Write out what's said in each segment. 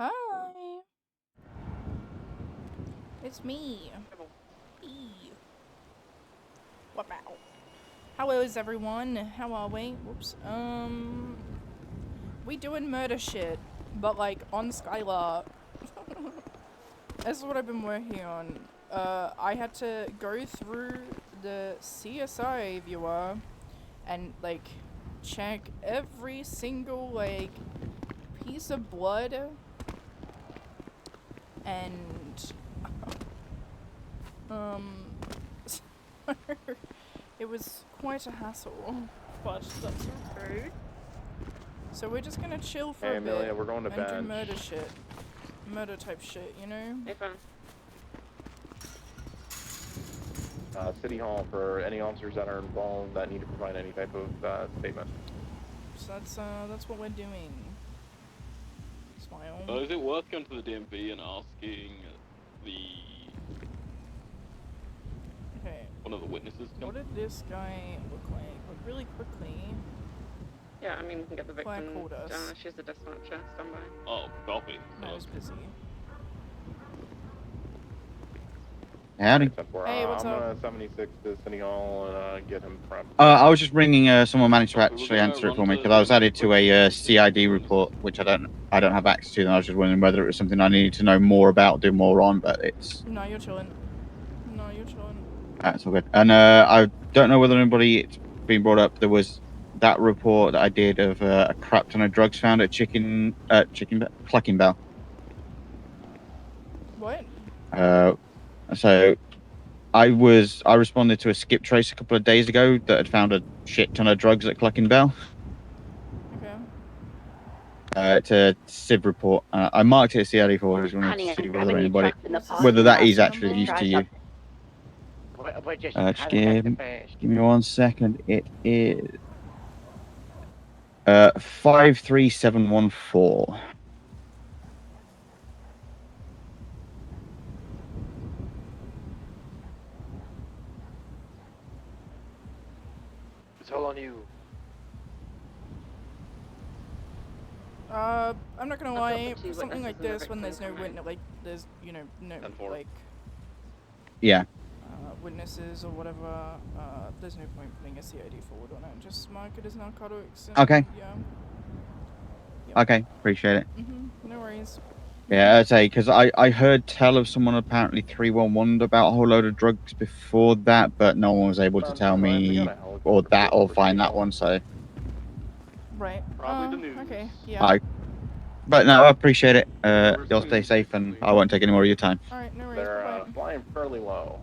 Hi. It's me. E. What about? How is everyone? How are we? Whoops. We doing murder shit, but like on Skylar. That's what I've been working on. I had to go through the CSI viewer and like check every single like piece of blood and it was quite a hassle, but that's okay. So we're just gonna chill for a bit Amelia, we're going to and do bench. murder shit. Murder type shit, you know? Hey, fun. City Hall for any officers that are involved that need to provide any type of statement. So that's what we're doing. Smile. So is it worth going to the DMV and asking one of the witnesses to come? What did this guy look like? Like really quickly. Yeah, I mean, we can get the Claire victim called us. down. She's a dispatcher. Stand by. Oh, copy. I was busy. Howdy. Hey, what's I'm up? gonna 76 to City Hall and get him prepped. I was just ringing. Someone managed to actually answer it for me because I was added to a CID report, which I don't have access to. And I was just wondering whether it was something I needed to know more about, do more on. But it's No, you're chilling. No, you're chilling. that's all good. And I don't know whether it's been brought up. There was that report that I did of a crap ton of drugs found at Clucking Bell. What? So I responded to a skip trace a couple of days ago that had found a shit ton of drugs at Clucking Bell. Okay. It's a civ report. I marked it as CID for. I just wanted to see whether that is actually of use to you. Just give me 1 second. It is 53714. It's all on you. I'm not gonna lie, something like this, when there's no witness, like, there's, you know, no, like, yeah. Witnesses or whatever, there's no point putting a CID forward on it. Just mark it as narcotics. And, Okay. Yeah. Yep. Okay, appreciate it. No worries. Yeah, I'd say, because I heard tell of someone apparently 311 about a whole load of drugs before that, but no one was able to tell me or find that one, so. Right. Probably the news. Okay, yeah. But no, I appreciate it. You'll stay safe, and I won't take any more of your time. Alright, no worries. They're flying fairly low.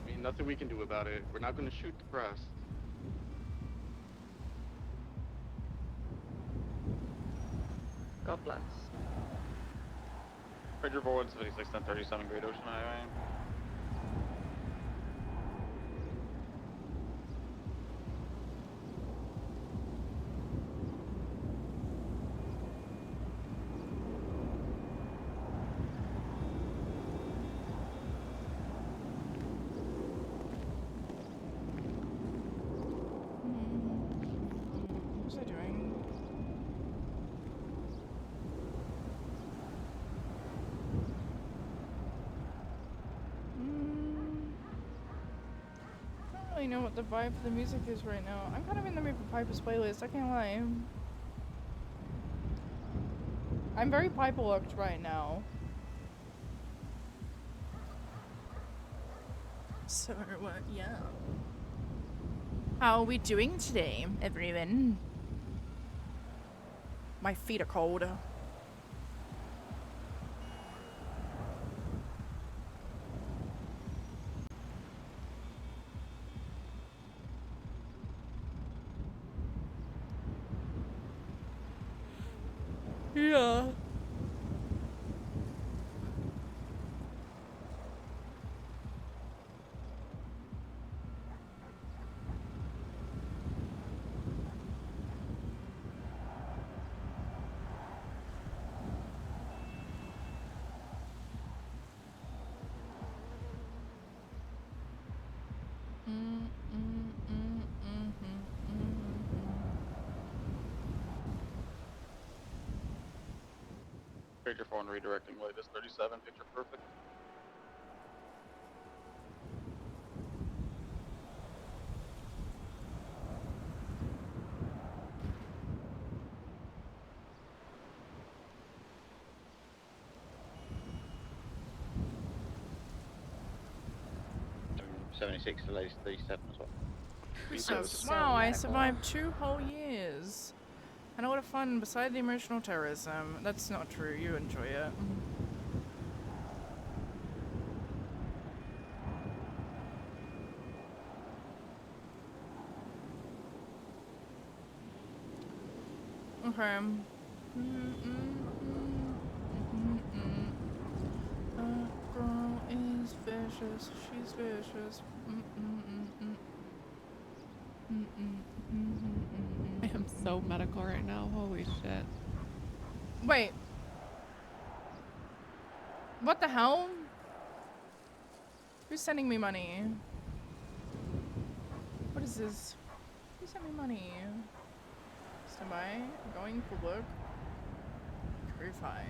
I mean, nothing we can do about it. We're not going to shoot the press. God bless. Ranger forward 76 1037 Great Ocean Highway. What's I doing? I don't really know what the vibe for the music is right now. I'm kind of in the mood for Piper's playlist, I can't lie. I'm very Piper looked right now. So, yeah. How are we doing today, everyone? My feet are cold. Yeah. Picture 4 and redirecting latest 37, picture perfect. Mm, 76 to latest 37 as well. Wow, I survived 2 whole years. And a lot of fun beside the emotional terrorism. That's not true, you enjoy it. Okay. Girl is vicious, she's vicious. I am so medical right now. Holy shit. Wait. What the hell? Who's sending me money? What is this? Who sent me money? Stand by. Going for work. Verify.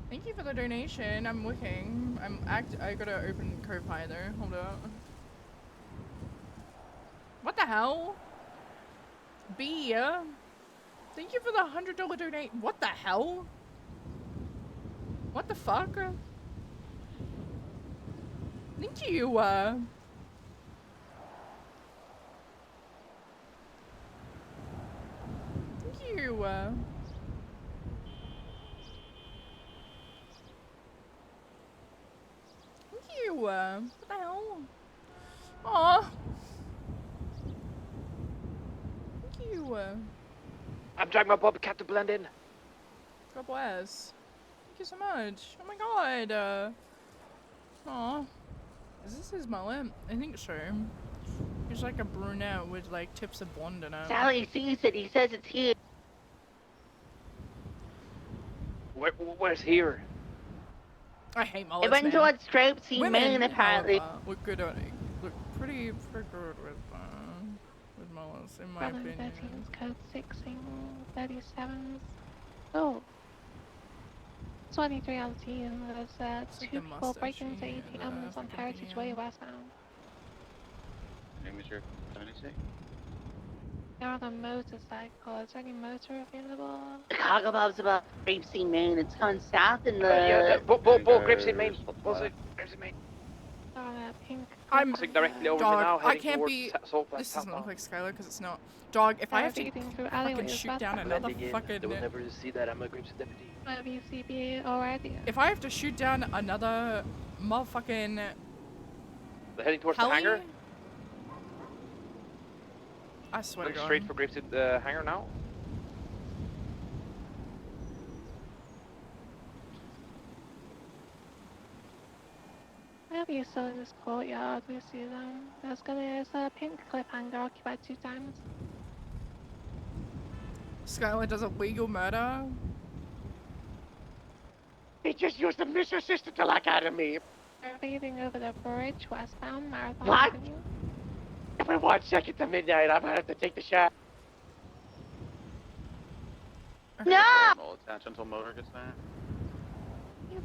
Thank you for the donation. I'm looking. I gotta open Ko-Fi though. Hold up. What the hell? B. Thank you for the $100 donate. What the hell? What the fuck? Thank you. Thank you. Thank you. What the hell? Aw. Thank you. I'm dragging my bobcat to blend in. God bless. Thank you so much. Oh my god. Aw. Is this his mullet? I think so. He's like a brunette with like tips of blonde in it. Sally sees it. He says it's here. Where's here? I hate mullets, It went man. towards Stripes C Women, Main apparently. however, look good on it. Look pretty good with mullets, in my Brother opinion. 13's code 6 37's. Oh. 23 LT and there's It's like 2 the people breaking into mustachey and ATMs on fucking Heritage Way westbound. Signature 76. They're on a motorcycle. Is there any motor available? Chicago Bob's about Stripes C Main. It's going south in the. Yeah, Gravesend Main. Was it? Gravesend Main. They're on a pink. I'm It's like directly over me dog. now, I heading can't towards be. Southwest This doesn't look southbound. like Skylar because it's not. Dog, if I have to Navigating through fucking alleyways shoot down westbound. another Blending in. fucking. They will never see that I'm a Gravesend deputy. WCB already. If I have to shoot down another motherfucking They're heading towards heli, the hangar. I swear to Going God. straight for Gravesend hangar now. Maybe still in this courtyard. We see them. There's a pink cliffhanger occupied 2 times. Skylar does a legal murder. They just used the mission assistant to lock out of me. They're leaving over the bridge westbound Marathon What? Avenue. If we 1 second to midnight, I'm gonna have to take the shot. No! We'll attach until motor gets there.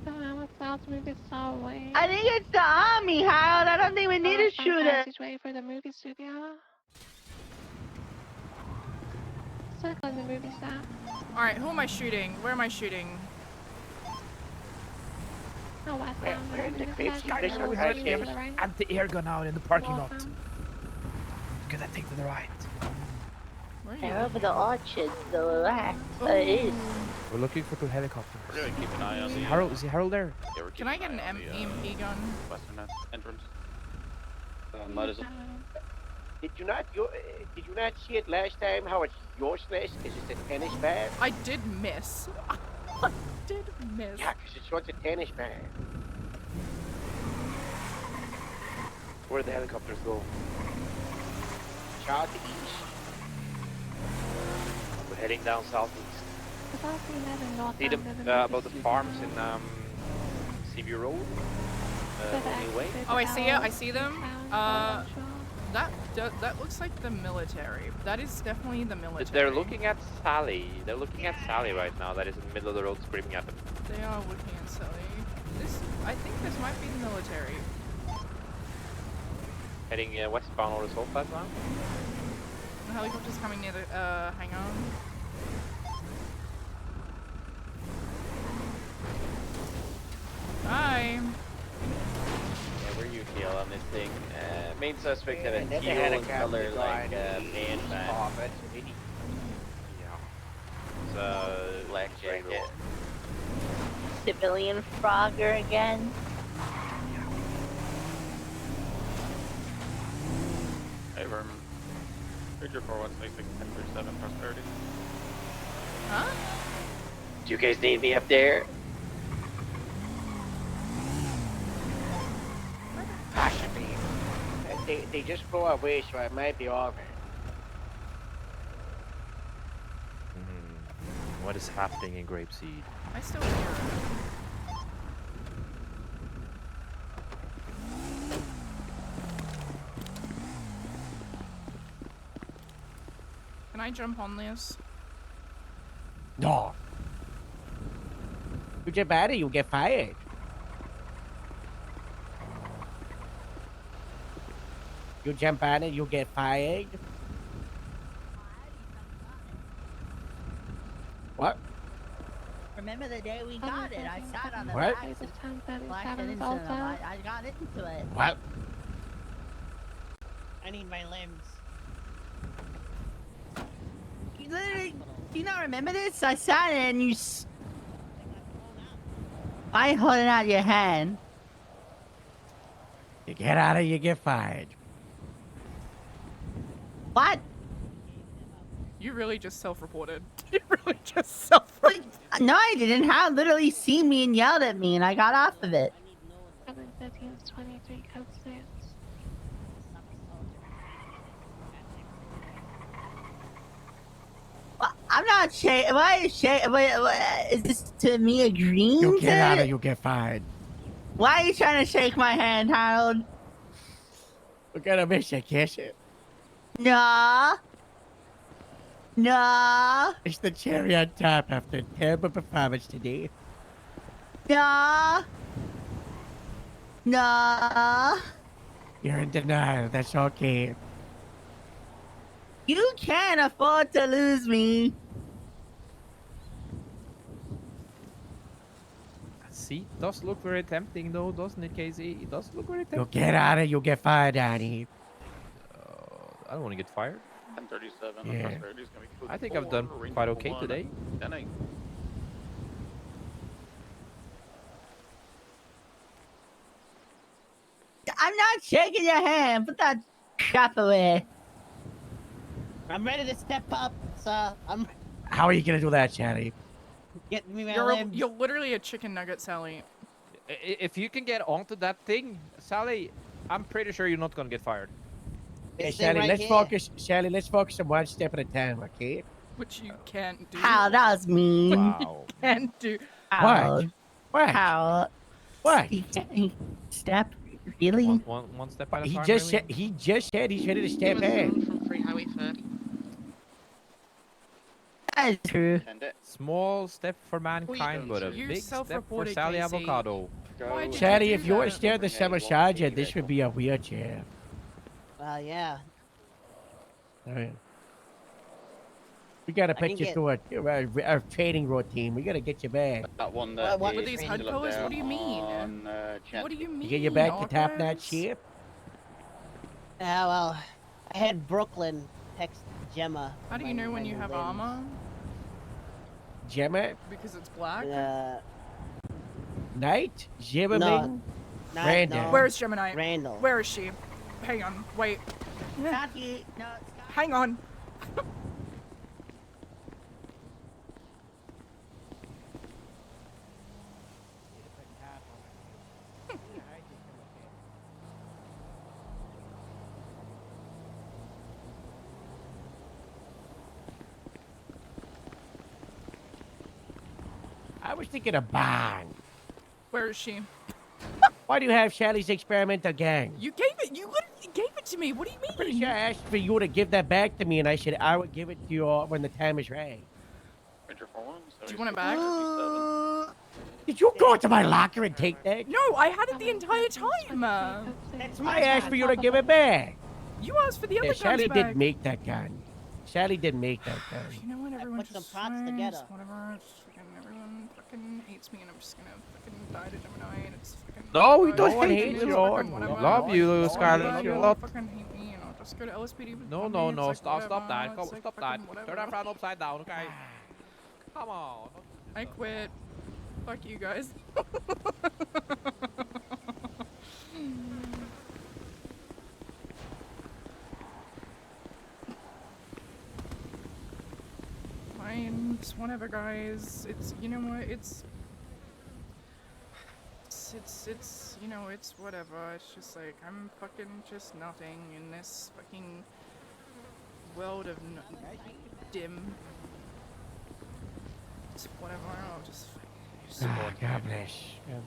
I'm about to move this away. I think it's the army, Harold. I don't think we need a shooter. Passageway for the movie studio. Circle in the movie set. Alright, who am I shooting? Where am I shooting? No, westbound. Where in the Movie crates? set. There's no Go red to cameras. the right. Anti-air gun out in the parking lot. Northbound. You're gonna take to the right. Where are you? They're over the orchard, so relax. Oh. It is. We're looking for 2 helicopters. We're gonna keep an eye on the. Is the Harold there? Yeah, we're Can I get keeping an eye on the, EMP gun? Western entrance. Might as well. Did you not see it last time? How it's useless? Is it a tennis bag? I did miss. I did miss. Yeah, 'cause it's what's a tennis bag. Where did the helicopters go? Southeast. We're heading down southeast. See them about the farms in Seaview Road? On the way. Oh, I see it. I see them. That looks like the military. That is definitely the military. They're looking at Sally. They're looking at Sally right now. That is in the middle of the road screaming at them. They are looking at Sally. I think this might be the military. Heading westbound or assault platform. The helicopter's coming near the hangar. Hi. Yeah, we're UTL on this thing. Main suspect had a Yeah, teal they had a color captain like guy. man bag. Oh, that's an idiot. Yeah. It's black jacket. Civilian Frogger again. Hey, Vermin. Figure 4166 1037 prosperity. Huh? Do you guys need me up there? Possibly. They just flew away, so I might be over. What is happening in Grapeseed? I still hear it. Can I jump on this? No. You get better, you get fired. You jump on it, you get fired. What? Remember the day we got it? I sat on the What? back Guys, it's and 10:37 flashed it into them. Delta. I got into it. What? I need my limbs. You literally, do you not remember this? I sat in and you. I hold it out your hand. You get out of it, you get fired. What? You really just self-reported. You really just self-reported. No, I didn't. How literally seen me and yelled at me, and I got off of it. 7:13:23 code stance. Well, I'm not shaking. Why is shaking? Is this to me agreeing You to get out of it? it, you get fired. Why are you trying to shake my hand, Harold? We're gonna miss you, kiss it. Nah. Nah. It's the cherry on top after a terrible performance today. Nah. Nah. You're in denial, that's okay. You can't afford to lose me. See, it does look very tempting though, doesn't it, Casey? It does look very tempting. You get out of it, you get fired, Danny. I don't want to get fired. 1037 Yeah. prosperity is going to be I think I've done quite okay today. 10-8. I'm not shaking your hand. Put that crap away. I'm ready to step up, so I'm How are you gonna do that, Chatty? getting me my You're limbs. literally a chicken nugget, Sally. If you can get onto that thing, Sally, I'm pretty sure you're not gonna get fired. Hey, This thing Shelly, right let's here. focus. Shelly, let's focus on one step at a time, okay? Which you can't do. How that was mean. Wow. Can't do. How? What? How? What? He can't step. Really? One step at a He time. just really? said he just said he's ready to step in. From Free Highway 30. That is true. Small step for mankind, but a You big step for self-reported, Sally Casey. Avocado. Why'd you Shelly, do if you want that? to stare at the summer sergeant, this would be a wheelchair. Well, yeah. All right. We gotta I can put you get- through a training routine. We gotta get you back. That one What- what that with is these still HUD up colors? there What do you mean? on, What do you mean? Get you back to top Archives? notch shape. Yeah, well, I had Brooklyn text Gemma. How do you know when you have armor? Gemma, Because it's black? Knight, Gemma, No, Ming, Brandon. Where's Gemini? Randall. Where is she? Hang on. Wait. Scotty, no, Hang on. I was thinking of Bond. Where is she? Why do you have Shelly's experimental gang? You gave it. You literally gave it to to me. What do you mean? I'm pretty sure I asked for you to give that back to me, and I would give it to you when the time is right. Ranger 41, Do you want it back? Did you go into my locker and take that? No, I had it the entire time. That's why I asked for you to give it back. You asked for the other Yeah, guns Sally back. did make that gun. Sally did make that gun. You know what? Everyone put just some parts fine, together. it's whatever. It's fucking everyone fucking hates me, and I'm just gonna fucking die to Gemini, and it's fucking. No, we fine. don't No one hate hates you. you. Lord. Whatever. Love you, Skylar. Whatever, You you lot. fucking hate me, and I'll just go to LSPD. with No, me, no, it's no. like, Stop whatever, that. it's like Stop fucking that. whatever. Turn that fan upside down, okay? Come on. I quit. Fuck you guys. Fine, it's whatever, guys. It's, you know what, it's you know, it's whatever. It's just like, I'm fucking just nothing in this fucking world of dim. It's whatever, I'll just God bless. God bless. whatever,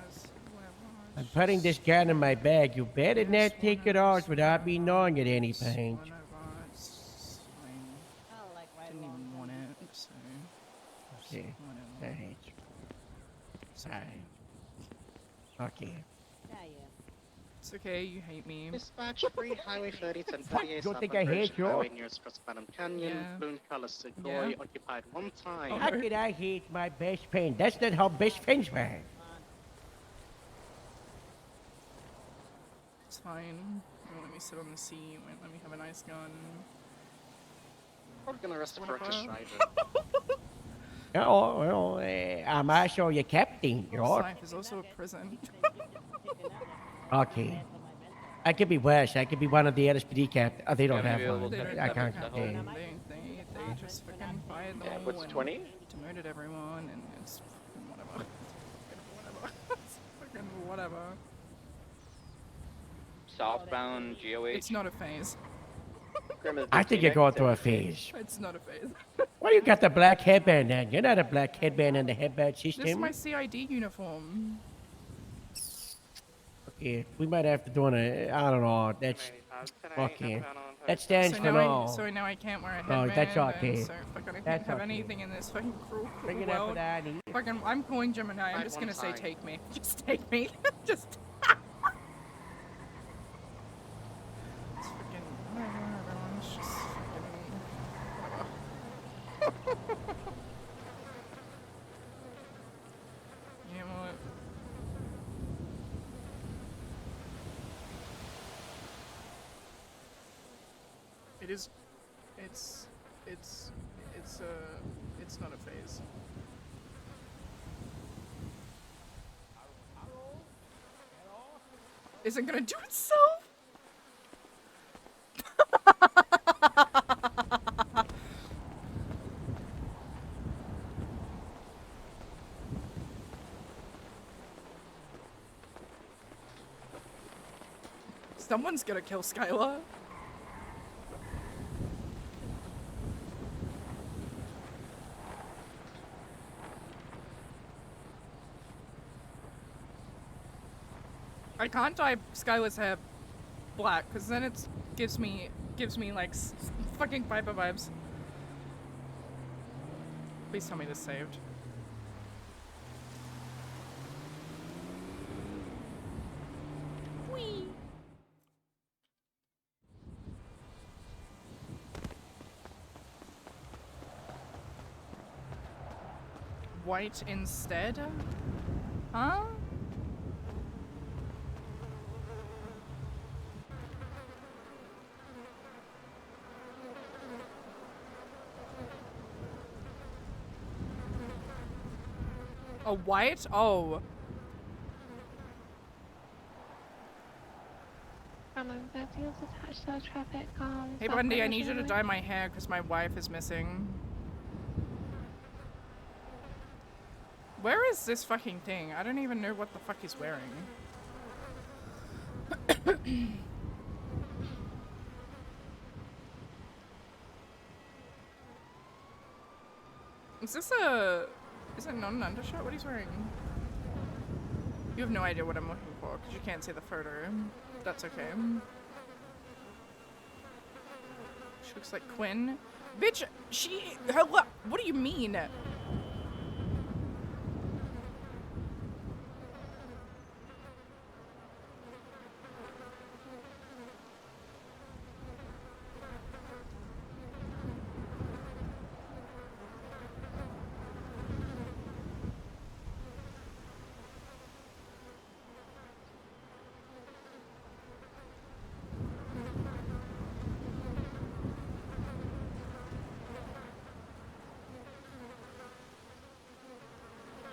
it's whatever. I'm putting this gun in my bag. You better not take it off without me knowing at any point. Whatever, it's fine. Didn't even want it, so. Okay. I Whatever. hate you. Sorry. Okay. It's okay, you hate me. Dispatch 3 Highway 30 and What? 38 You think I hate you? Highway near Spanham Canyon, Yeah. Balloon Color Segoy, Yeah. occupied one time. How could I hate my best friend? That's not how best friends work. It's fine. You won't let me sit on the seat, you won't let me have a nice gun. We're gonna arrest the correctors Whatever. driver. Oh, well, I'm also your captain. This You're life is also a prison. okay. I could be worse. I could be one of the LSPD captains. Oh, they don't Yeah, have maybe one. we'll They take don't I that can't with the contain. whole- They just fucking fired them Yeah, all what's and 20? demoted everyone, and it's fucking whatever. Whatever. It's fucking whatever. Southbound GOH. It's not a phase. I think you're going through a phase. It's not a phase. Why you got the black headband on? You're not a black headband in the headband This is system. my CID uniform. Okay, we might have to do I don't know. That's okay. That stands So for now, no. so now I can't wear a Oh, headband. that's okay. And so fucking I can't That's have okay. anything in this fucking cruel Bring it up world. with Annie. Fucking, I'm calling Gemini. I'm Fight just one gonna say, time. take me. Just take me. Just. It's fucking whatever, everyone's just fucking whatever. You know what? It is. It's not a phase. Is it gonna do itself? Someone's gonna kill Skylar. I can't dye Skylar's hair black, cause then it gives me like fucking Viper vibes. Please tell me this saved. Whee! White instead? Huh? A white? Oh. Common 13 is attached to the traffic. Hey Bundy, I need you to dye my hair because my wife is missing. Where is this fucking thing? I don't even know what the fuck he's wearing. Is this not an undershirt? What he's wearing? You have no idea what I'm looking for because you can't see the photo. That's okay. She looks like Quinn. Bitch, what do you mean?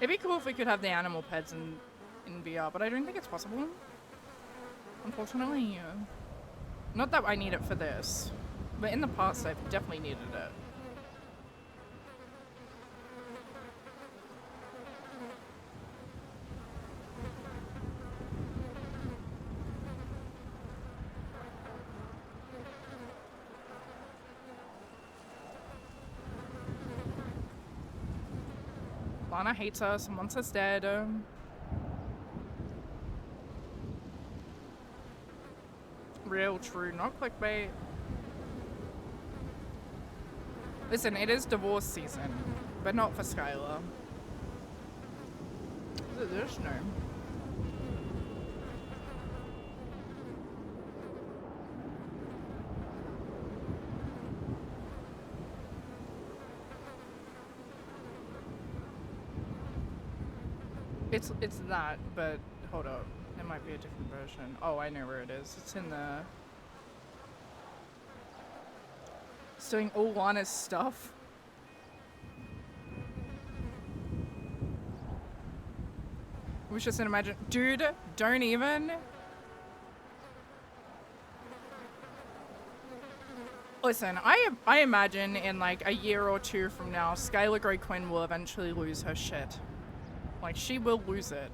It'd be cool if we could have the animal pets in VR, but I don't think it's possible. Unfortunately. Not that I need it for this, but in the past I've definitely needed it. Lana hates us and wants us dead. Real, true, not clickbait. Listen, it is divorce season, but not for Skylar. Is it this? No. It's that, but hold up. It might be a different version. Oh, I know where it is. It's in the... It's doing all Lana's stuff. We should just imagine... Dude, don't even... Listen, I imagine in like a year or two from now, Skylar Gray-Quinn will eventually lose her shit. Like, she will lose it.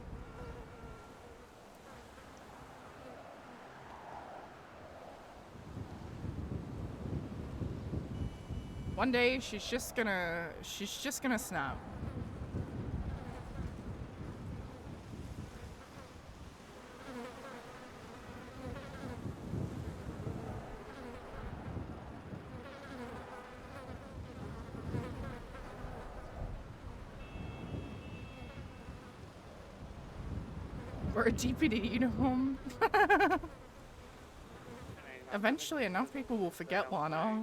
One day, she's just gonna snap. Or a DPD uniform. Eventually, enough people will forget Lana.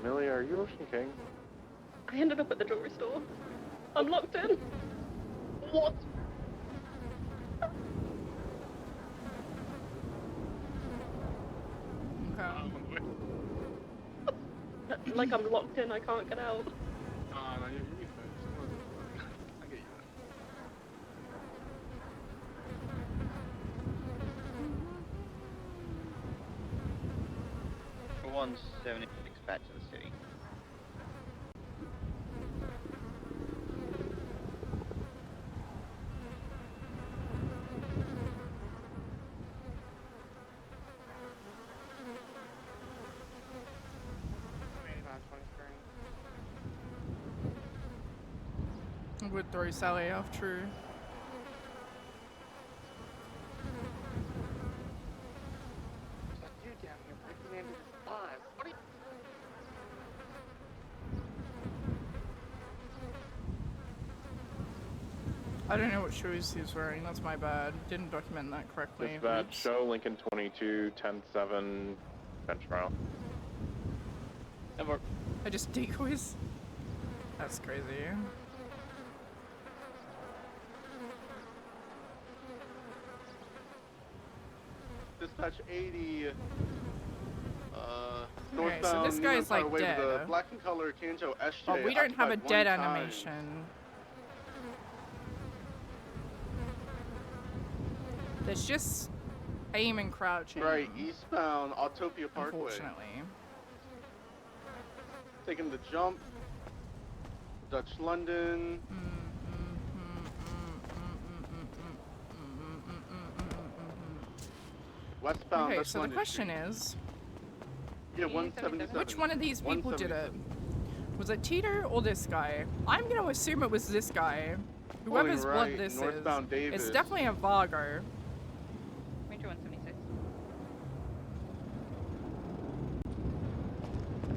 Amelia, are you Ocean King? I ended up at the jewelry store. I'm locked in. What? Like I'm locked in, I can't get out. No, you're fine. I get you. For 176 back to the city. I would throw Sally off, true. Dude down here breaking into his lives. What are you... I don't know what shoes he's wearing, that's my bad. Didn't document that correctly. Dispatch, Oops. show Lincoln 22, 10-7, bench trial. Never. I just decoys? That's crazy. Dispatch 80. Okay, so northbound this guy's like Newman Highway with dead. a black and color Kanjo SJ. Oh, we don't have a occupied dead one time. animation. There's just aim and crouching. Right, eastbound Autopia Parkway. Unfortunately. Taking the jump. Dutch London. Westbound Okay, Dutch so the London question Street. is, Yeah, 177. which one of these people did it? 177. Was it Tito or this guy? I'm gonna assume it was this guy. Whoever's Pulling blood right, this northbound is. Davis. It's definitely a Vargo. Major 176.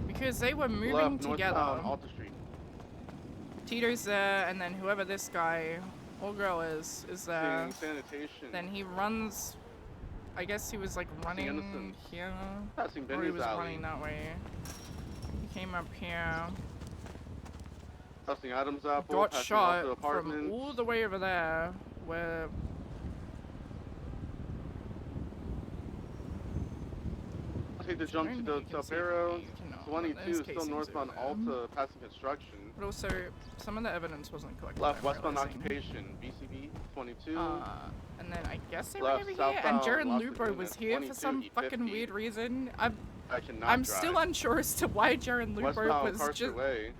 Because they were moving Left, together. northbound Alta Street. Tito's there, and then whoever this guy or girl is there. Seeing sanitation. Then he runs. I guess he was like running Innocent. here. Passing Or he Benny's was alley. running that way. He came up here. Passing Adams Apple. Got passing shot Alta from Apartments. all the way over there, where Take the jump to the Tapero. 22 still northbound Alta, passing construction. but also some of the evidence wasn't collected. Left, I'm westbound realizing. occupation. BCB 22. And then I guess they Left, went over here, and southbound, Jared Las Lupo was Lagunas, here for some 22, fucking E50. weird reason. I cannot I'm drive. still unsure as to why Jared Lupo Westbound was Carter just. Way.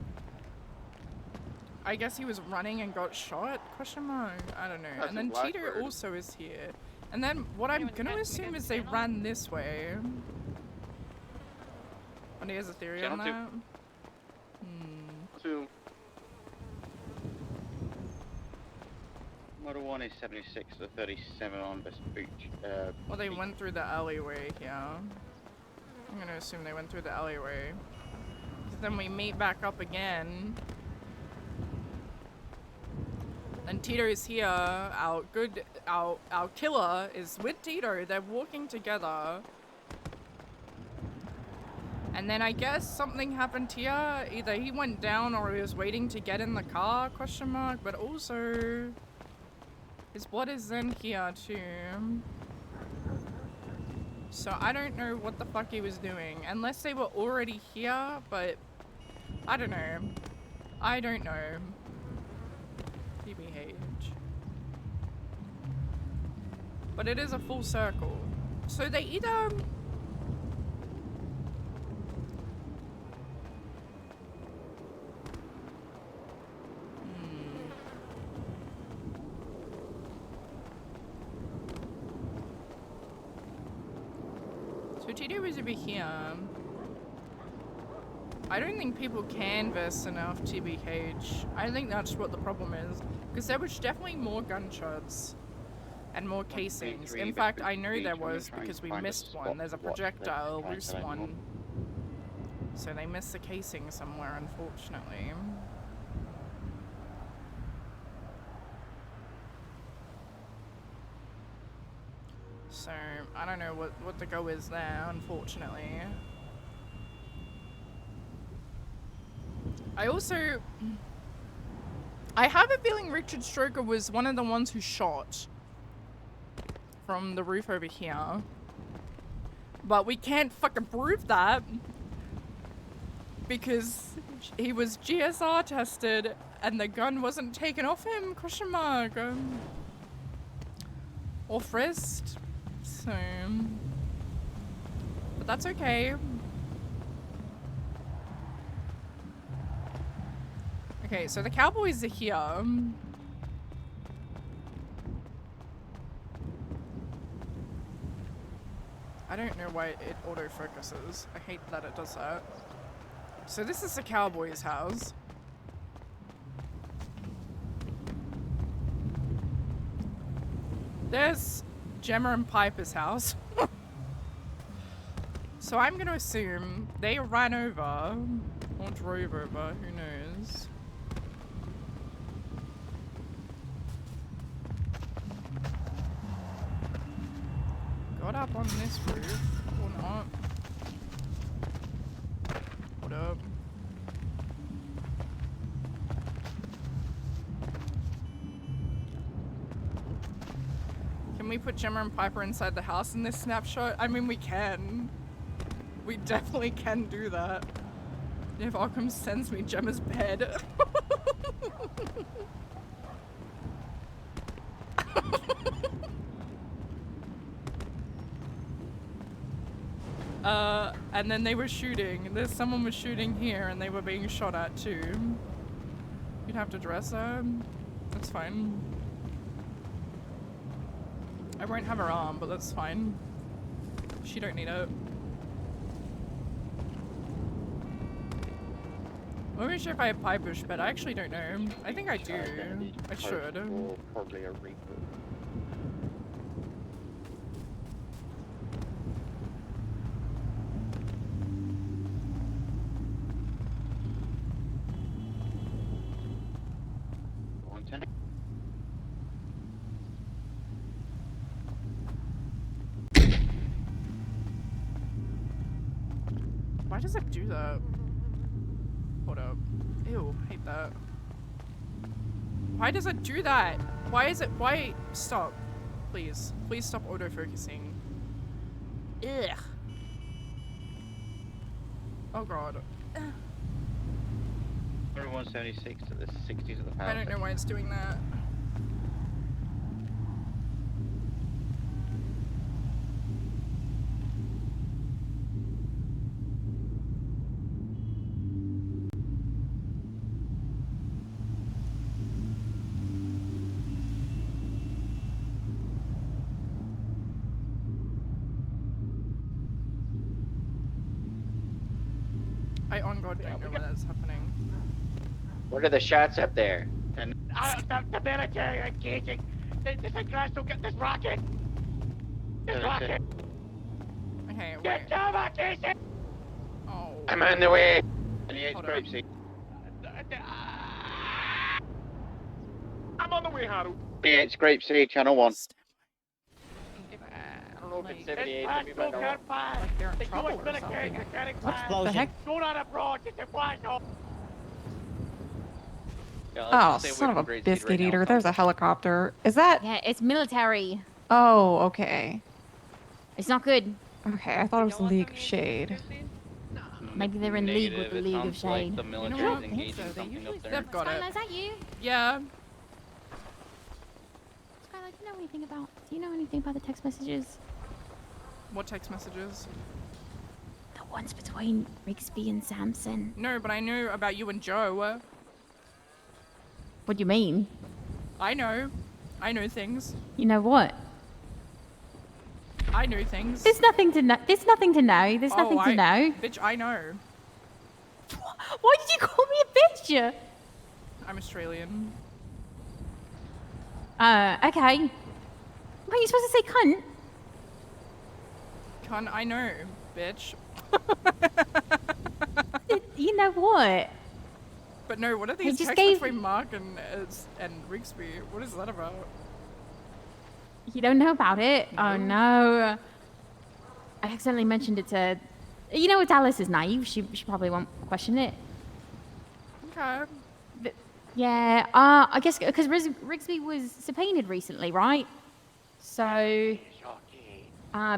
I guess he was running and got shot? Question mark. I don't know. That's And then a Cheater Blackbird. also is here. And then what I'm gonna assume is they ran this way. What has a theory on Channel that? 2. Model 1 is 76 to 37 on West Beach. Well, they went through the alleyway here. I'm gonna assume they went through the alleyway. Then we meet back up again. And Tito is here. Our killer is with Tito. They're walking together. And then I guess something happened here. Either he went down or he was waiting to get in the car, question mark. But also, his blood is in here too. So I don't know what the fuck he was doing. Unless they were already here, but I don't know. I don't know. TBH. But it is a full circle. So they either... So Tito was over here. I don't think people canvass enough TBH. I think that's what the problem is. Because there was definitely more gunshots and more casings. In fact, I know there was because we missed one. There's a projectile, loose one. So they missed the casing somewhere, unfortunately. So, I don't know what the go is there, unfortunately. I have a feeling Richard Stroker was one of the ones who shot from the roof over here. But we can't fucking prove that. Because he was GSR tested and the gun wasn't taken off him, question mark. Or frisked. So, but that's okay. Okay, so the Cowboys are here. I don't know why it auto-focuses. I hate that it does that. So this is the Cowboys' house. There's Gemma and Piper's house. So I'm gonna assume they ran over or drove over, who knows. Got up on this roof, or not. What up? Can we put Gemma and Piper inside the house in this snapshot? I mean, we can. We definitely can do that. If Occam sends me Gemma's bed. And then they were shooting. Someone was shooting here, and they were being shot at too. You'd have to dress her. That's fine. I won't have her arm, but that's fine. She don't need it. I'm not sure if I have pie bush, but I actually don't know. I think I do. I should. Probably a reaper. Why does it do that? Hold up. Ew, hate that. Why does it do that? Why is it? Why? Stop. Please. Please stop autofocusing. Ugh. Oh god. 176 to the 60s of the power. I don't know why it's doing that. I on God don't know why that's happening. What are the shots up there? The military are engaging. This glass will get this rocket. This rocket. Okay, wait. Get down, Jason. Oh. I'm on the way. Hold on. I'm on the way, Haru. Yeah, it's Grape City, Channel 1. I don't know if it's 78. Like they're in trouble or something. What the heck? Go not abroad. Get the flash off. Oh, son of a biscuit eater. There's a helicopter. Is that? Yeah, it's military. Oh, okay. It's not good. Okay, I thought it was the League of Shade. Maybe they're in league with the League of Shade. The You know military's what? engaging They something usually up there. they've got it. Skylar, is that you? Yeah. Skylar, do you know anything about? Do you know anything about the text messages? What text messages? The ones between Rigsby and Samson. No, but I know about you and Joe. What do you mean? I know. I know things. You know what? I know things. There's nothing to know. There's nothing to know. There's nothing to know. Bitch, I know. Why did you call me a bitch? I'm Australian. Okay. Why are you supposed to say cunt? Cunt, I know, bitch. You know what? But no, what are these just texts gave- between Mark and Rigsby? What is that about? You don't know about it? Oh no. I accidentally mentioned it to... You know what, Dallas is naive. She probably won't question it. Okay. But, yeah, I guess because Rigsby was subpoenaed recently, right? So...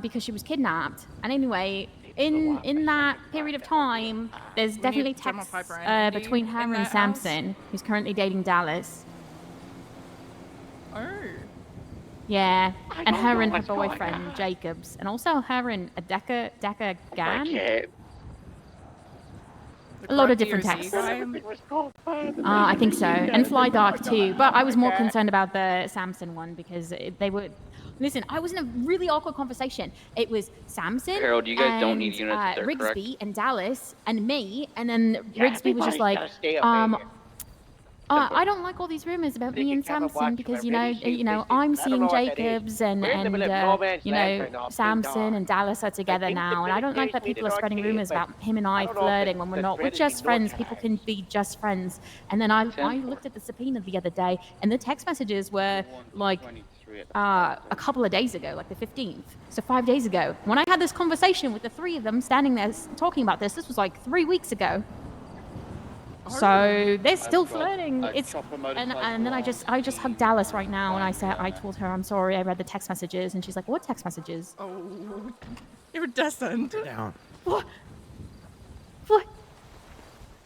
because she was kidnapped. And anyway, in that period of time, there's definitely texts between her and Samson, who's currently dating Dallas. Oh. Yeah, and her and her boyfriend Jacobs, and also her and a Decker Gann. A lot of different texts. I think so, and Fly Dark too. But I was more concerned about the Samson one because they were. Listen, I was in a really awkward conversation. It was Samson, Harold, you guys and, don't need units up there, Rigsby correct? and Dallas and me, and then Rigsby was just like, Everybody's I don't like all these rumors about me and can have a Samson watch because for you know, every seat they I'm see. I don't seeing know what that Jacobs is. and We're in the middle of no man's land right now, Samson big and Dallas are together think the now, and I don't like that military's people are made it spreading okay, rumors but about him and I I don't know if flirting when we're the not. We're threat is just friends. immortalized. People can be just friends. And then I looked at the subpoena the other day, and the text messages were like a couple of days ago, like the 15th. So 5 days ago, when I had this conversation with the three of them standing there talking about this was like 3 weeks ago. So they're still flirting. It's and then I just hugged Dallas right now, and I told her I'm sorry. I read the text messages, and she's like, "What text messages?" Oh, iridescent. Down. What?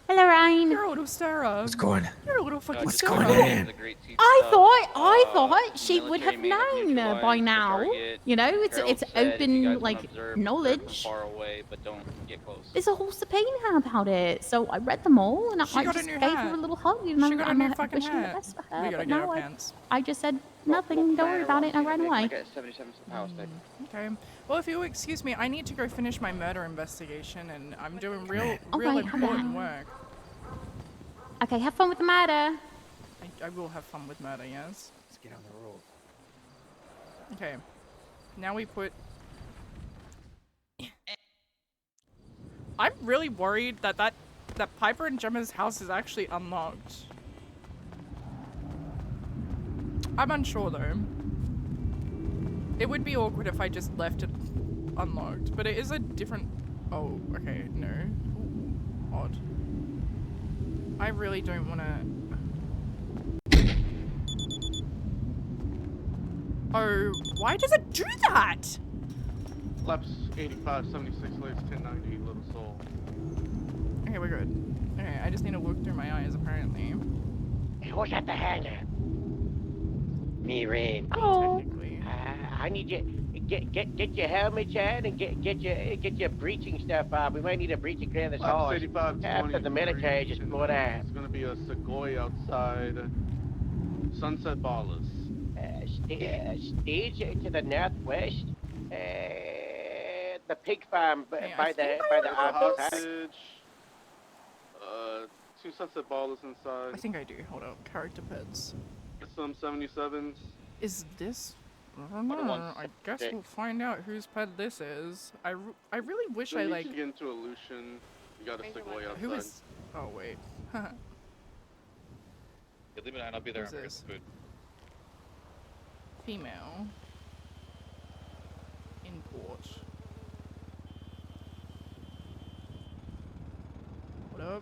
Hello, Ryan. You're a little stirrer. What's going? You're a little fucking What's stirrer. going on? I thought she would have known by now. You know, it's open like knowledge. Far away, but don't get close. There's a whole subpoena about it. So I read them all, and She I got a just new gave hat. her a little hug. And She got a new fucking wishing the hat. best for We her. gotta But get now our pants. I just said nothing. Don't worry about it. And I ran away. 77 power stick. Okay. Well, if you'll excuse me, I need to go finish my murder investigation, and I'm doing real Okay, important work. Okay, have fun with the murder. I will have fun with murder, yes. Let's get on the roll. Okay. Now we put... I'm really worried that Piper and Gemma's house is actually unlocked. I'm unsure though. It would be awkward if I just left it unlocked, but it is a different... Oh, okay, no. Ooh, odd. I really don't want to... Oh, why does it do that? Laps 85, 76, lanes 1090, Little Soul. Okay, we're good. Okay, I just need to look through my eyes, apparently. Hey, who's at the hangar? Me, Rain. Oh. I need you get your helmets on and get your breaching stuff on. We might need a breaching clear this hall. Laps 85, After the military just blew it out. It's gonna be a Segoy outside Sunset Ballers. Stage to the northwest. The pig farm by the office. Hostage. 2 Sunset Ballers inside. I think I do. Hold up. Character pets. Some 77s. Is this? I don't know. I guess we'll find out whose pet this is. I really wish Then I you like... should get into Illusion. You got a Segoy outside. Who is... Oh, wait. Yeah, leave it on. I'll be there. Who's I'm gonna get this? some food. Female. Import. What up?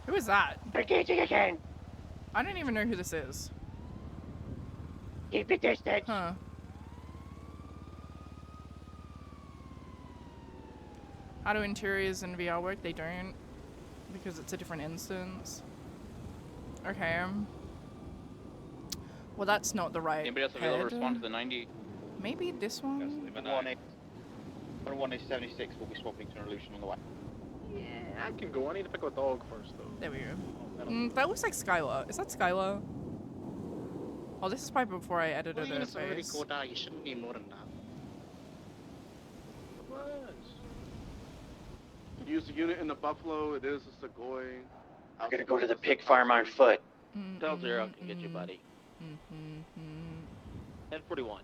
Who is that? Engaging again. I don't even know who this is. Keep your distance. Huh. How do interiors in VR work? They don't. Because it's a different instance. Okay. Well, that's not the right Anybody else available to head. respond to the 90? Maybe this one? 176 will be swapping to an illusion on the way. Yeah, I can go. I need to pick up a dog first, though. There we go. That looks like Skylar. Is that Skylar? Oh, this is probably before I edited her face. You shouldn't need more than that. Use the unit in the Buffalo. It is a Segoy. I'm gonna go to the pig farm on foot. Del Zero can get you, buddy. 1041.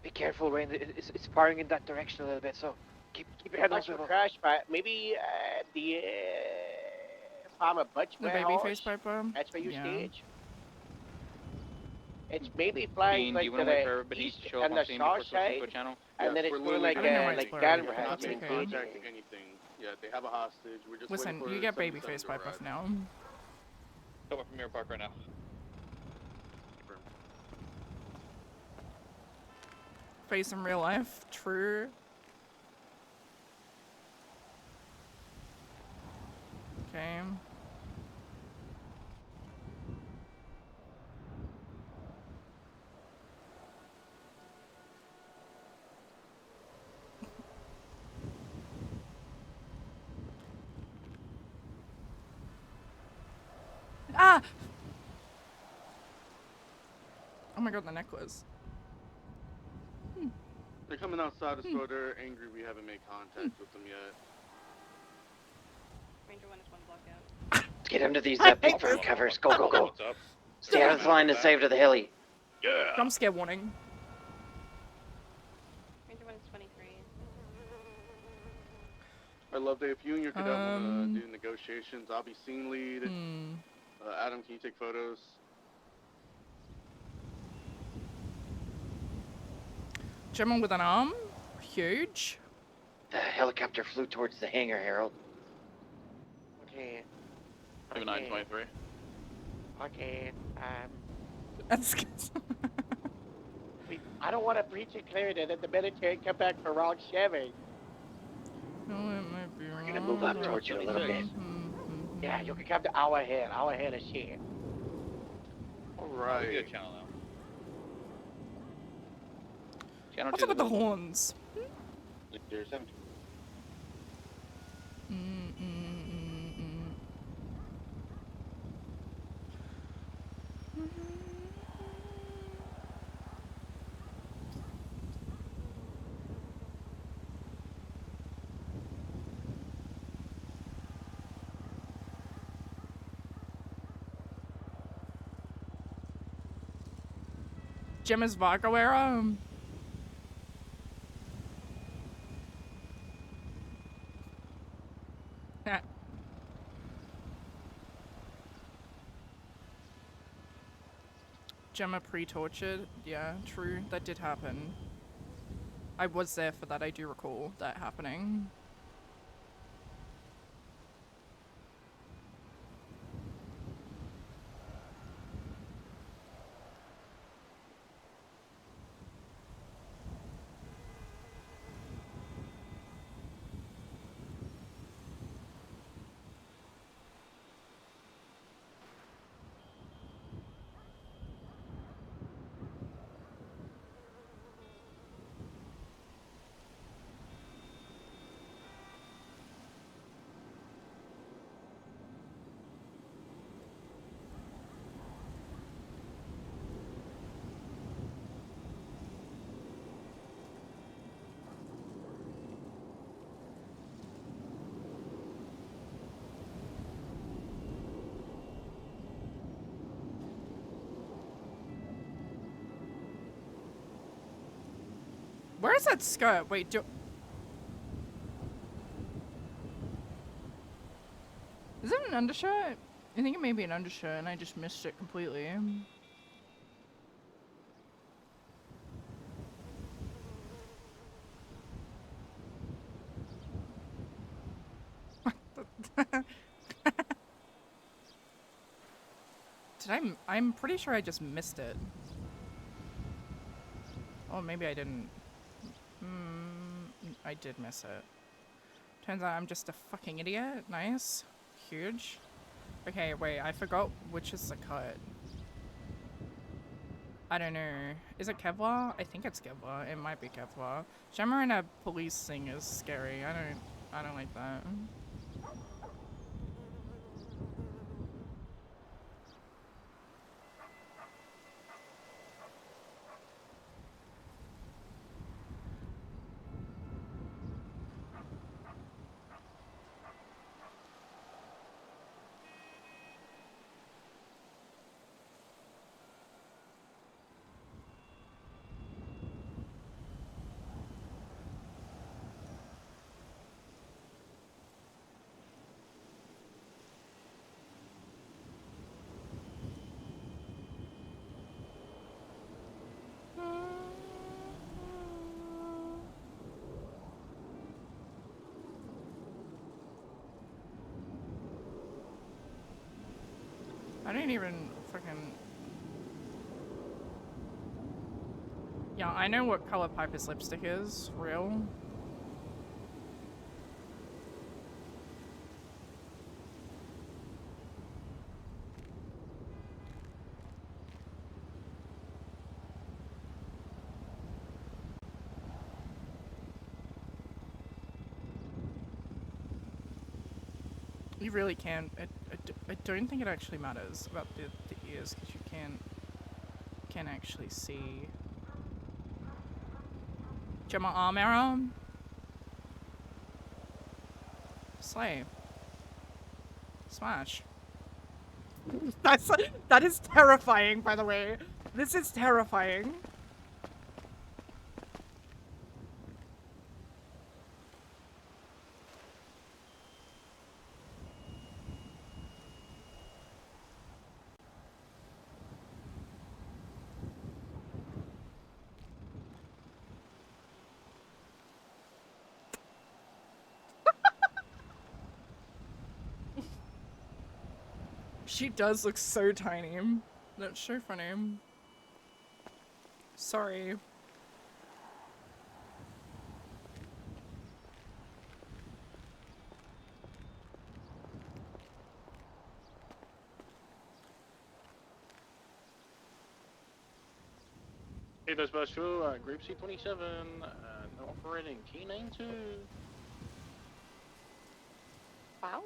Be careful, Rain. It's firing in that direction a little bit, so keep your head on swivel. Crash, but maybe the farmer Butch The baby face Piper? That's where you Yeah. stage. It's maybe flying Dean, like do you to want to wait for the everybody east to show up and on the scene south before switching to side, a channel? and then Yes, it's we're going like literally like We're Gannon not perhaps. That's okay. contacting anything. Yeah, they have a hostage. We're just Listen, waiting for you get 77 babyface to Piper arrive. for now. Come up from Mirror Park right now. Face in real life. True. Okay. Ah! Oh my god, the necklace. They're coming outside the store. They're angry we haven't made contact with them yet. Ranger 1 is 1 block out. Let's get into these pig farm covers. Go, go, go. What's up? Stay out of the line and save to the hilly. Yeah. Jump scare warning. Ranger 1 is 23. I love that if you and your cadet want to do negotiations, I'll be scene lead. Adam, can you take photos? Gemma with an arm? Huge. The helicopter flew towards the hangar, Harold. Okay. 923. Okay. That's good. I don't want to breach it cleared and then the military come back for wrong shaving. No, it might be We're gonna move up towards you a little bit. Yeah, you can come to our head of shit. Alright. Good channel now. Channel What's to up with the middle. horns? 017. Gemma's Vago era? Yeah. Gemma pre-tortured? Yeah, true. That did happen. I was there for that. I do recall that happening. Where's that skirt? Wait, is it an undershirt? I think it may be an undershirt and I just missed it completely. I'm pretty sure I just missed it. Oh, maybe I didn't. I did miss it. Turns out I'm just a fucking idiot. Nice. Huge. Okay, wait, I forgot which is the cut. I don't know. Is it Kevlar? I think it's Kevlar. It might be Kevlar. Gemma in a police thing is scary. I don't like that. I didn't even fucking... Yeah, I know what color Piper's lipstick is. Real. You really can. I don't think it actually matters about the ears because you can actually see. Gemma arm arrow. Slay. Smash. That is terrifying, by the way. This is terrifying. She does look so tiny. That's so funny. Sorry. Hey, that's Special, Group C27, operating K92. Wow.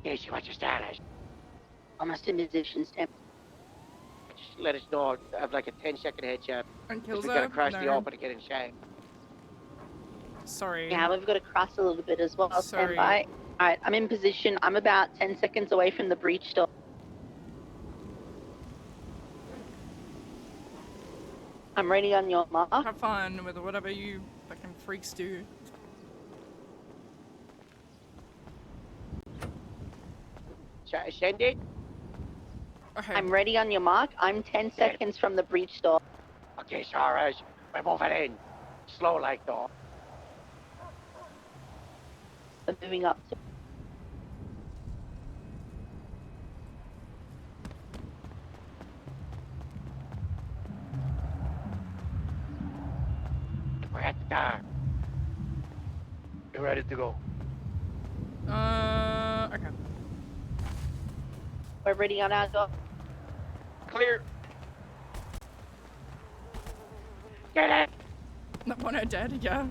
Yeah, she wants your status. Almost in position, step. Just let us know. I have like a 10-second heads up. And Because kills we gotta her? crash the No. open to get in shape. Sorry. Yeah, we've got to cross a little bit as well. Sorry. Stand by. Alright, I'm in position. I'm about 10 seconds away from the breach door. I'm ready on your mark. Have fun with whatever you fucking freaks do. Send it. Okay. I'm ready on your mark. I'm 10 seconds from the breach door. Okay, Sarah, we're moving in. Slow like though. I'm moving up to. We're at the door. We're ready to go. Okay. We're ready on our door. Clear. Get it. That one I dead, yeah.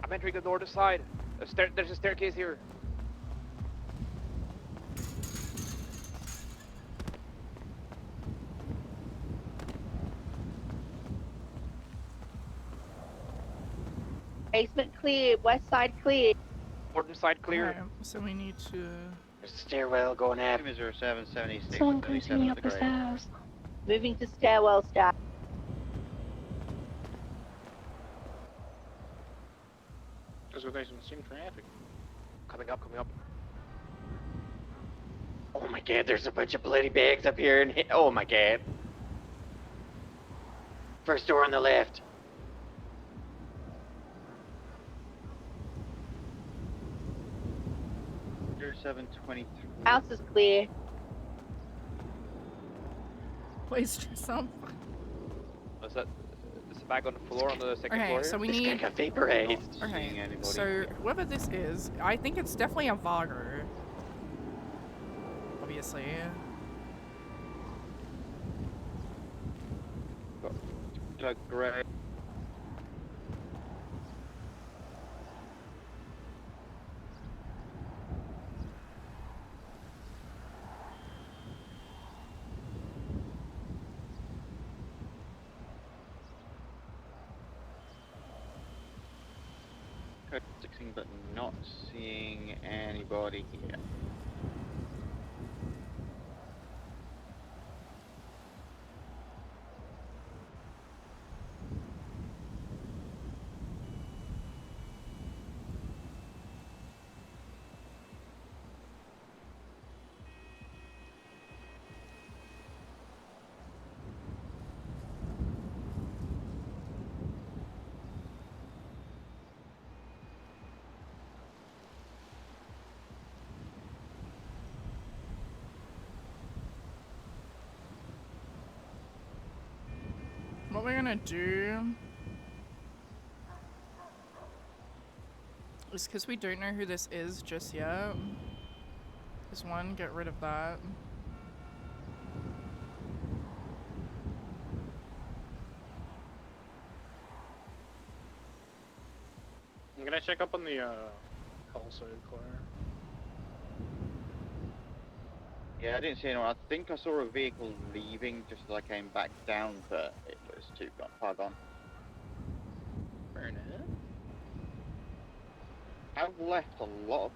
I'm entering the north side. There's a staircase here. Basement clear. West side clear. Northern side clear. Okay, so we need to... There's a stairwell going up. 0776. Someone continue up the stairs. Moving to stairwell stack. Because there's some traffic. Coming up. Oh my god, there's a bunch of bloody bags up here and oh my god. First door on the left. 0723. House is clear. Please dress up. Is that... Is the bag on the floor on the second Okay, floor? so we This guy need... got vaporized. Okay, so whoever this is, I think it's definitely a Vargo. Obviously. Doug Gray. Code 16, but not seeing anybody here. What we're gonna do is, because we don't know who this is just yet, is one, get rid of that. I'm gonna check up on the call side, Claire. Yeah, I didn't see anyone. I think I saw a vehicle leaving just as I came back down, but it was too far gone. Fair enough. I've left a lot of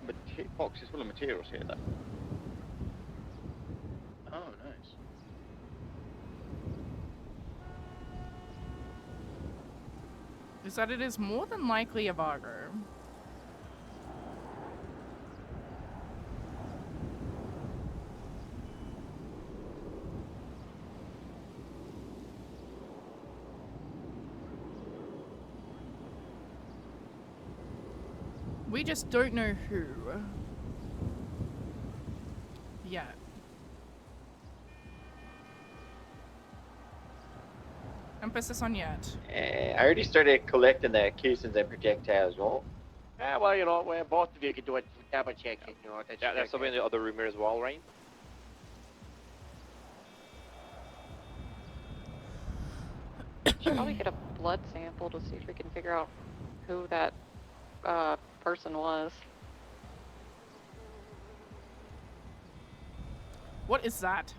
boxes full of materials here, though. Oh, nice. Is that it is more than likely a Vargo. We just don't know who. Yet. Emphasis on yet. I already started collecting the casings and projectiles, well. Yeah, well, you know, well, both of you can do it. Double check it, you know. Yeah, there's somebody in the other room here as well, right? Should probably get a blood sample to see if we can figure out who that person was. What is that?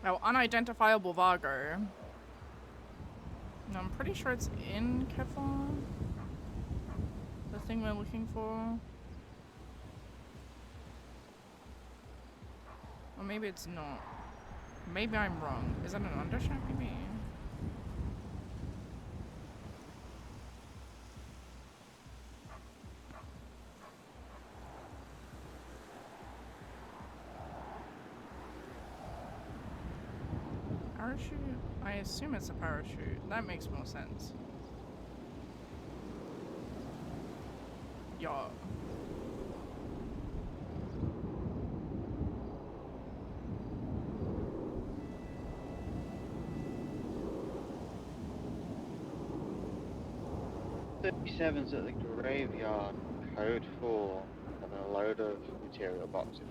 Oh, unidentifiable Vargo. No, I'm pretty sure it's in Kevlar. The thing we're looking for. Or maybe it's not. Maybe I'm wrong. Is that an undershaft maybe? Parachute? I assume it's a parachute. That makes more sense. Yeah. Seven's at the graveyard, code 4, having a load of material boxes.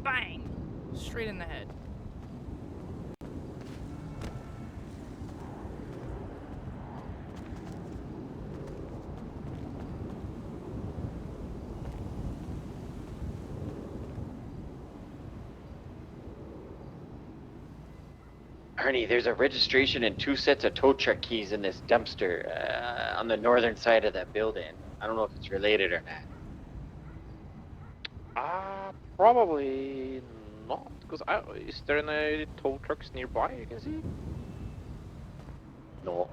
Bang! Straight in the head. Ernie, there's a registration and 2 sets of tow truck keys in this dumpster on the northern side of that building. I don't know if it's related or not. Probably not. Because is there any tow trucks nearby you can see? No.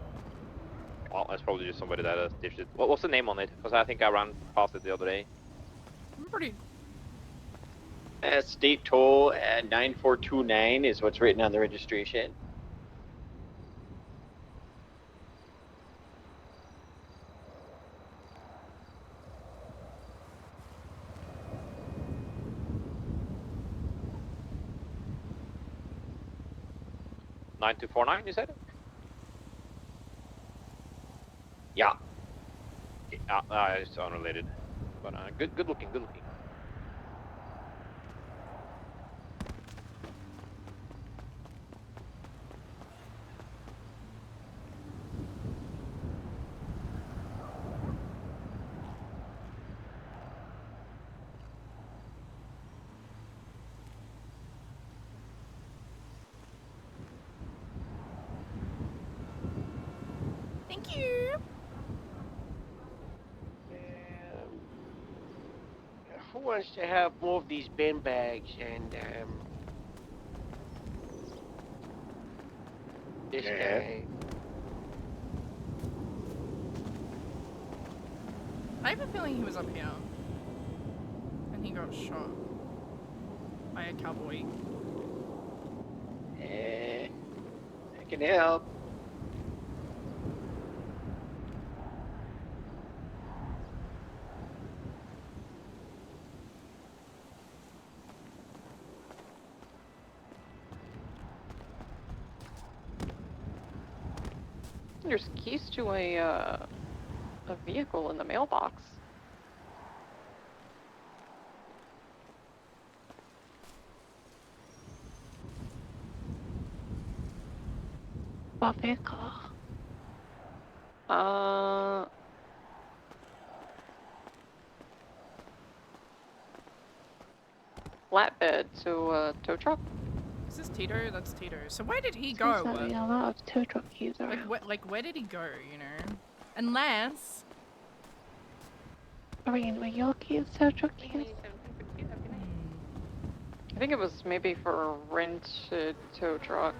Well, that's probably just somebody that has dished it. What's the name on it? Because I think I ran past it the other day. I'm pretty. State toll 9429 is what's written on the registration. 9249, you said? Yeah. It's unrelated. But good looking, good looking. Thank you. Who wants to have more of these bin bags and this guy? I have a feeling he was up here. And he got shot by a cowboy. I can help. There's keys to a vehicle in the mailbox. What vehicle? Flatbed, so tow truck. Is this Tito? That's Tito. So where did he Seems go? like there are a lot of tow truck keys around. Where did he go, you know? Unless... Are your keys tow truck keys? I think it was maybe for a rented tow truck.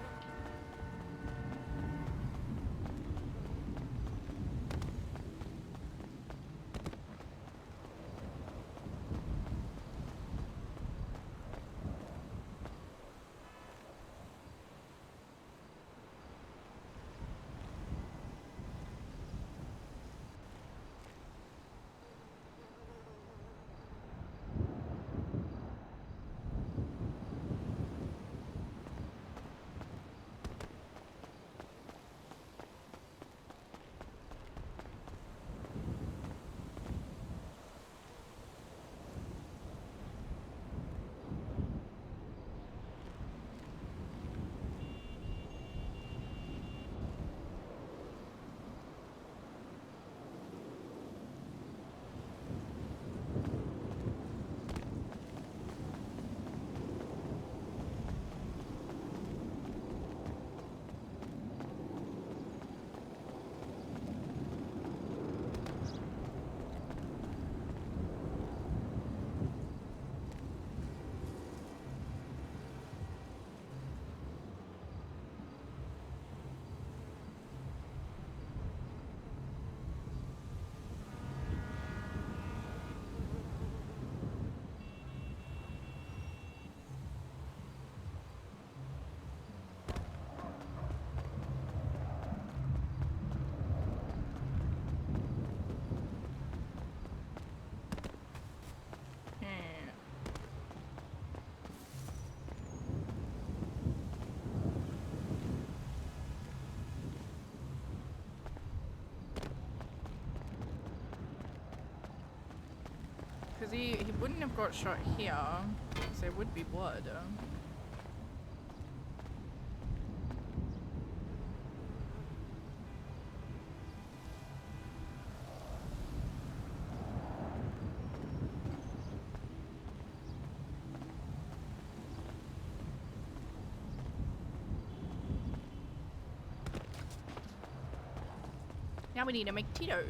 Because he wouldn't have got shot here, because there would be blood. Now we need to make Tito.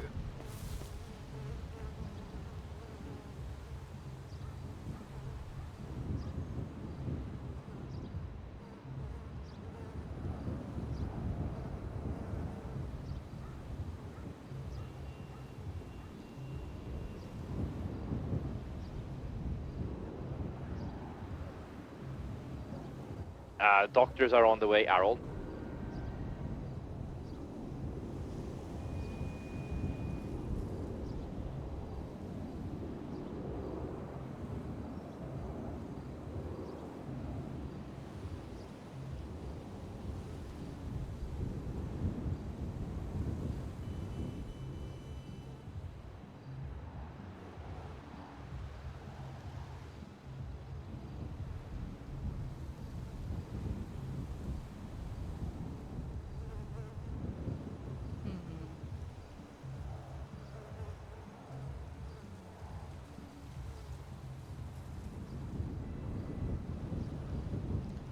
Doctors are on the way, Harold.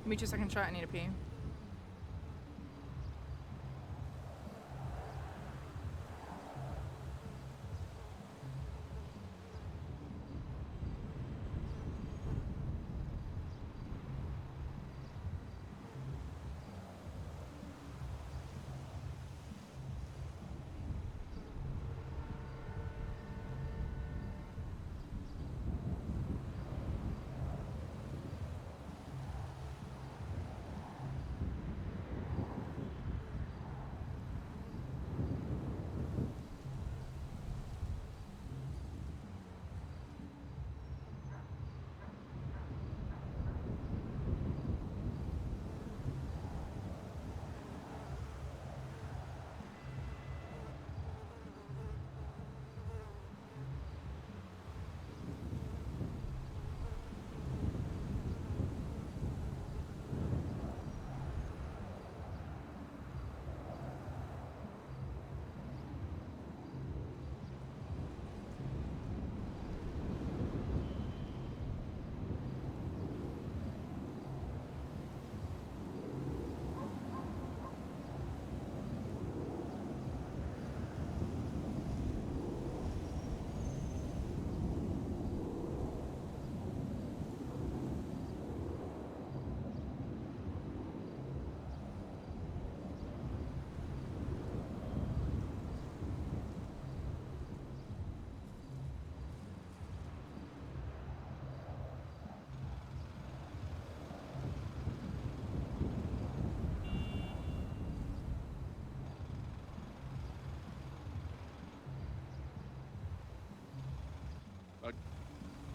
me 2 seconds, chat. I need to pee.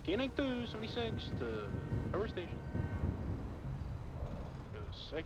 Gaining to 76 to power station. Go 60s.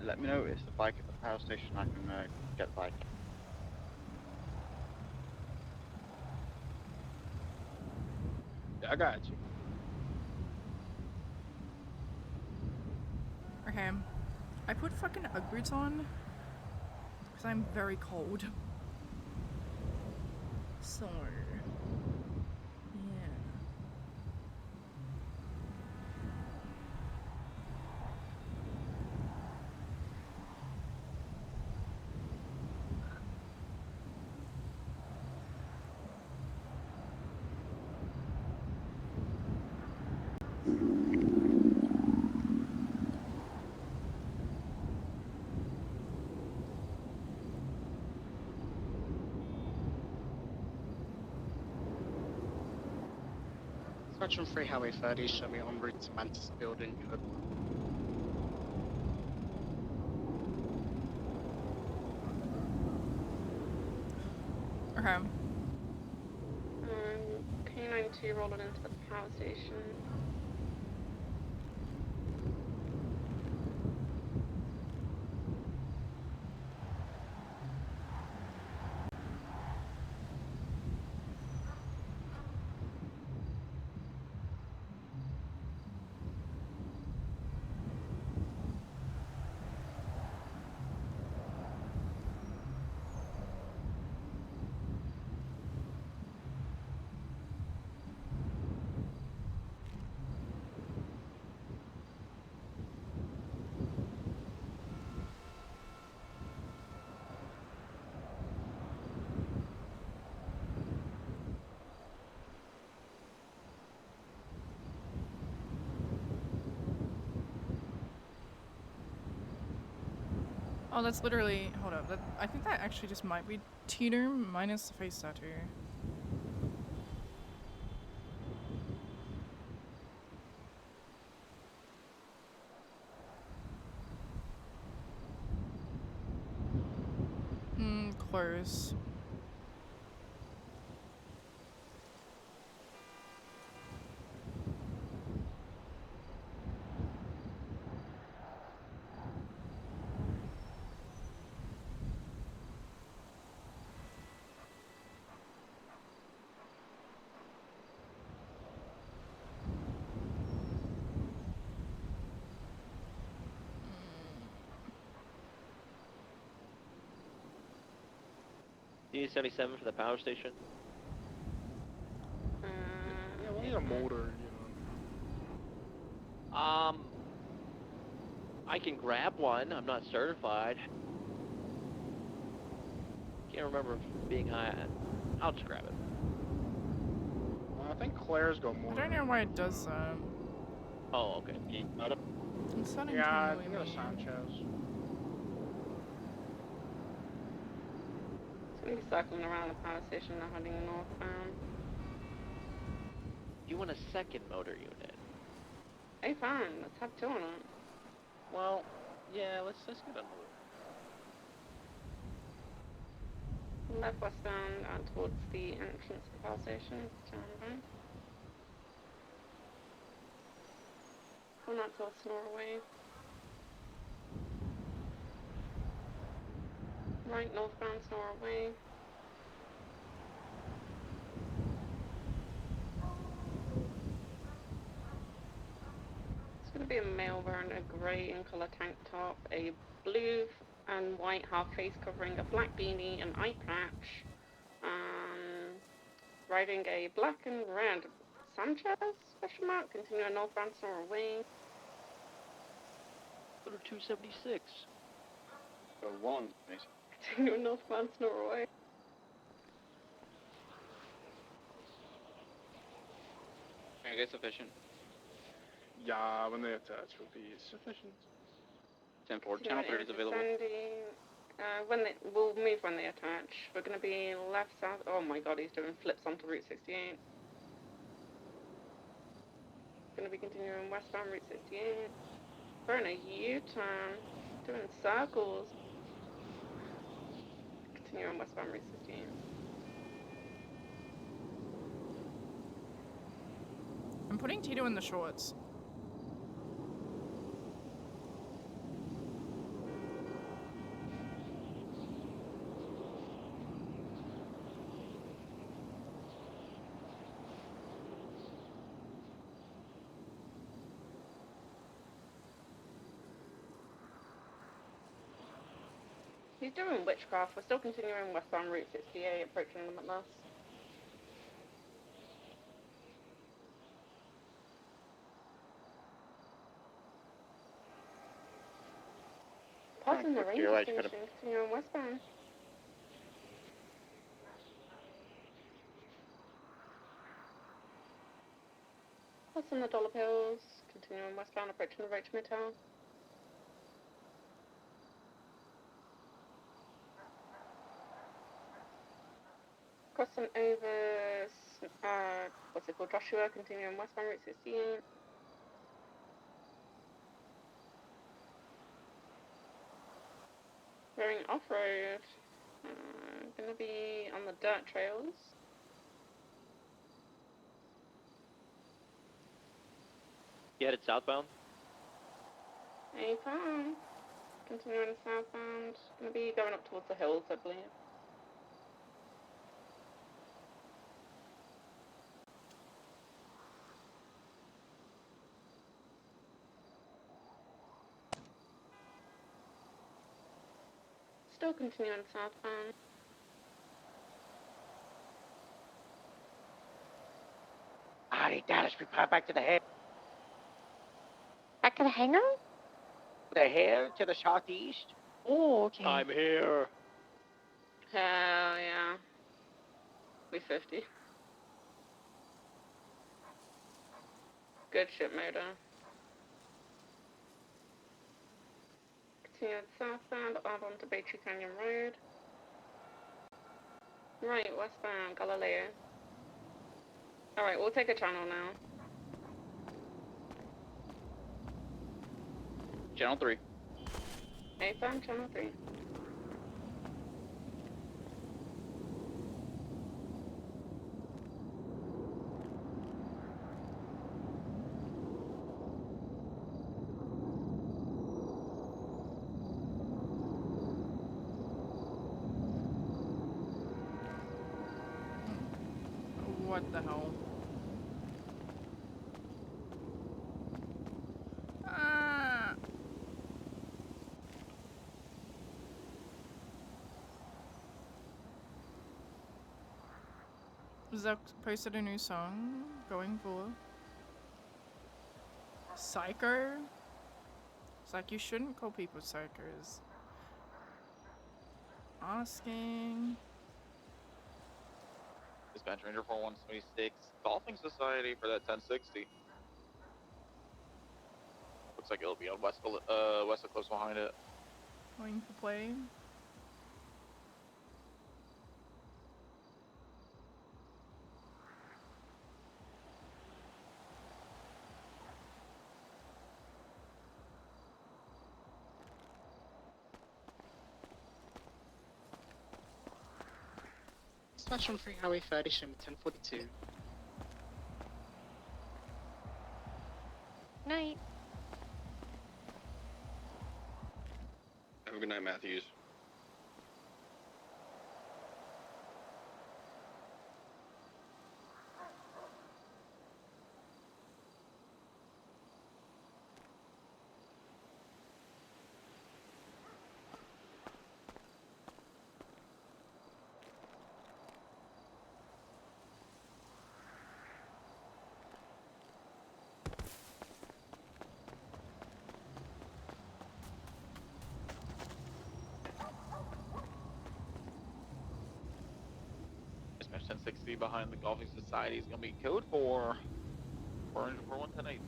Let me know if the bike at the power station. I can get the bike. Yeah, I got you. Okay. I put fucking Ugg boots on because I'm very cold. So, yeah. Section 3 Highway 30, show me en route to Mantis Building, code 1. Okay. K92 rolling into the power station. Oh, that's literally. Hold up. That, I think that actually just might be Teeter minus the face tattoo. close. D77 for the power station. Yeah, we need a motor, I can grab one. I'm not certified. Can't remember if being high. I'll just grab it. I think Claire's got I more. don't know why it does that. Oh, okay. It's not Yeah, I entirely think it was me. Sanchez. It's gonna be circling around the power station and heading northbound. You want a second motor unit? Hey, fine. Let's have two on it. Well, yeah. Let's get another. Left westbound towards the entrance to the power station. Turn right. Going out towards Norway. Right, northbound Norway. It's going to be a male wearing a grey in colour tank top, a blue and white half face covering, a black beanie, an eye patch, riding a black and red Sanchez, question mark, continuing northbound Norway. Go to 276. Go one, Mason. Continuing northbound Norway. Okay, sufficient. Yeah, when they attach will be sufficient. 10-4, channel 30 is available. We'll move when they attach. We're going to be left south. Oh my god, he's doing flips onto Route 68. Going to be continuing westbound Route 68. We're in a U-turn, doing circles. Continuing westbound Route 68. I'm putting Tito in the shorts. He's doing witchcraft. We're still continuing westbound Route 68, approaching Limitless. Pausing the ranger station, continuing westbound. Passing the Dollar Pills, continuing westbound, approaching the Rachel Motel. Crossing over, what's it called, Joshua, continuing westbound Route 68. Going off-road, gonna be on the dirt trails. You headed southbound? A-Farm, continuing southbound, gonna be going up towards the hills, I believe. Still continuing southbound. Alright, Dallas, report back to the head. Back to the hangar? The head to the southeast. Oh, okay. I'm here. Hell yeah. We 50. Good shit, motor. Continuing southbound, out onto Baytree Canyon Road. Right, westbound, Galileo. Alright, we'll take a channel now. Channel 3. A-Farm, channel 3. What the hell? Ah. Zuck posted a new song going for Psycho. It's like you shouldn't call people psychos. Asking. Dispatch Ranger 4126, Golfing Society for that 1060. Looks like it'll be on west of close behind it. Going for play. Dispatch on Freeway 30, show me 1042. Night. Have a good night, Matthews. Dispatch 1060 behind the Golfing Society is gonna be code for Ranger 4118.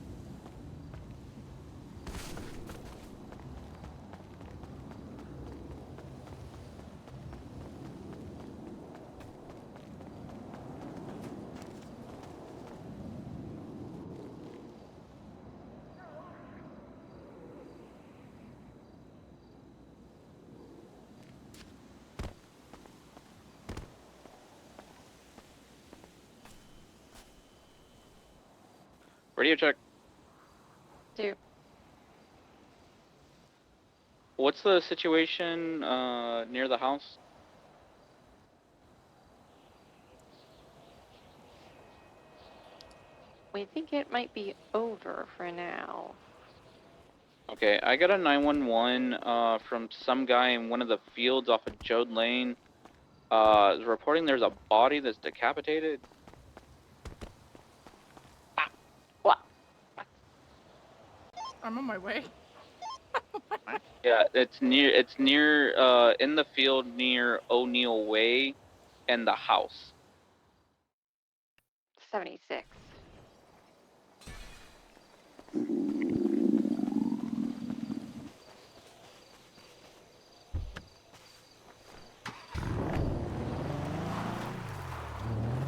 Radio check. 2. What's the situation near the house? We think it might be over for now. Okay, I got a 911 from some guy in one of the fields off of Jode Lane. Reporting there's a body that's decapitated. I'm on my way. Yeah, it's near in the field near O'Neill Way and the house. 76.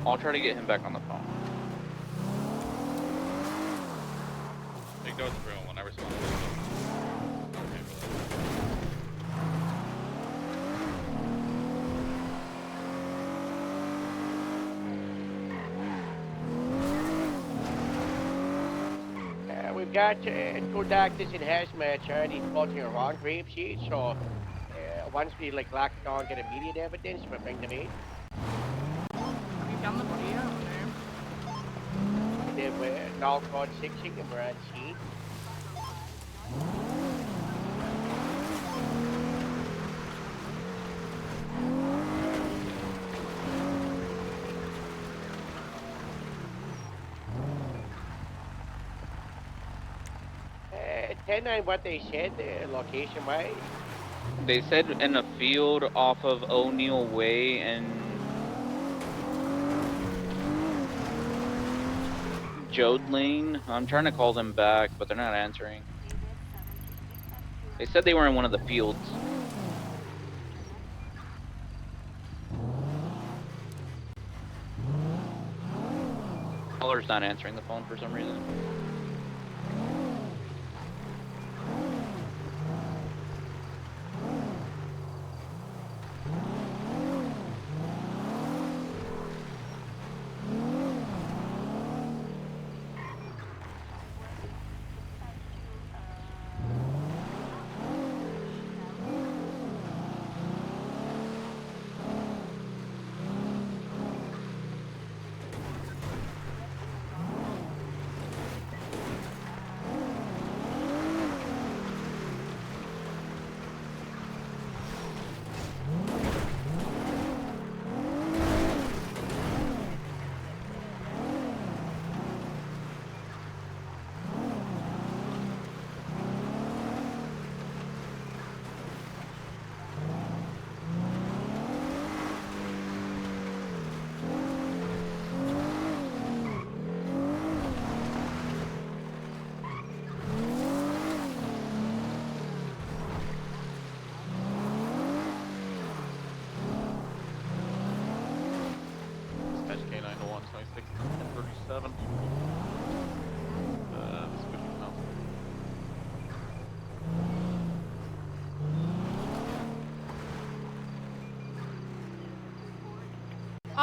I'll try to get him back on the phone. Take those for when I respond. We've got two doctors in hazmat, Charlie, floating around grave sheet, so once we lock it down, get immediate evidence, we'll bring them in. Have you found the body out? No. They were now called 6 and we're on scene. Tell me what they said, location-wise. They said in a field off of O'Neill Way and Jode Lane. I'm trying to call them back, but they're not answering. They said they were in one of the fields. Caller's not answering the phone for some reason.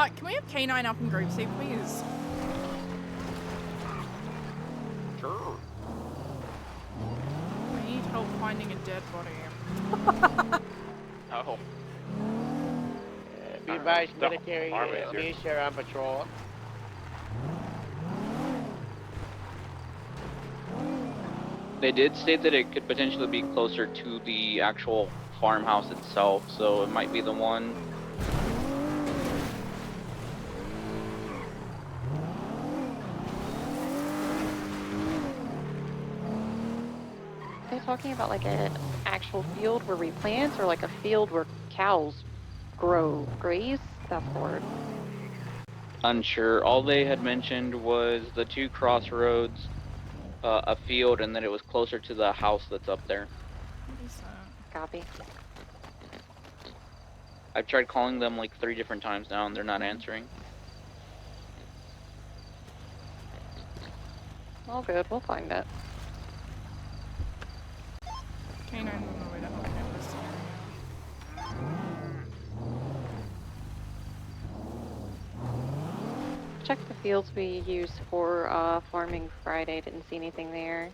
Can we have K9 up in Group C, please? Sure. I need help finding a dead body. Oh. Be advised, No, military Army is here. police are on patrol. They did state that it could potentially be closer to the actual farmhouse itself, so it might be the one. Are they talking about like an actual field where we plant, or like a field where cows graze? That's the word. Unsure. All they had mentioned was the 2 crossroads, a field, and that it was closer to the house that's up there. What is that? Copy. I've tried calling them like 3 different times now, and they're not answering. All good, we'll find it. K9 on the way to help him this Check the fields we used for farming Friday. Didn't see anything there.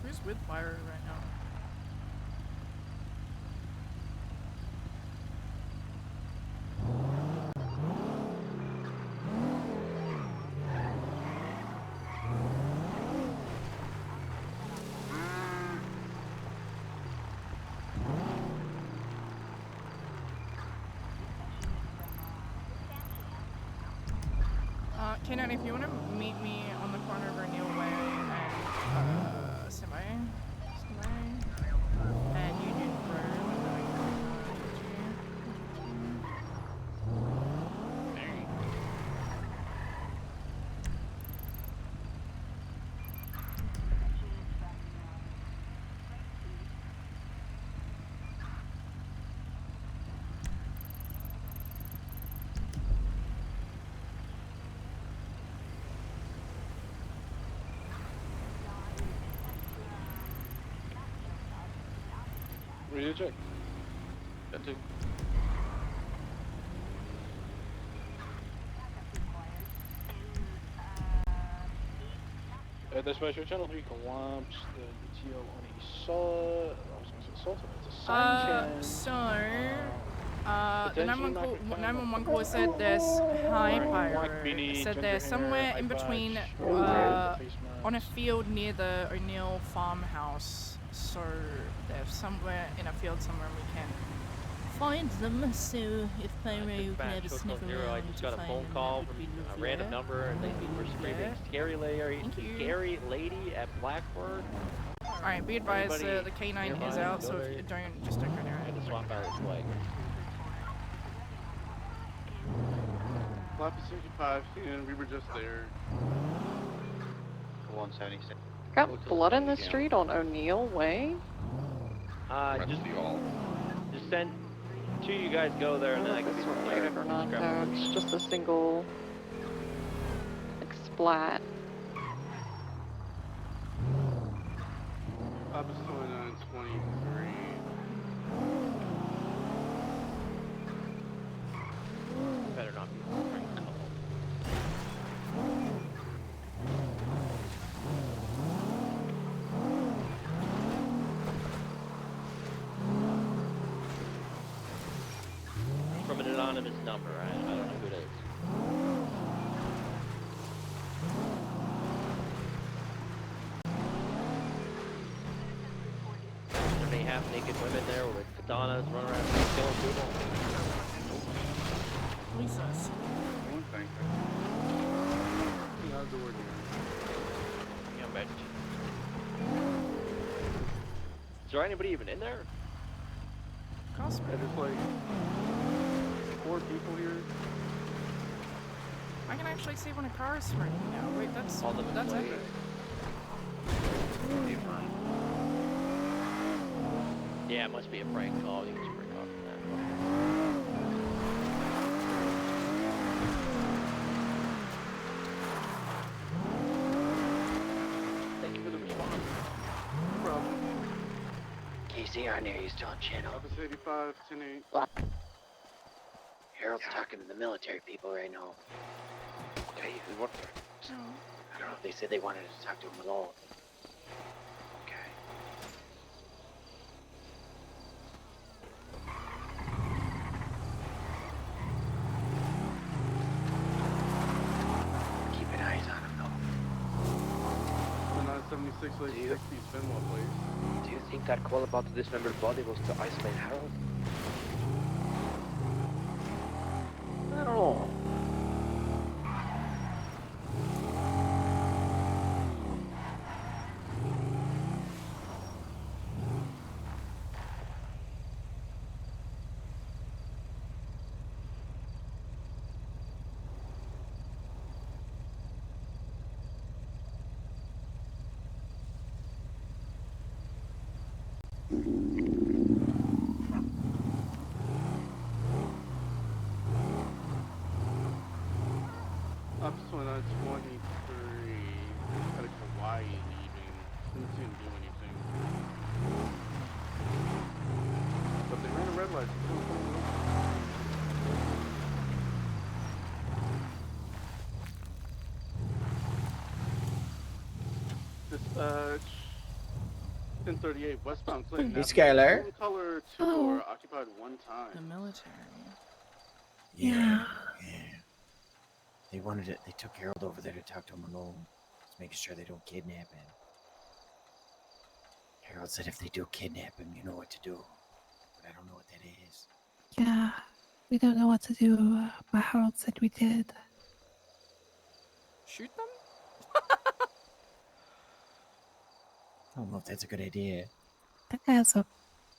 Who's with Byron right now? K9, if you want to meet me on the corner of O'Neill Way and Semi and Union Road, Ready to check. Got to. Dispatcher channel 3 collapsed. The TO on a saw. I was going to say assault. It's a Sanchez. The 911 call said there's they're somewhere in between on a field near the O'Neill farmhouse. So they're somewhere in a field somewhere and we can find them. So if Pyro can have a sniff around, I just got a phone call from a random number and they were screaming scary lady at Blackbird. Alright, be advised, the K9 is out, so if you don't go near it. I had to swap out his flag. Lap 65, and we were just there. 176. Got blood in the street on O'Neill Way? Just send 2 of you guys go there and then I can be related or not though. It's just a single like splat. Lap is 2923. Better not be. anonymous number. I don't know who it is. Are there any half-naked women there with katanas running around killing people? Lisa's. One thing. Out the door here. Yeah, man. Is there anybody even in there? Cosmo. Yeah, there's like 4 people here. I can actually see when a car is right now. Wait, that's All the that's employees. epic. Yeah, it must be a prank call. You can just break off from that. Thank you for the response. No problem. Casey, aren't you still on channel? Office 85, 10-8. Harold's talking to the military people right now. Okay, what? I don't know if they said they wanted to talk to him alone. Okay. Keeping eyes on him, though. 976 late 60s, Benoit, please. Do you think that call about the dismembered body was to isolate Harold? I don't know. Office 2923. Had a Kauai leaving. Didn't seem to do anything. But they ran a red light. So Dispatch 1038 westbound Clinton. Hey, Skylar. Blue color 2-door occupied one The time. military. Yeah. They wanted it. They took Harold over there to talk to him alone. Just making sure they don't kidnap him. Harold said if they do kidnap him, you know what to do. But I don't know what that is. Yeah, we don't know what to do, but Harold said we did. Shoot them? I don't know if that's a good idea. That guy has a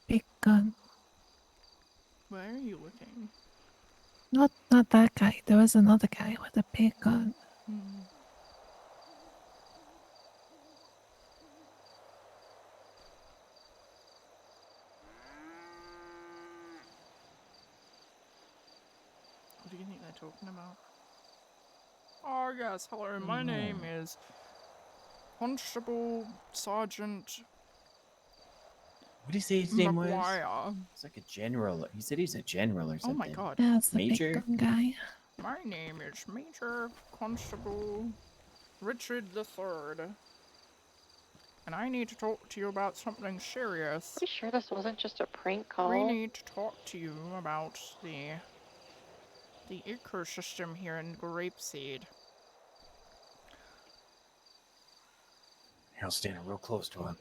big gun. Where are you looking? Not that guy. There was another guy with a big gun. Hmm. What do you think they're talking about? Oh yes, hello, my name is Constable Sergeant What did he say his name was? McGuire. It's like a general. He said he's a general or Oh something. my god. Yeah, it's the Major? big gun guy. My name is Major Constable Richard III. And I need to talk to you about something serious. Are you sure this wasn't just a prank call? We need to talk to you about the ecosystem here in Grapeseed. Harold's standing real close to him.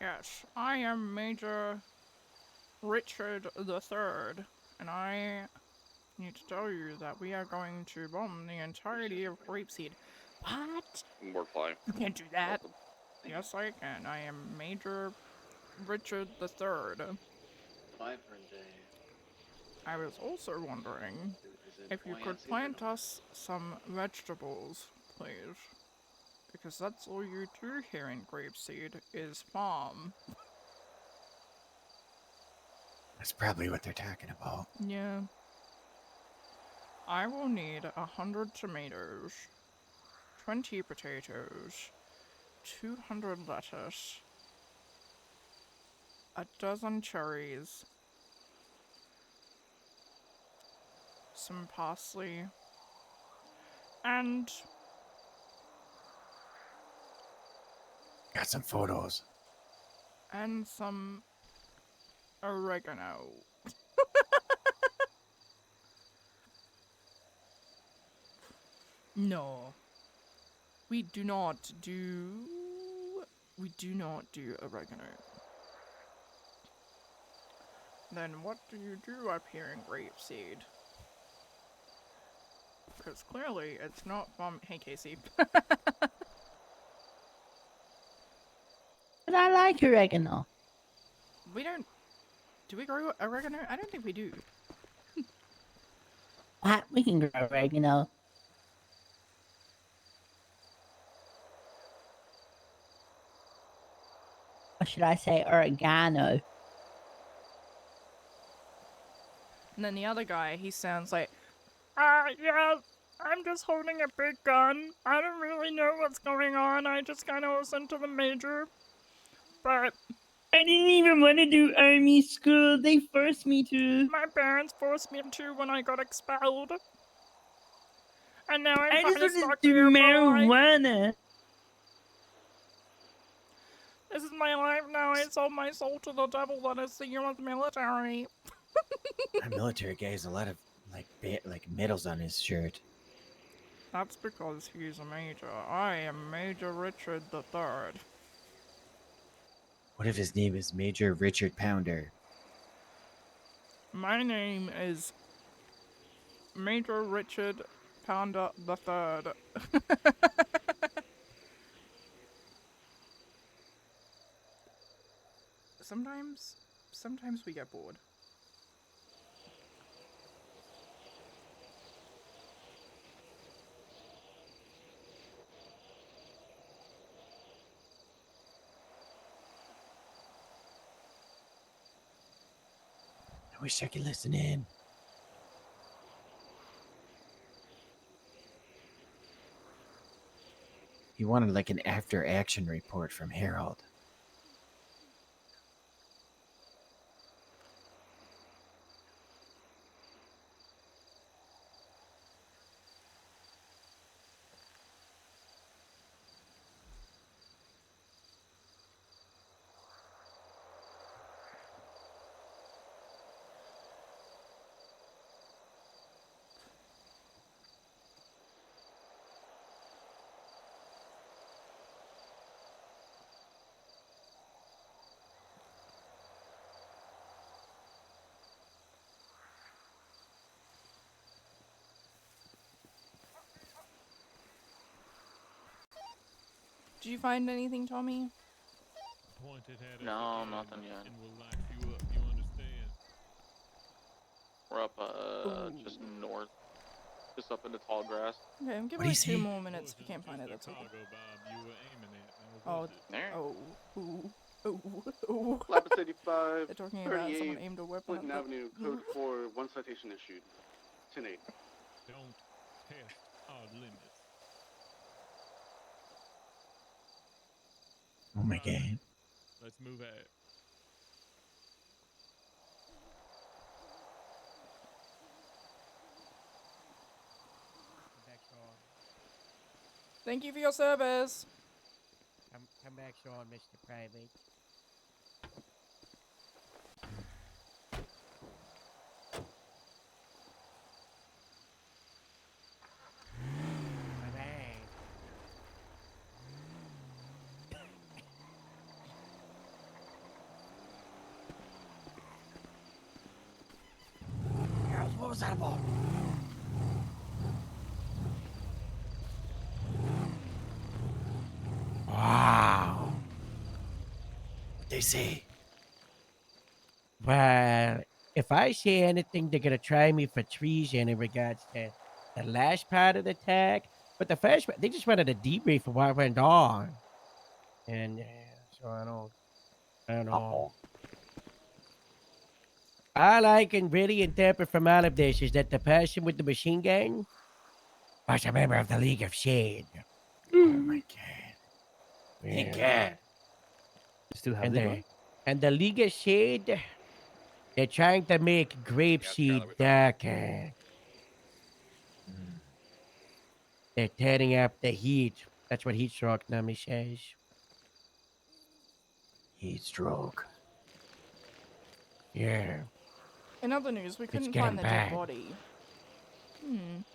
Yes, I am Major Richard III, and I need to tell you that we are going to bomb the entirety of Grapeseed. What? We're fine. You can't do that. Yes, I can. I am Major Richard III. I was also wondering if you could plant us some vegetables, please. Because that's all you do here in Grapeseed, is farm. That's probably what they're talking about. Yeah. I will need 100 tomatoes, 20 potatoes, 200 lettuce, a dozen cherries, some parsley, and Got some photos. some oregano. No. We do not do oregano. Then what do you do up here in Grapeseed? Because clearly it's not from... Hey, Casey. But I like oregano. We don't... Do we grow oregano? I don't think we do. What? We can grow oregano. Or should I say oregano? And then the other guy, he sounds like, yeah, I'm just holding a big gun. I don't really know what's going on. I just kind of listened to the major. But I didn't even want to do army school. They forced me to. my parents forced me to when I got expelled. And now I'm I kind just of want stuck to do here, marijuana. This is my life now. I sold my soul to the devil. That is the U.S. military. Our military guy has a lot of like medals on his shirt. That's because he's a major. I am Major Richard III. What if his name is Major Richard Pounder? My name is Major Richard Pounder III. Sometimes we get bored. I wish I could listen in. He wanted like an after action report from Harold. Did you find anything, Tommy? No, nothing yet. We're up, just north. Just up in the tall grass. Okay, give What'd me he 2 say? more minutes. If we can't find it, that's okay. Oh, There. oh. Lab 85, They're talking about someone aimed a weapon Clinton at the... Avenue, code 4, 1 citation issued. 10-8. Don't test our limits. Oh my god. Let's move ahead. Back, Sean. Thank you for your service. Come back, Sean, Mr. Private. What was that about? Wow. What they say? Well, if I say anything, they're gonna try me for treason in regards to the last part of the attack. But the first, they just wanted a debrief of what went on, and so I don't know. All I can really interpret from all of this is that the person with the machine gun was a member of the League of Shade. Oh my god. Yeah. Thank God. Still have And the they, gun? And the Liga said they're trying to make grapeseed darker. They're turning up the heat. That's what Heat Stroke Nami says. Heat stroke. Yeah. In other news, we couldn't getting find the dead bad. body.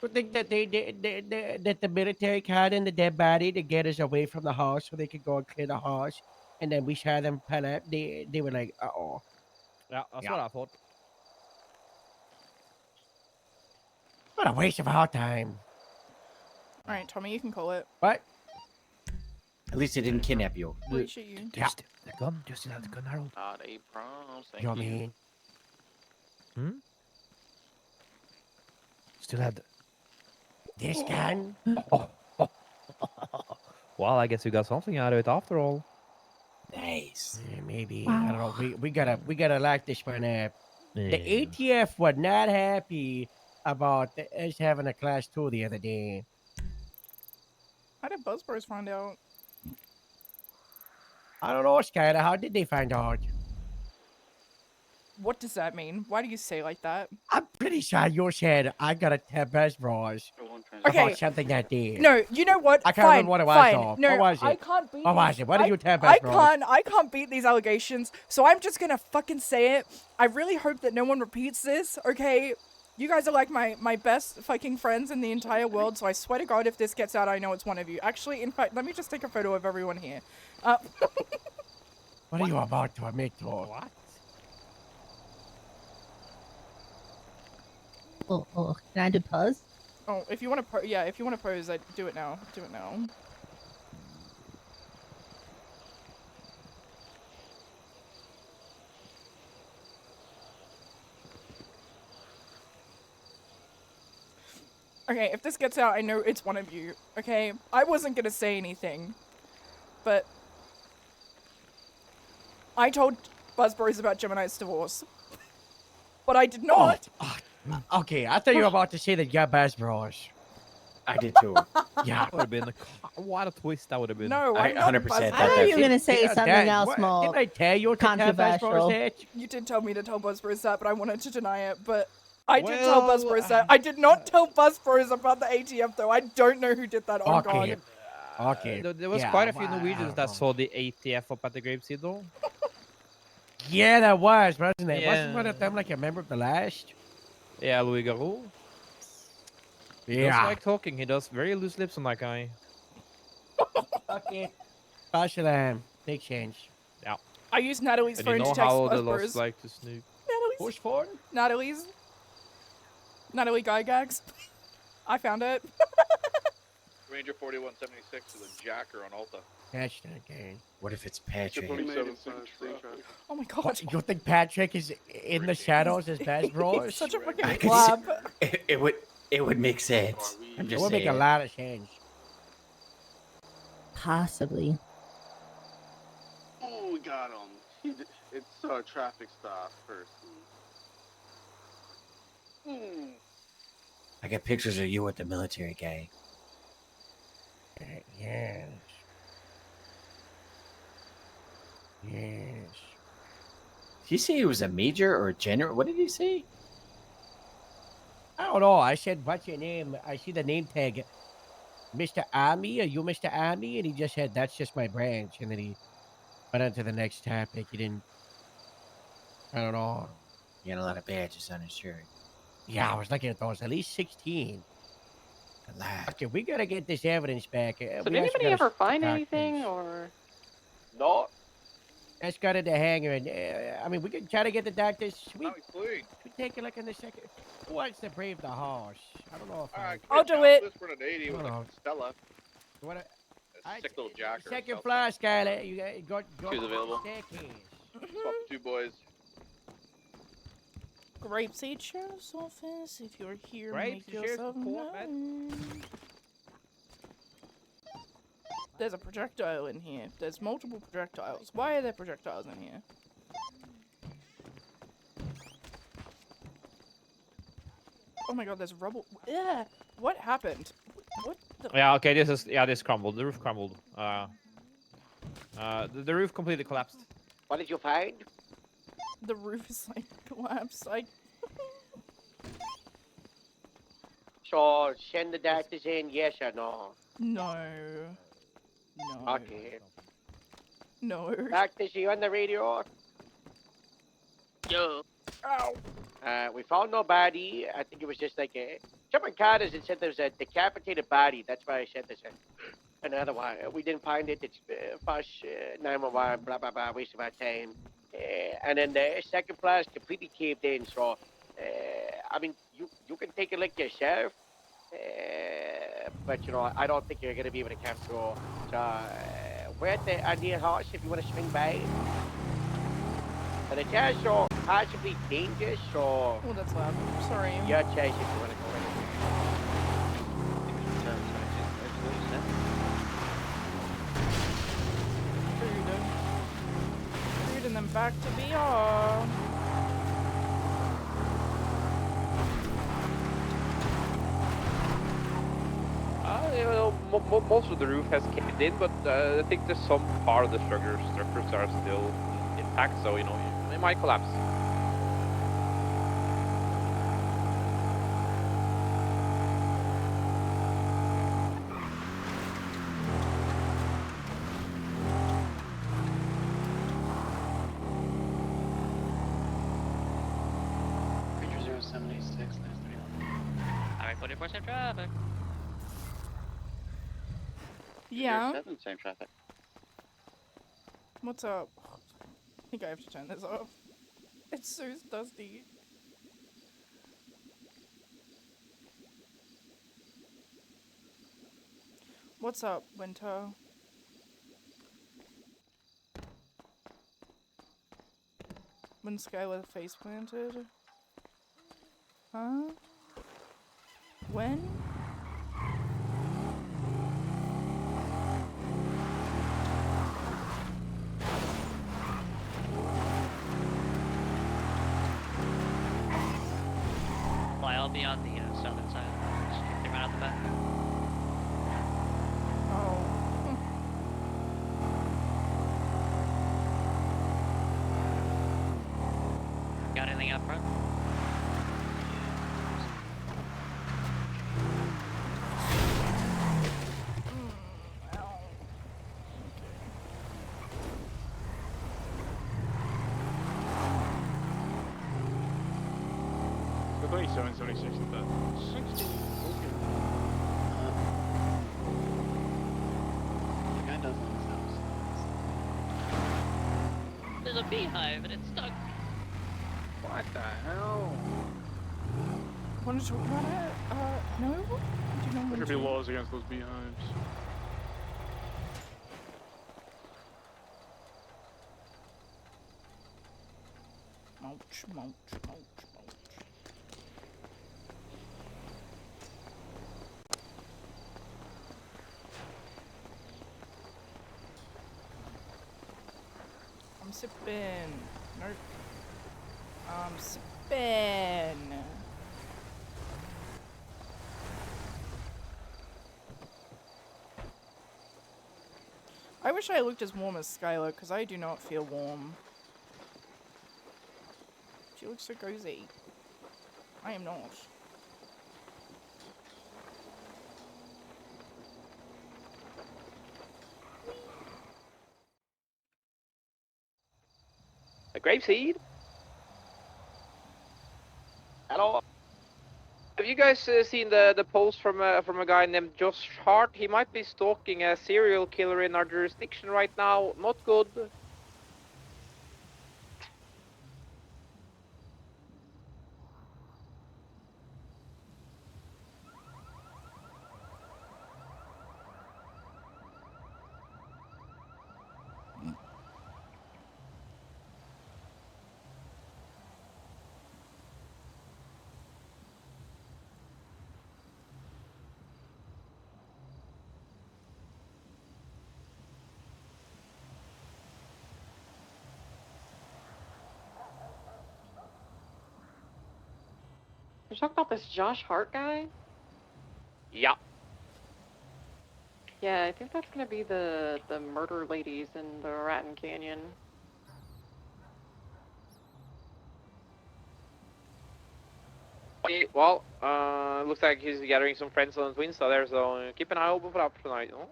I think that that the military caught in the dead body to get us away from the house so they could go and clear the house. And then we saw them pull up. They were like, uh-oh. Yeah, that's what I thought. What a waste of our time. All right, Tommy, you can call it. What? At least they didn't kidnap you. Appreciate you. Yeah. The gun. Do you still have the gun, Harold? Not a problem. Thank You know you. what I mean? Hmm? Still had This gun? Well, I guess we got something out of it after all. Nice. Yeah, maybe. Wow. I don't know. We gotta lock this one up. Yeah. The ATF was not happy about us having a class 2 the other day. How did Buzzbros find out? I don't know, Skylar. How did they find out? What does that mean? Why do you say like that? I'm pretty sure you said I gotta tell Best Bros Okay. about something that day. No, you know what? I can't Fine, remember what it was, fine. though. No, What was it? I can't beat What was these- it? What did you tell I Best Bros? I can't beat these allegations, so I'm just gonna fucking say it. I really hope that no one repeats this, okay? You guys are like my best fucking friends in the entire world, so I swear to God, if this gets out, I know it's one of you. Actually, in fact, let me just take a photo of everyone here. What are you about to admit to? What? Oh, can I do pause? Oh, if you want to, yeah, if you want to pose, I do it now. Do it now. Okay, if this gets out, I know it's one of you. Okay, I wasn't gonna say anything, but I told Buzzbros about Gemini's divorce, but I did not. Okay, I thought you were about to say that you're Best Bros. I did too. Yeah. Would have been what a twist that would have been. No, I I'm not 100% Buzzbros. thought I thought that you were too. gonna say Yeah, something Dad, else what- more Didn't I tell you to tell Best Bros controversial. that? You did tell me to tell Buzzbros that, but I wanted to deny it. But I did tell Well, Buzzbros that. I did not tell Buzzbros about the ATF though. I don't know who did that. Oh Okay. God. Okay. There was Yeah, quite a few well, Norwegians that saw the ATF up at the Grapeseed, though. Yeah, that was, wasn't it? Yeah. Wasn't one of them like a member of the last? Yeah, Louis Garou. He doesn't like talking. He does very loose lips on that guy. Okay. Bashalam. Big change. Yeah. I used Natalie's And phone you to know text how the Buzzbros. lost like to snoop. Who's phone? Natalie's. Natalie Guy Gags. I found it. Ranger 4176 with a jacker on Alta. Catch that game. What if it's Patrick? Oh my God. What, you think Patrick is in the shadows as Best Bros? He's such a fucking I could flab. It would make sense. I'm It just would saying. make a lot of sense. Possibly. Oh, we got him. It's a traffic stop person. I got pictures of you with the military guy. Yes. Yes. Did he say he was a major or a general? What did he say? I don't know. I said, what's your name? I see the name tag. Mr. Army? Are you Mr. Army? And he just said, that's just my branch. And then he went on to the next topic. He didn't. I don't know. He had a lot of badges on his shirt. Yeah, I was looking at those. At least 16. A lot. Okay, we gotta get this evidence back. So did anybody ever find anything, or? No. Let's go to the hangar. And, I mean, we can try to get the doctors. We take a look in the second. Who wants to brave the horse? I don't know if I'll do it. This for an 80 with Hold a on. Stella. You wanna, A sick little jacker. second floor, Skylar. You got Two's available. staircase. Swap the 2 boys. Grapeseed Sheriff's Office, if you're here, Grapeseed make Sheriff's yourself Report, known. There's a projectile in here. There's multiple projectiles. Why are there projectiles in here? Oh my God, there's rubble. Yeah. What happened? What the? Yeah, okay, this crumbled. The roof crumbled. The roof completely collapsed. What did you find? The roof is like collapsed. So, send the doctors in, yes or no? No. No. Okay. No. Doctors, are you on the radio? Yo. Ow. We found no body. I think it was just like a... Someone caught us and said there was a decapitated body. That's why I said there's another one. We didn't find it. It's first 911, blah, blah, blah, waste of our time. And then the second flash completely caved in. So, I mean, you can take a look yourself. But, you know, I don't think you're going to be able to capture. So, we're at the Andean Horse if you want to swing by. But it's also possibly dangerous, so... Oh, that's loud. Sorry. Your choice if you want to go in. Food and then back to VR. You know, most of the roof has caved in, but I think there's some part of the structures are still intact, so you know it might collapse. Creature 0786, 931. Highway 44, same traffic. Yeah. 7, same traffic. What's up? I think I have to turn this off. It's so dusty. What's up, Winter? When Skylar face planted? Huh? When? Well, I'll be on the southern side. Just kick them right out the back. Oh. Got anything up front? We're going 776 at that. 60. Okay. The guy does on his house. There's a beehive and it's stuck. What the hell? Want to talk about it? No? Do you know There when should be to? laws against those beehives. Mulch, mulch, mulch, mulch. I'm sipping. Nope. I'm sipping. I wish I looked as warm as Skylar, because I do not feel warm. She looks so cozy. I am not. A grapeseed? Hello? Have you guys seen the post from a guy named Josh Hart? He might be stalking a serial killer in our jurisdiction right now. Not good. You're talking about this Josh Hart guy? Yeah. Yeah, I think that's gonna be the murder ladies in the Raton Canyon. well, looks like he's gathering some friends on the Twin Star there, so keep an eye open for that tonight. Oh?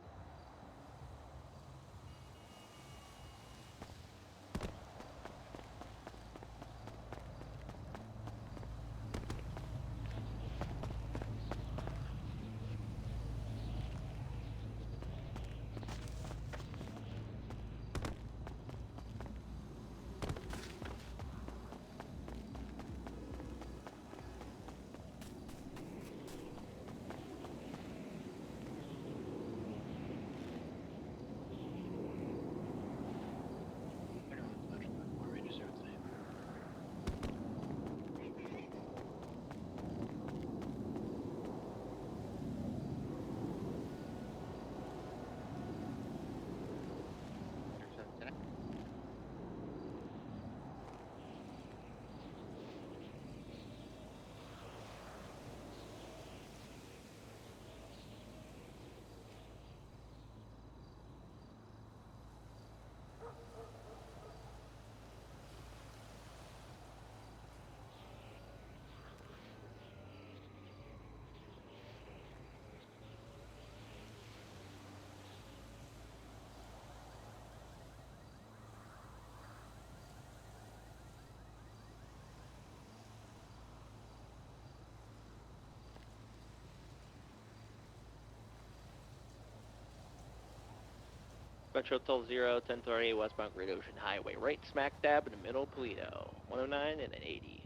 Metro Toll 0, 1030 westbound Great Ocean Highway, right smack dab in the middle of Toledo. 109 and an 80.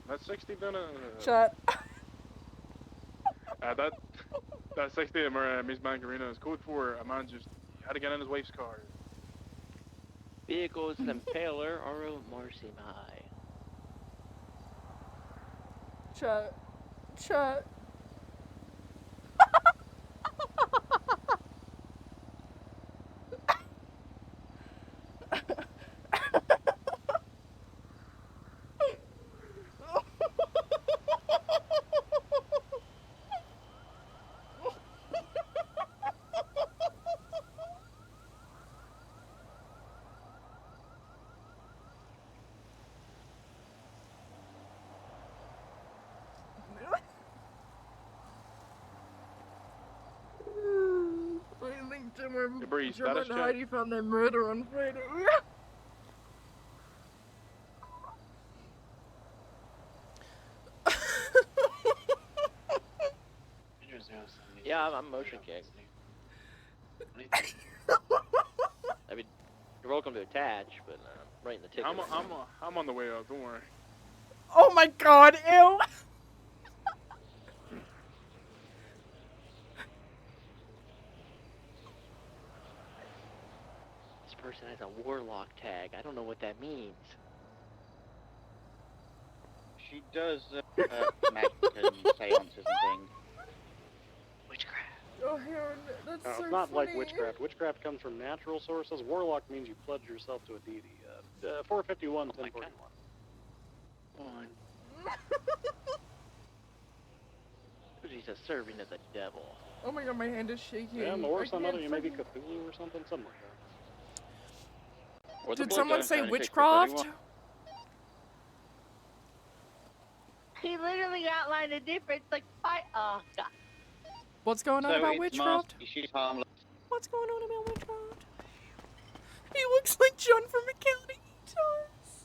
That's 60 been a... Shut. That 60 at Miss Bancarina is code for a man just had to get in his wife's car. Vehicles Impaler, Oro Marcy High. Shut. Shut. I think Jim and Heidi found their murder on Friday. Yeah, I'm motion king. I mean, you're welcome to attach, but I'm writing the ticket. I'm on the way out, don't worry. Oh my god, ew! This person has a warlock tag. I don't know what that means. She does magic and seances and things. Witchcraft. Oh, Heron, that's so It's not funny. like witchcraft. Witchcraft comes from natural sources. Warlock means you pledge yourself to a deity. 451, 1041. She's a servant of the devil. Oh my god, my hand is shaking. Yeah, or I some can't other, maybe fucking- Cthulhu or something like that. Did someone say witchcraft? He literally outlined the difference like oh god. What's going on about witchcraft? She's harmless. What's going on about witchcraft? He looks like John from accounting. He does.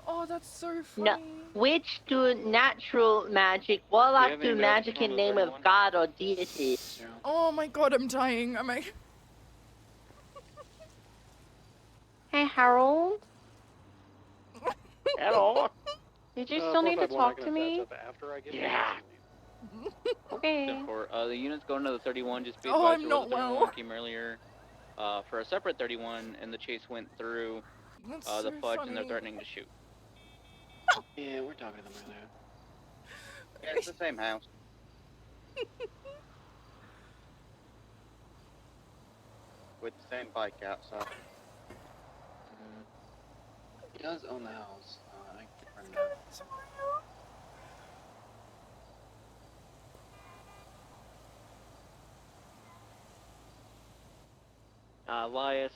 Oh, that's so funny. No, witch do natural magic, warlock do magic in name of God or deity. Oh my god, I'm dying. Am I? Hey Harold. Hello. Did you still need to talk to me? Yeah. Okay. For the units going to the 31, just be Oh, advised I'm there was not a 31 well. came earlier for a separate 31, and the chase went through That's the so fudge, and they're funny. threatening to shoot. Yeah, we're talking to them earlier. Yeah, it's the same house. With the same bike outside. He does own the house. I can confirm that. Elias,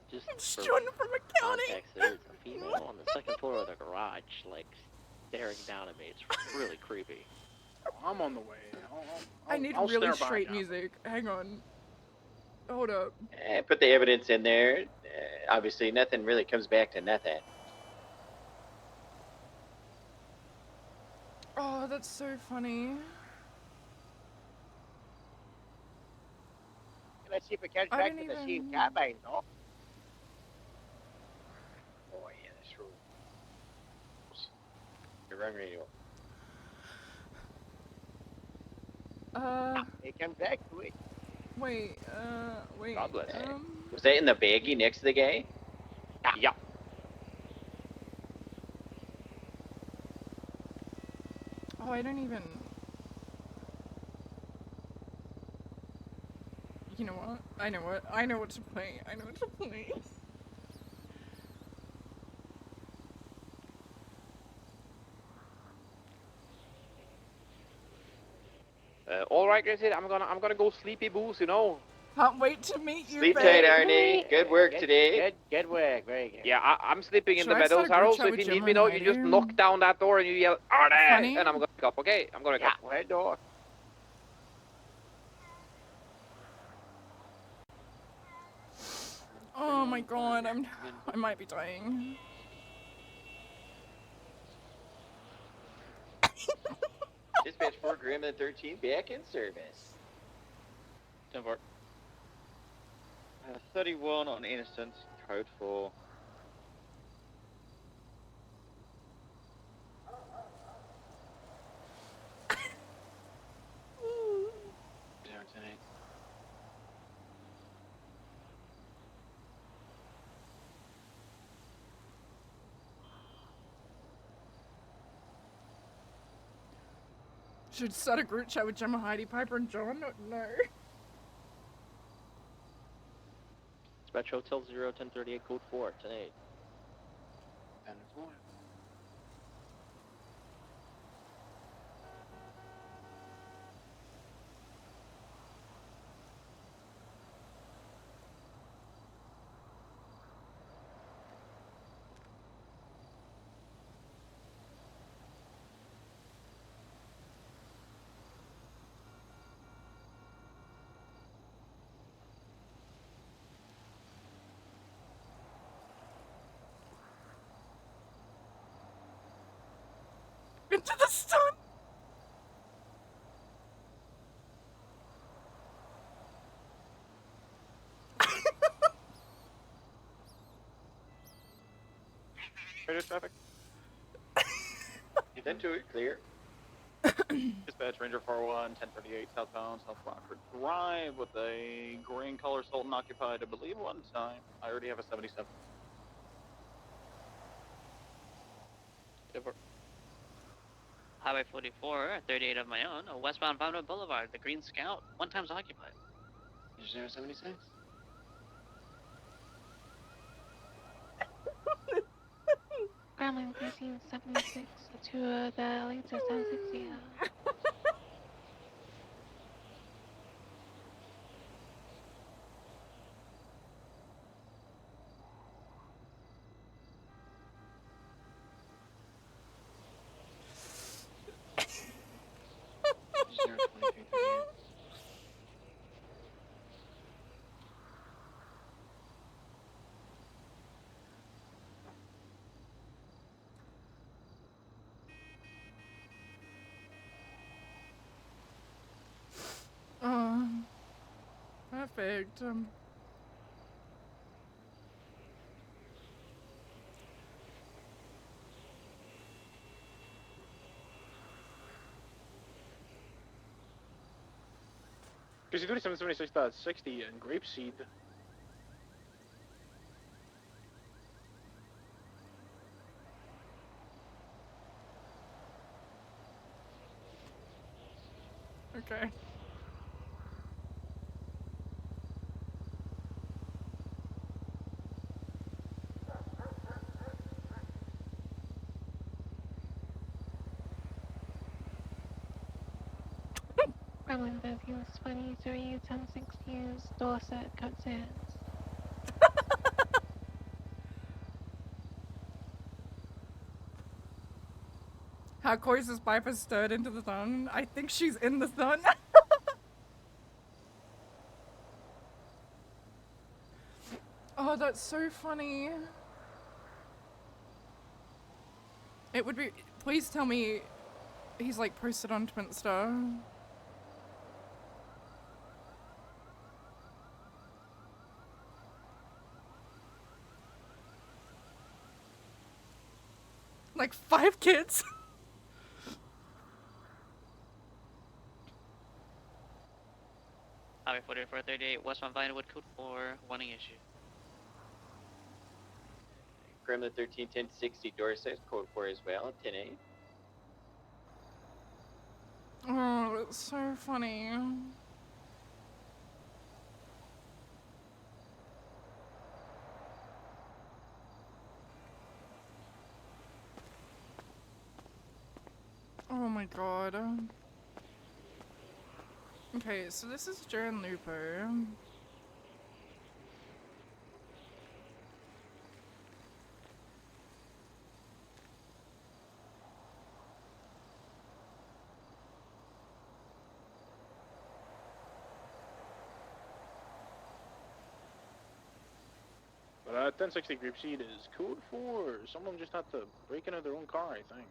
just for Jordan from accounting. context, there is a female on the second floor of the garage, like, staring down at me. It's really creepy. I'm on the way. I need I'll really stare by straight now. music. Hang on. Hold up. Put the evidence in there. Obviously, nothing really comes back to nothing. Oh, that's so funny. Let's see if it comes I back don't to the same even- carbine, though. Oh, yeah, that's true. You're wrong radio. It comes back to it. Wait, wait. God bless. Was that in the baggie next to the guy? Yeah. Oh, I don't even... You know what? I know what. I know what to play. I know what to play. All right, guys, I'm gonna go sleepy booze, you know. Can't wait to meet you, Sleep babe. tight, Arnie. Good work today. Good work. Very good. Yeah, I'm sleeping in Should the I start meadows, a group Harold. chat So if with you need Gemma me, and know, you just Heidi? knock down that door and you yell Arnie, Funny? and I'm gonna wake up. Okay, I'm gonna wake up. Where door? Oh my god, I might be dying. Dispatch 4 Graham and 13 back in service. 10-4. 31 on innocence, code 4. Should start a group chat with Gemma, Heidi, Piper, and John? No. Dispatch Hotel 0, 1038, code 4, 10-8. 10-4. Into the sun! Radio traffic. 10-2, clear. Dispatch Ranger 401, 1038 southbound, South Rockford Drive with a green color Sultan occupied, I believe, one time. I already have a 77. Highway 44, 38 of my own, westbound Fountain Boulevard, the Green Scout, one time's occupied. 076. Gremlin 1376 to the latest 1060. Perfect. Because you do 776.60 and grapeseed. Okay. Gremlin Bev US 23 1060 is Dorset Cut Sands. How close is Piper stirred into the sun? I think she's in the sun. Oh, that's so funny. It would be. Please tell me he's like posted on Twinsta. Like 5 kids. Highway 4438, westbound Vinewood, code 4, wanting issue. Gremlin 13, 1060, Dorset, code 4 as well, 10-8. Oh, that's so funny. Oh my god. Okay, so this is Jaren Lupo. But 1060 group seat is code 4. Someone just had to break into their own car, I think.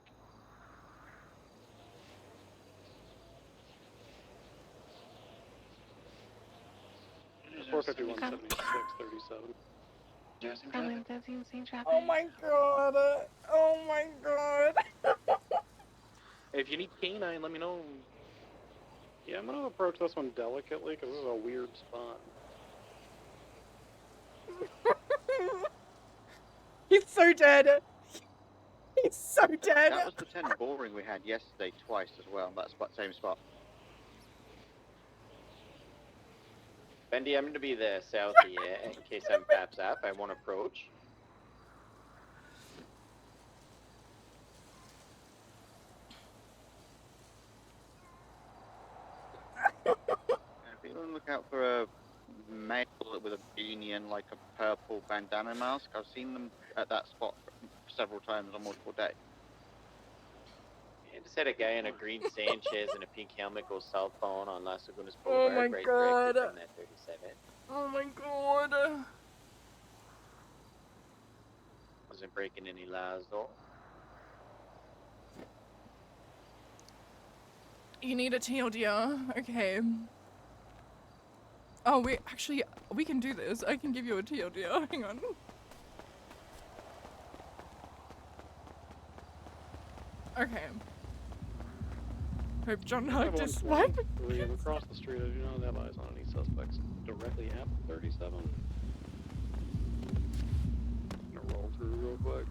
It's 451-76-37. Oh my god. Oh my god. If you need canine, let me know. Yeah, I'm gonna approach this one delicately because this is a weird spot. He's so dead. He's so dead. That was the 10 boring we had yesterday twice as well. That spot, same spot. Bendy, I'm going to be the south here in case I'm paps up. I won't approach. Be on the lookout for a male with a beanie and like a purple bandana mask. I've seen them at that spot several times on multiple days. I just had a guy in a green Sanchez and a pink helmet go southbound on Las Lagunas Oh Boulevard, my right god. directly from that 37. Oh my god. Wasn't breaking any laws though. You need a TLDR? Okay. Oh, wait, actually, we can do this. I can give you a TLDR. Hang on. Okay. Hope John hugged his wife. Across the street, as you know, they have eyes on any suspects directly at 37. Gonna roll through real quick.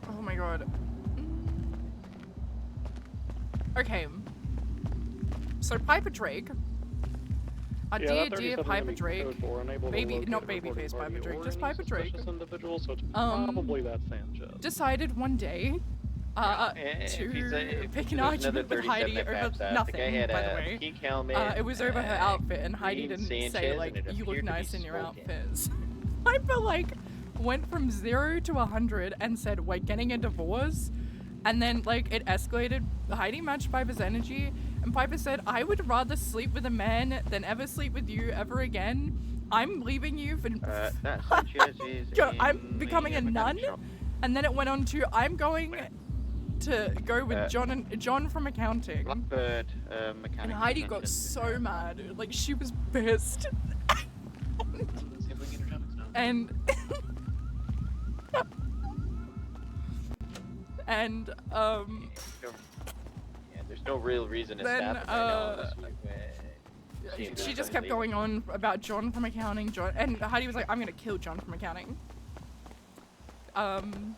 Oh my god. Okay. So Piper Drake. Dear Piper Drake. Not babyface Piper Drake, just Piper Drake. Individual, so it's probably that Sanchez. Decided one day to pick an argument with Heidi over nothing, by the way. It was over her outfit, and Heidi didn't say, like, you look nice in your outfits. Piper, like, went from 0 to 100 and said, we're getting a divorce. And then, like, it escalated. Heidi matched Piper's energy, and Piper said, I would rather sleep with a man than ever sleep with you ever again. I'm leaving you for... I'm becoming a nun. And then it went on to, I'm going to go with John from accounting. Blackbird, mechanic. And Heidi got so mad. Like, she was pissed. And... and, Yeah, there's no real reason to then, stop it. she just kept going on about John from accounting, and Heidi was like, I'm gonna kill John from accounting. And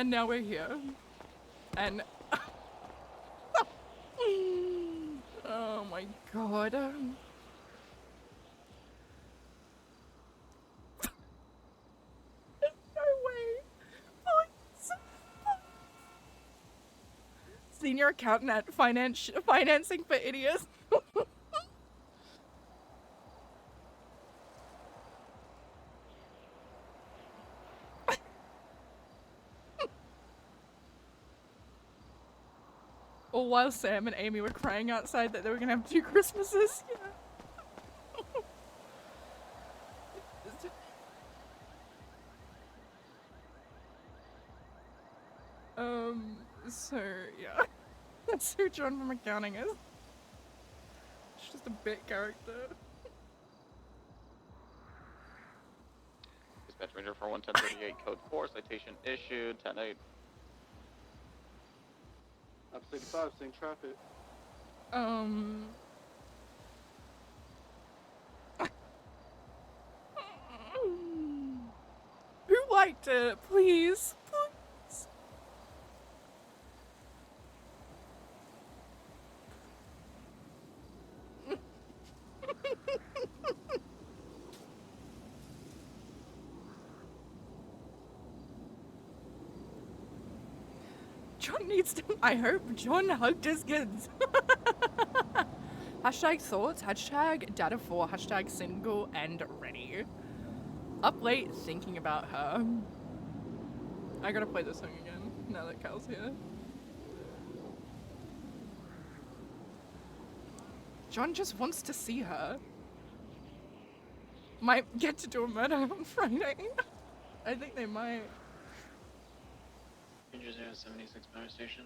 now we're here. And oh my god. There's no way. Please. Senior accountant at financing for idiots. All while Sam and Amy were crying outside that they were gonna have 2 Christmases. Yeah. So yeah. That's who John from accounting is. It's just a bit character. Dispatch ranger for 11038, code 4, citation issued, 10-8. I'm 65, same traffic. Who liked it? Please. Please. John needs to. I hope John hugged his kids. Hashtag thoughts, hashtag data 4, hashtag single and ready. Up late thinking about her. I gotta play this song again now that Cal's here. John just wants to see her. Might get to do a murder on Friday. I think they might. Ranger 076 power station.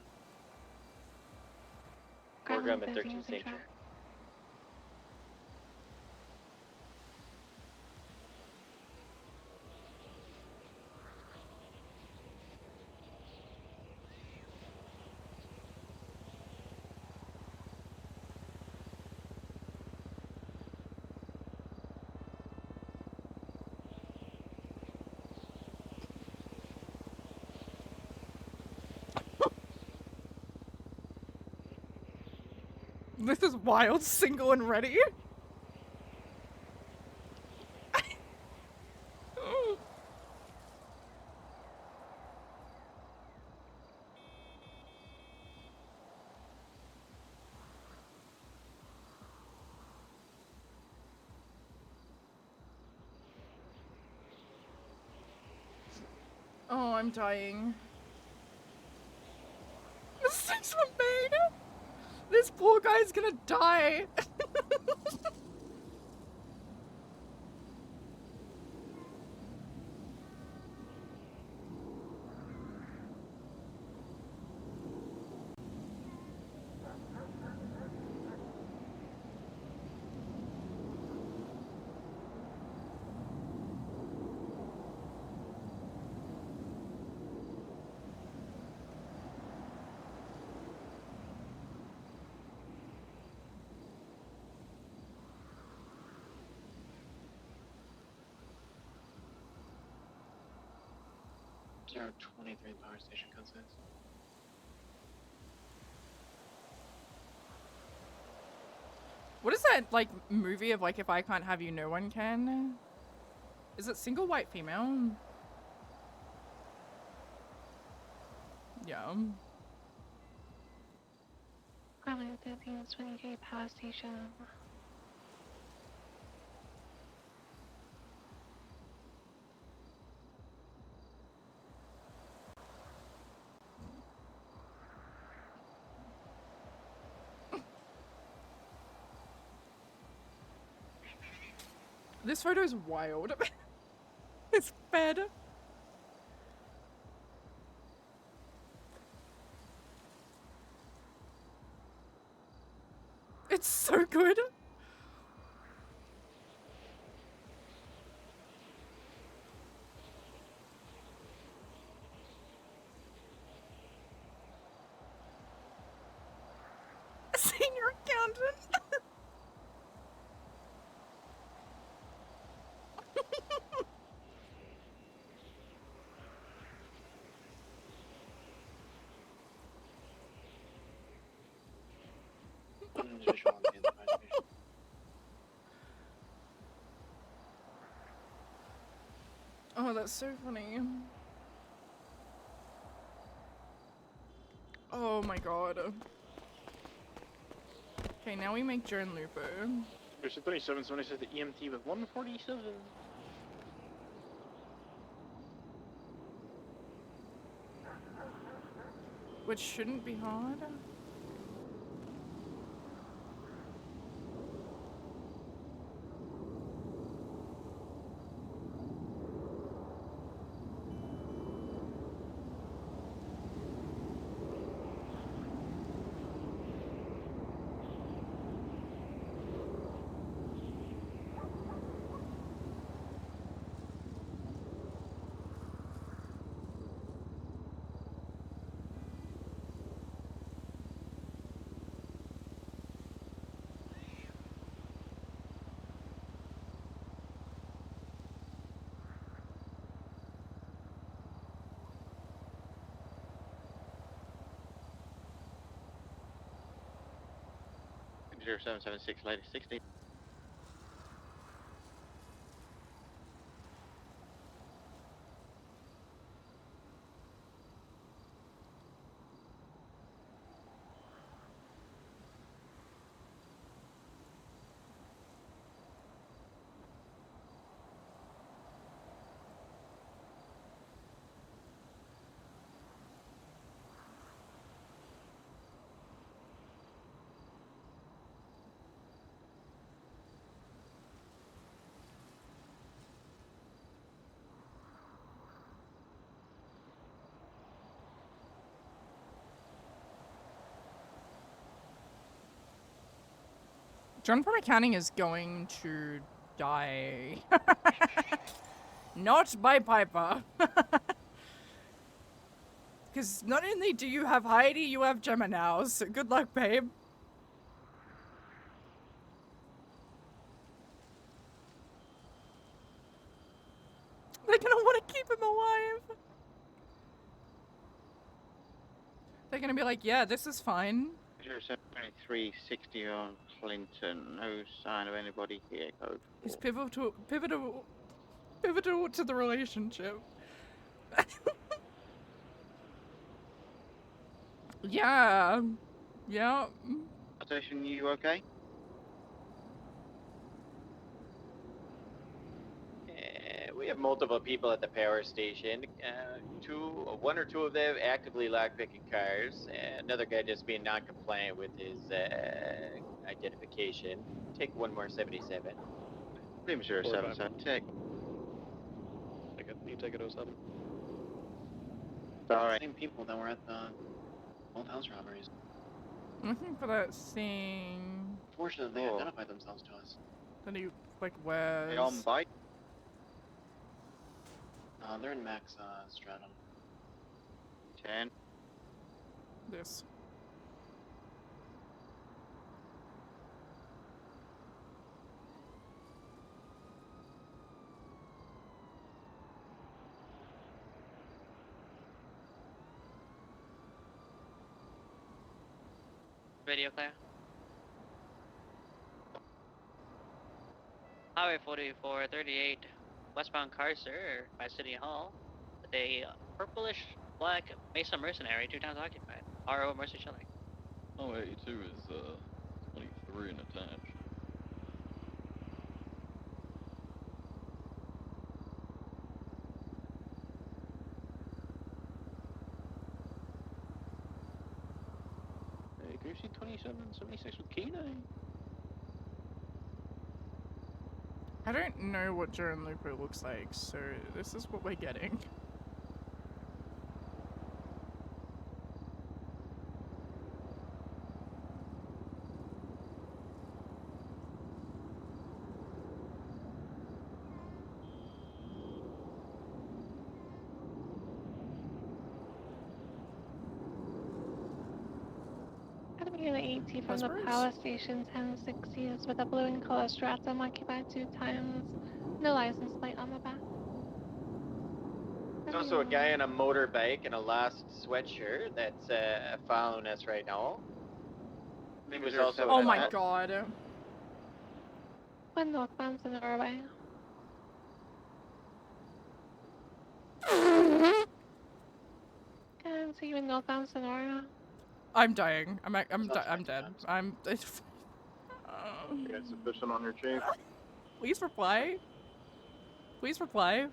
Program at 13 St. Track. This is wild, single and ready. Oh, I'm dying. This thing's for me. This poor guy's gonna die. Zero 23 power station code 6. What is that, like, movie of, like, if I can't have you, no one can? Is it single white female? Yeah. Probably 13 20K power station. This photo is wild. It's bed. It's so good. Senior accountant. Oh, that's so funny. Oh, Oh my god. Okay, now we make Joan Lupo. There's 27, somebody said the EMT was 147. Which shouldn't be hard. Zero 776 lady 60. John from accounting is going to die. Not by Piper. Because not only do you have Heidi, you have Gemma now, so good luck, babe. They're gonna want to keep him alive. They're gonna be like, yeah, this is fine. 072360 on Clinton. No sign of anybody here. Code 4. He's pivotal to the relationship. Yeah. Yeah. Station, you okay? We have multiple people at the power station. One or two of them actively lockpicking cars. Another guy just being non-compliant with his identification. Take one more 77. Room 077, take. Take it. You take it 07. Sorry. Same people that were at the both house robberies. I'm looking for that thing. Fortunately, they identified themselves to us. That he, like, wears. They on bike? They're in Max Stratum. 10. This. Radio clear. Highway 4438, westbound car, sir, by City Hall. With a purplish black Mesa Mercenary, 2 times occupied. RO Mercy Chilling. Oh, 82 is 23 and attached. Hey, can you see 27, 76 with K9? I don't know what Joan Lupo looks like, so this is what we're getting. Enemy AT from the power station 1060 is with a blue and color stratum occupied 2 times. No license plate on the back. There's also a guy on a motorbike in a lost sweatshirt that's following us right now. He was also. Oh my god. One northbound in the doorway. Can see you in northbound Sonora. I'm dying. I'm Sounds I'm dead. I'm. You got sufficient on your chief? Please reply. Please reply.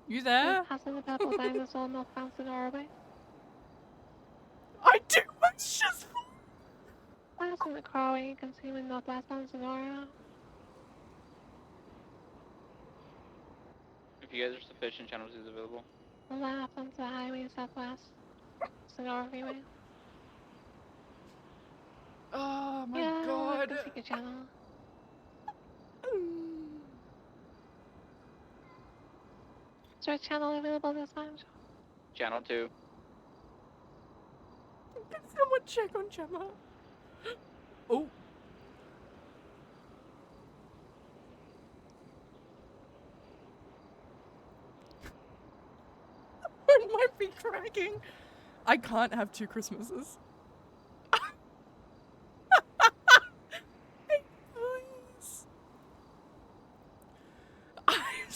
You We're there? passing the purple dinosaur northbound Sonora way. I do. It's just. Passing the Carway, continuing northwestbound Sonora. If you guys are sufficient, channel 2 is available. Left onto the highway southwest. Sonora Freeway. Oh my Yeah, god. I can take a channel. Is there a channel available this time? Channel 2. Can someone check on Gemma? Oh. It might be cracking. I can't have 2 Christmases. Please. I'm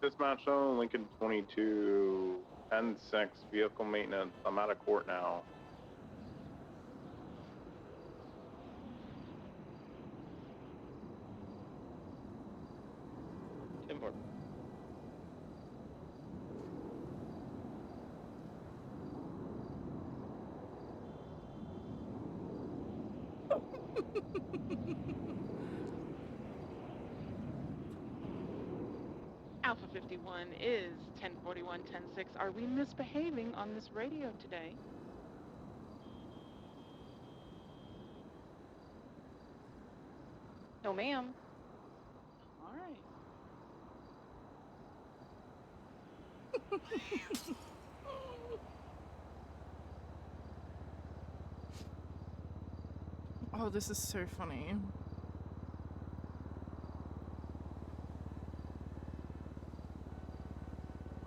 Dispatch zone, Lincoln 22, 10-6, vehicle maintenance. I'm out of court now. Timber. Alpha 51 is 1041, 10-6. Are we misbehaving on this radio today? No, ma'am. All right. Oh, this is so funny.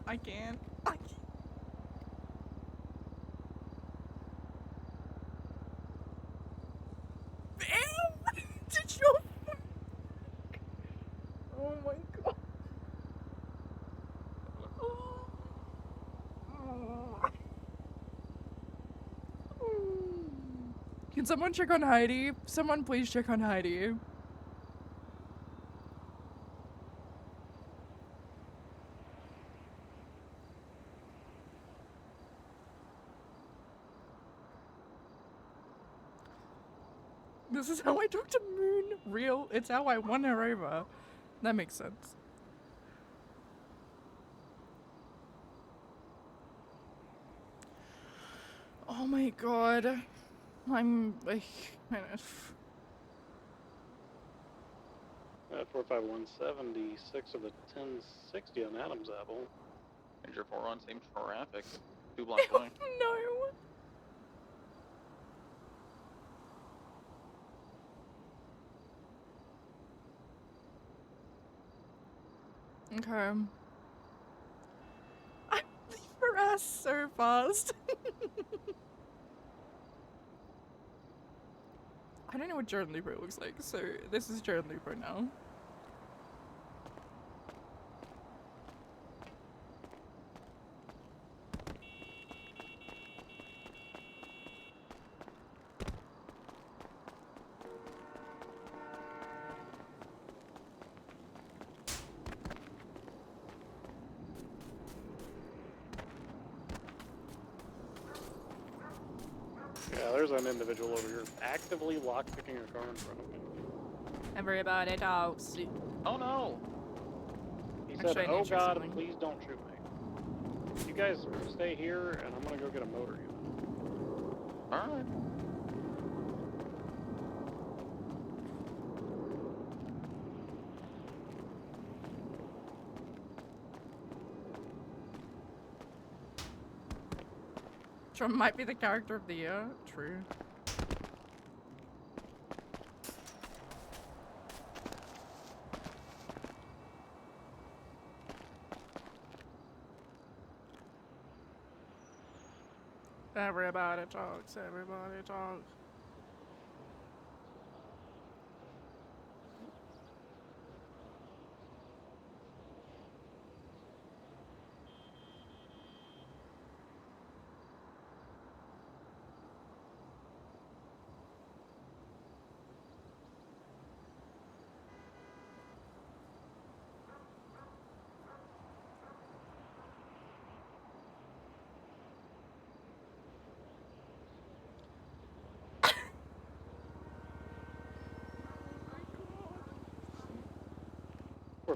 I can't. Damn! Did you? Oh my god. Can someone check on Heidi? Someone please check on Heidi. This is how I talk to Moon. Real. It's how I won her over. That makes sense. Oh my god. I'm like kind of. 45176 of the 1060 on Adam's Apple. Major 4 on same traffic. 2 blocks away. No. Okay. I leave her ass so fast. I don't know what Jordan Lupo looks like, so this is Jordan Lupo now. Yeah, there's an individual over here actively lockpicking a car in front of me. Everybody talks. Oh no! He Actually, I said, need oh to check god, something. please don't shoot me. You guys stay here, and I'm gonna go get a motor unit. Alright. Trump might be the character of the year. True. Everybody talks, everybody talks.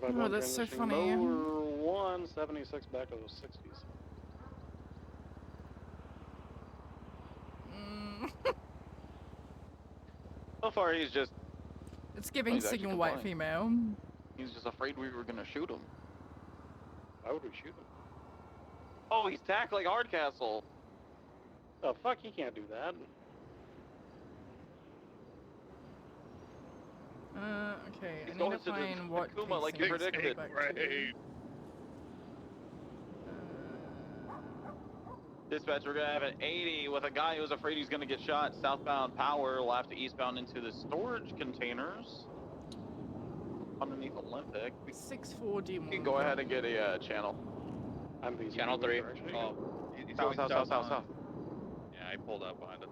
451 Oh, that's so transitioning funny. mower 176 back to the 60s. So far, he's just. It's giving he's actually signal white complying. female. He's just afraid we were gonna shoot him. Why would we shoot him? Oh, he's tackling Hardcastle. Oh, fuck, he can't do that. Okay, He's I need going to to the find what Akuma like you precinct to go predicted. back Right. to. Dispatch, we're gonna have an 80 with a guy who's afraid he's gonna get shot. Southbound power will have to eastbound into the storage containers underneath Olympic. 640. You can go ahead and get a channel. I'm the Channel 3. Oh, he's South, going south. south. Yeah, I pulled up behind it.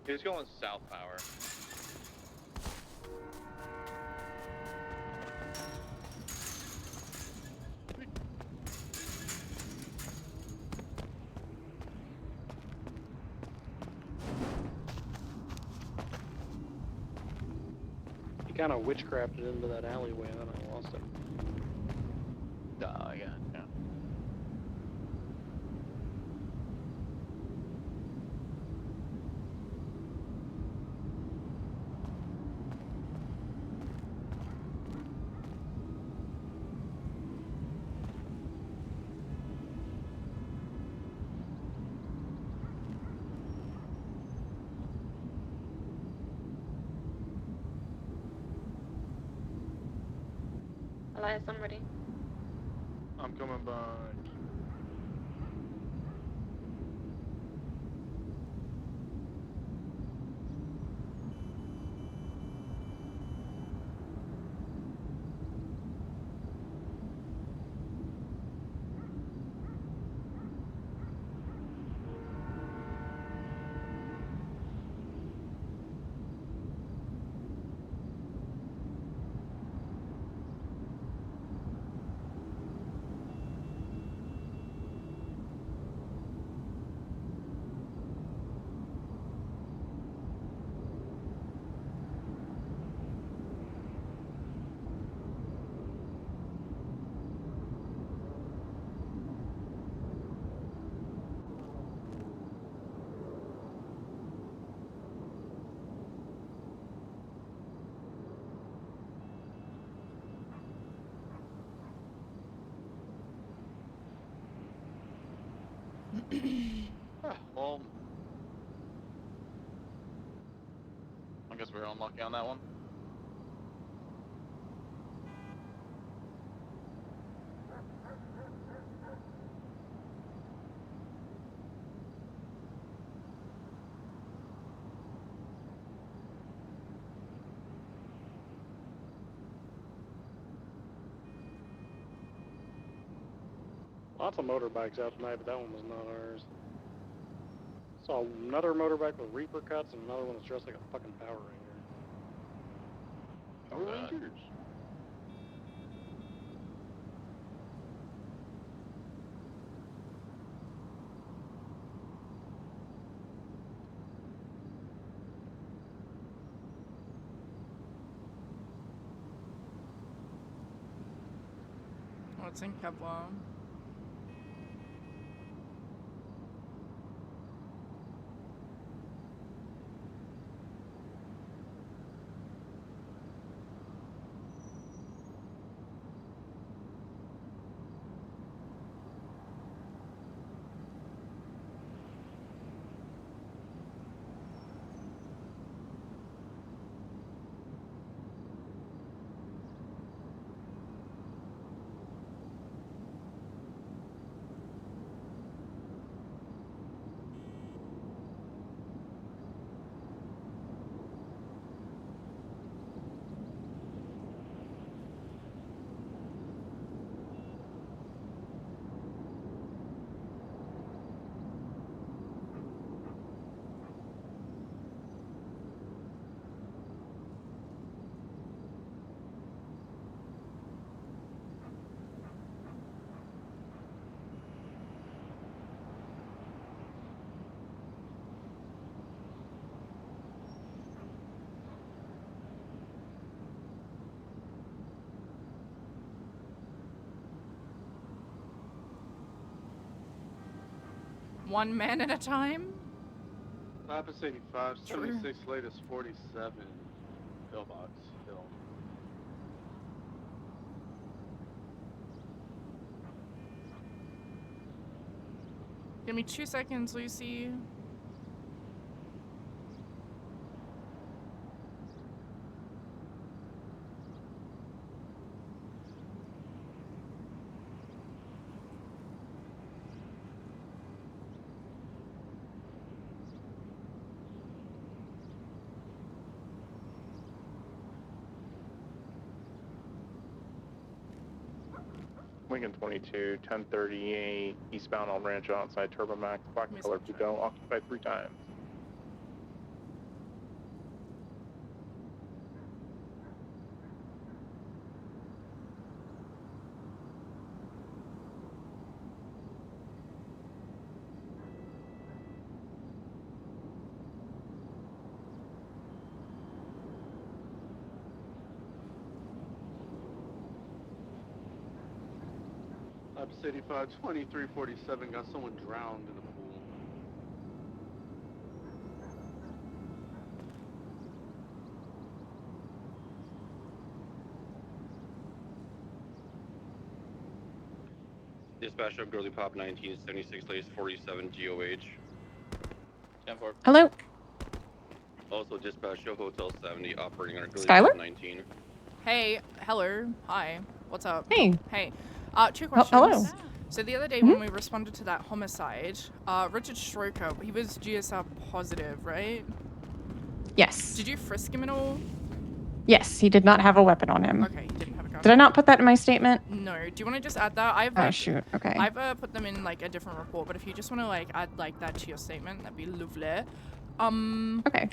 He's going south power. He kind of witchcrafted into that alleyway, and then I lost him. Yeah. Elias, I'm ready. I'm coming by. Well, I guess we were unlucky on that one. Lots of motorbikes out tonight, but that one was not ours. Saw another motorbike with Reaper cuts and another one that's dressed like a fucking Power Ranger. Power Rangers. Oh, it's in Kevlar. one man at a time. Lapis 85, True. 76, latest 47, pillbox, hill. Give me 2 seconds, Lucy. Lincoln 22, 1038, eastbound on Rancho outside Turbomax, black color Pico, occupied 3 times. Lapis 85, 2347, got someone drowned in the pool. Dispatch of Girly Pop 1976, latest 47 GOH. 10-4. Hello? Also dispatch of Hotel 70 operating on Girly Skylar? Pop 19. Hey, hello, hi, what's up? Hey. Hey, 2 questions. hello. So the other day Mhm. when we responded to that homicide, Richard Stroker, he was GSR positive, right? Yes. Did you frisk him at all? Yes, he did not have a weapon on him. Okay, he didn't have a gun. Did I not put that in my statement? No. Do you want to just add that? I've Oh, like, shoot. Okay. I've put them in like a different report, but if you just want to like add like that to your statement, that'd be lovely. Okay.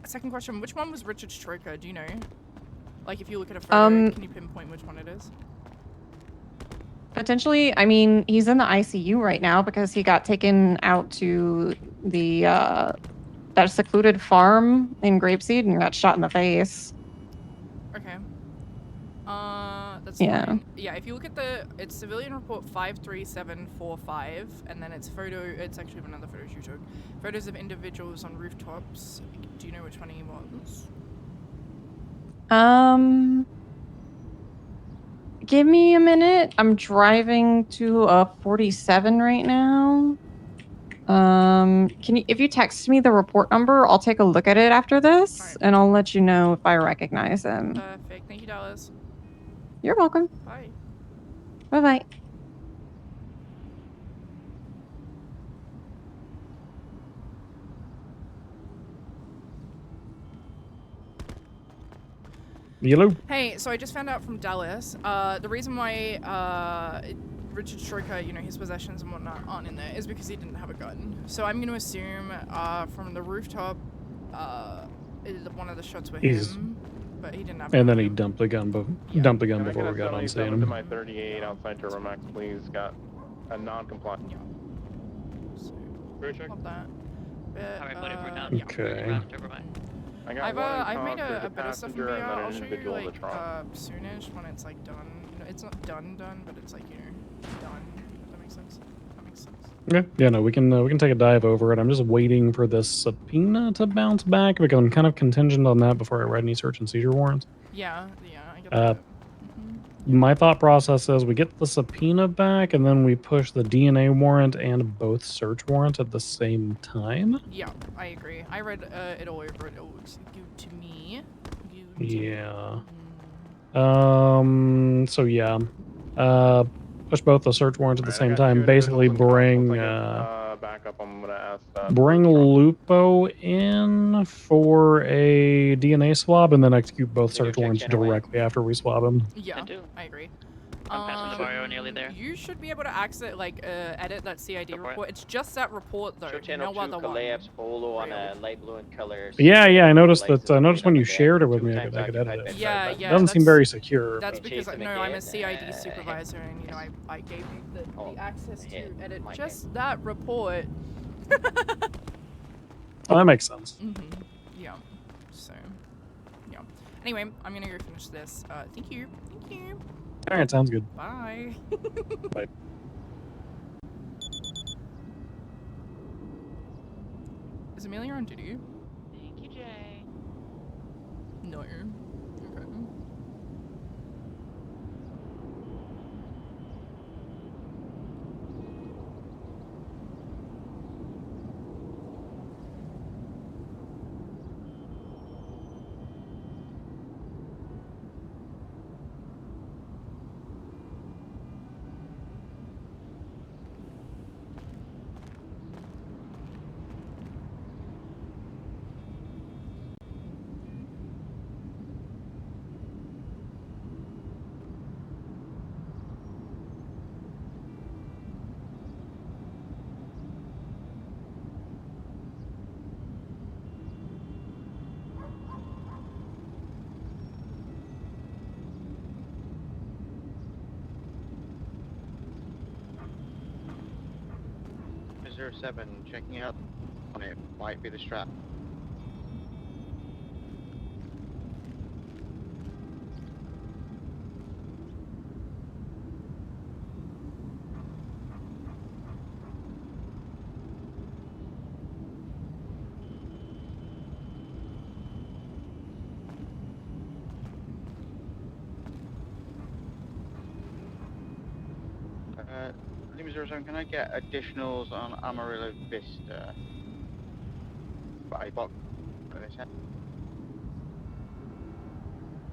Second question: which one was Richard Stroker? Do you know? Like, if you look at a photo, can you pinpoint which one it is? Potentially, I mean, he's in the ICU right now because he got taken out to the that secluded farm in Grapeseed and got shot in the face. Okay. That's Yeah. fine. Yeah, if you look at it's civilian report 53745, and then it's actually another photos you took. Photos of individuals on rooftops. Do you know which one he was? Give me a minute. I'm driving to 47 right now. If you text me the report number, I'll take a look at it after this, and I'll let you know if I recognize him. Perfect. Thank you, Dallas. You're welcome. Bye. Bye-bye. Yellow. Hey, so I just found out from Dallas, the reason why Richard Stroker, you know, his possessions and whatnot aren't in there is because he didn't have a gun. So I'm going to assume from the rooftop, one of the shots were him, but he didn't have a And gun. then he dumped the gun, dumped the gun Can I before get we a got on 77 scene. to my 38 outside Turbomax, please? Got a non-compliant. Yeah. Go check. Love that. Alright, buddy, we're down. Okay. I got I've made a bit of stuff in VR. I'll show you individual in the like trunk. soonish when it's like done. You know, it's not done, but it's like, you know, done. If that makes sense. That makes sense. Yeah, no, we can take a dive over it. I'm just waiting for this subpoena to bounce back because I'm kind of contingent on that before I write any search and seizure warrants. Yeah, I get that. My thought process is we get the subpoena back and then we push the DNA warrant and both search warrants at the same time. Yeah, I agree. I read it all over. It looks good to me. Yeah. So yeah. Push both the search warrants at the same time. Basically bring back up. I'm gonna ask. Bring Lupo in for a DNA swab and then execute both search warrants directly after we swab him. Yeah, I agree. I'm passing the barrio, nearly there. You should be able to access, edit that CID report. It's just that report though. Show channel no 2 other one. collapse polo on a light blue in color. Yeah, I noticed that. I noticed when you shared it with me, I could edit it. Yeah. It doesn't seem very secure. That's but- because I'm a CID supervisor, and you know I gave you the access to edit just that report. Oh, that makes sense. Yeah. So, yeah. Anyway, I'm gonna go finish this. Thank you. Thank you. All right, sounds good. Bye. Bye. Is Amelia on duty? Thank you, Jay. No. Okay. Seven, checking out on it. Might be the strap. Lima 07, can I get additionals on Amarillo Vista? By box.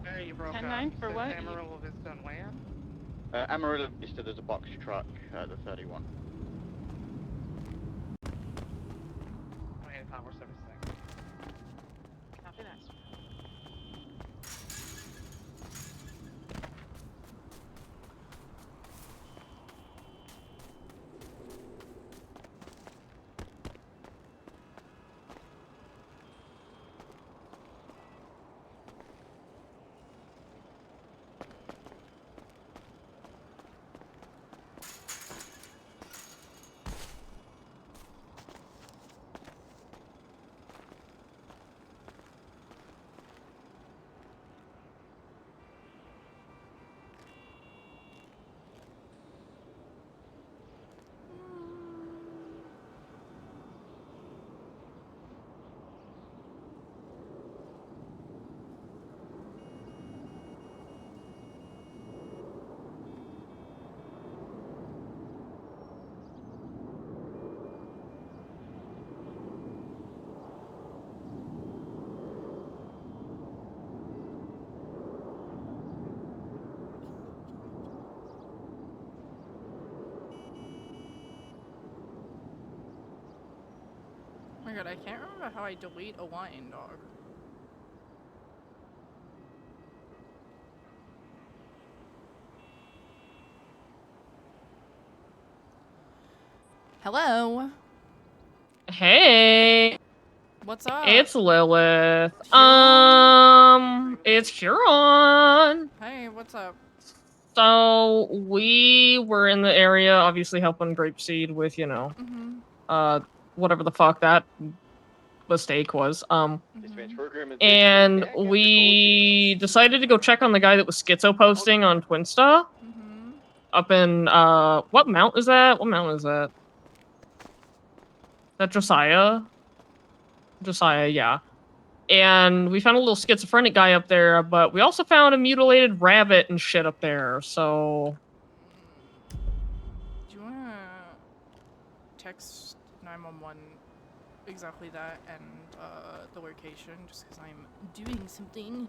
Hey, you broke 10-9 up. for Said what? Amarillo Vista and where? Amarillo Vista, there's a box truck, the 31. 28 power 76. Copy that. Oh my god, I can't remember how I delete a line, dog. Hello. Hey. What's up? It's Lilith. It's Huron. Hey, what's up? So we were in the area, obviously helping Grapeseed with, you know, whatever the fuck that mistake was. And we decided to go check on the guy that was schizo posting on Twinsta. Up in what mount is that? What mount is that? Is that Josiah? Josiah, yeah. And we found a little schizophrenic guy up there, but we also found a mutilated rabbit and shit up there, so... Do you wanna text 911 exactly that and the location, just because I'm doing something,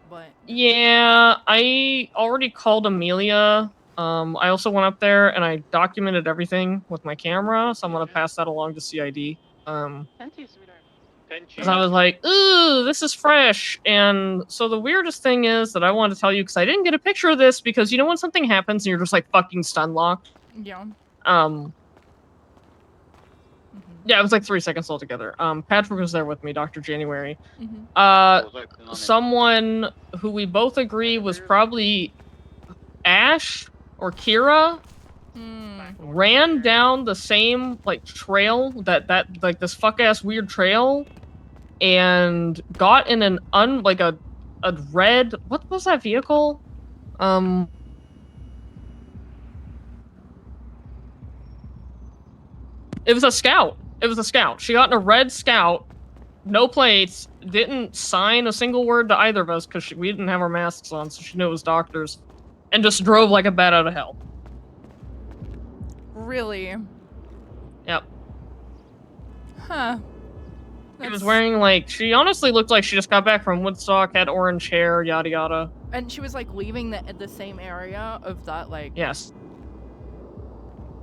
but... Yeah, I already called Amelia. I also went up there and I documented everything with my camera, so I'm gonna pass that along to CID. Thank you, sweetheart. Because I was like, ooh, this is fresh. And so the weirdest thing is that I wanted to tell you, because I didn't get a picture of this, because you know when something happens and you're just like fucking stun locked? Yeah. Yeah, it was like 3 seconds altogether. Patrick was there with me, Dr. January. Someone who we both agree was probably Ash or Kira ran down the same like trail that like this fuck ass weird trail and got in an a red, what was that vehicle? It was a scout. It was a scout. She got in a red scout no plates, didn't sign a single word to either of us because we didn't have our masks on, so she knew it was doctors, and just drove like a bat out of hell. Really? Yep. Huh. She was wearing, like, she honestly looked like she just got back from Woodstock, had orange hair, yada yada. And she was like leaving the same area of that, like. Yes.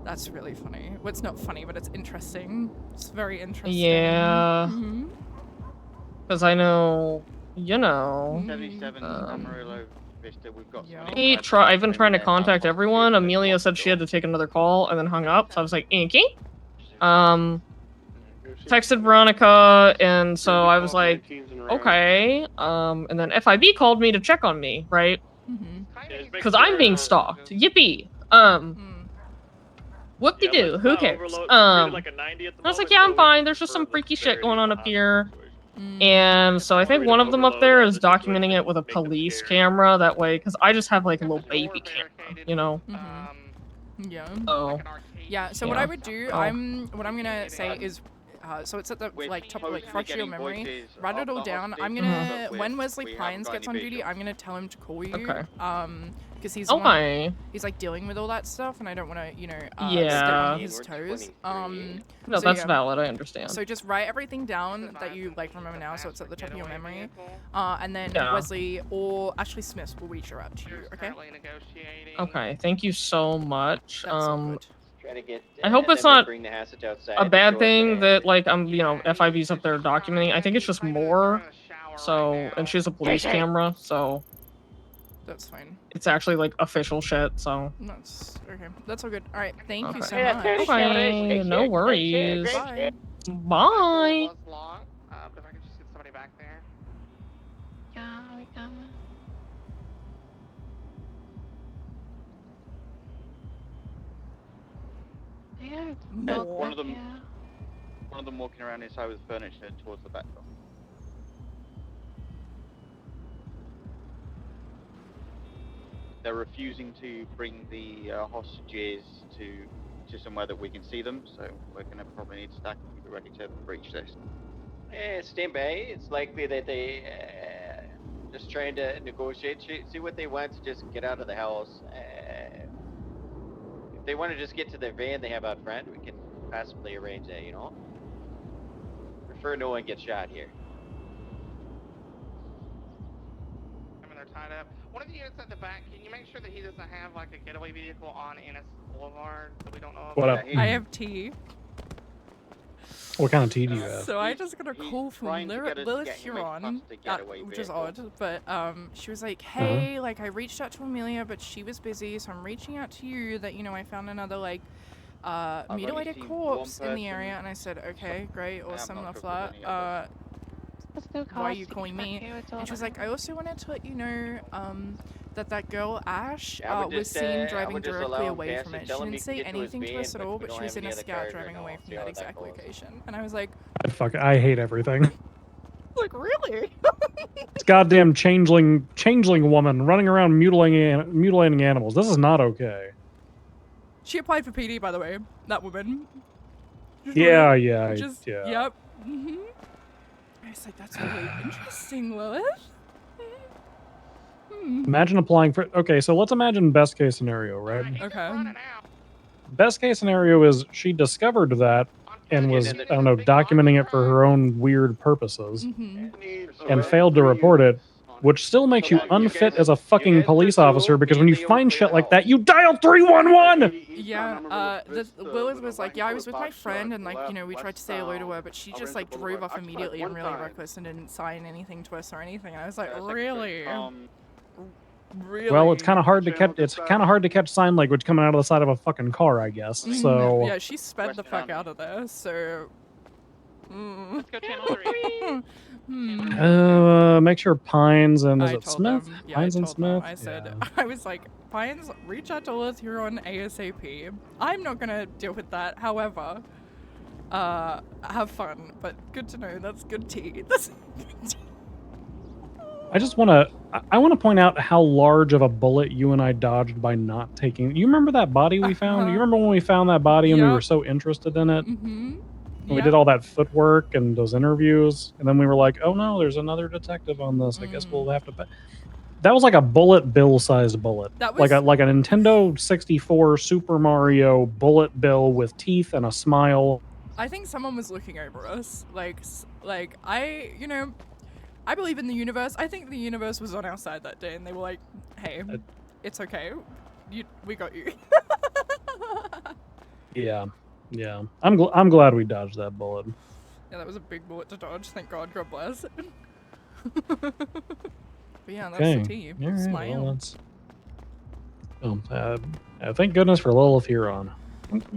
That's really funny. Well, it's not funny, but it's interesting. It's very interesting. Yeah. Mm-hmm. Because I know, you know. 77 Amarillo Vista. We've got. I've been trying to contact everyone. Amelia said she had to take another call and then hung up. So I was like, inky. Texted Veronica, and so I was like, okay. And then FIB called me to check on me, right? Because I'm being stalked. Yippee. Whoop-de-doo. Who cares? I was like, yeah, I'm fine. There's just some freaky shit going on up here. And so I think one of them up there is documenting it with a police camera. That way, because I just have like a little baby camera, you know? Yeah. Oh. Yeah, so what I would do, what I'm gonna say is, so it's at the like top, like fresh your memory. Write it all down. I'm gonna when Wesley Pines gets on duty, I'm gonna tell him to call you. Okay. Because he's he's like dealing with all that stuff, and I don't want to, you know, step on his toes. No, so, that's valid. I understand. So just write everything down that you like remember now, so it's at the top of your memory. And then Wesley or Ashley Smith will reach out to you. Okay. Okay. Thank you so much. Try to get, I hope it's not bring the hazard outside a to bad show thing us that, like, you know, FIV's up there documenting. I think it's just more. So, and she has a police camera, so. That's fine. It's actually, like, official shit, so. That's okay. That's all good. All right. Thank you so Okay. much. Okay, no worries. Bye. Bye. But if I could just get somebody back there. Yeah, we got one. Yeah, One of them walking around inside with furniture towards the back door. They're refusing to bring the hostages to somewhere that we can see them, so we're gonna probably need to stack and be ready to breach this. Stand by. It's likely that they just trying to negotiate, see what they want to just get out of the house. If they want to just get to their van they have out front, we can possibly arrange that, you know? Prefer no one gets shot here. I mean, they're tied up. One of the units at the back, can you make sure that he doesn't have like a getaway vehicle on Ennis Boulevard that we don't know about? What up? I have tea. What kind of tea do you have? So I just got a call from Lilith Huron, which is odd, but she was like, hey, like I reached out to Amelia, but she was busy, so I'm reaching out to you that, you know, I found another like mutilated corpse in the area, and I said, okay, great, awesome, love that. Why are you calling me? And she was like, I also wanted to let you know that girl Ash was seen driving directly away from it. She didn't say anything to us at all, but she was in a Scout driving away from that exact location. And I was like, I hate everything. like, really? This goddamn changeling woman running around mutilating animals. This is not okay. She applied for PD, by the way. That woman. Yeah. Yep. Mm-hmm. I was like, that's really interesting, Lilith. Imagine applying for. Okay, so let's imagine best case scenario, right? Okay. Best case scenario is she discovered that and was, I don't know, documenting it for her own weird purposes and failed to report it, which still makes you unfit as a fucking police officer because when you find shit like that, you dial 311! Yeah, Lilith was like, yeah, I was with my friend and, like, you know, we tried to say hello to her, but she just, like, drove off immediately and really reckless and didn't sign anything to us or anything. And I was like, really? Really? Well, it's kind of hard to catch. It's kind of hard to catch sign language coming out of the side of a fucking car, I guess. So yeah, she sped the fuck out of there. So let's go channel 3. make sure Pines and is it Smith? Them, yeah, Pines and Smith. I said, I was like, Pines, reach out to Lilith Huron ASAP. I'm not gonna deal with that. However, have fun. But good to know. That's good tea. That's good tea. I want to point out how large of a bullet you and I dodged by not taking. You remember that body we found? You remember when we found that body and we were so interested in it? We did all that footwork and those interviews, and then we were like, oh no, there's another detective on this. I guess we'll have to pay. That was like a bullet bill-sized bullet. That was like a Nintendo 64 Super Mario bullet bill with teeth and a smile. I think someone was looking over us. Like I believe in the universe. I think the universe was on our side that day, and they were like, "Hey, it's okay. We got you." Yeah. I'm glad we dodged that bullet. Yeah, that was a big bullet to dodge. Thank God. God bless. But yeah, that's the team. All right, Smile. well, thank goodness for Lilith here on.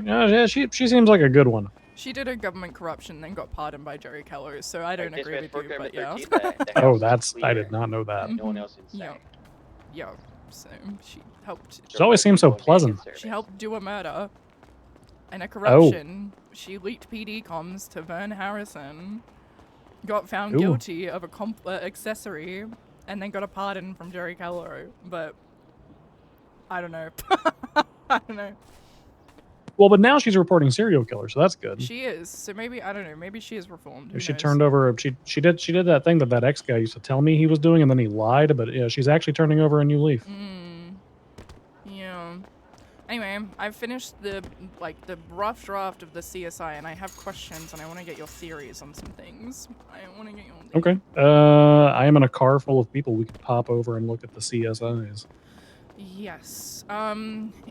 Yeah, she seems like a good one. She did a government corruption, then got pardoned by Jerry Keller. So I don't agree with you, but yeah. Oh, I did not know that. No one else inside. Yeah. So she helped. She always seems so pleasant. She helped do a murder and a corruption. She leaked PD comms to Vern Harrison. Got found guilty of a accessory, and then got a pardon from Jerry Keller. But I don't know. I don't know. Well, but now she's reporting serial killers, so that's good. She is. So maybe I don't know. Maybe she is reformed. Who She knows? turned over. She did that thing that ex guy used to tell me he was doing, and then he lied. But yeah, she's actually turning over a new leaf. Yeah. Anyway, I've finished the rough draft of the CSI, and I have questions, and I want to get your theories on some things. I want to get your. Okay. I am in a car full of people. We could pop over and look at the CSIs. Yes.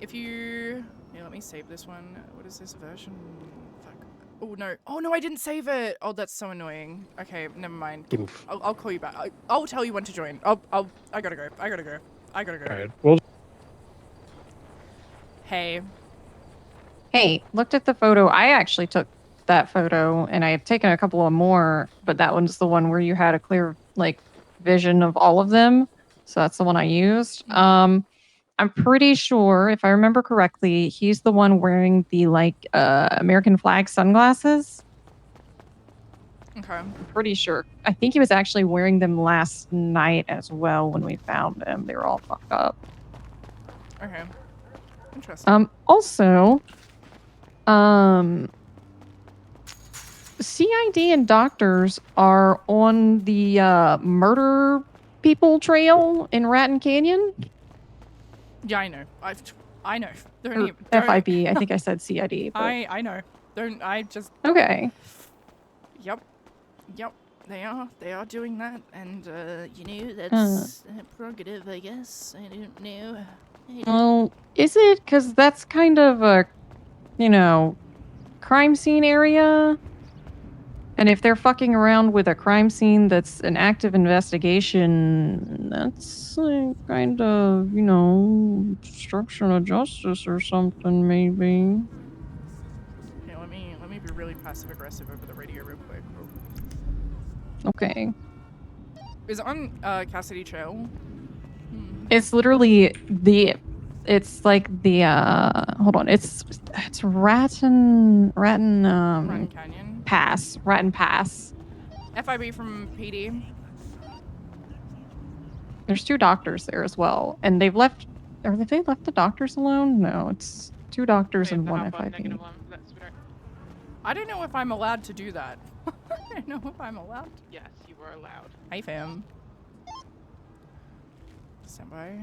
If you. Yeah, let me save this one. What is this version? Fuck. Oh no, I didn't save it. Oh, that's so annoying. Okay, never mind. I'll call you back. I'll tell you when to join. I gotta go. I gotta go. All right. Well. Hey. Hey, looked at the photo. I actually took that photo, and I've taken a couple of more, but that one's the one where you had a clear vision of all of them. So that's the one I used. I'm pretty sure, if I remember correctly, he's the one wearing the American flag sunglasses. Okay. I'm pretty sure. I think he was actually wearing them last night as well when we found them. They were all fucked up. Okay. Interesting. Also, CID and doctors are on the murder people trail in Raton Canyon. Yeah, I know. I know. FIB. I think I said CID. But... I know. I just. Okay. Yep. They are doing that, and that's prerogative, I guess. I don't know. Well, is it? Because that's kind of a, crime scene area. And if they're fucking around with a crime scene that's an active investigation, that's kind of, obstruction of justice or something, maybe. Yeah, let me be really passive aggressive over the radio real quick. Okay. Is it on Cassidy Trail? It's literally it's like the hold on, it's Raton Canyon Pass. Raton Pass. FIB from PD. There's 2 doctors there as well, and they've left. Have they left the doctors alone? No, it's 2 doctors and 1 FIB. I don't know if I'm allowed to do that. I don't know if I'm allowed. Yes, you were allowed. Hi, fam. Stand by.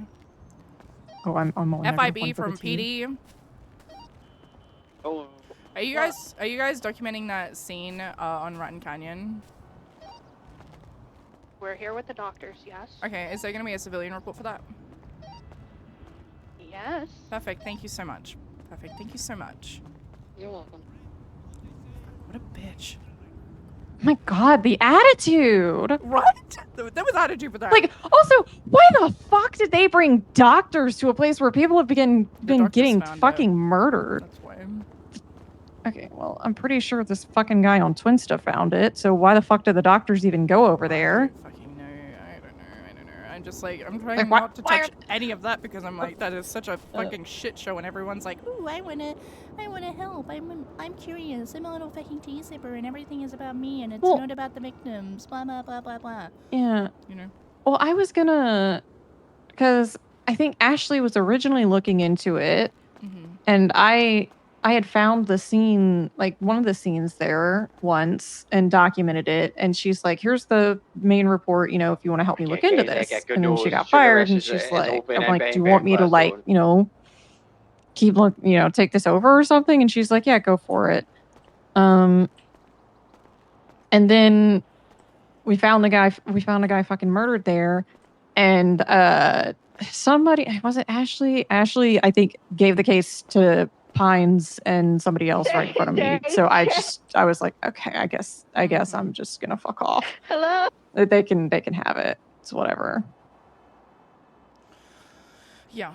Oh, I'm only FIB from PD. Oh. Are you guys documenting that scene on Raton Canyon? We're here with the doctors, yes. Okay, is there gonna be a civilian report for that? Yes. Perfect, thank you so much. You're welcome. What a bitch. Oh my god, the attitude! What? There was attitude for that. Also, why the fuck did they bring doctors to a place where people have been getting fucking murdered? That's why. Okay, well, I'm pretty sure this fucking guy on Twinsta found it, so why the fuck did the doctors even go over there? I don't know. I'm just I'm trying not to touch any of that because I'm that is such a fucking shit show, and everyone's like, ooh, I wanna help. I'm curious. I'm a little fucking tea-sipper, and everything is about me, and it's not about the victims. Blah blah blah blah blah. Yeah. Well, I was gonna, because I think Ashley was originally looking into it, and I I had found the scene, like one of the scenes there once and documented it. And she's like, here's the main report, you know, if you want to help me look into guys, I this. got good And then she news. got Sugar fired Rush and is, she's is like, open I'm and like, bang do you bang want me to plus like, soon. you know, keep look, you know, take this over or something? And she's like, yeah, go for it. And then we found a guy fucking murdered there. And somebody, was it Ashley? Ashley, I think, gave the case to Pines and somebody else right in front of me. So I was like, okay, I guess I'm just gonna fuck off. Hello? They can have it. It's whatever. Yeah.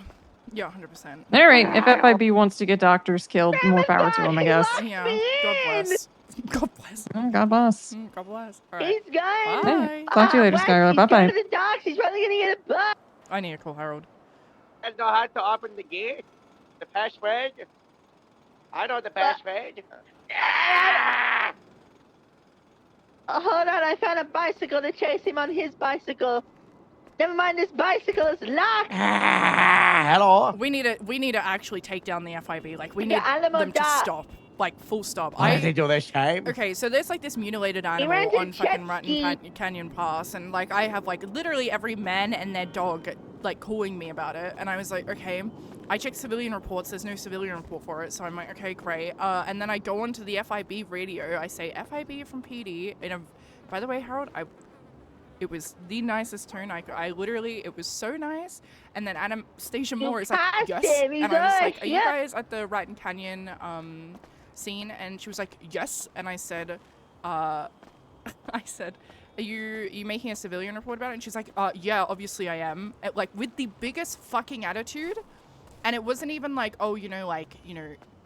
Yeah, 100%. All right, if FIB wants to get doctors killed, more power to them, I guess. Yeah. God bless. God bless. God bless. God bless. All right. He's gone. Bye. Talk to you later, Skylar. He's Bye going bye. to the docks. He's probably gonna get a bus. I need to call Harold. You guys know how to open the gate? The password? I know the password. Hold on, I found a bicycle to chase him on his bicycle. Never mind, this bicycle is locked. Hello. We need to actually take down the FIB. Like we need Alamo them to Dock. stop. Like full stop. What did they do this time? Okay, so there's like this mutilated ran animal to on jet fucking Raton ski. Canyon Pass, and like I have like literally every man and their dog like calling me about it, and I was like, okay. I checked civilian reports. There's no civilian report for it, so I'm like, okay, great. And then I go onto the FIB radio. I say FIB from PD. By the way, Harold, it was the nicest tone. I literally, it was so nice. And then Anastasia Moore is like, yes. And I was like, are you guys at the Raton Canyon scene? And she was like, yes. And I said, are you making a civilian report about it? And she's like, yeah, obviously I am. Like with the biggest fucking attitude. And it wasn't even like, oh, you know,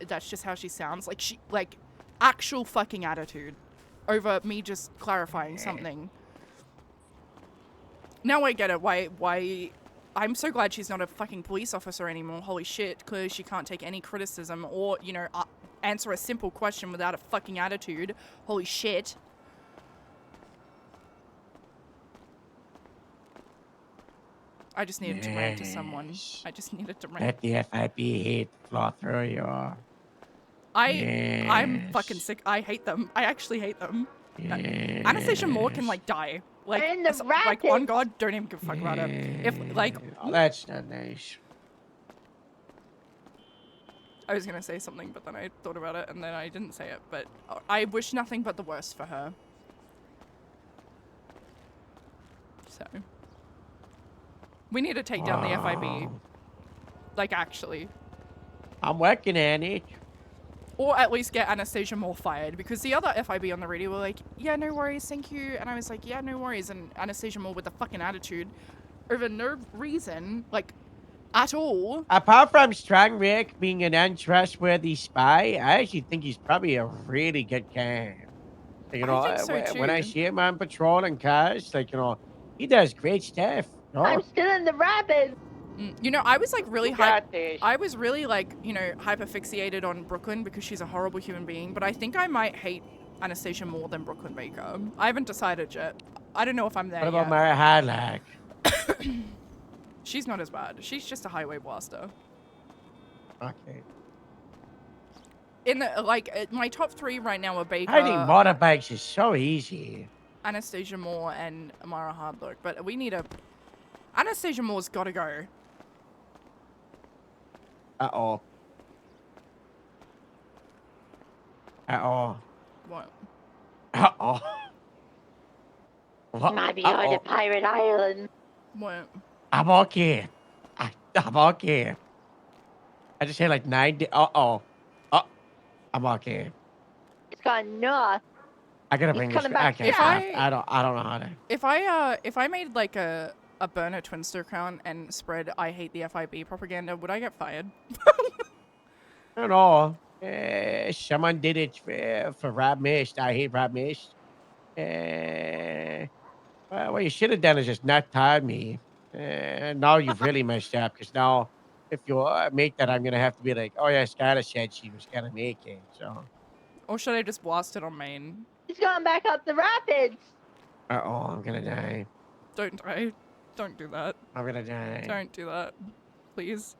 that's just how she sounds. Like actual fucking attitude over me just clarifying something. Now I get it. Why? I'm so glad she's not a fucking police officer anymore. Holy shit. Clearly she can't take any criticism or, you know, answer a simple question without a fucking attitude. Holy shit. I just needed to rant to someone. I just needed to rant. Let the FIB hate flow through you. I'm fucking sick. I hate them. I actually hate them. Anastasia Moore can like die. Like on God, don't even give a fuck about it. If like oh, that's not nice. I was gonna say something, but then I thought about it and then I didn't say it. But I wish nothing but the worst for her. So we need to take down the FIB. Like actually. I'm working on it. Or at least get Anastasia Moore fired, because the other FIB on the radio were like, yeah, no worries, thank you. And I was like, yeah, no worries. And Anastasia Moore with the fucking attitude over no reason, like, at all. Apart from Strong Rick being an untrustworthy spy, I actually think he's probably a really good guy. You know, I think so too. When I see him on patrol and cars, like, you know, he does great stuff. Oh. I'm still in the rapids. You know, I was like really I was really like, you know, hyper-fixated on Brooklyn because she's a horrible human being, but I think I might hate Anastasia more than Brooklyn Baker. I haven't decided yet. I don't know if I'm there What yet. about Mara Hadlock? She's not as bad. She's just a highway blaster. Okay. In the, like, my top 3 right now are Baker. Riding motorbikes is so easy. Anastasia Moore and Amara Hardlock, but we need a... Anastasia Moore's gotta go. Uh-oh. Uh-oh. What? Uh-oh. Might be on a pirate island. What? I'm okay. I'm okay. I just hit like 90. Uh-oh. I'm okay. It's gone north. I gotta bring this back. I don't know how to. If I made like a burner Twinster account and spread I hate the FIB propaganda, would I get fired? I don't know. Someone did it for Rob Mist. I hate Rob Mist. Well, what you should have done is just not told me. Now you've really messed up, because now if you make that, I'm gonna have to be like, oh yeah, Skylar said she was gonna make it. So. Or should I just blast it on main? He's going back up the rapids. Uh-oh, I'm gonna die. Don't die. Don't do that. I'm gonna die. Don't do that. Please.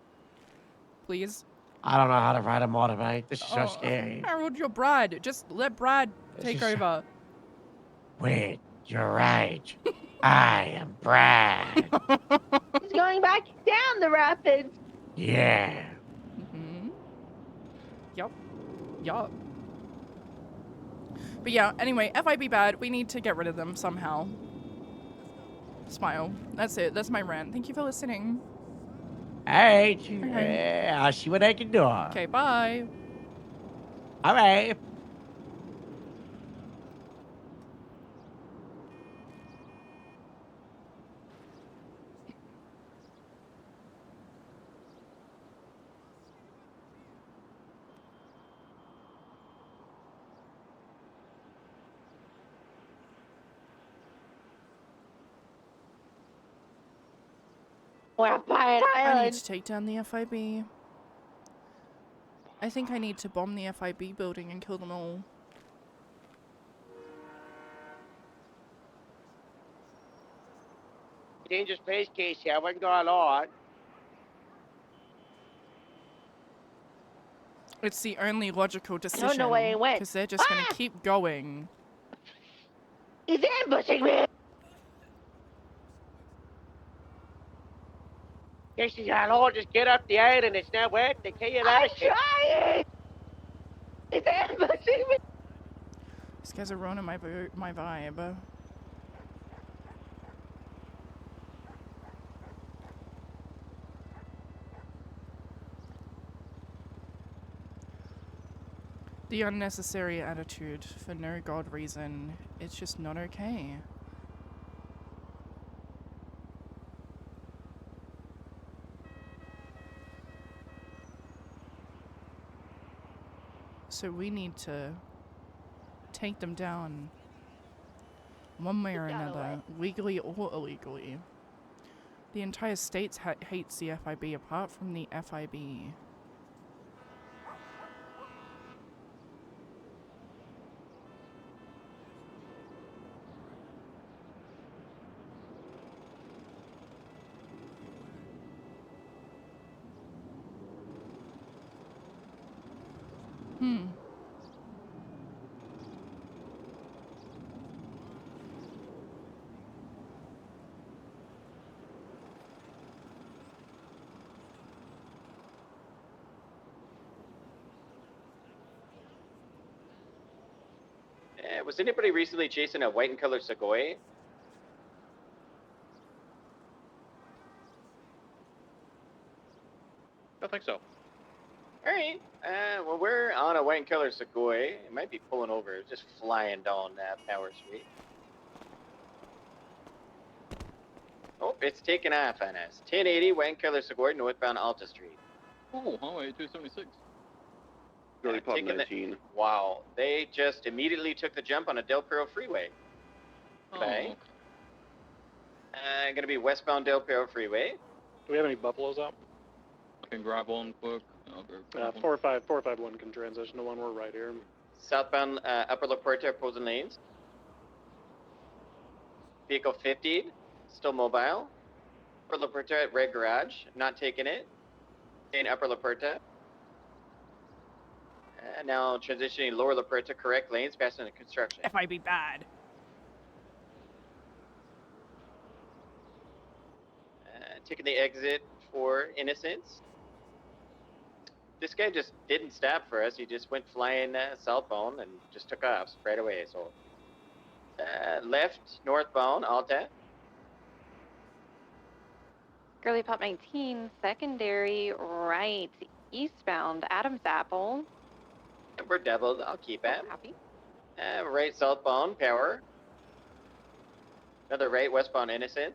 Please. I don't know how to ride a motorbike. This is so Oh, scary. Harold, you're Brad. Just let Brad This take is so- over. Wait, you're right. I am Brad. He's going back down the rapids. Yeah. Mm-hmm. Yup. Yup. But yeah, anyway, FIB bad. We need to get rid of them somehow. Smile. That's it. That's my rant. Thank you for listening. All right. Okay. I'll see what I can do. Okay, bye. All right. We're Pirate I need Island. to take down the FIB. I think I need to bomb the FIB building and kill them all. Dangerous place, Casey. I wasn't going on. It's the only logical decision. know where he went. Because they're just gonna keep going. He's ambushing me. Casey, I'll just get up the island. It's not worth the chaos. I'm trying. He's ambushing me. These guys are ruining my vibe. The unnecessary attitude for no god reason. It's just not okay. So we need to take them down one way or another, legally or illegally. The entire state hates the FIB apart from the FIB. Was anybody recently chasing a white and colored Segoy? I think so. All right. Well, we're on a white and colored Segoy. It might be pulling over, just flying down Power Street. Oh, it's taking off on us. 1080 white and colored Segoy, northbound Alta Street. Oh, Highway 276. Already popped Taking 19. Wow, they just immediately took the jump on a Del Perro freeway. Okay. Gonna be westbound Del Perro freeway. Do we have any buffaloes out? I can grab one quick. I'll go 451 can transition to one. We're right here. Southbound Upper La Puerta opposing lanes. Vehicle 50, still mobile. Upper La Puerta at Red Garage, not taking it. In Upper La Puerta. Now transitioning Lower La Puerta, correct lanes, passing into construction. FIB bad. Taking the exit for Innocence. This guy just didn't stop for us. He just went flying southbound and just took off right away. So left northbound Alta. Girly Pop 19, secondary right, eastbound Adam's Apple. We're doubled. I'll keep it. Happy. Right southbound Power. Another right westbound Innocent.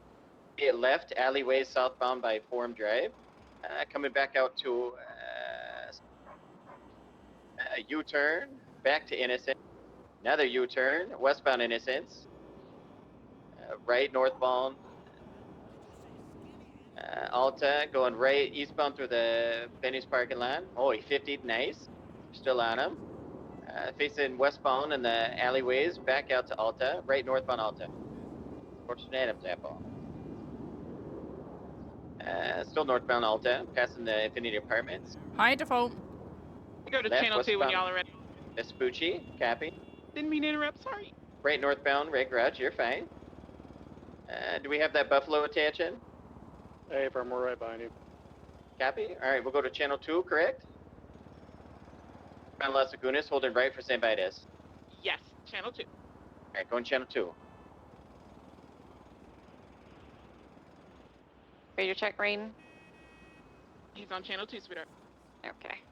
Left alleyway southbound by Forum Drive. Coming back out to U-turn, back to Innocent. Another U-turn, westbound Innocence. Right northbound Alta, going right eastbound through the Benny's parking lot. Oh, he 50'd, nice. Still on him. Facing westbound in the alleyways, back out to Alta, right northbound Alta. Fortune Adams Apple. Still northbound Alta, passing the Infinity Apartments. Hi, default. Go to Left, channel 2 when westbound y'all are ready. Vespucci, copy. Didn't mean to interrupt, sorry. Right northbound Red Garage, you're fine. Do we have that Buffalo attention? Hey, firm, we're right behind you. Copy. All right, we'll go to channel 2, correct? Found Las Lagunas, holding right for San Vitus. Yes, channel 2. All right, going channel 2. Radio check, Rain. He's on channel 2, sweetheart. Okay.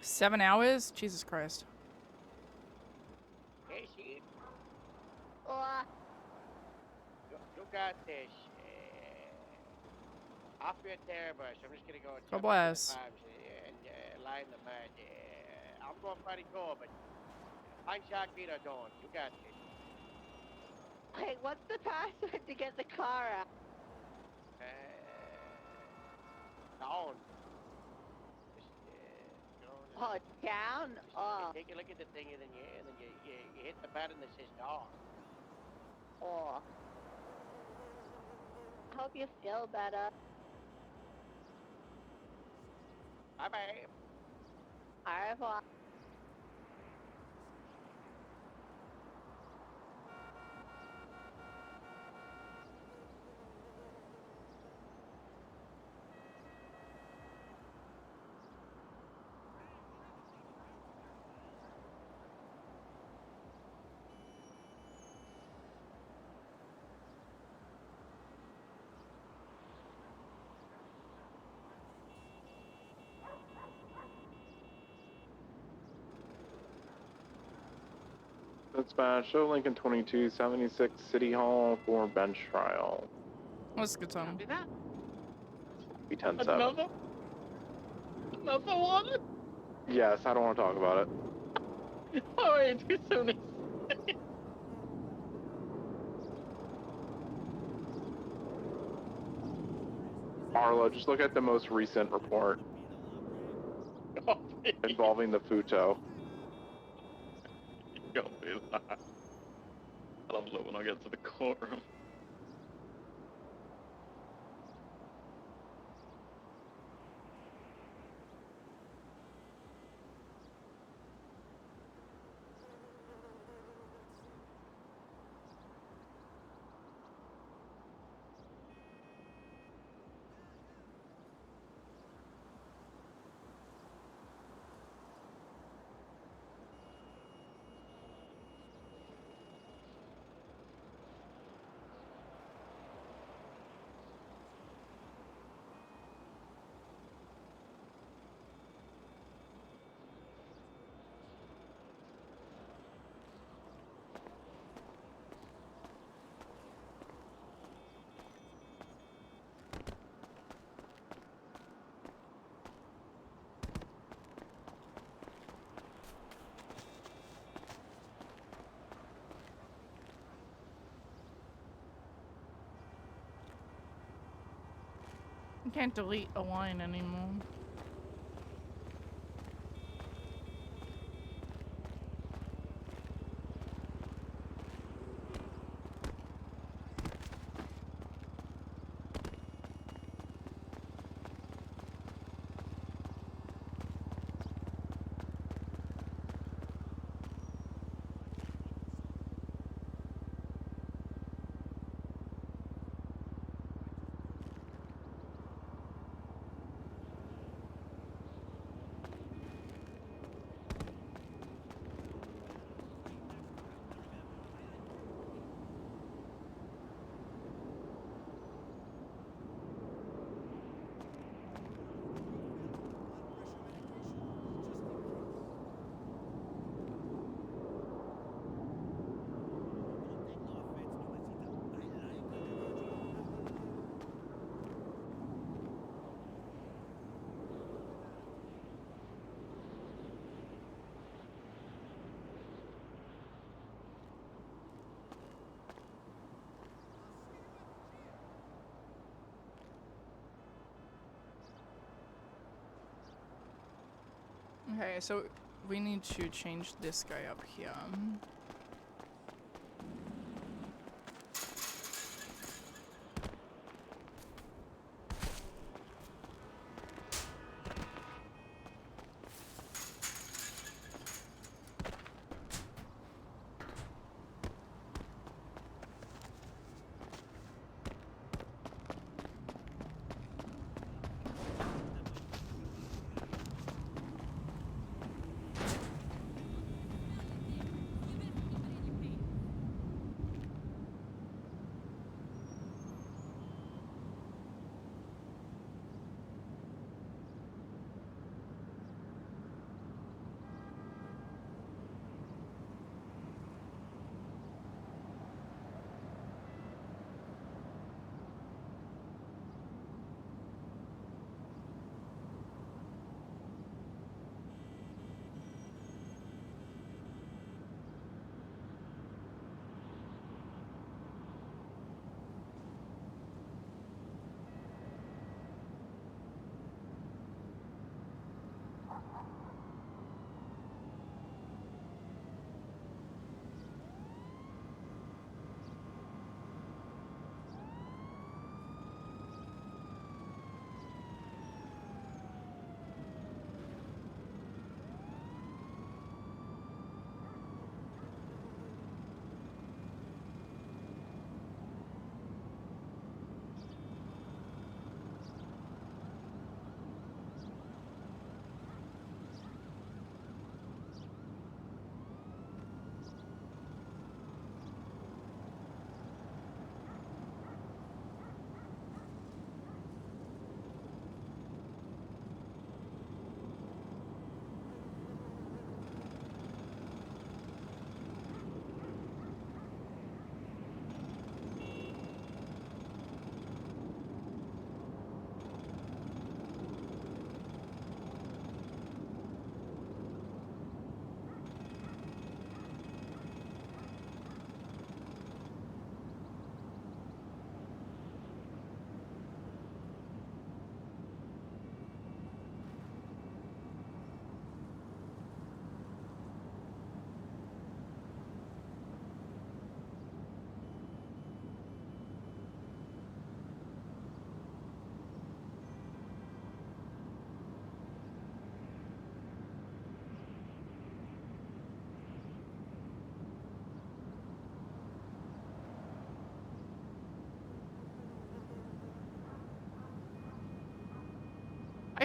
$7 hours? Jesus Christ. Hey, she. Oh, You got this. Off your bush. I'm just gonna go. God bless. And line the mud. I'm going pretty cool, but I'm Shark Vito Dawn. You got this. hey, what's the password to get the car out? Dawn. Oh, down? Oh. Take a look at the thing and then you hit the button that says Dawn. Oh. I hope you feel better. Bye bye. Au revoir. Dispatch, show Lincoln 2276 City Hall for bench trial. That's a good time. Do that. Be 10-7. Another one? Yes, I don't want to talk about it. Alright, too soon. Arlo, just look at the most recent report involving the Futo. Can't be that. I love it when I get to the courtroom. You can't delete a line anymore. Okay, so we need to change this guy up here.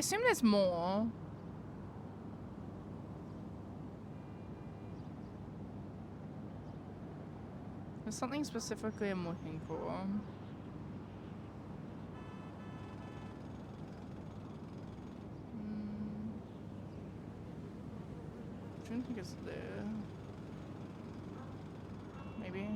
assume there's more. There's something specifically I'm looking for. I don't think it's there. Maybe.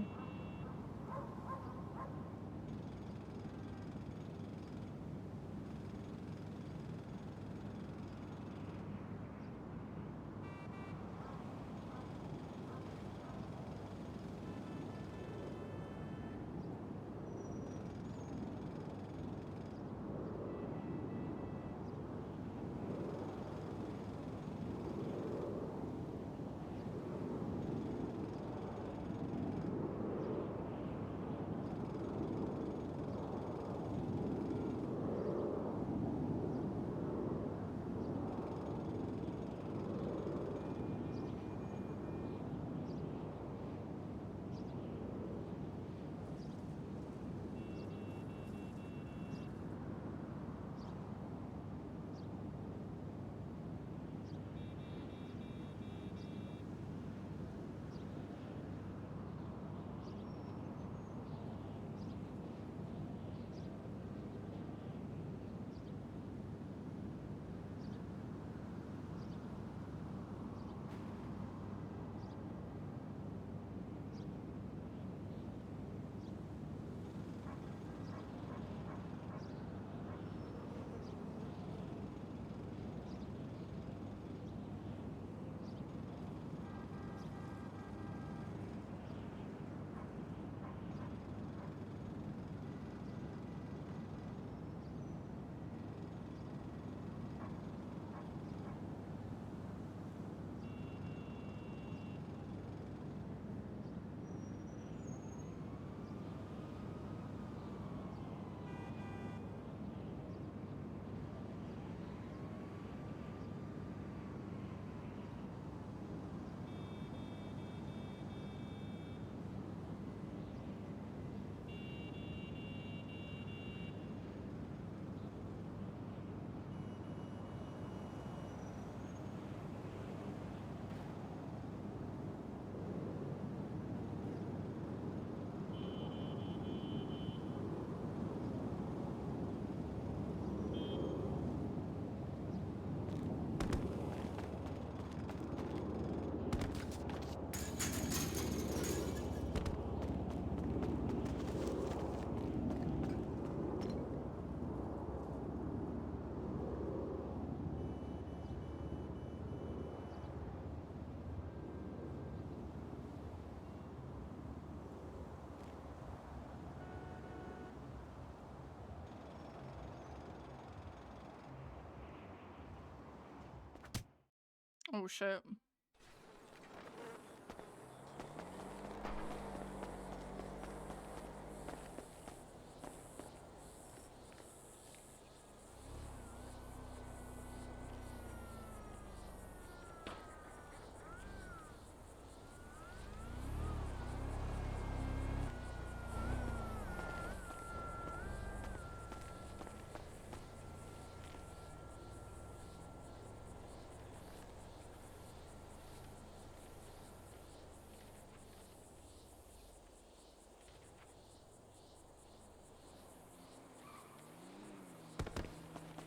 Oh shit.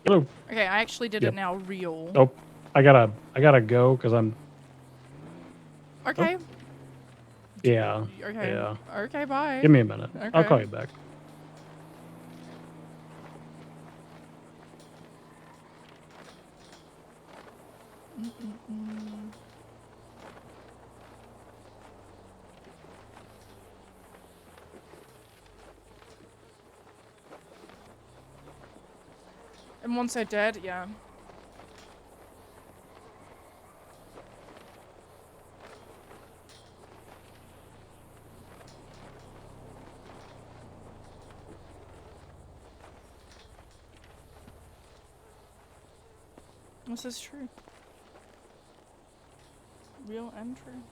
Hello. Okay, I actually did Yep. it now real. Oh, I gotta go because I'm. Okay. Oh. Yeah. Okay. Yeah. Okay, bye. Give me a minute. Okay. I'll call you back. And once they're dead, yeah. This is true. Real and true.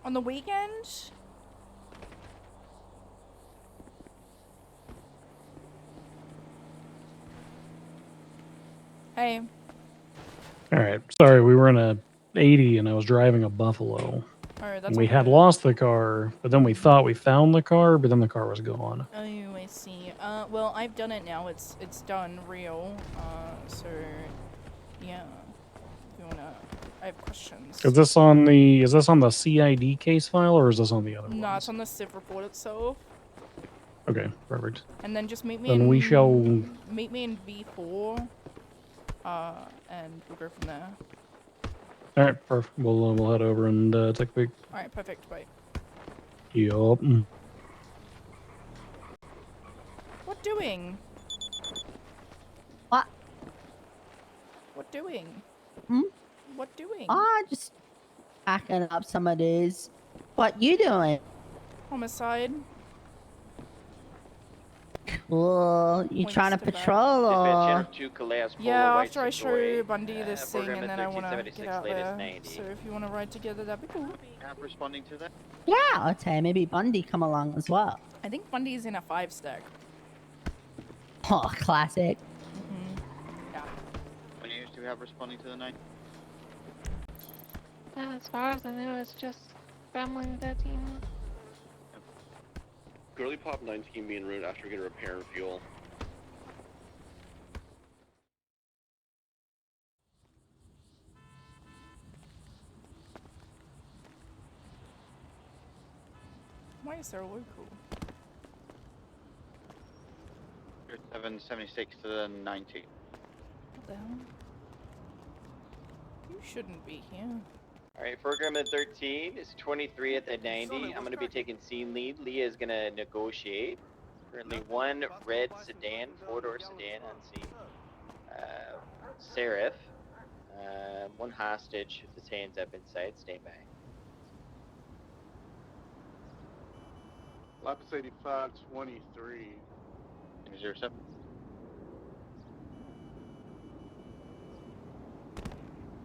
On the weekend? Hey. All right. Sorry, we were in a 80 and I was driving a Buffalo. Alright, that's And we had okay. lost the car, but then we thought we found the car, but then the car was gone. Oh, I see. Well, I've done it now. It's done real. So yeah. If you wanna, I have questions. Is this on the CID case file or is this on the other one? No, it's on the civ report itself. Okay, perfect. And then just meet me Then in we shall meet me in V4. And we'll go from there. All right, perfect. We'll head over and take a peek. All right, perfect. Bye. Yup. What doing? What? What doing? Hmm? What doing? Just packing up some of these. What you doing? Homicide. Cool. You Points trying to to back. patrol or? Yeah, after I show Bundy this thing and then I want to get out there. So if you want to ride together, that'd be cool. App responding to that? Yeah, I'd say maybe Bundy come along as well. I think Bundy's in a 5-stack. Oh, classic. Yeah. When you do have responding to the 9? As far as I know, it's just Gremlin 13. Girly Pop 19 being route after getting repair and fuel. Why is there a local? 776 to the 90. What the hell? You shouldn't be here. Alright, program at 13 is 23 at the 90. I'm going to be taking scene lead. Leah is going to negotiate. Currently one red sedan, 4-door sedan on scene. Seraph. One hostage with his hands up inside. Stay by. Lapis 85, 23. 07.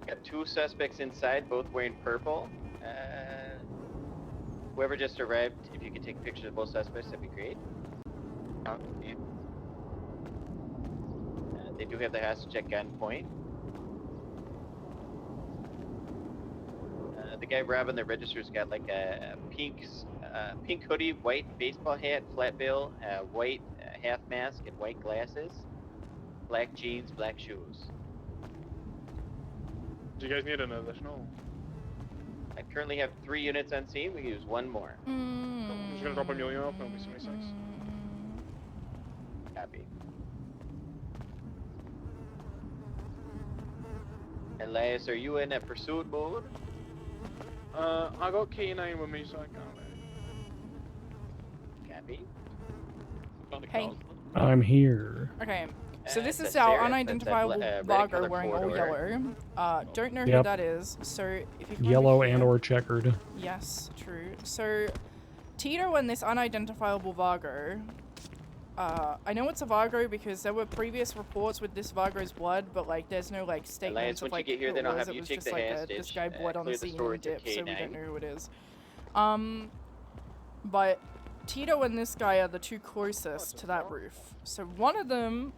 Got 2 suspects inside, both wearing purple. Whoever just arrived, if you could take pictures of both suspects, that'd be great. Yeah. They do have the hostage at gunpoint. The guy robbing the register's got like a pink hoodie, white baseball hat, flat bill, white half mask, and white glasses. Black jeans, black shoes. Do you guys need an additional? I currently have 3 units on scene. We can use 1 more. I'm just gonna drop Amelia off and it'll be 76. Copy. Elias, are you in a pursuit mode? I got K9 with me, so I can't. Copy. Hey. I'm here. Okay. So this is that's our Sarah. unidentifiable That's a red Vargo colored wearing all four-door. yellow. Don't know who Yep. that is. So if you can Yellow over here- and or checkered. Yes, true. So Tito and this unidentifiable Vargo. I know it's a Vargo because there were previous reports with this Vargo's blood, but like there's no like statements once of like you get here, who then it I'll was. have It you was take just the like hostage, this guy bled on clear the the scene and storage with dipped, so we K9. don't know who it is. But Tito and this guy are the 2 closest to that roof. So one of them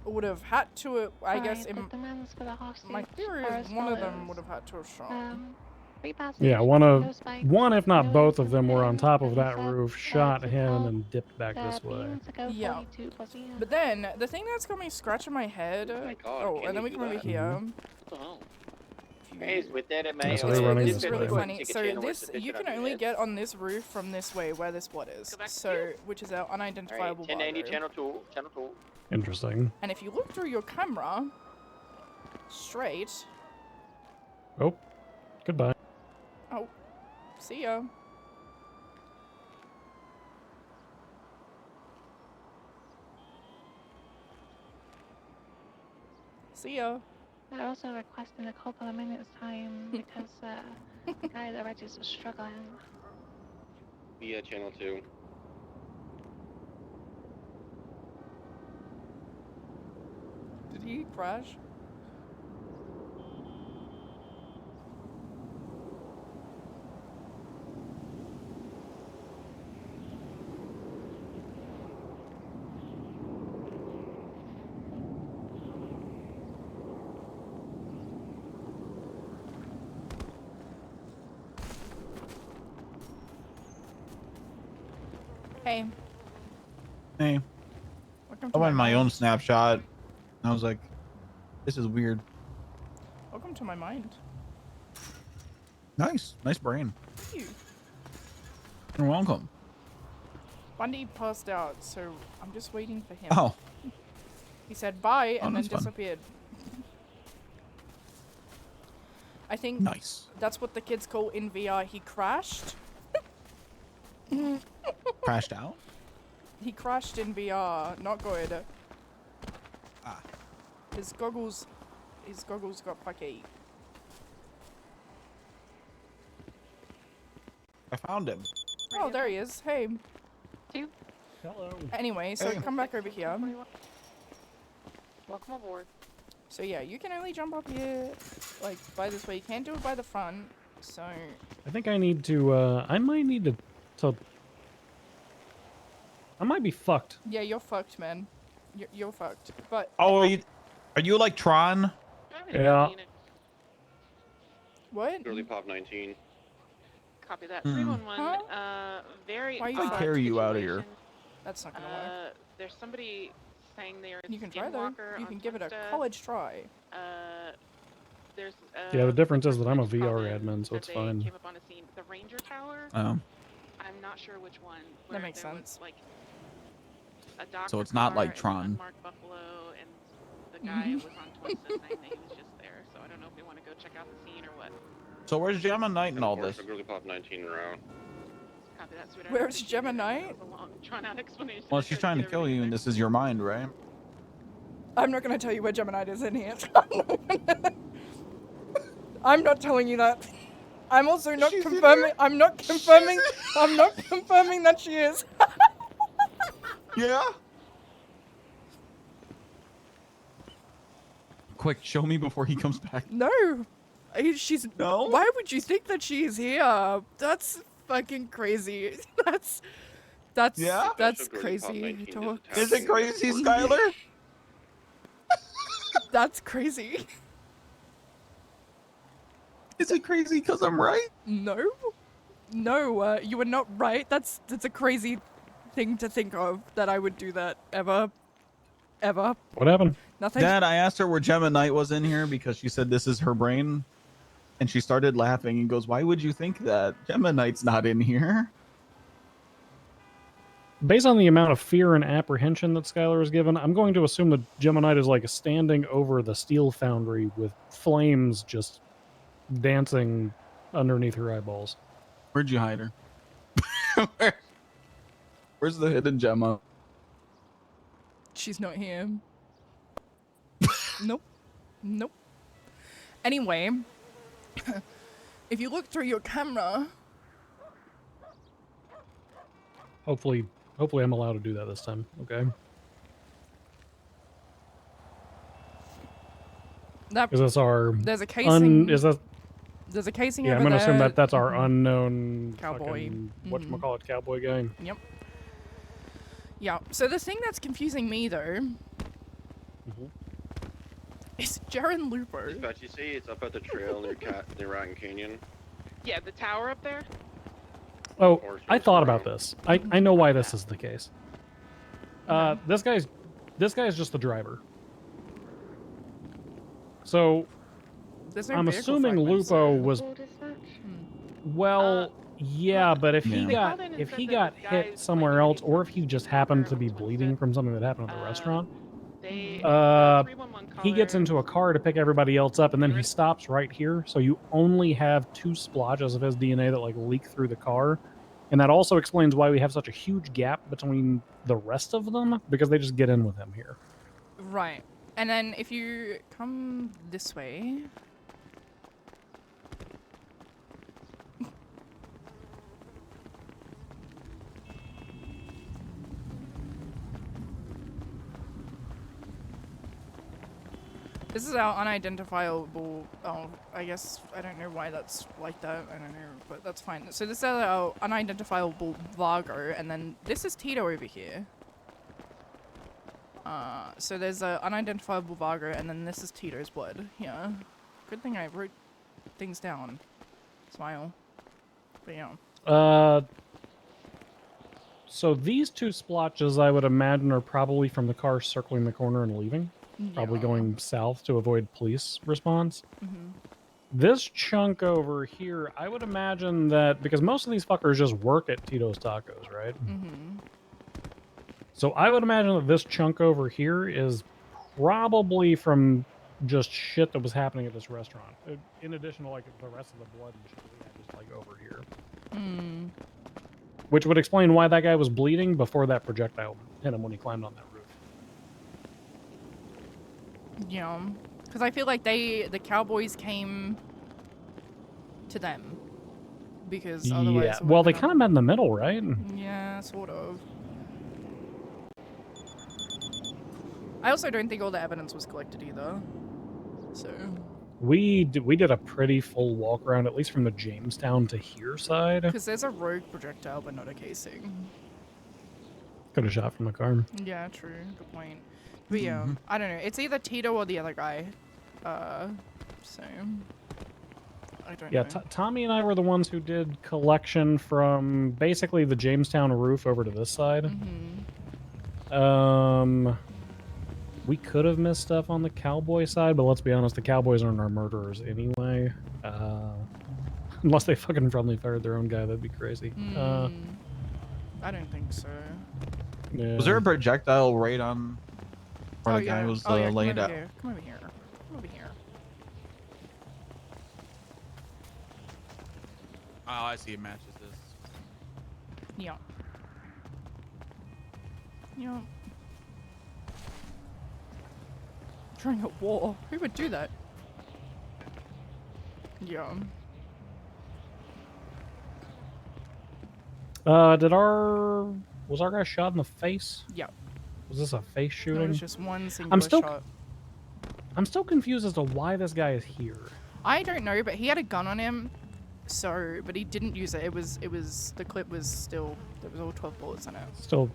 would have had to, I guess, The demands for the hostage my theory are is as one of them follows. would have had to have shot. Free passage, Yeah, no spikes, one if not no both of instant them were on pin, top of no that sets, roof, shot exit him, out, and dipped back this way. being to go Yeah. 42 plus a year. But then, the thing that's got me scratching my head... Oh my God, oh, can and then you we do come over that? here. What the hell? Guys, with that in Yeah, mind, so they're running This this is really way. funny. So this, you can only get on this roof from this way, where this blood is. So, which is our unidentifiable Alright, 1090, Vargo. channel 2, channel 2. Interesting. And if you look through your camera, straight... Oh, goodbye. Oh, see ya. See ya. They're also requesting a couple of minutes time because the guy that registers is struggling. Via channel 2. Did he crash? Hey. Hey. Welcome I to went my own mind. snapshot. I was like, this is weird. Welcome to my mind. Nice. Nice brain. Thank you. You're welcome. Bundy passed out, so I'm just waiting for him. Oh. He said bye Oh, and then that's fun. disappeared. I think Nice. that's what the kids call in VR. He crashed. Crashed out? He crashed in VR. Not good. Ah. His goggles got fucky. I found him. Oh, there he is. Hey. Hello. Anyway, so Hey. come back over here. Welcome aboard. So yeah, you can only jump up here, like, by this way. You can't do it by the front, so... I think I need to, I might need to... I might be fucked. Yeah, you're fucked, man. You're fucked. But... Oh, are you like Tron? Yeah. What? Early Pop 19. Copy that. Hmm. 311. Very Why are you odd carry you out of situation. here? That's not gonna work. There's somebody saying they're You can try though. Skinwalker You on can give it a Twinsta. college try. There's Yeah, the difference is that I'm a person VR called in admin, so that it's they fine. Came up on a scene. The Ranger Tower. Oh. I'm not sure which one. That where makes there was, sense. like, a doctor So it's not car like and Tron. an unmarked buffalo, and the guy was on Twinsta saying that he was just there. So I don't know if we want to go check out the scene or what. So where's Gemma Knight and all this? Early Pop 19 route. Copy that, sweetheart. Where's Gemini? That was a long, drawn-out explanation. Well, she's trying to kill you, and this is your mind, right? I'm not gonna tell you where Gemini is in here. I'm not telling you that. I'm also not confirming. I'm not confirming. I'm not confirming that she is. Yeah. Quick, show me before he comes back. No. She's no. Why would you think that she is here? That's fucking crazy. That's Yeah? That's crazy. Talk. Is it crazy, Skylar? That's crazy. Is it crazy because I'm right? No. No, you were not right. That's a crazy thing to think of, that I would do that ever. Ever. What happened? Nothing. Dad, I asked her where Gemma Knight was in here because she said this is her brain. And she started laughing and goes, why would you think that? Gemma Knight's not in here. Based on the amount of fear and apprehension that Skylar is given, I'm going to assume that Gemini is like standing over the steel foundry with flames just dancing underneath her eyeballs. Where'd you hide her? Where's the hidden Gemma? She's not here. Nope. Nope. Anyway, if you look through your camera... Hopefully I'm allowed to do that this time. Okay. Is this our There's a casing. There's a casing Yeah, over I'm gonna there. assume that that's our unknown Cowboy. Whatchamacallit cowboy guy. Yep. Yeah. So the thing that's confusing me though is Jaren Lupo. Dispatch, you see it's up at the trail near Rotten Canyon. Yeah, the tower up there. Oh, I thought about this. I know why this is the case. This guy's just the driver. So There's no I'm vehicle assuming fragments. Lupo was well, yeah, but if he Yeah. got hit somewhere else, or if he just happened to be bleeding from something that happened at the restaurant, he gets into a car to pick everybody else up, and then he stops right here. So you only have 2 splotches of his DNA that like leak through the car, and that also explains why we have such a huge gap between the rest of them, because they just get in with him here. Right. And then if you come this way... This is our unidentifiable... Oh, I guess... I don't know why that's like that. I don't know, but that's fine. So this is our unidentifiable Vargo, and then this is Tito over here. So there's a unidentifiable Vargo, and then this is Tito's blood. Yeah. Good thing I wrote things down. Smile. But yeah. So these two splotches, I would imagine, are probably from the car circling the corner and leaving. Probably going south to avoid police response. This chunk over here, I would imagine that because most of these fuckers just work at Tito's Tacos, right? So I would imagine that this chunk over here is probably from just shit that was happening at this restaurant. In addition to like the rest of the blood and shit we had just like over here. Which would explain why that guy was bleeding before that projectile hit him when he climbed on that roof. Yeah, because I feel like the cowboys came to them because otherwise. Yeah, well, they kind of met in the middle, right? Yeah, sort of. I also don't think all the evidence was collected either. So. We did a pretty full walk around, at least from the Jamestown to here side. Because there's a rogue projectile, but not a casing. Could have shot from the car. Yeah, true. Good point. But yeah, I don't know. It's either Tito or the other guy. So I don't know. Yeah, Tommy and I were the ones who did collection from basically the Jamestown roof over to this side. We could have missed stuff on the cowboy side, but let's be honest, the cowboys aren't our murderers anyway. Unless they fucking friendly fired their own guy, that'd be crazy. I don't think so. Yeah. Was there a projectile right on where the guy was laid out? Come over here. Come over here. Oh, I see. It matches this. Yeah. Yeah. During a war? Who would do that? Yeah. Was our guy shot in the face? Yeah. Was this a face shooting? No, it was just one single shot. I'm still confused as to why this guy is here. I don't know, but he had a gun on him, but he didn't use it. It was the clip was still, there was all 12 bullets in it.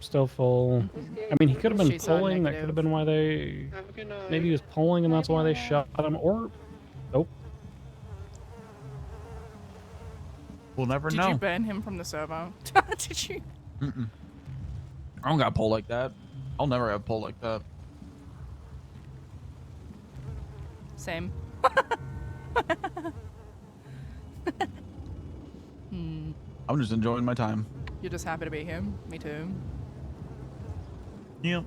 Still full. I mean, he could have been pulling. That could have been why they. Maybe he was pulling, and that's why they shot him. Or, nope. We'll never know. Did you ban him from the server? Did you? I don't got pull like that. I'll never have pull like that. Same. I'm just enjoying my time. You're just happy to be here? Me too. Yep.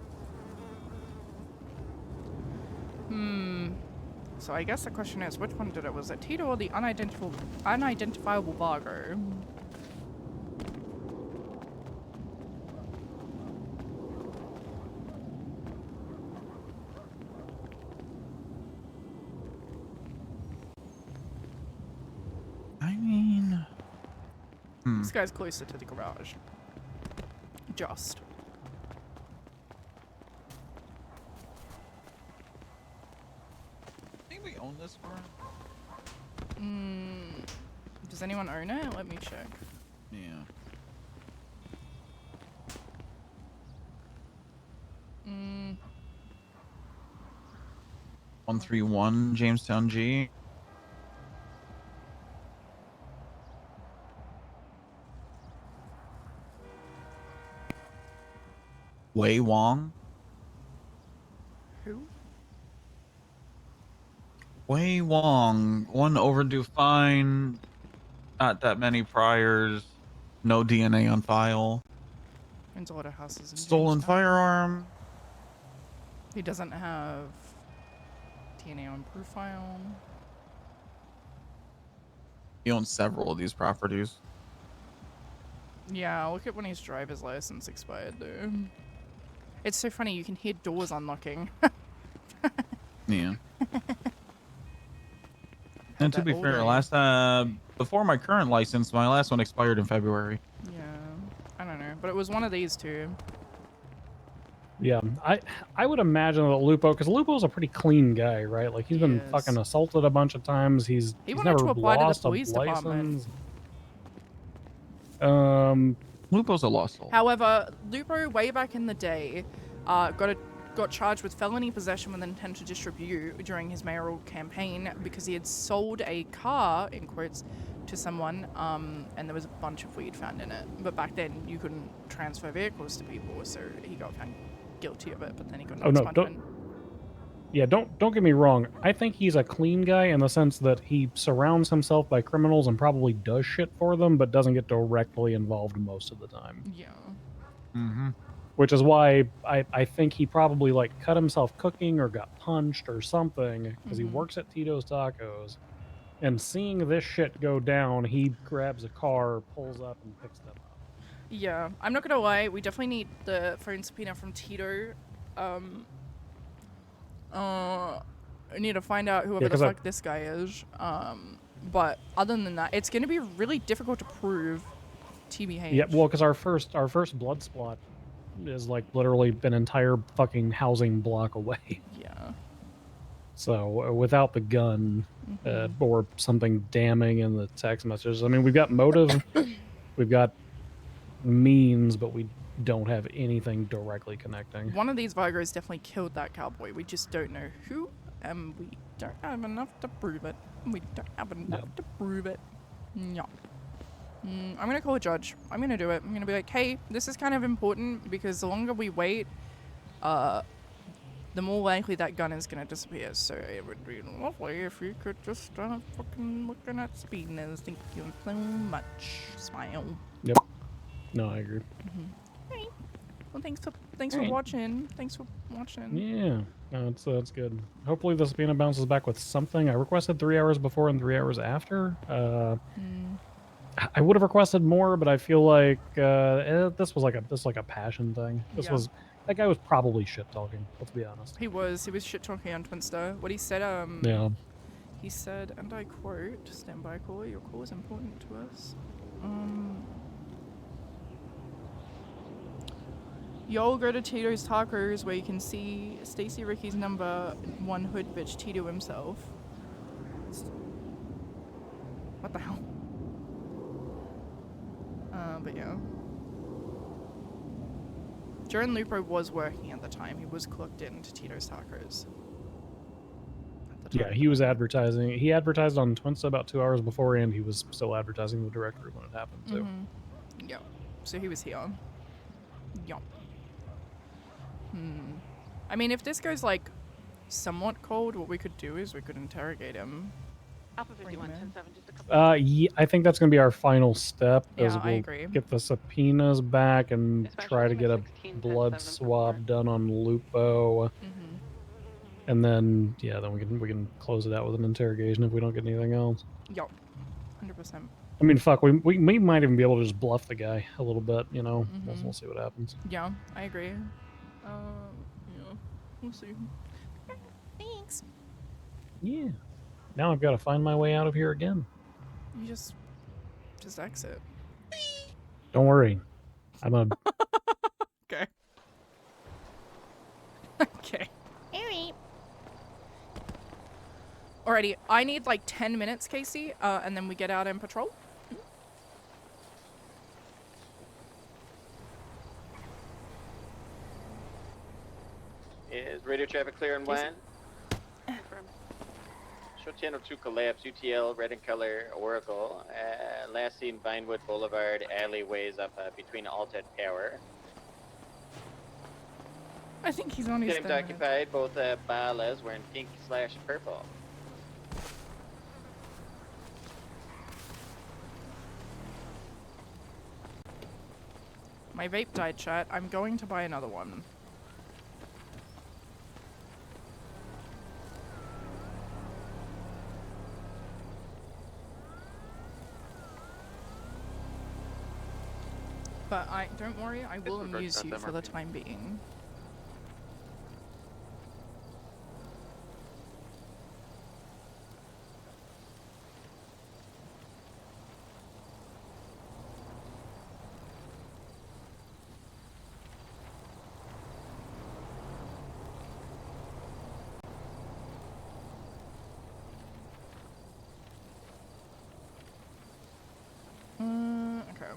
So I guess the question is, which one did it? Was it Tito or the unidentifiable Vargo? I mean... This guy's closer to the garage. Just. I think we own this car. Does anyone own it? Let me check. Yeah. Mm. 131 Jamestown G. Wei Wong. Who? Wei Wong. One overdue fine. Not that many priors. No DNA on file. Owns a lot of houses in Stolen Jamestown. firearm. He doesn't have DNA on profile. He owns several of these properties. Yeah, look at when his driver's license expired though. It's so funny, you can hear doors unlocking. Yeah. And to be fair, before my current license, my last one expired in February. Yeah, I don't know, but it was one of these two. Yeah, I would imagine that Lupo, because Lupo's a pretty clean guy, right? Like he's been fucking assaulted a bunch of times. He's He wanted never to apply to the lost police a department. license. Lupo's a lost soul. However, Lupo, way back in the day, got charged with felony possession with intent to distribute during his mayoral campaign because he had sold a car, in quotes, to someone, and there was a bunch of weed found in it. But back then, you couldn't transfer vehicles to people, so he got found guilty of it. But then he got Oh no, expungement. don't get me wrong. I think he's a clean guy in the sense that he surrounds himself by criminals and probably does shit for them, but doesn't get directly involved most of the time. Yeah. Mm-hmm. Which is why I think he probably like cut himself cooking or got punched or something because he works at Tito's Tacos. And seeing this shit go down, he grabs a car, pulls up, and picks them up. Yeah, I'm not gonna lie. We definitely need the phone subpoena from Tito. I need to find out whoever the fuck this guy is. But other than that, it's gonna be really difficult to prove TBH. Yeah, well, because our first blood spot is like literally an entire fucking housing block away. Yeah. So without the gun or something damning in the text messages, I mean, we've got motive, we've got means, but we don't have anything directly connecting. One of these Vigors definitely killed that cowboy. We just don't know who, and we don't have enough to prove it. We don't have enough to prove it. No. I'm gonna call a judge. I'm gonna do it. I'm gonna be like, hey, this is kind of important because the longer we wait, the more likely that gun is gonna disappear. So it would be lovely if you could just start fucking looking at speediness. Thank you so much. Smile. Yep. No, I agree. Right. Well, thanks for watching. Thanks for watching. Yeah, no, that's good. Hopefully the subpoena bounces back with something. I requested 3 hours before and 3 hours after. I would have requested more, but I feel like this was like a passion thing. That guy was probably shit talking. Let's be honest. He was shit talking on Twinster. What he said, yeah. He said, and I quote, "Stand by, caller. Your call is important to us." Y'all go to Tito's Tacos where you can see Stacy Ricky's number 1 hood bitch, Tito himself. What the hell? But yeah. Jaron Lupo was working at the time. He was clocked into Tito's Tacos. Yeah, he was advertising. He advertised on Twinsta about 2 hours before, and he was still advertising the directory when it happened, too. Yeah. So he was here. Yup. I mean, if this goes, like, somewhat cold, what we could do is we could interrogate him. Alpha 51, 10-7, just a couple. Yeah, I think that's going to be our final step. Yeah, we'll I agree. Get the subpoenas back and try to get a blood swab done on Lupo. And then, yeah, then we can close it out with an interrogation if we don't get anything else. Yup. 100%. I mean, fuck, we might even be able to just bluff the guy a little bit, you know? We'll see what happens. Yeah, I agree. Yeah, we'll see. Thanks. Yeah. Now I've got to find my way out of here again. You just exit. Don't worry. I'm a... Okay. Okay. Alrighty, I need like 10 minutes, Casey, and then we get out and patrol. Is radio traffic clear and WAN? Show channel 2 collapse, UTL, red in color, Oracle. Last seen Vinewood Boulevard, alleyways up between Alta and Power. I think he's on his Claims occupied, both Balas wearing pink/purple. My vape died, chat. I'm going to buy another one. But don't worry, I will amuse you for the time being. Okay.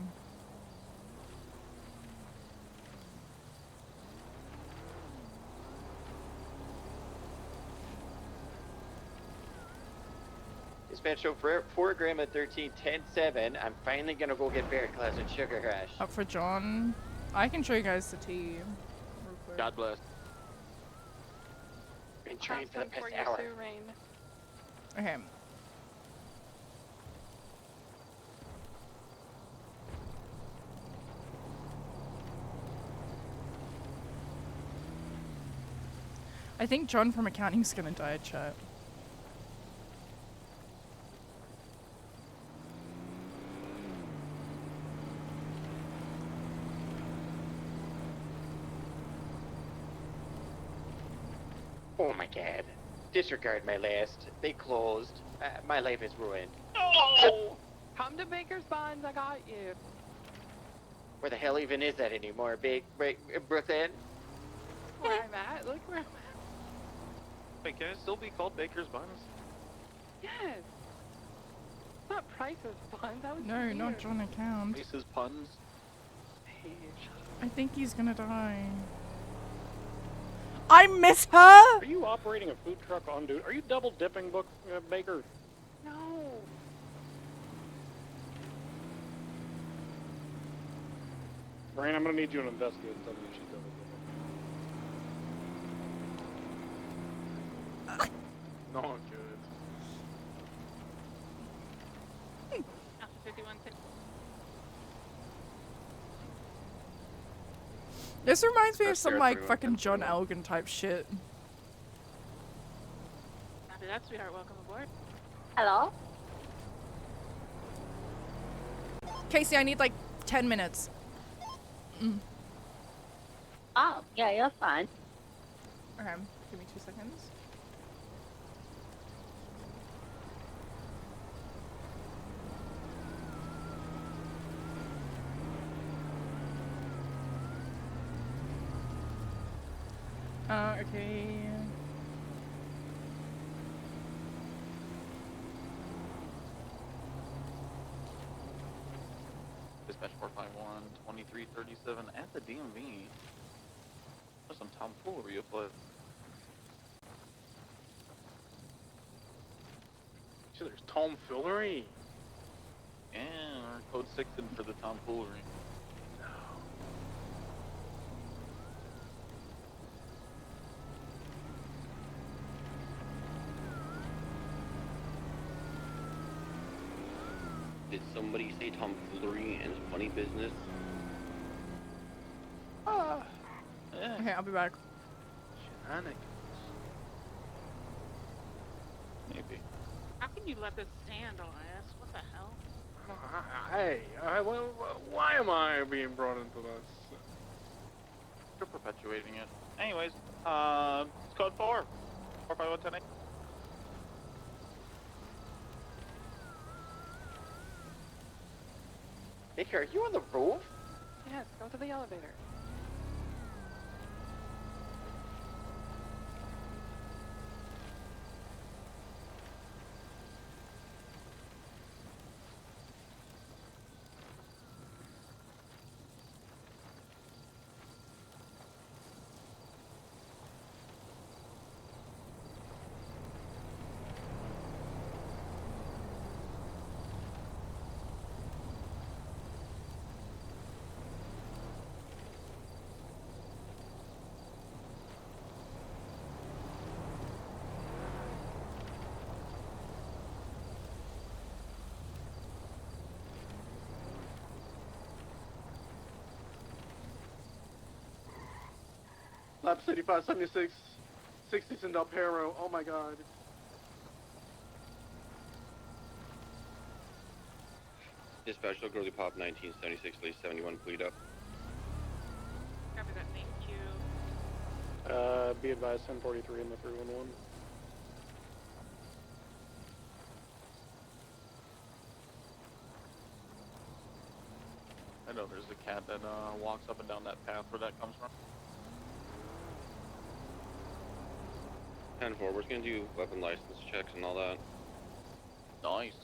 Dispatch show for 4 gram of 13, 10-7. I'm finally gonna go get Bear Claws and Sugar Rush. Up for John. I can show you guys the tea. Real quick. God bless. Been trying for the past For you, hour. Sue Rain. Okay. I think John from accounting's gonna die, chat. Oh my god. Disregard my last. They closed. My life is ruined. Oh! Come to Baker's Bonds, I got you. Where the hell even is that anymore? Brooklyn? Where I'm at? Look where I'm at. Wait, can it still be called Baker's Buns? Yes. It's not Price's Buns. That was No, weird. not John account. Faces puns. Hey, shut up. I think he's gonna die. I miss her! Are you operating a food truck on duty? Are you double dipping, Baker? No. Brian, I'm gonna need you to investigate and tell me if she's double dipping. No, I'm good. Alpha 51. This reminds me of That's some fair, like 31, fucking John 10, 31. Elgin type shit. After that, sweetheart, welcome aboard. Hello? Casey, I need like 10 minutes. Oh, yeah, you're fine. Okay, give me 2 seconds. Okay. Dispatch 451, 2337 at the DMV. There's some tomfoolery afoot. So there's tomfoolery. Yeah, or code 6 in for the tomfoolery. Did somebody say tomfoolery and funny business? Okay, I'll be back. Shenanigans. Maybe. How can you let this stand on us? What the hell? Hey, why am I being brought into this? You're perpetuating it. Anyways, it's code 4. 45110. Baker, are you on the roof? Yes, go to the elevator. Lab 7576, 60s in Del Perro. Oh my god. Dispatch, I'll go to pop 1976, late 71, plead up. Copy that, thank you. Be advised, 1043 in the 311. I know there's a cat that walks up and down that path where that comes from. 10-4, we're just gonna do weapon license checks and all that. Nice.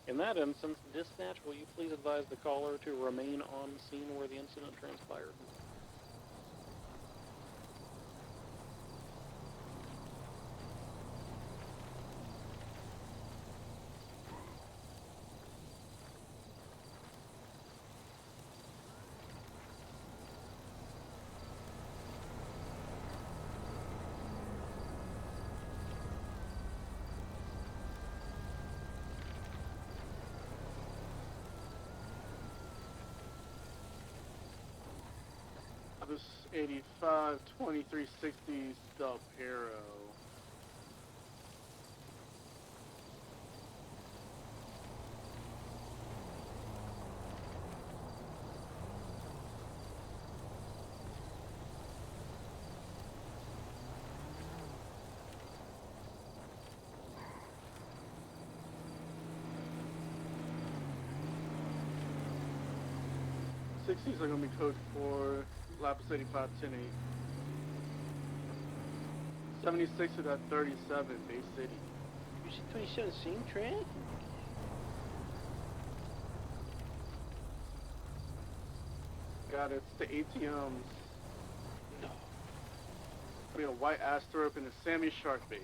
In that instance, dispatch, will you please advise the caller to remain on scene where the incident transpired? This 85, 2360 Del Perro. Sixties are gonna be code 4, Lapis 85, 10 8. 76 is at 37, Bay City. You said 27 same track? Got it, it's the ATMs. No. We got a white Asterope and a Sammy Shark bait.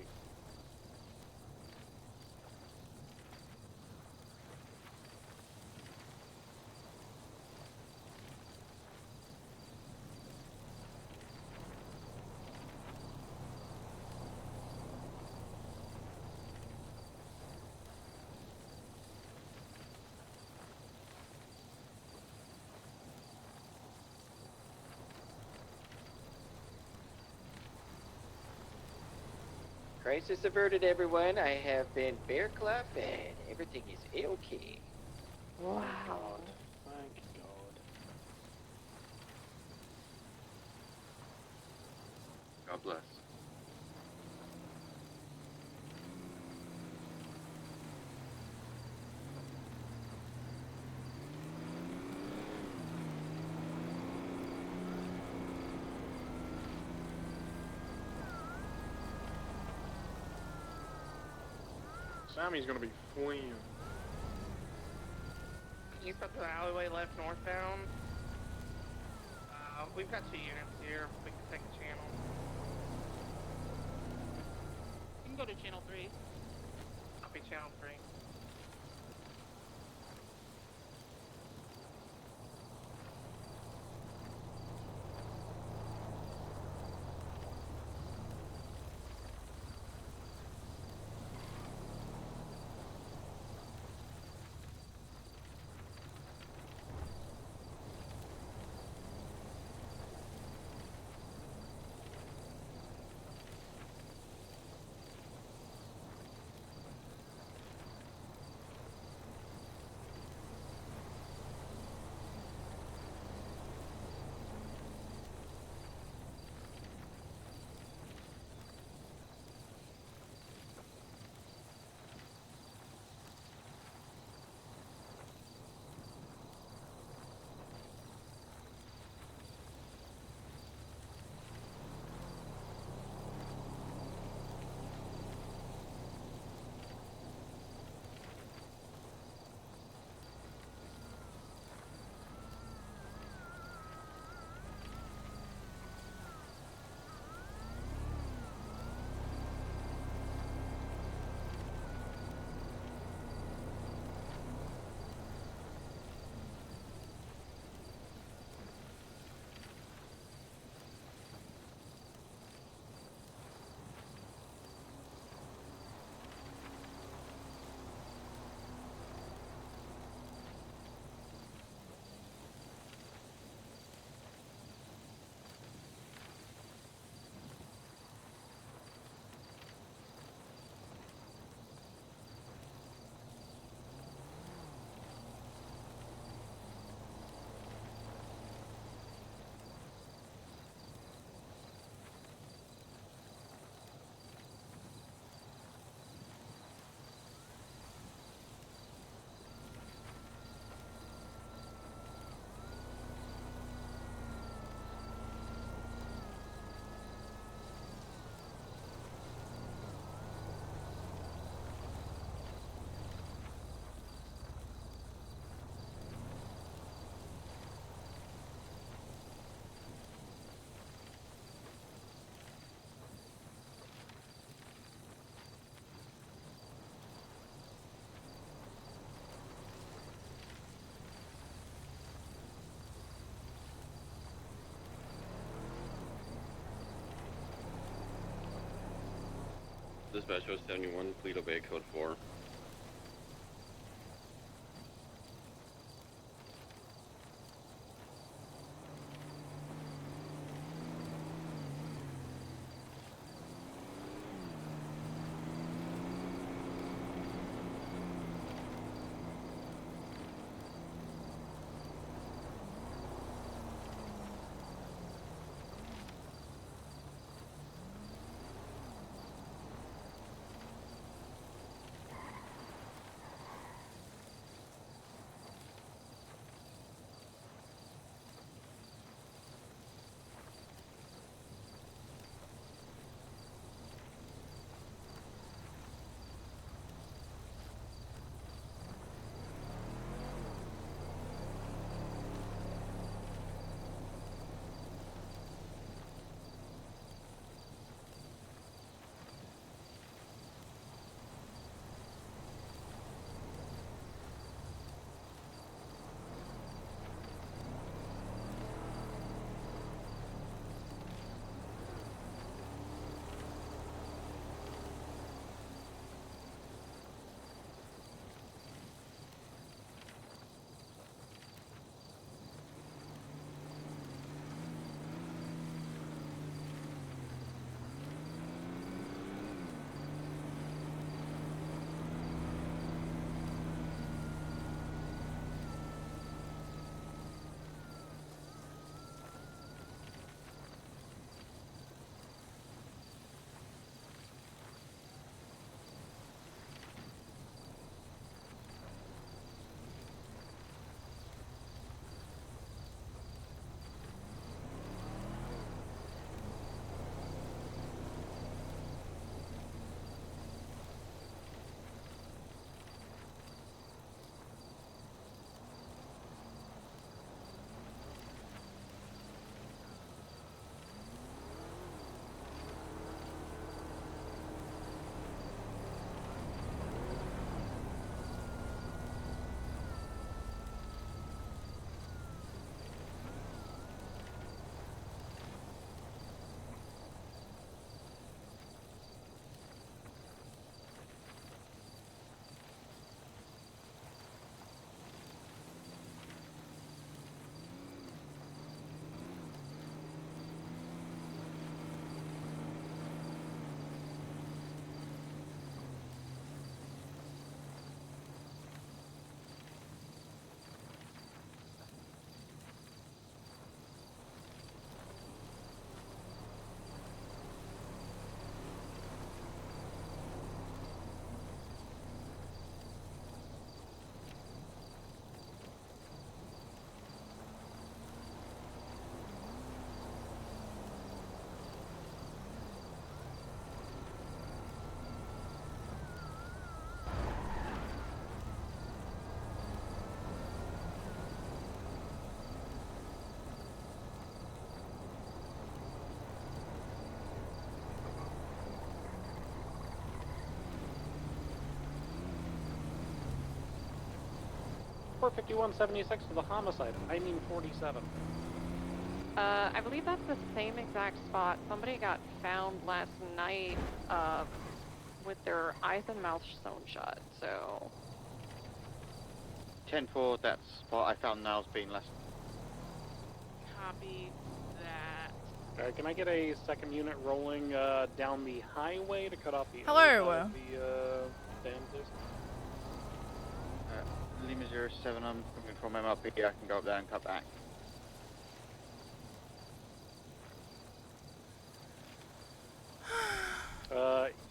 Crisis averted, everyone. I have been bear club and everything is okay. Wow. Thank God. God bless. Sammy's gonna be fleeing. You put the alleyway left northbound. We've got 2 units here. We can take a channel. You can go to channel 3. Copy channel 3. Dispatch 071, please obey code 4. report 5176 to the homicide. I mean 47. I believe that's the same exact spot. Somebody got found last night with their eyes and mouth sewn shut, so... 10-4, that spot I found now's been less. Copy that. Alright, can I get a second unit rolling down the highway to cut off the Hello. other side of the dam, please? Lima 07, I'm coming from MLP, I can go up there and cut back.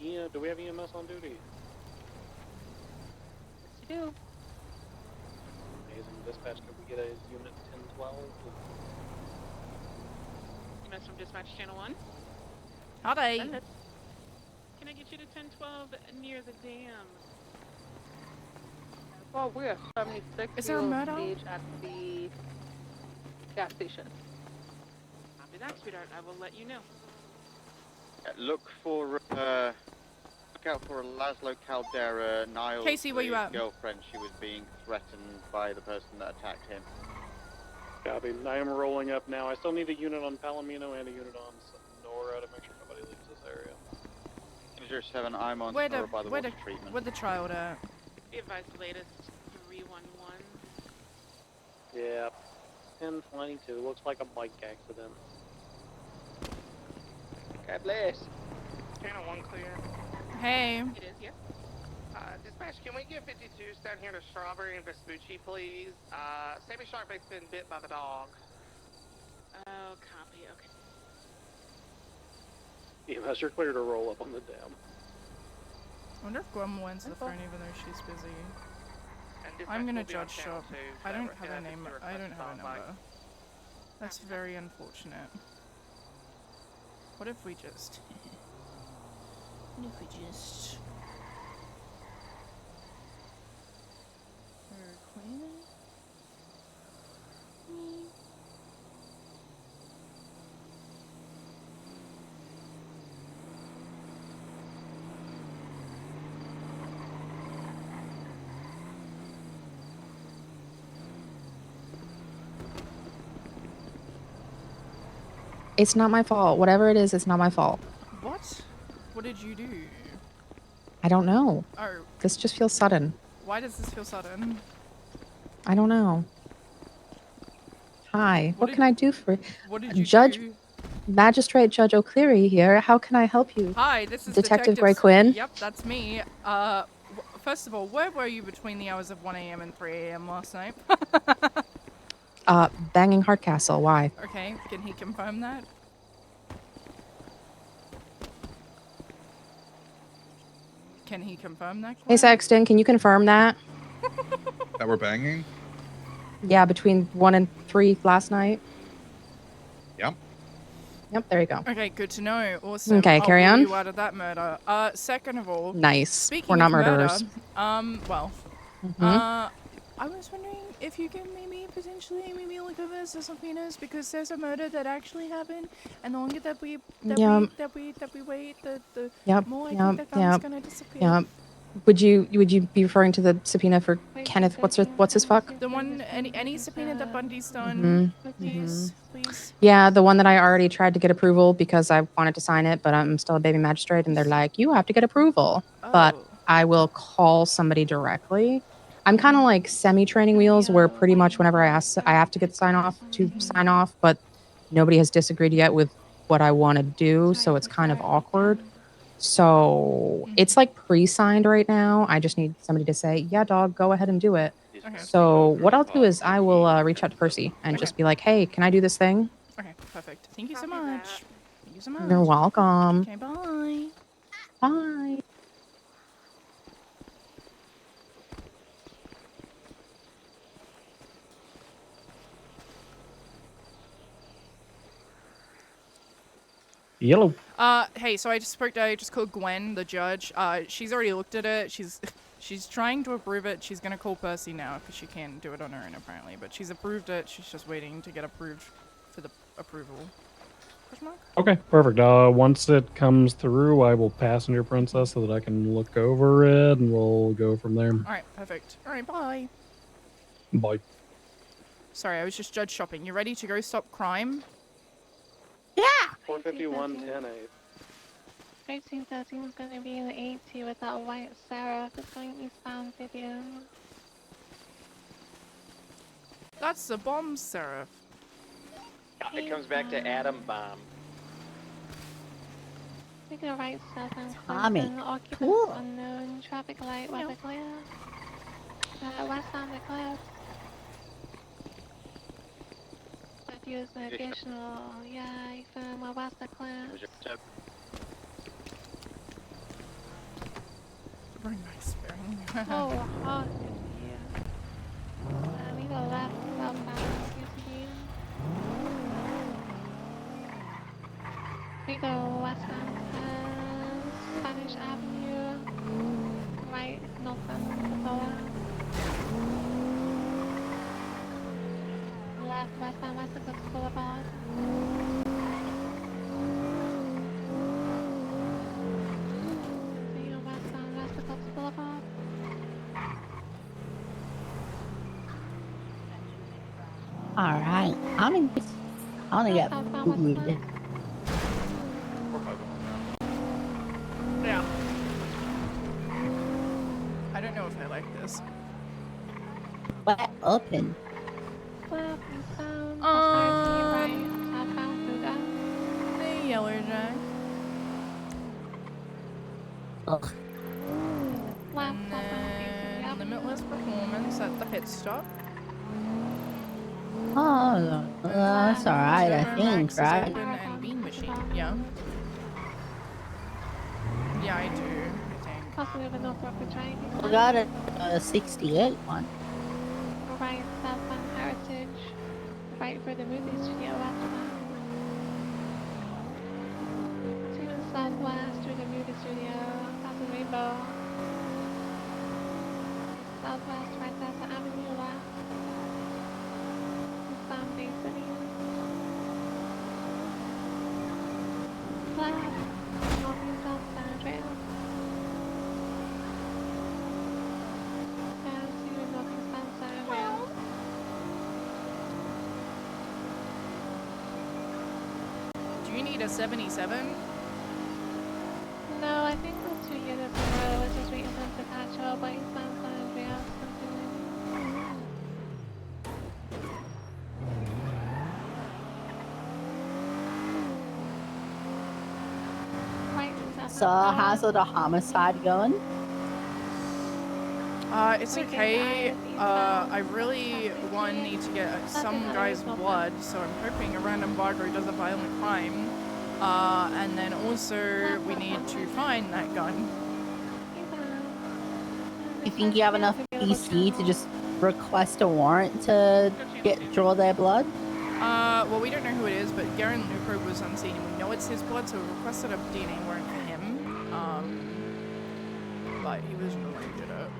Ian, do we have EMS on duty? Yes, you do. Amazing. Dispatch, could we get a unit 1012? EMS from dispatch channel 1. Howdy. Can I get you to 1012 near the dam? Well, we're 76 Is there a murder? at the gas station. Copy that, sweetheart. I will let you know. Look out for Laszlo Caldera, Niles' Casey, where you at? girlfriend. She was being threatened by the person that attacked him. Copy. I am rolling up now. I still need a unit on Palomino and a unit on Sonora to make sure nobody leaves this area. 07, I'm on Where Sonora by the water treatment. Where the child at? Be advised, the latest 311. Yeah. 1022. Looks like a bike accident. God bless. Channel 1 clear. Hey. It is, yes. Dispatch, can we get 52s down here to Strawberry and Vespucci, please? Sammy Sharpbait's been bit by the dog. Oh, copy, okay. EMS, you're clear to roll up on the dam. I wonder if Gwen wins the phone even though she's busy. And I'm gonna will be on judge channel shop. 2, I so don't we're have gonna a name. do I don't have a request number. call That's very unfortunate. What if we just... What if we just... Gray-Quinn? It's not my fault. Whatever it is, it's not my fault. What? What did you do? I don't know. Oh. This just feels sudden. Why does this feel sudden? I don't know. Hi. What can I do for What did you Judge do? Magistrate Judge O'Cleary here. How can I help you? Hi, this is Detective Gray-Quinn. Yep, that's me. First of all, where were you between the hours of 1 a.m. and 3 a.m. last night? Banging Hardcastle. Why? Okay, can he confirm that? Can he confirm that? Hey, Sexton, can you confirm that? That we're banging? Yeah, between 1 and 3 last night. Yep. Yep, there you go. Okay, good to know. Awesome. Okay, I'll carry rule on. you out of that murder. Second of all, Nice. Speaking We're not of murder, murderers. I was wondering if you can maybe potentially look over the subpoenas because there's a murder that actually happened, and the longer that we wait, the more I think that gun's gonna disappear. Yep. Would you be referring to the subpoena for Kenneth? What's his fuck? The one, any subpoena that Bundy's done, Mm-hmm. please, please. Yeah, the one that I already tried to get approval because I wanted to sign it, but I'm still a baby magistrate, and they're like, you have to get approval. But I will call somebody directly. I'm kind of like semi-training wheels, where pretty much whenever I ask, I have to get sign off to sign off, but nobody has disagreed yet with what I want to do, so it's kind of awkward. So it's like pre-signed right now. I just need somebody to say, yeah, dog, go ahead and do it. Okay. So what I'll do is I will reach out to Percy and just be like, hey, can I do this thing? Okay, perfect. Thank you so much. Thank you so much. You're welcome. Okay, bye. Bye. Yellow. Hey, so I just called Gwen, the judge. She's already looked at it. She's trying to approve it. She's gonna call Percy now because she can't do it on her own apparently. But she's approved it. She's just waiting to get approved for the approval. Question mark? Okay, perfect. Once it comes through, I will passenger princess so that I can look over it, and we'll go from there. All right, perfect. All right, bye. Bye. Sorry, I was just judge shopping. You ready to go stop crime? Yeah! 451, 10 1313 is going to be in the 80 with that white Seraph. It's going eastbound with you. That's the bomb, Seraph. It comes back to Atom Bomb. Taking a right southbound Tommy, Clinton. Occupants cool. unknown. Traffic light, weather clear. Westbound the cliff. If you use an additional, yeah, you can west the cliff. Very nice, very. Oh, hot in here. We go left, southbound, UCD. We go westbound past Spanish Avenue. Right, northbound Coca-Cola. Left, westbound West Coast Boulevard. Continue westbound West Coast Boulevard. Alright, I'm in this. I only got food. Yeah. I don't know if I like this. But open. Left, eastbound, Prosperity, right, southbound Fuga. The yellow jack. Ugh. Left, And southbound then limitless performance at the pit stop. Oh, that's alright, I think, Max is right? open and bean machine. Yeah. Yeah, I do. I think. Possibly with no proper driving. We got a 68 one. Right, southbound Heritage. Right for the movie studio westbound. To the southwest through the movie studio. Past the rainbow. Southwest, right past the avenue left. Eastbound Bay City. Left. Northeast South San Andreas. And to northeast South San Andreas. Do you need a 77? No, I think the 2 units in a row is just waiting for them to catch up by eastbound San Andreas. Right, So, how's the homicide going? It's okay. I really, one, need to get some guy's blood, so I'm hoping a random barger does a violent crime. And then also, we need to find that gun. You think you have enough PC to just request a warrant to draw their blood? Well, we don't know who it is, but Garen Lucro was unseen, and we know it's his blood, so we requested a DNA warrant for him. But he was really good at it.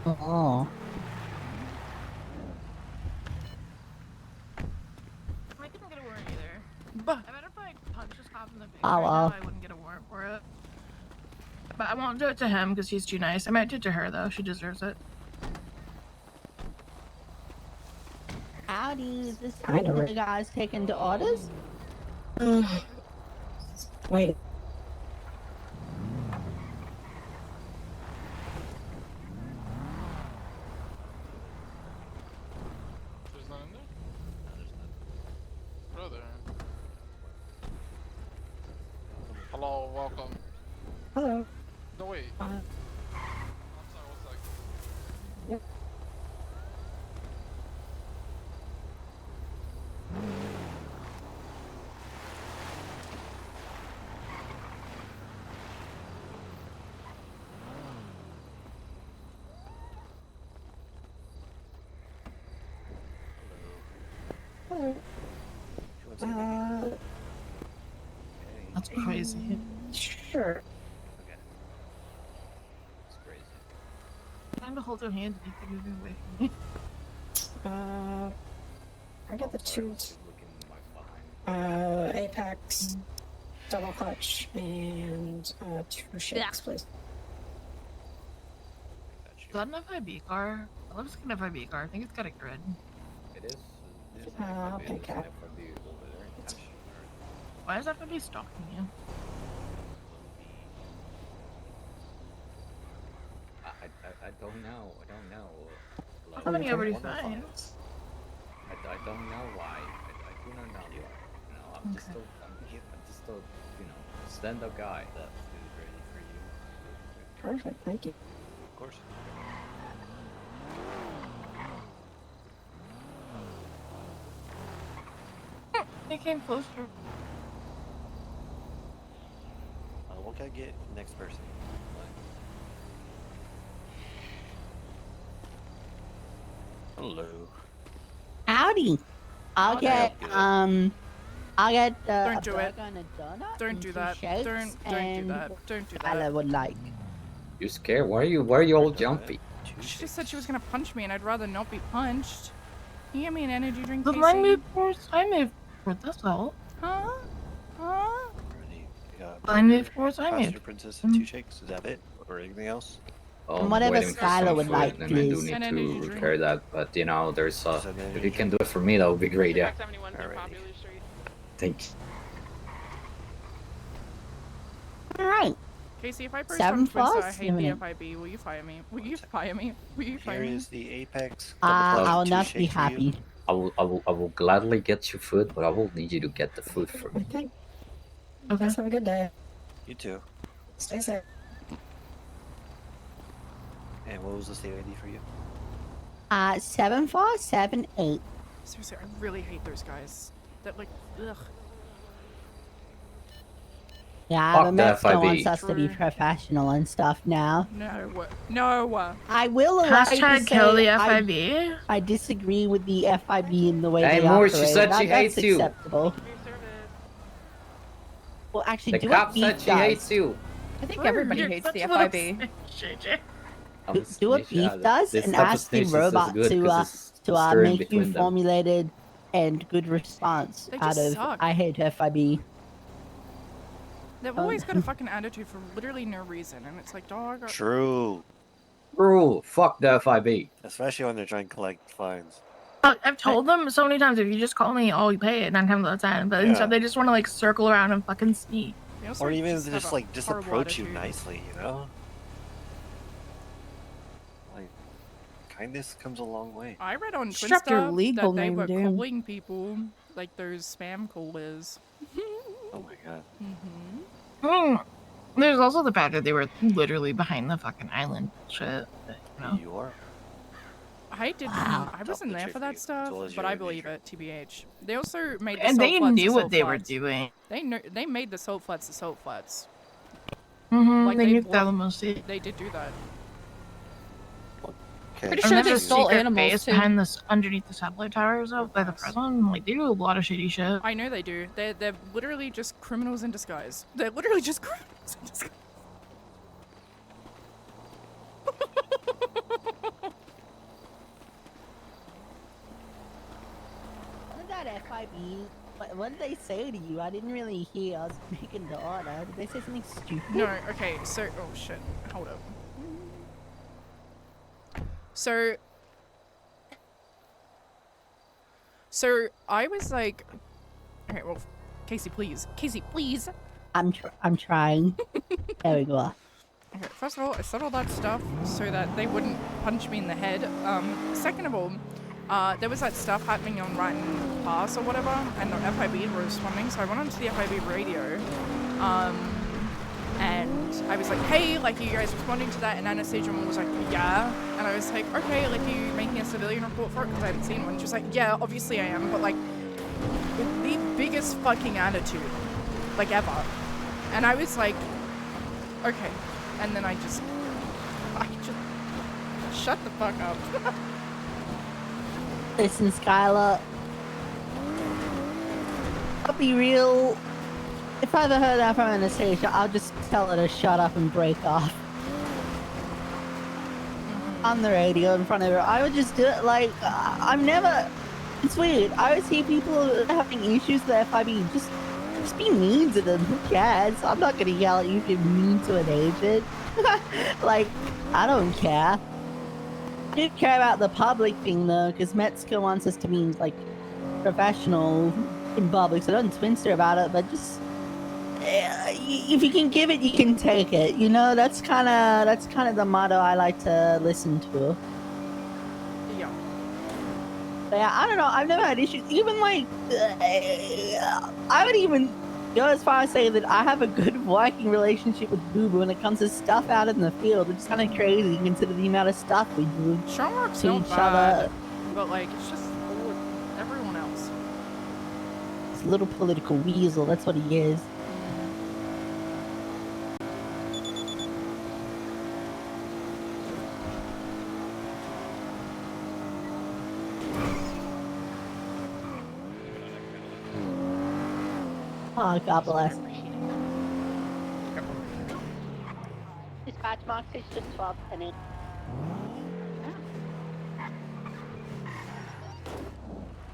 Oh. I didn't get a warrant either. But I bet if I punch this cop in the face Oh, right well. now, I wouldn't get a warrant for it. But I won't do it to him because he's too nice. I might do it to her though. She deserves it. Howdy, is this one of the guys taking the orders? Wait. There's none in there? No, there's none. Brother. Hello, welcome. Hello. No, wait. I'm sorry, what's that? Yep. Hello. That's crazy. Sure. Time to hold your hand and you can move away from me. I got the two. Apex, double clutch, and 2 shakes, please. Is that an FIB car? It looks like an FIB car. I think it's got a grid. It is. Okay, Cap. Why is FIB stalking you? I don't know. I don't know. How many already One of us. finds? I don't know why. I do not know why. You know, I'm just a, you know, stand-up guy. That's ready for you. Perfect, thank you. Of course. They came closer. What can I get next person? Hello. Howdy. I'll get Don't a do burger it. and a donut. Don't and do two that. shakes, Don't do and that. Don't do Skylar that. would like. You scared? Why are you all jumpy? She just said she was gonna punch me, and I'd rather not be punched. Can you get me an energy drink, The Casey? line move force. I move force. That's all. Huh? Huh? I move force. I Passenger move. princess and 2 shakes. Is that it? Or anything else? Oh, And whatever waiting for Skylar some would food, like, and I do please. need An to energy drink. repair that. But you know, there's if you can do it for me, that would be great. Yeah. 71 through Popular Street. Thanks. All right. Casey, if I post 7 on Twitter, I plus, hate the minute. FIB, will you fire me? Will you fire me? Will you fire Here me? is the Apex. I will 2 not be shakes for you. happy. I will gladly get you food, but I will need you to get the food for me. Okay. Okay. Guys, have a good day. You too. Stay safe. And what was the state ID for you? 7478. Seriously, I really hate those guys. That like, ugh. Yeah, Fuck the the Met FIB. wants us to be professional and stuff now. No, no. I will allow you to Hashtag kill say the FIB. I disagree with the FIB in the way Hey, they Moore, operate. she said she That's hates you. acceptable. Well, actually, The do cop what Beef said she does. hates you. I think everybody hates the FIB. Do what Beef does This and type of ask the snitch is robot good to 'cause it's stirring make you between them. formulated and good response They out just of suck. I hate FIB. They've always got a fucking attitude for literally no reason, and it's like, dog. True. Bro, fuck the FIB. Especially when they're trying to collect fines. I've told them so many times, if you just call me, I'll pay it 9 times out of 10. But Yeah. instead, they just want to like circle around and fucking sneak. Or even just just have a like just horrible approach you attitude. nicely, you know? Like kindness comes a long way. I read on Strap your Twitter legal that they name, were dude. calling people like those spam callers. Oh my god. There's also the fact that they were literally behind the fucking island. Shit. You know? You are. I didn't. I wasn't there for that stuff, well as but your I believe it. TBH. They also made the And salt they flats knew the what salt they were flats. doing. They made the salt flats the salt flats. Mm-hmm. They knew blo- that almost it. They did do that. Pretty And sure they they stole secret animals base too. behind this underneath the satellite towers out by the prison. Like they do a lot of shitty shit. I know they do. They're literally just criminals in disguise. They're literally just criminals in disguise. What did that FIB? What did they say to you? I didn't really hear. I was making the order. Did they say something stupid? No, okay, so oh shit. Hold up. So I was like, okay, well, Casey, please. Casey, please. I'm trying. There we go. Okay, first of all, I said all that stuff so that they wouldn't punch me in the head. Second of all, there was that stuff happening on Ryan Pass or whatever, and the FIB were responding, so I went onto the FIB radio, and I was like, hey, like, are you guys responding to that? And Anastasia was like, yeah. And I was like, okay, like, are you making a civilian report for it? Because I haven't seen one. She was like, yeah, obviously I am, but, like, with the biggest fucking attitude, like, ever. And I was like, okay. And then I just shut the fuck up. Listen, Skylar. I'll be real. If I ever heard that from Anastasia, I'll just tell her to shut up and break off. On the radio in front of her. I would just do it like, I'm never... It's weird. I always see people having issues with FIB. Just be mean to them. Who cares? I'm not gonna yell at you if you're mean to an agent. Like, I don't care. I do care about the public thing though, because Metzger wants us to be like professional in public, so don't twinster about it. But just if you can give it, you can take it. You know, that's kind of the motto I like to listen to. Yeah. But yeah, I don't know. I've never had issues. Even like, I would even go as far as say that I have a good working relationship with Boo Boo when it comes to stuff out in the field, which is kind of crazy considering the amount of stuff we do Shamrock's to not each bad, other. but like it's just all everyone else. It's a little political weasel. That's what he is. Oh, God bless. Dispatch mark 612 penny.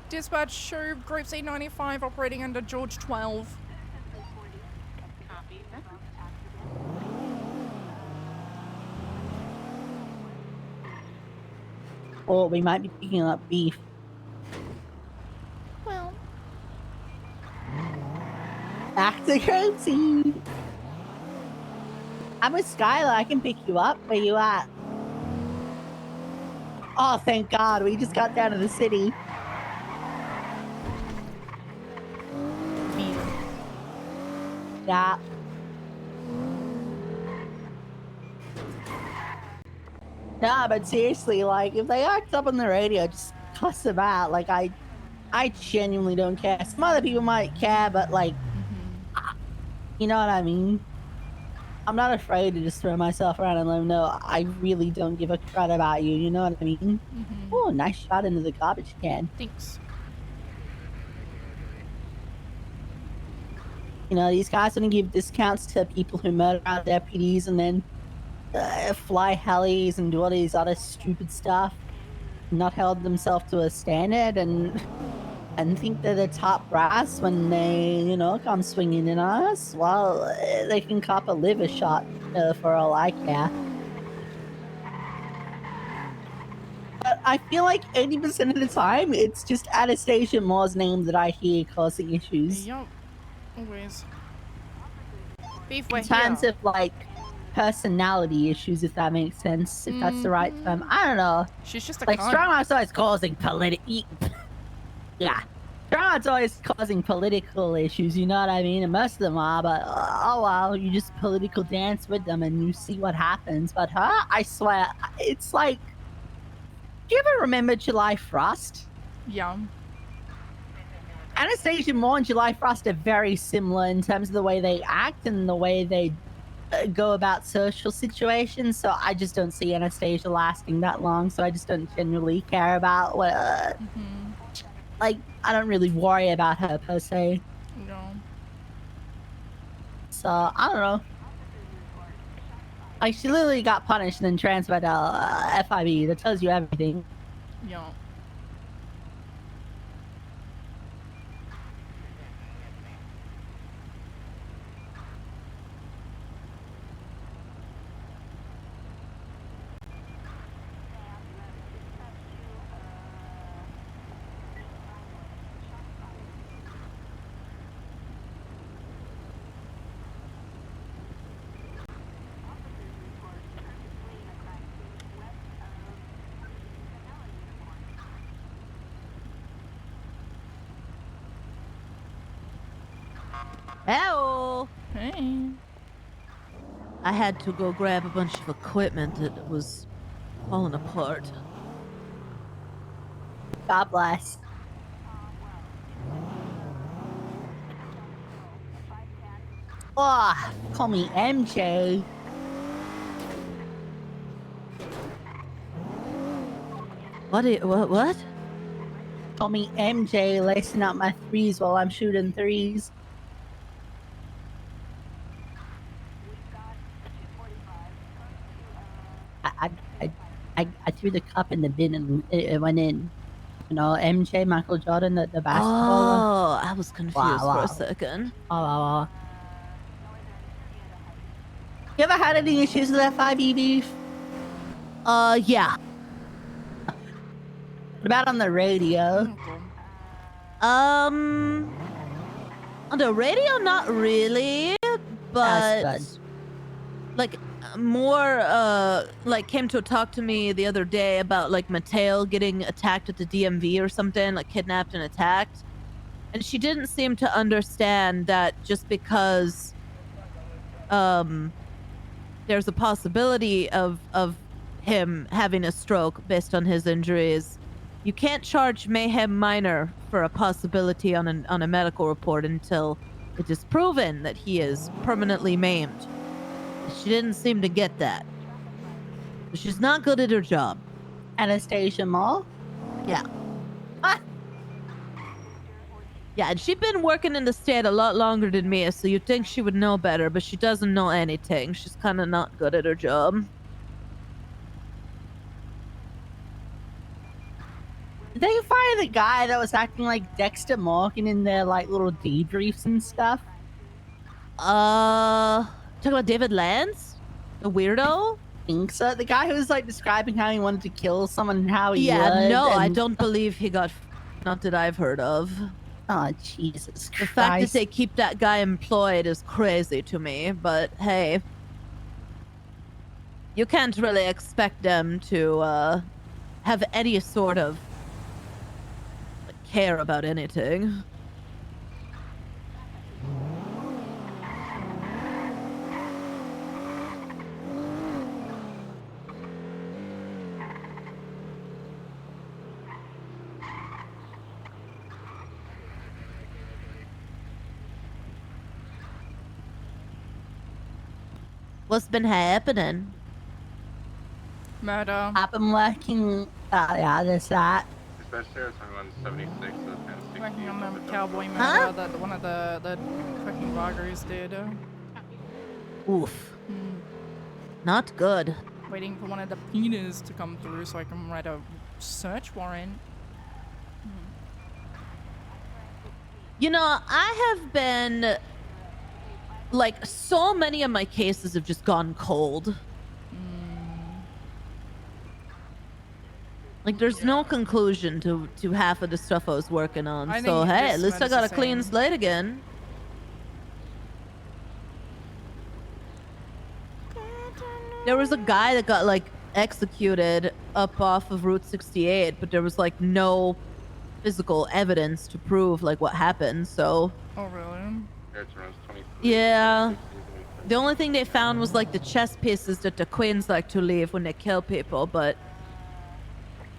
Dispatch, show Group C95 operating under George 12. Copy. Or we might be picking up beef. Well. Actor crazy. I'm with Skylar. I can pick you up. Where you at? Oh, thank God. We just got down to the city. Yeah. Nah, but seriously, like, if they act up on the radio, just cuss them out. Like, I genuinely don't care. Some other people might care, but, like, you know what I mean? I'm not afraid to just throw myself around and let them know I really don't give a crud about you. You know what I mean? Oh, nice shot into the garbage can. Thanks. You know, these guys don't give discounts to people who murder our deputies and then fly helis and do all these other stupid stuff. Not held themselves to a standard and think they're the top brass when they, you know, come swinging in on us. Well, they can cop a liver shot for all I care. But I feel like 80% of the time, it's just Anastasia Moore's name that I hear causing issues. Yup. Always. Beef, we're In terms here. of, like, personality issues, if that makes sense, if that's the right term. I don't know. She's just a like cunt. Strongman's always causing yeah. Strongman's always causing political issues, you know what I mean? And most of them are, but oh well, you just political dance with them and you see what happens. But her, I swear, it's like, do you ever remember July Frost? Yeah. Anastasia Moore and July Frost are very similar in terms of the way they act and the way they go about social situations, so I just don't see Anastasia lasting that long, so I just don't genuinely care about what, like, I don't really worry about her per se. No. So, I don't know. Like, she literally got punished and then transferred to FIB. That tells you everything. Yeah. Hello. Hey. I had to go grab a bunch of equipment that was falling apart. God bless. Oh, call me MJ. What? Call me MJ, lacing up my threes while I'm shooting threes. I threw the cup in the bin and it went in. You know, MJ, Michael Jordan, the basketball. Oh, I was confused for a second. Oh. You ever had any issues with FIB beef? Yeah. What about on the radio? On the radio, not really, but That's like more like came to talk to me the other day about like Mateo getting attacked at the DMV or something, like kidnapped and attacked. And she didn't seem to understand that just because there's a possibility of him having a stroke based on his injuries, you can't charge mayhem minor for a possibility on a medical report until it is proven that he is permanently maimed. She didn't seem to get that. She's not good at her job. Anastasia Mall? Yeah. Yeah, and she's been working in the state a lot longer than me, so you'd think she would know better, but she doesn't know anything. She's kind of not good at her job. Did they find the guy that was acting like Dexter Morgan in their like little debriefs and stuff? Talking about David Lance? The weirdo? I think so. The guy who was like describing how he wanted to kill someone and how he Yeah, would, no, I and- don't believe he got not that I've heard of. Oh, Jesus Christ. The fact that they keep that guy employed is crazy to me, but hey. You can't really expect them to have any sort of care about anything. What's been happening? Murder. I've been working. Yeah, there's that. Dispatch there, 2176, so 1060. Working on the cowboy murder Huh? that one of the fucking vloggers did. Oof. Not good. Waiting for one of the penis to come through so I can write a search warrant. You know, I have been like, so many of my cases have just gone cold. Like, there's no conclusion to half of the stuff I was working on. I So think hey, this at least I one's got a the clean same. slate again. There was a guy that got like executed up off of Route 68, but there was like no physical evidence to prove like what happened. So Oh really? yeah, the only thing they found was like the chest pieces that the Queens like to leave when they kill people, but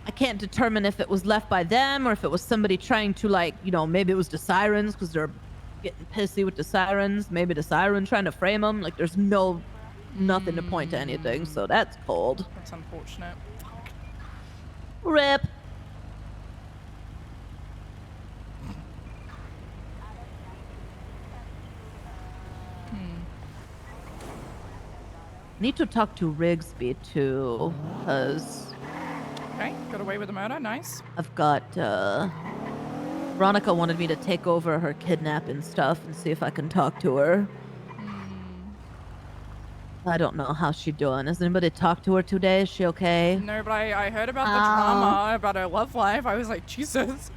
I can't determine if it was left by them or if it was somebody trying to, like, you know, maybe it was the sirens because they're getting pissy with the sirens. Maybe the siren trying to frame them. Like, there's nothing to point to anything, so that's cold. That's unfortunate. Rip. Need to talk to Rigsby too, because Okay, got away with the murder. Nice. I've got, Veronica wanted me to take over her kidnapping stuff and see if I can talk to her. I don't know how she doing. Has anybody talked to her today? Is she okay? No, but I heard about the drama about her love life. I was like, Jesus.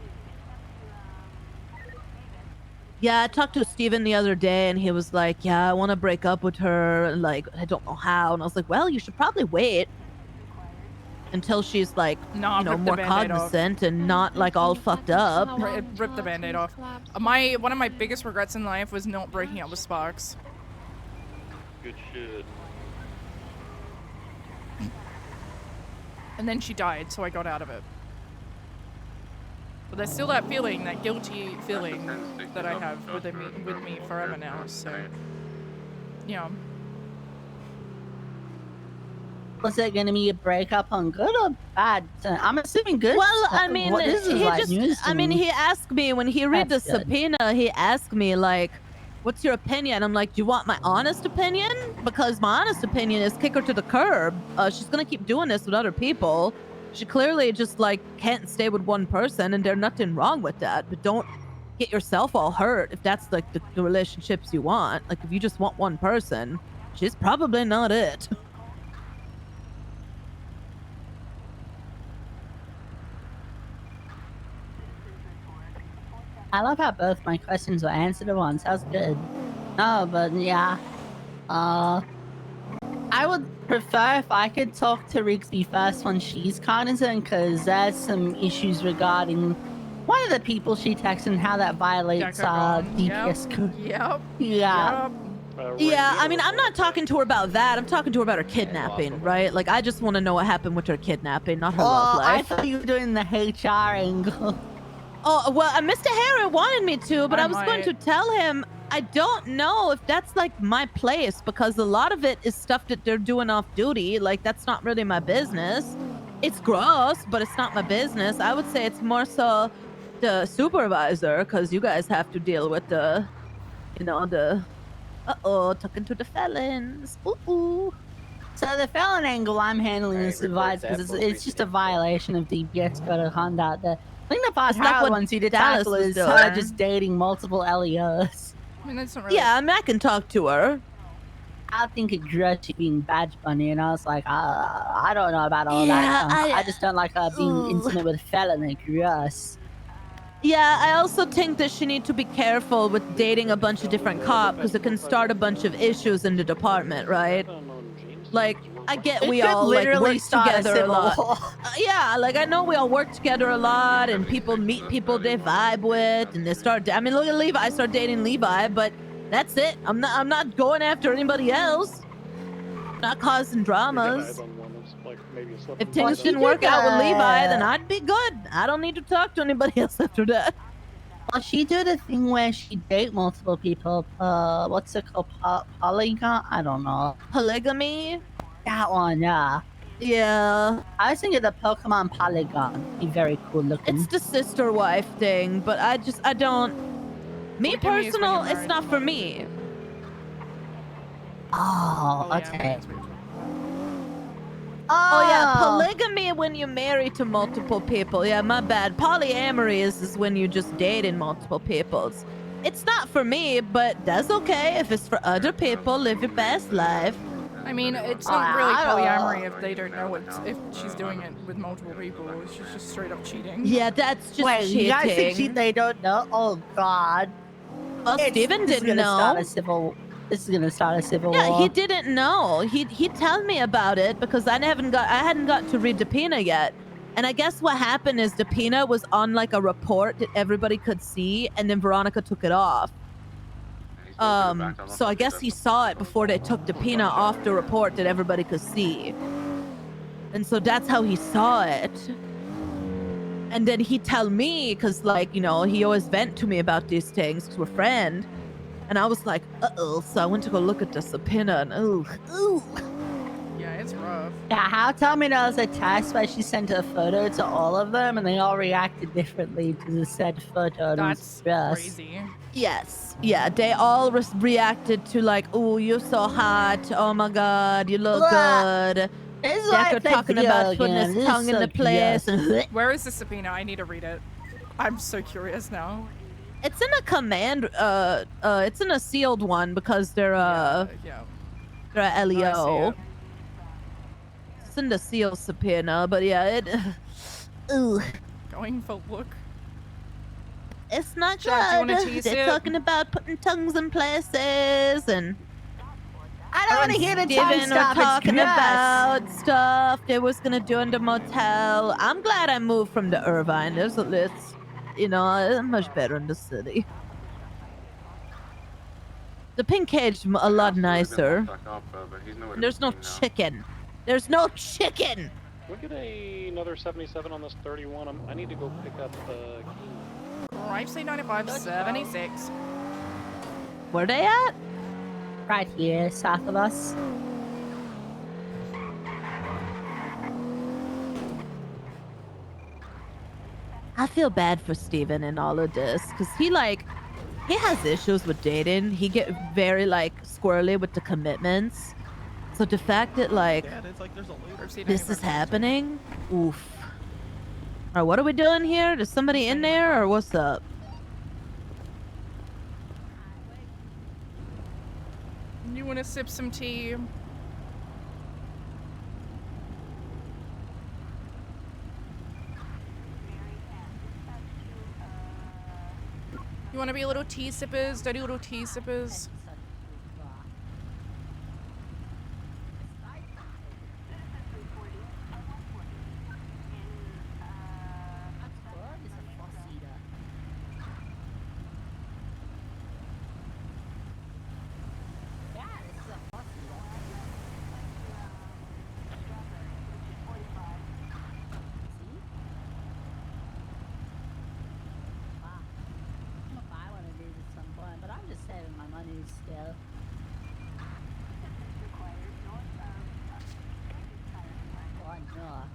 Yeah, I talked to Steven the other day and he was like, yeah, I want to break up with her. And like, I don't know how. And I was like, well, you should probably wait until she's like, Nah, you know, rip the more Band-Aid off. cognizant and not like all fucked up. Rip the Band-Aid off. One of my biggest regrets in life was not breaking up with Sparks. Good shit. And then she died, so I got out of it. But there's still that feeling, that guilty feeling that I have with me forever now. So, yeah. Was it going to be a breakup on good or bad? I'm assuming good. Well, I mean, What this is like news to me. he asked me when he read the That's good. subpoena, he asked me like, what's your opinion? I'm like, do you want my honest opinion? Because my honest opinion is kick her to the curb. She's going to keep doing this with other people. She clearly just like can't stay with one person and there's nothing wrong with that. But don't get yourself all hurt if that's like the relationships you want. Like if you just want one person, she's probably not it. I love how both my questions were answered at once. That was good. No, but yeah. I would prefer if I could talk to Rigsby first when she's cognizant, because there's some issues regarding one of the people she texted and how that violates DPS code. Yep. Yeah. Yeah, I mean, I'm not talking to her about that. I'm talking to her about her kidnapping, right? Like, I just want to know what happened with her kidnapping, not her love I life. thought you were doing the HR angle. Oh, well, Mr. Harris wanted me to, but I was going might. to tell him I don't know if that's, like, my place, because a lot of it is stuff that they're doing off duty. Like, that's not really my business. It's gross, but it's not my business. I would say it's more so the supervisor, because you guys have to deal with the, you know, the... Uh-oh, talking to the felons. Ooh. So the felon angle I'm handling this advice because it's just a violation of DPS code of conduct. I think the part That's not Harold what wants you to Dallas tackle was is her doing. just dating multiple LEOs. I mean, that's not really. Yeah, I mean, I can talk to her. I think it grudged you being Badge Bunny, and I was like, I don't know about all Yeah, that. I just don't like her being intimate with a felon. It gross. Yeah, I also think that she needs to be careful with dating a bunch of different cops because it can start a bunch of issues in the department, right? Like, I get we It could all like literally work start a together a civil lot. war. Yeah, like I know we all work together a lot, and people meet people they vibe with, and they start. I mean, look at Levi. I start dating Levi, but that's it. I'm not going after anybody else. Not causing dramas. If things didn't work out with Levi, then I'd be good. I don't need to talk to anybody else after that. Well, she do the thing where she date multiple people. What's it called? Polygon? I don't know. Polygamy? That one, yeah. Yeah. I was thinking the Pokemon Polygon. Be very cool looking. It's the sister wife thing, but I don't. Me Polygamy is when personal, you're it's not for me. Oh, okay. Oh yeah, polygamy when you're married to multiple people. Yeah, my bad. Polyamory is when you're just dating multiple peoples. It's not for me, but that's okay if it's for other people. Live your best life. I mean, it's not really polyamory if they don't know if she's doing it with multiple people. She's just straight up cheating. Yeah, that's just Wait, cheating. you guys think they don't know? Oh God. Well, Steven This is didn't gonna start know. a civil. This is gonna start a civil Yeah, war. he didn't know. He'd tell me about it because I hadn't got to read Depina yet. And I guess what happened is Depina was on like a report that everybody could see, and then Veronica took it off. So I guess he saw it before they took Depina off the report that everybody could see. And so that's how he saw it. And then he'd tell me, because like, you know, he always vent to me about these things because we're friends. And I was like, uh-oh. So I went to go look at the subpoena and ooh. Yeah, it's rough. Yeah, how tell me there was a test where she sent a photo to all of them and they all reacted differently to the said photo. That's crazy. Yes. Yeah, they all reacted to like, oh, you're so hot. Oh my God, you look good. It's Decker talking about putting his tongue in the place. Where is the subpoena? I need to read it. I'm so curious now. It's in a command. It's in a sealed one because they're they're a LEO. It's in the sealed subpoena, but yeah, it. Ooh. Going for look. It's not Jack, do you good. wanna tease They're it? talking about putting tongues in places and. I don't want to hear the tongue Steven were stuff. It's talking gross. about stuff they was gonna do in the motel. I'm glad I moved from the Irvine. It's you know, it's much better in the city. The pink cage a lot nicer. And there's no chicken. There's no chicken. Can we get another 77 on this 31? I need to go pick up the key. Right, C95, 76. Where they at? Right here, south of us. I feel bad for Steven in all of this because he has issues with dating. He get very like squirrely with the commitments. So the fact that like this is happening, oof. Alright, what are we doing here? Is somebody in there or what's up? You want to sip some tea? You want to be little tea sippers, dirty little tea sippers? Still. Why not?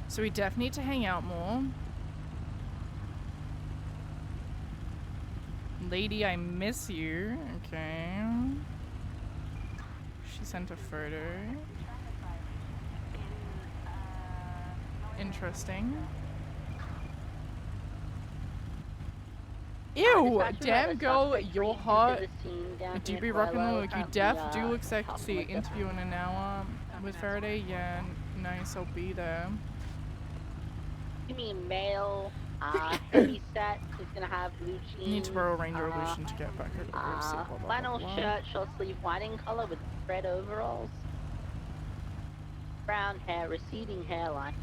So we definitely need to hang out more. Lady, I miss you. Okay. She sent a photo. Interesting. Ew! Damn girl, you're hot. Do you be rocking the look? You def do look sexy. Interview in an hour with Faraday? Yeah, nice, I'll be there. You mean male? Heavy set is gonna have blue jeans. Need to borrow a Ranger Illusion to get back over the Group C, blah, blah, blah, flannel blah. shirt, short sleeve, white in color with red overalls. Brown hair, receding hairline.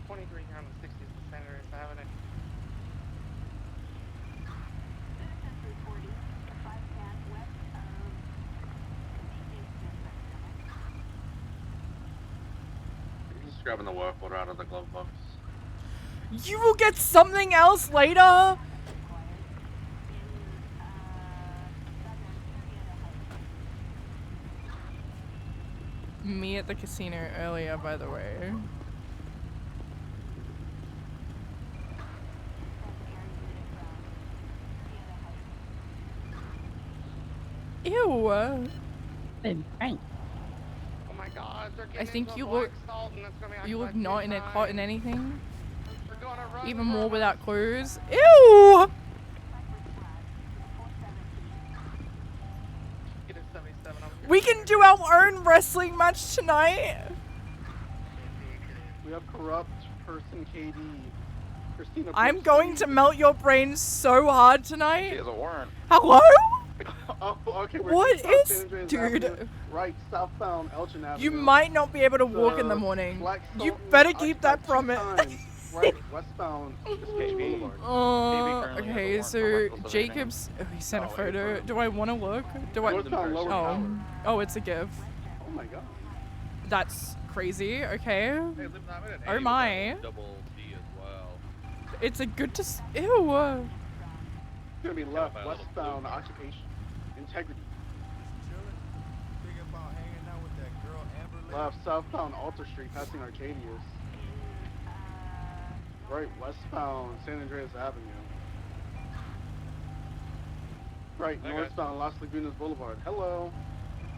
23 here on the 60s to Senator Avenue. Just grabbing the work order out of the glove box. You will get something else later? Me at the casino earlier, by the way. Ew. Been pranked. Oh my God, they're I getting think into you a look. black salt and that's gonna be You look acting not like in it, hot in anything. We're gonna run Even more without clothes. Ew. Get a 77 over here. We can do our own wrestling match tonight. We have corrupt person KD. Christina. I'm going to melt your brain so hard tonight. She has a warrant. Hello? Oh, okay. We're What south is, San Andreas dude? Avenue, right, southbound Elgin Avenue. You might not be able to walk in the morning. You better keep that promise. Right, westbound. Boulevard. Oh, okay, so Jacob's. Oh, he sent a photo. Do I want to look? Do I? Northbound Lower Tower. Oh, it's a GIF. Oh my God. That's crazy. Okay. Oh my. It's a good to. Ew. It's gonna be left, westbound occupation. Integrity. Left, southbound Alta Street, passing Arcadius. Right, westbound San Andreas Avenue. Right, northbound Las Lagunas Boulevard. Hello. Do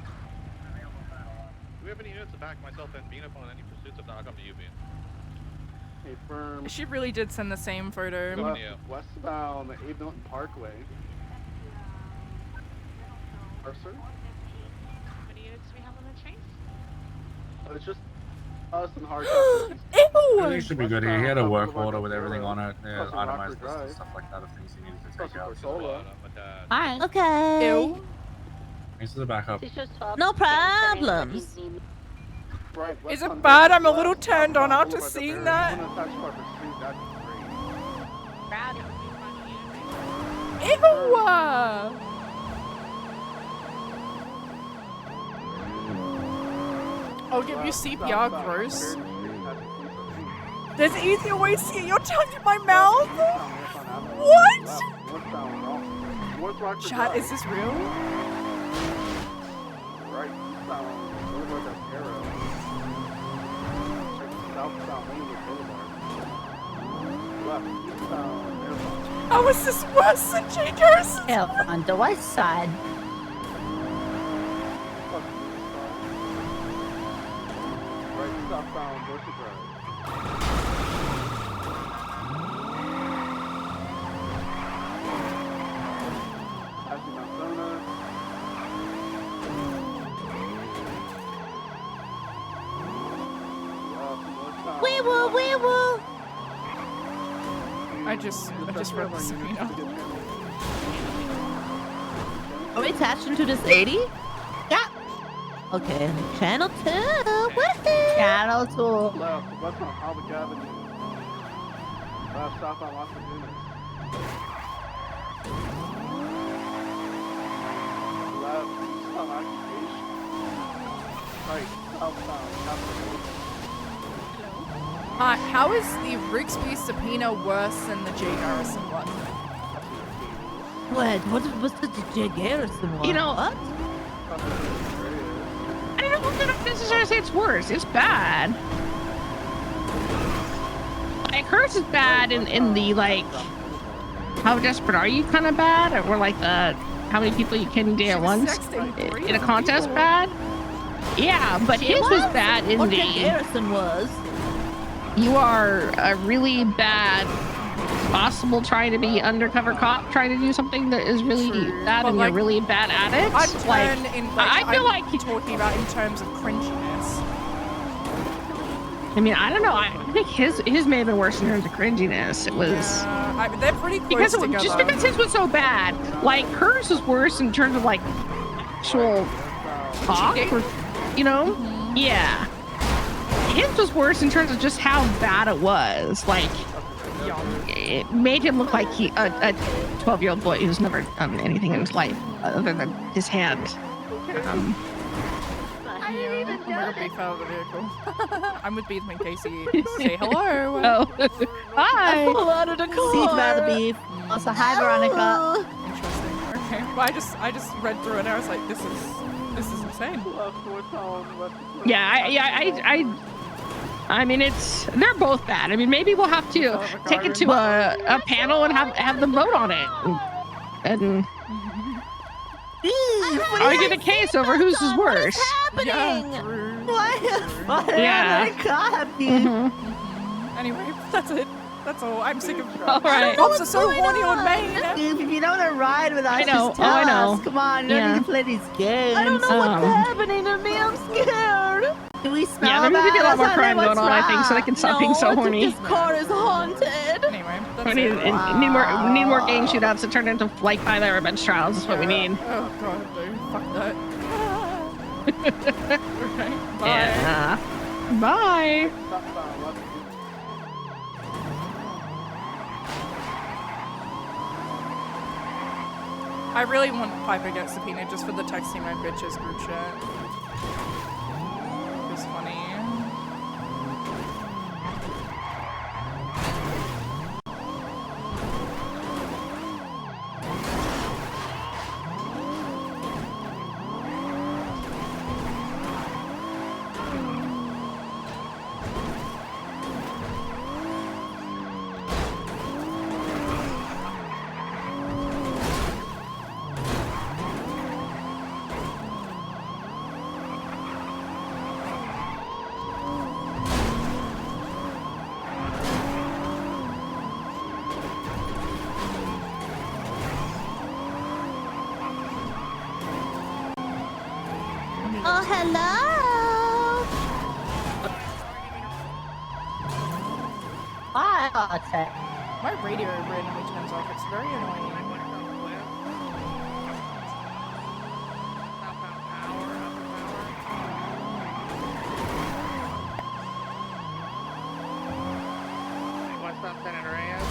we have any units to back myself and Bean up on any pursuits? If not, I'll come to you, Bean. A firm. She really did send the same photo. Left, westbound Abe Milton Parkway. Mercer? How many units do we have on the chain? It's just us and hard. He should be good here. He had a work order with everything on it. Yeah, itemized list and stuff like that of things he needed to take out. Alright. Okay. Ew. Thanks for the backup. No problems. Right, Is it bad? I'm a little turned on after seeing that. Ew! I'll give you CPR, gross. There's easier ways to get your tongue in my mouth? What? Chat, is this real? Right, eastbound Boulevard of Arrow. Southbound Linwood Boulevard. Left, eastbound Airport. How is this worse than Jacob's? Yeah, on the west side. Right, southbound Dorset Drive. Washington, Arizona. Wee woo, wee woo. I just read the subpoena. Are we attached into this 80? Yeah. Okay. Channel 2. Woohoo. Channel 2. Left, west on Harvard Avenue. Left, south on Los Angeles. Left, east on Occupation. Right, southbound, Capitol. How is the Rigsby subpoena worse than the J. Garrison one? What? What's the J. Garrison one? You know, what? I don't necessarily say it's worse. It's bad. Like hers is bad in the like, how desperate are you kind of bad, or like the how many people you can date at once in a contest bad. Yeah, but his was bad in the. J. Garrison was. You are a really bad, possible trying to be undercover cop, trying to do something that is really bad, and you're really bad at it. I feel like you're talking about in terms of cringiness. I mean, I don't know. I think his may have been worse in terms of cringiness. It was. They're pretty close together. Just because his was so bad, like hers was worse in terms of like actual talk, or, you know? Yeah. His was worse in terms of just how bad it was. Like, it made him look like a 12-year-old boy who's never done anything in his life other than his hand. I'm gonna beef out of the vehicle. I'm with Beefman Casey. Say hello. Oh, hi. I fell out of the car. Seat about the beef. Also, hi, Veronica. Interesting. Okay. Well, I just read through it and I was like, this is insane. Yeah, I mean, they're both bad. I mean, maybe we'll have to take it to a panel and have them vote on it and argue the case over whose is worse. What's happening? Why Yeah. am I copy? Anyway, that's it. That's all. I'm sick of. All right. Cops are so horny on Maine. If you don't want to ride with us, I know. just tell I know. us. Come on, you don't need to play these games. I don't know what's happening to me. I'm scared. Do we smell Yeah, there needs to be a lot more crime going on, I think, so they can stop being so horny. This car is haunted. Anyway, We need more gang shootouts to turn into like 5-hour bench trials. Is what we need. Oh god, dude. Fuck that. Okay. Bye. Yeah. Bye. I really want Piper get subpoenaed just for the texting my bitches group chat. It was funny. Oh, hello. My radio randomly turns off. It's very annoying. Westbound San Andreas.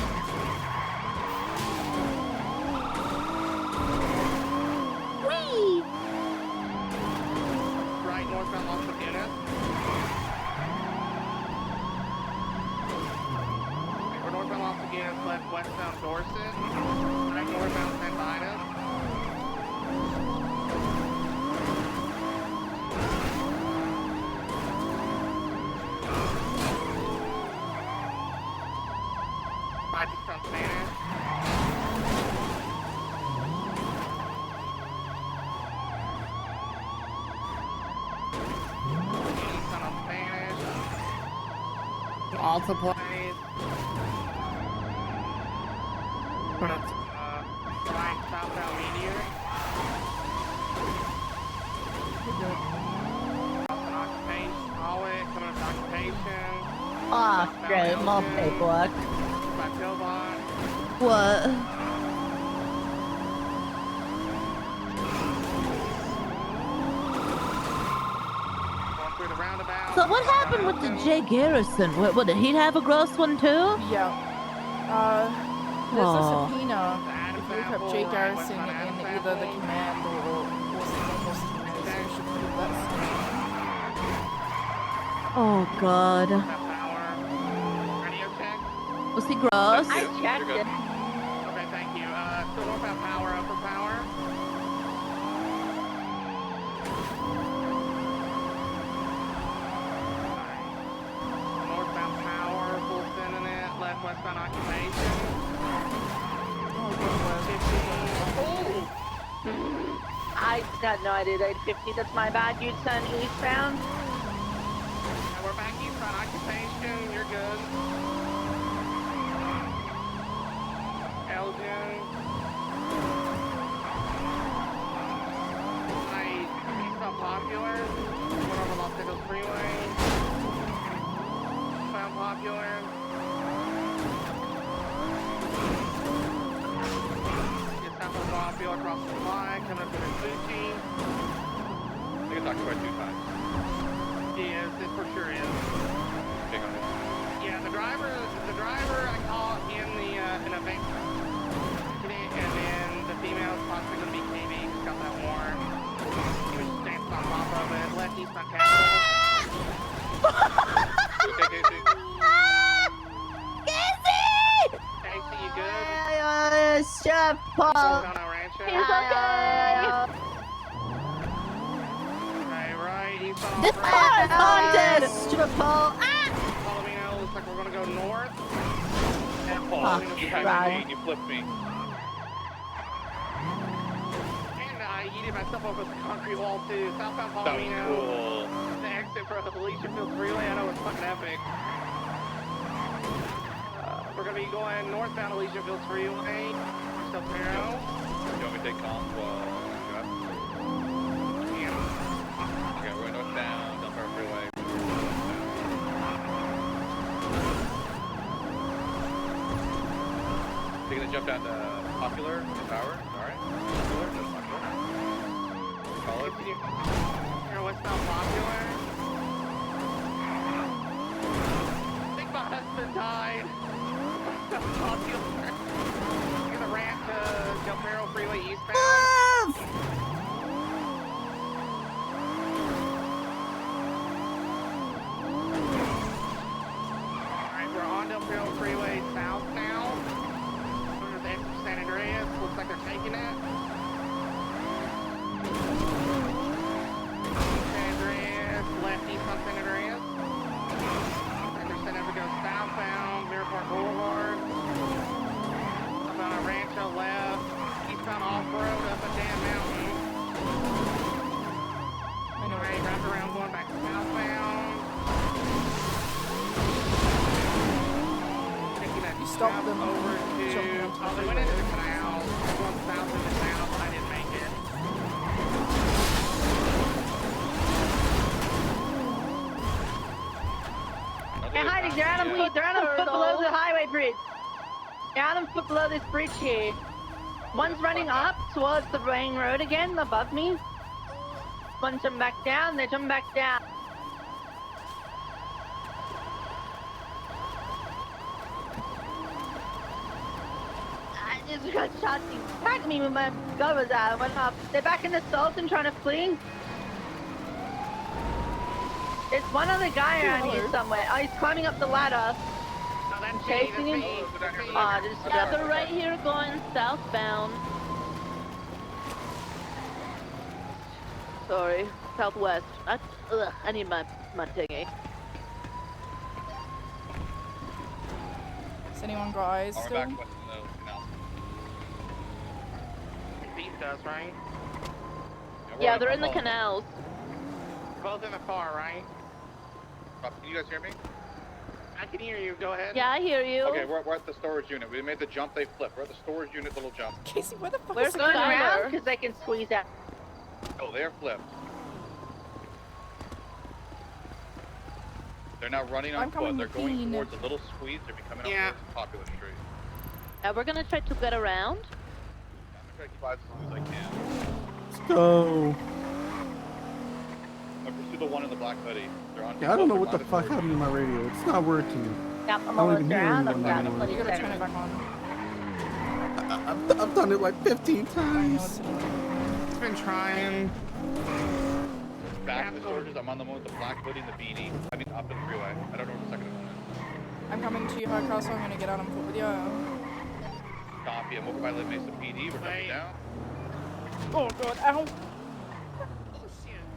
Whee! Right northbound Los Angeles. Or northbound Los Angeles, left westbound Dorset. Right northbound San Vitus. Right from Spanish. East on Spanish. Multiple. Right southbound Meteor. Oh, great. More paperwork. By Pillbot. What? Going through the roundabout. So what happened with the Jay Garrison? What did he have a gross one too? Yeah. There's a Oh. subpoena if you look up Jay Garrison in either the command or normal subpoena, so you should prove that's Oh God. Radio check. Was he gross? I checked it. Okay, thank you. So northbound power, upper power. Northbound power, full send in it. Left westbound occupation. I got no idea. I had 50. That's my bad. You'd send eastbound. And we're back eastbound occupation. You're good. Elgin. Eastbound Popular. Went over Los Angeles Freeway. Eastbound Popular. Get south of Popular across the line. Coming up to Suchi. I think I talked about 2 times. Yes, it for sure is. Yeah, the driver I caught in a bank accident, and then the female is possibly going to be KB. Just got that warrant. He was just dancing on top of it. Left eastbound Capitol. Okay, Casey? Casey, you good? Chef Paul. Down at Rancho. He's okay. Okay, right, eastbound This car is haunted. Chef Paul. Palomino, looks like we're going to go north. And Oh, Palomino, right. You flipped me. And I yeeted myself over the concrete wall too. Southbound That was Palomino. cool. The exit for the Legion Field Freeway. I know it's fucking epic. We're gonna be going northbound Legion Field Freeway. Del Perro. You want me to take comms while you up? Yeah. Okay, we're going northbound, Del Perro Freeway. Taking the jump down to Popular, Power. Alright. Popular, that's Popular. Call it. Here, westbound Popular. I think my husband died. Popular. We're gonna ramp to Del Perro Freeway eastbound. Alright, we're on Del Perro Freeway southbound. There's the exit for San Andreas. Looks like they're taking it. San Andreas, left east on San Andreas. And they're sending to go southbound, Mirror Boulevard. Southbound on Rancho left. Eastbound off-road up a damn mountain. Anyway, wrapped around going back southbound. Taking that You stopped them over to... Oh, they went into the canal. Going south in the town. I didn't make it. Hey, hiding. They're on a foot below the highway bridge. They're on a foot below this bridge here. One's running up towards the main road again, above me. One jump back down. They jump back down. I just got shot. He tagged me when my gun was out. I went up. They're back in the Sultan trying to flee. There's one other guy around here somewhere. Oh, he's climbing up the ladder. I'm chasing him. Yeah, they're right here going southbound. Sorry, southwest. I need my thingy. Has anyone got eyes We're still? back west of the canal. Beat does, right? Yeah, they're in the canals. Both in the car, right? Can you guys hear me? I can hear you. Go ahead. Yeah, I hear you. Okay, we're at the storage unit. We made the jump, they flipped. We're at the storage unit, little jump. Casey, where the fuck We're is going Skylar? around because they can squeeze out. Oh, they're flipped. They're now running on I'm coming foot. They're going clean. towards a little squeeze. They're coming up towards Popular Street. Now we're gonna try to get around. I'm trying to keep eyes as long as I can. Let's go. I'm pursue the one in the black hoodie. They're on. Yeah, I don't know they're what the by fuck doors. happened to my radio. It's not working. Yep, I I'm don't almost even hear around. anyone I'm anymore. You gotta turn it back on. I've done it like 15 times. It's been trying. Back in the storages. I'm on the one with the black hoodie and the beanie. I mean, up in the freeway. I don't know where the second one is. I'm coming to you, Hardcastle. I'm gonna get out on foot with you. Copy. I'm over by Lake Mesa PD. We're jumping down. Oh god, ow.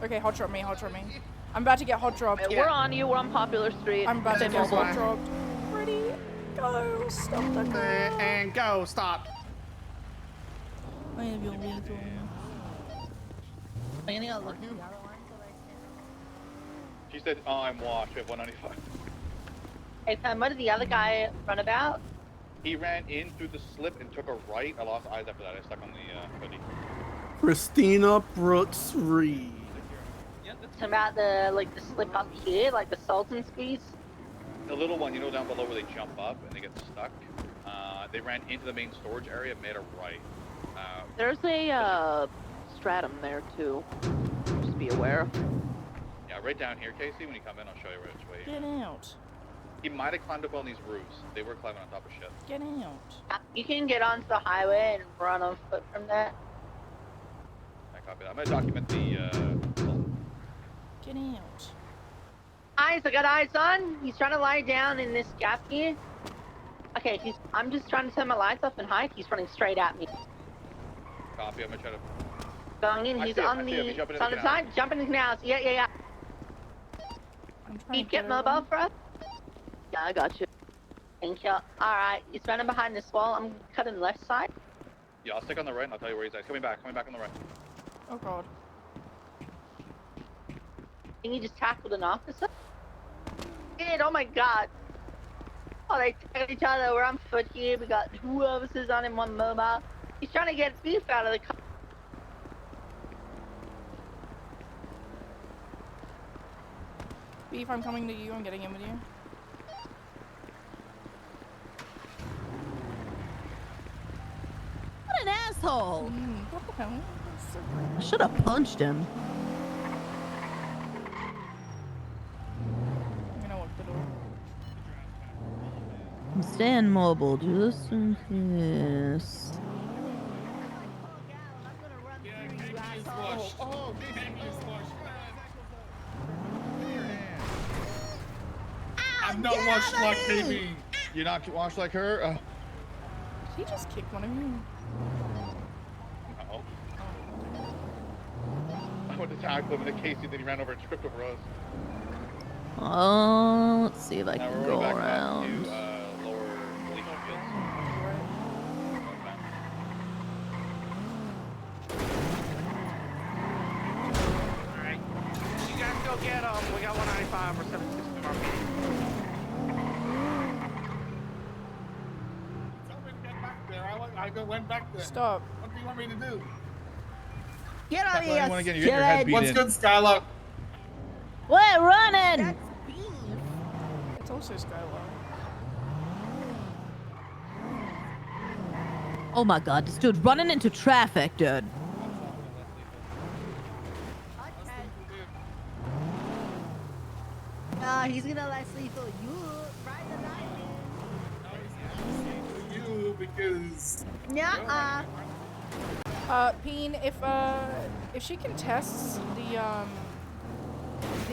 Okay, hot drop me, hot drop me. I'm about to get hot dropped. We're on you. We're on Popular Street. I'm about to Stay get mobile. hot dropped. Ready, go, stop the car. And go, stop. I have your lethal. I'm gonna go look. She said, "Oh, I'm washed. We have 195." Hey, Sam, what did the other guy run about? He ran in through the slip and took a right. I lost eyes after that. I stuck on the hoodie. Christina Brooks Reed. Talking about the slip up here, like the Sultan squeeze. The little one, you know, down below where they jump up and they get stuck. They ran into the main storage area, made a right. There's a stratum there too. Just be aware. Yeah, right down here, Casey. When you come in, I'll show you which way. Get out. He might have climbed up on these roofs. They were climbing on top of shit. Get out. You can get onto the highway and run on foot from there. I copy that. I'm gonna document the. Get out. Eyes, I got eyes on. He's trying to lie down in this gap here. Okay, I'm just trying to turn my lights off and hide. He's running straight at me. Copy. I'm gonna try to. Going in. I He's see him, on I see him. He's jumping in on the the canal. side, jumping in the canals. Yeah. I'm Can you get mobile for us? Yeah, I got you. Thank you. Alright, he's running behind this wall. I'm cutting left side. Yeah, I'll stick on the right and I'll tell you where he's at. Coming back on the right. Oh god. And you just tackled an officer? Dude, oh my god. Oh, they tackled each other. We're on foot here. We got 2 officers on him, 1 mobile. He's trying to get beef out of the car. Beef, I'm coming to you. I'm getting in with you. What an asshole! What the hell? So I should have punched him. I'm gonna lock the door. I'm staying mobile just in case. I'm not washed like baby. You're not washed like her? Did he just kick one of you? Uh-oh. I went to tackle him in the Casey, then he ran over and tripped over us. Oh, let's see if I Now can we're go back around. To, lower Legion Fields. Alright. You guys go get them. We got 195 or 760 RP. Went back there. Stop. What do you want me to do? Get out of Anyone here, again, you're getting your head beat What's good, Skylar? We're running! It's also Skylar. Oh my god, this dude's running into traffic, dude. He's gonna let lethal you ride the night. You because. Nuh-uh. Peen, if she contests the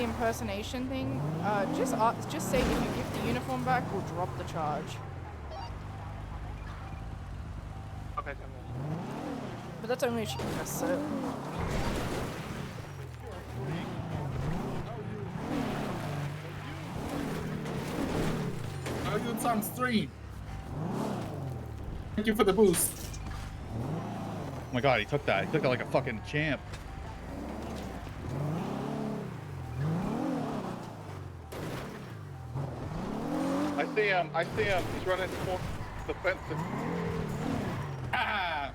impersonation thing, just say if you give the uniform back, we'll drop the charge. Okay. But that's only if she contests it. I'll do times 3. Thank you for the boost. Oh my god, he took that. He took that like a fucking champ. I see him. He's running towards the fence. Ah!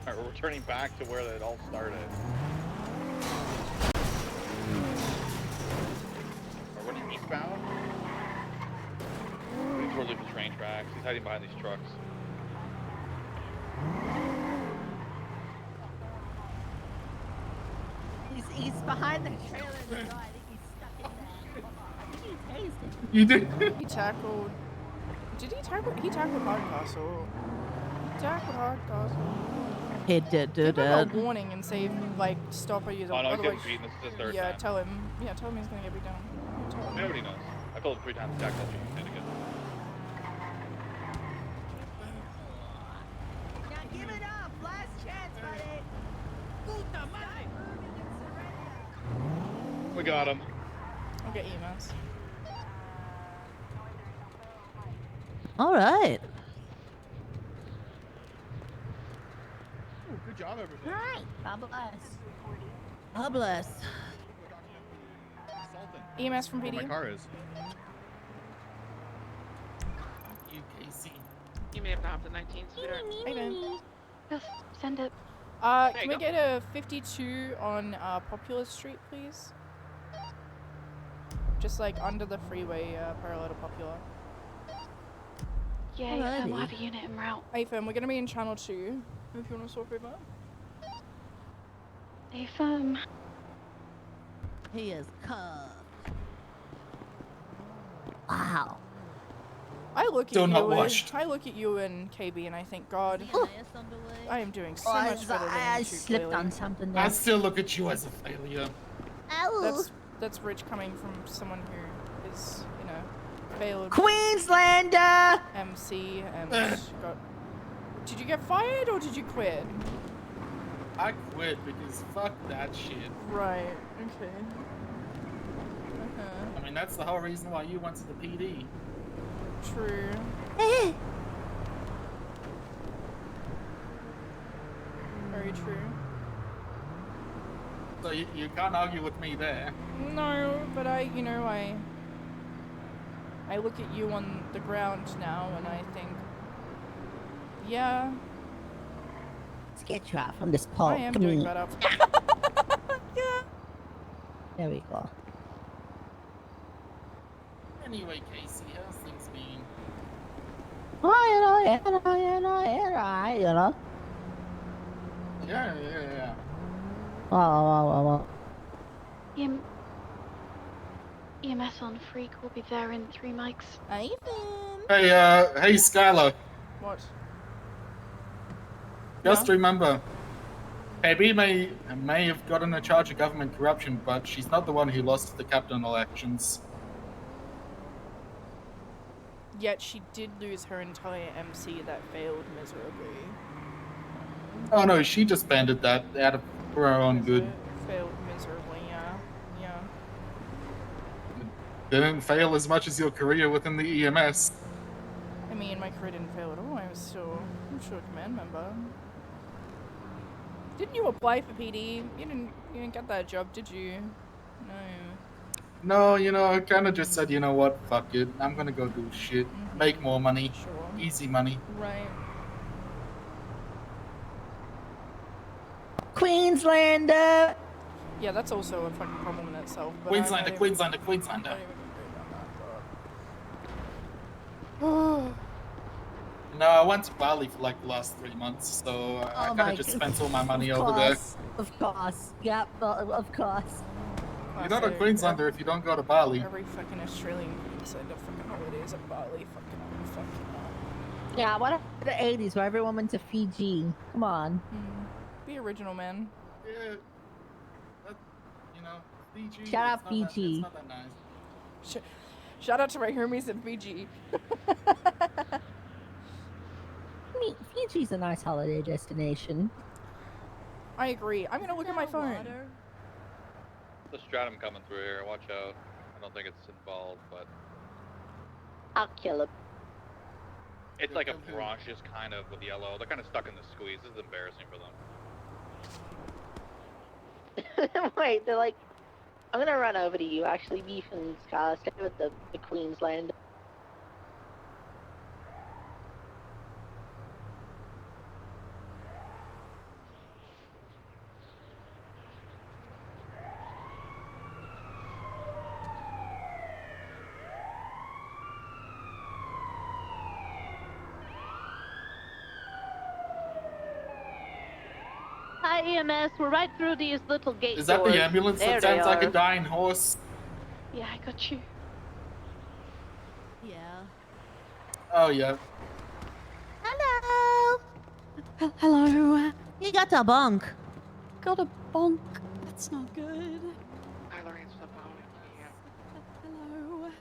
Alright, we're returning back to where it all started. eastbound. He's rolling the train tracks. He's hiding behind these trucks. He's behind the trailer. I think he's stuck in there. I think he tased him. You did. He tackled. Did he tackle? He tackled Hardcastle. He tackled Hardcastle. He did do Give him that. a warning and say, like, stop or use Oh, no, he's otherwise. getting beaten. This is his third Yeah, time. tell him. Yeah, tell him he's gonna get beat down. Tell him. Nobody knows. I told him 3 times to tackle you. Did again. Now give it up. Last chance, buddy. Puta madre. We got him. I'll get EMS. All right. Ooh, good job, everybody. All right. God bless. God bless. EMS from Where PD. my car is. You, Casey. You may have knocked the 19, sweetheart. Hey, man. Just send it. Can you we go. get a 52 on Popular Street, please? Just like under the freeway, parallel to Popular. Yeah, Alrighty. we'll have a unit en route. Hey, fam, we're gonna be in channel 2. If you wanna swap over. Hey, firm. He is cuffed. Wow. I look at Still you. not and, washed. I look at you and KB, and I think, God, I am doing so Oh, much better than I you two, slipped clearly. on something I there. still look at you as a failure. Ow. That's rich coming from someone who is, you know, failed Queenslander! MC and got. Did you get fired or did you quit? I quit because fuck that shit. Right. Okay. I mean, that's the whole reason why you went to the PD. True. Very true. So you can't argue with me there. No, but I look at you on the ground now and I think, yeah, Let's get you out from this pole. I am Come doing here. better. There we go. Anyway, Casey, how's things been? You know. Yeah. Oh. EMS on Freak will be there in 3 mics. Hey, Skylar. What? Just remember, KB may have gotten a charge of government corruption, but she's not the one who lost the captain elections. Yet she did lose her entire MC that failed miserably. Oh no, she just banded that out of her own good. Failed miserably, yeah. Didn't fail as much as your career within the EMS. I mean, my career didn't fail at all. I'm still a command member. Didn't you apply for PD? You didn't get that job, did you? No. No, I kind of just said, you know what, fuck it. I'm gonna go do shit, make more money, easy money. Right. Queenslander! Yeah, that's also a fucking problem in itself. But Queenslander. No, I went to Bali for like the last 3 months, so I kind of just spent all my money over there. Of course. Yep, of course. You're not a Queenslander if you don't go to Bali. Every fucking Australian Queenslander fucking holidays at Bali. Fucking. Yeah, what happened to the 80s where everyone went to Fiji? Come on. Be original, man. Yeah. Fiji. Shout out it's Fiji. not that nice. Shout out to my homies in Fiji. I mean, Fiji's a nice holiday destination. I agree. I'm gonna look at my phone. The stratum coming through here. Watch out. I don't think it's involved, but I'll kill him. it's like a branches kind of with yellow. They're kind of stuck in the squeeze. This is embarrassing for them. Wait, they're like, I'm gonna run over to you, actually, Beef and Skylar, stay with the Queensland. Hi, EMS. We're right through these little gate Is that doors. the ambulance There that sounds they like a are. dying horse? Yeah, I got you. Yeah. Oh, yeah. Hello. Hello. You got a bunk. Got a bonk. That's not good. Skylar, answer the phone. Yeah. Hello. Where'd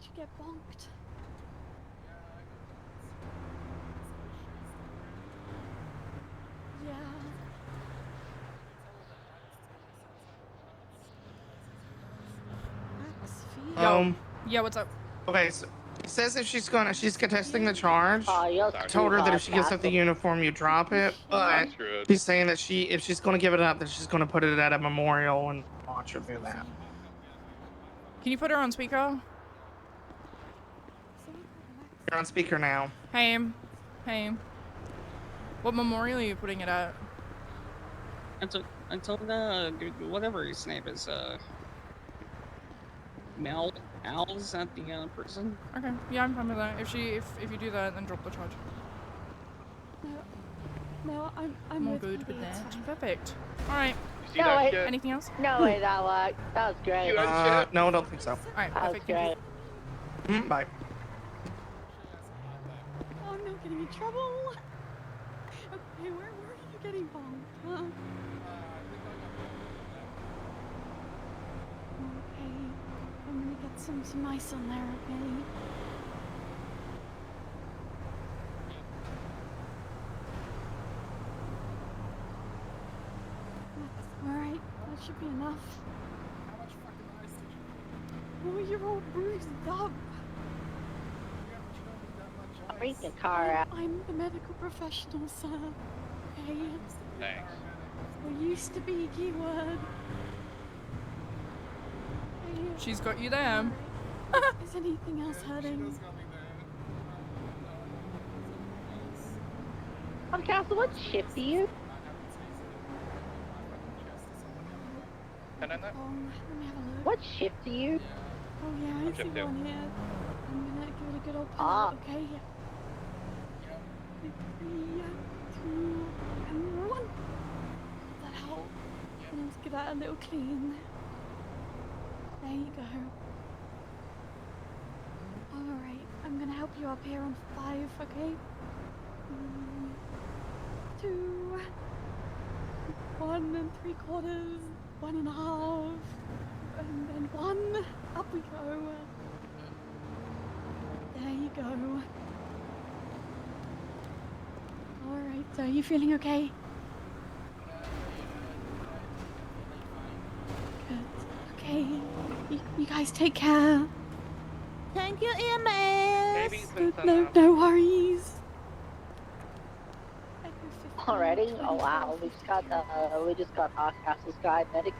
you get bonked? Yeah. Yeah, what's up? Okay, so it says if she's contesting the charge. Oh, I told her that if she gives up the uniform, you drop it. But she's saying that if she's going to give it up, then she's going to put it at a memorial and watch her do that. Can you put her on speaker? You're on speaker now. Hey. What memorial are you putting it at? I told whatever his name is, Al's at the prison. Okay, yeah, I'm fine with that. If you do that, then drop the charge. No, I'm all with good you, with it's that. fine. Perfect. All right. No, wait. Anything else? No way, that worked. That was great. No, I don't think so. All right, That was perfect. Thank great. you. Bye. Oh, I'm not getting in trouble. Okay, where are you getting bonked? Huh? Okay, I'm gonna get some ice on there, okay? Alright, that should be enough. Oh, you're all bruised up. Break the car out. I'm the medical professional, sir. Okay? Thanks. There used to be a keyword. Okay. She's got you there. Is anything else hurting? Castle, what shift are you? Let me have a look. What shift are you? Oh yeah, I see shift two. one here. I'm gonna give it a good old pull Ah. out, okay? 3, 2, and 1. That help. And let's give that a little clean. There you go. Alright, I'm gonna help you up here on 5, okay? 2, 1 3/4, 1.5, and then 1. Up we go. There you go. Alright, so are you feeling okay? Good. Okay. You guys take care. Thank you, EMS. No worries. Already? Oh wow, we just got Castle's guy medic.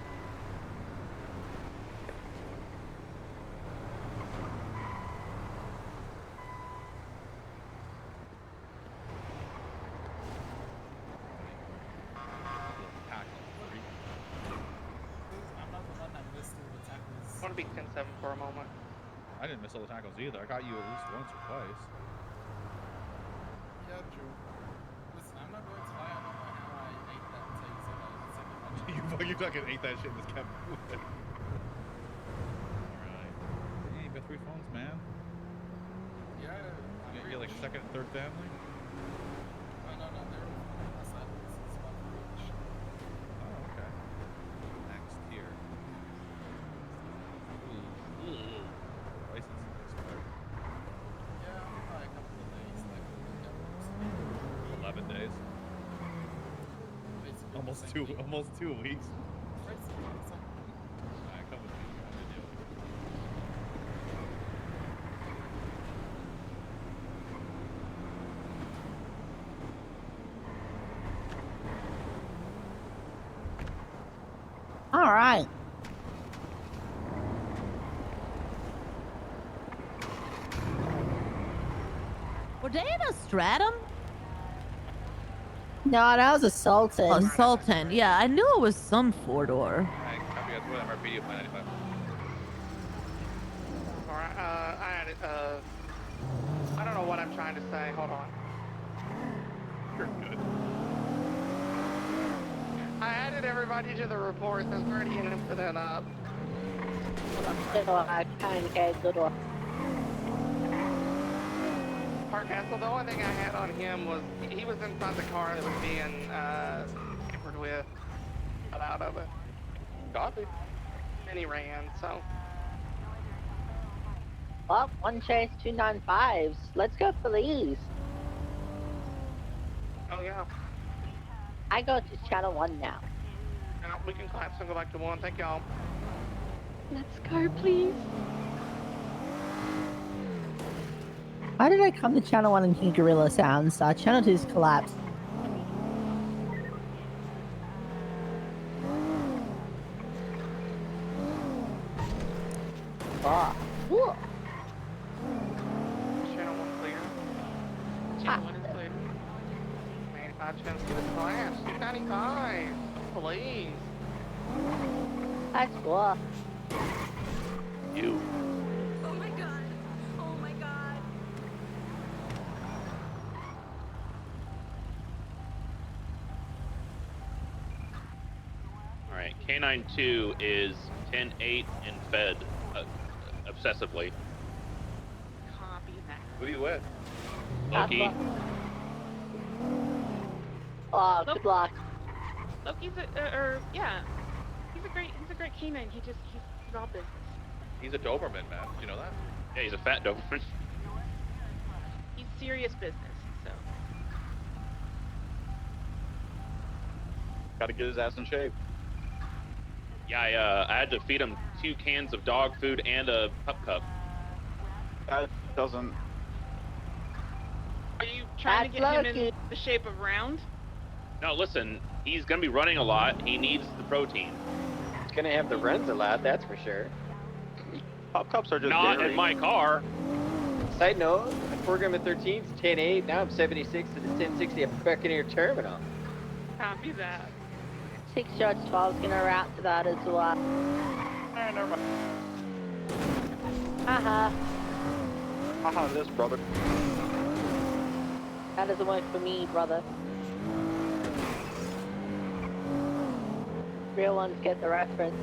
I want to be 10-7 for a moment. I didn't miss all the tackles either. I got you at least once or twice. Yeah, true. Listen, I'm not going to lie. I don't know how I ate that taser. you fucking ate that shit and just kept moving. Alright. Hey, you got 3 phones, man. Yeah. You get like second and third family? No. That's not. This is one for each. Oh, okay. Next here. License expired. Yeah, probably a couple of days. Like, 11 days. Almost two weeks. Alright, come with me. I'm gonna deal with it. All right. Were they in a stratum? No, that was a Sultan. A Sultan. Yeah, I knew it was some 4-door. Alright, copy that. What MRPD of 995? Alright, I don't know what I'm trying to say. Hold on. You're good. alerted everybody to the report. There's already an incident up. Park Castle, the only thing I had on him was he was inside the car that was being tampered with. Got out of it. Copy. And he ran, so. Well, one chase, 295s. Let's go for these. Oh, yeah. I go to channel 1 now. We can collapse and go back to 1. Thank y'all. Let's go, please. Why did I come to channel 1 and hear gorilla sounds? Channel 2's collapsed. Ah. Whoa. Channel 1 clear. Channel 1 is clear. 95 channels, give us a flash. 295. Please. That's cool. You. Oh my god. Oh my god. Alright, K92 is 10-8 and fed obsessively. Copy that. Who are you with? Loki. Oh, good luck. Loki's yeah. He's a great canine. He's all business. He's a Doberman, man. Do you know that? Yeah, he's a fat Doberman. He's serious business, so. Gotta get his ass in shape. Yeah, I had to feed him 2 cans of dog food and a pup cup. That doesn't... Are you trying to get him in the shape of round? No, listen, he's gonna be running a lot. He needs the protein. He's gonna have the runs a lot, that's for sure. Pup cups are just not in my car. Side note, the program at 13 is 10-8. Now I'm 76 to the 1060 at Buccaneer Terminal. Copy that. 6 shots, 12's gonna route to that as well. Never mind. Haha. Haha, this brother. That doesn't work for me, brother. Real ones get the reference.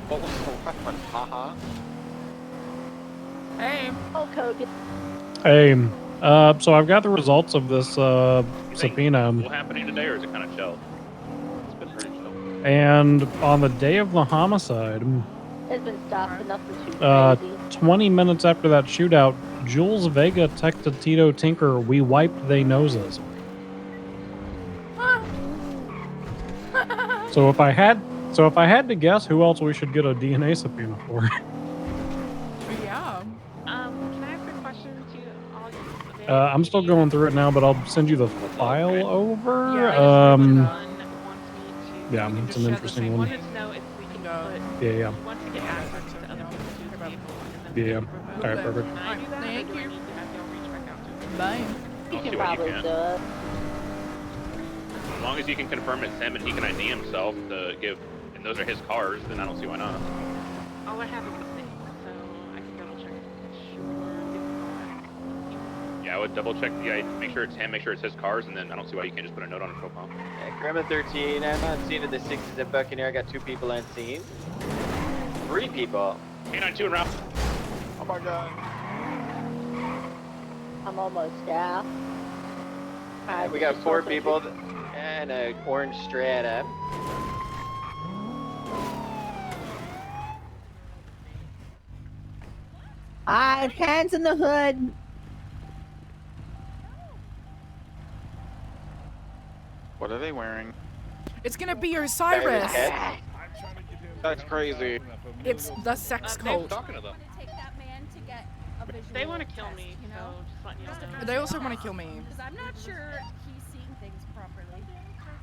What was the reference? Haha. Hey. Oh, Kogan. Hey, so I've got the results of this subpoena. What happening today, or is it kind of chill? It's been pretty chill. And on the day of the homicide, There's been stuff, but nothing too crazy. 20 minutes after that shootout, Jules Vega texted Tito Tinker, "We wiped they noses." So if I had to guess, who else we should get a DNA subpoena for? Yeah. Can I ask a question to all you? I'm still going through it now, but I'll send you the file over. Yeah, it's an interesting I one. wanted to know if we can put. Yeah. We want to get access to other people's vehicles. Yeah. All right, perfect. Can I do that? Thank or do I you. need to have y'all reach back out to him? Bye. You I'll can see what you probably can. do it. As long as you can confirm it's him and he can ID himself to give, and those are his cars, then I don't see why not. All I have is the name, so I can double check. Yeah, I would double check the ID, make sure it's him, make sure it's his cars, and then I don't see why you can't just put a note on his profile. Yeah, Grandma 13, I'm on scene of the 6s at Buccaneer. I got 2 people on scene. 3 people. K92 and Ralph. Oh my god. I'm almost there. We got 4 people and an orange Strata. Alright, hands in the hood. What are they wearing? It's gonna be your Cyrus. That's crazy. It's the sex cult. Take that man to get a visual. They want to kill me, so just letting you know. They also want to kill me. Because I'm not sure he's seeing things properly.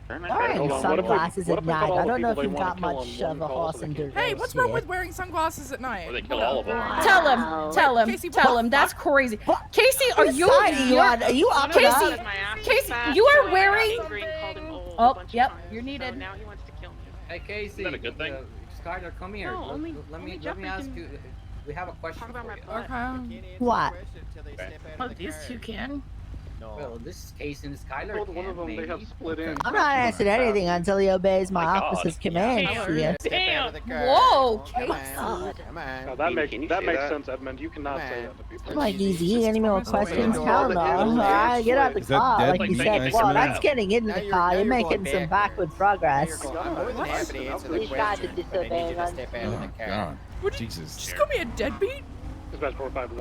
Wearing sunglasses at night. I don't know if you've got much of a horse and dirt. Hey, what's wrong with wearing sunglasses at night? Or they kill all of them. Tell him. That's crazy. Casey, are you? Are you up to Casey, that? Casey, you are wearing. Oh, yep, you're So needed. now he wants to kill me. Hey Casey, Is that a good thing? Skylar, come here. No, only let me Jeffrey ask can you. We have a question talk about for my you. butt. Okay. What? Oh, these two can. Well, this case in Skylar Told one of them they have split in. I'm not answering anything until he obeys my officer's commands. Damn. Here. Whoa, Oh my Casey. God. Come on. No, that Can makes you that say makes that? sense, Edmund. You cannot say that to people. I'm like, easy. Any more questions? Hell no. Alright, get out the Is that car. dead Like you meat said, nice well, or that's not? getting into Now the you're- car. now You're you're making going some backward progress. I'm more than happy to answer the Please try to question, but I need you disobey to us. step out of the car. God. Would you just call me a deadbeat?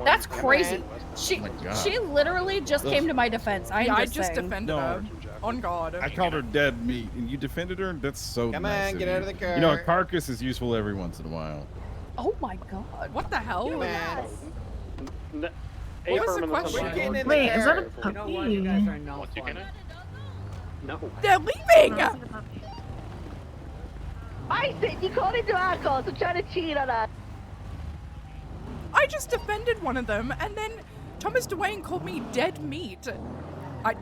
That's crazy. She Oh my God. she literally just came to my defense. I I'm just saying. defended her. On guard. I called her dead meat, and you defended her? That's so Come nice on, of get you. out of the car. You know, a carcass is useful every once in a while. Oh my god. What the hell? Come on. What was the question? We're getting in Wait, the is car. that a puppy? You know what? You guys are no fun. No. They're leaving! I said you called into our call, so trying to cheat on us. I just defended one of them, and then Thomas Dwayne called me dead meat.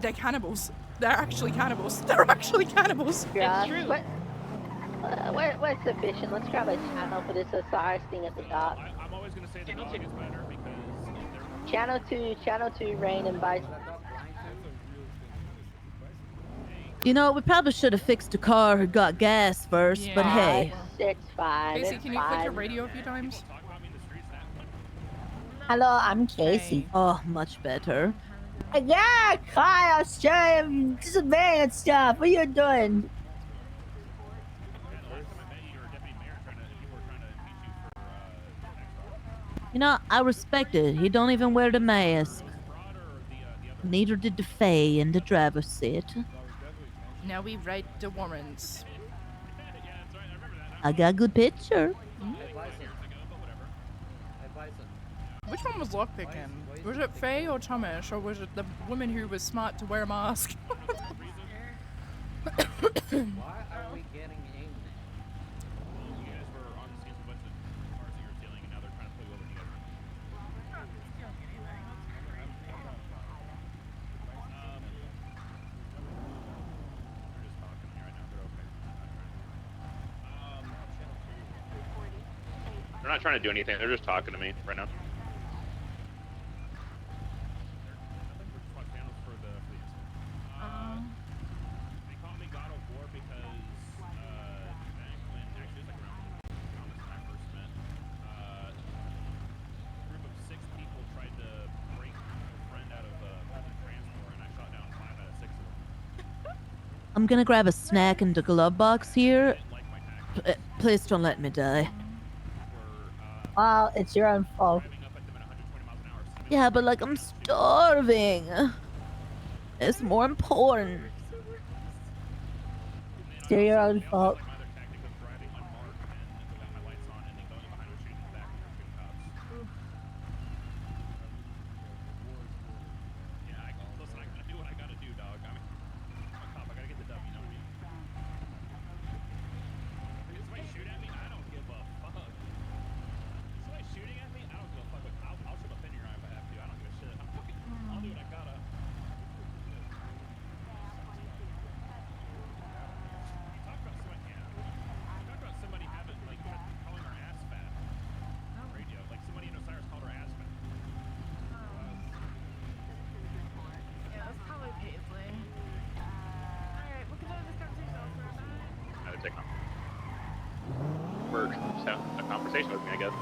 They're cannibals. They're actually cannibals. They're actually cannibals. Yeah. Where's the mission? Let's grab a channel for this Osiris thing at the dock. I'm always gonna say the dog is better because Channel 2, Rain and Bison. You know, we probably should have fixed the car or got gas first, but hey. It's fine. Casey, It's can you click your fine. radio a few times? Hello, I'm Casey. Oh, much better. Yeah, Kyle, Australian, disobeying and stuff. What are you doing? You know, I respect it. He don't even wear the mask. Neither did the Fae in the driver's seat. Now we write the warrants. I got a good picture. Which one was lockpicking? Was it Faye or Thomas, or was it the woman who was smart to wear a mask? Why are we getting angry? they're not trying to do anything. They're just talking to me right now. They call me God of War because back when actually it was like around Thomas and I first met, a group of 6 people tried to break a friend out of a transport, and I shot down 5 out of 6 of them. I'm gonna grab a snack in the glove box here. Please don't let me die. Well, it's your own fault. Yeah, but like I'm starving. It's more important. It's your own fault. For just have a conversation with me, I guess.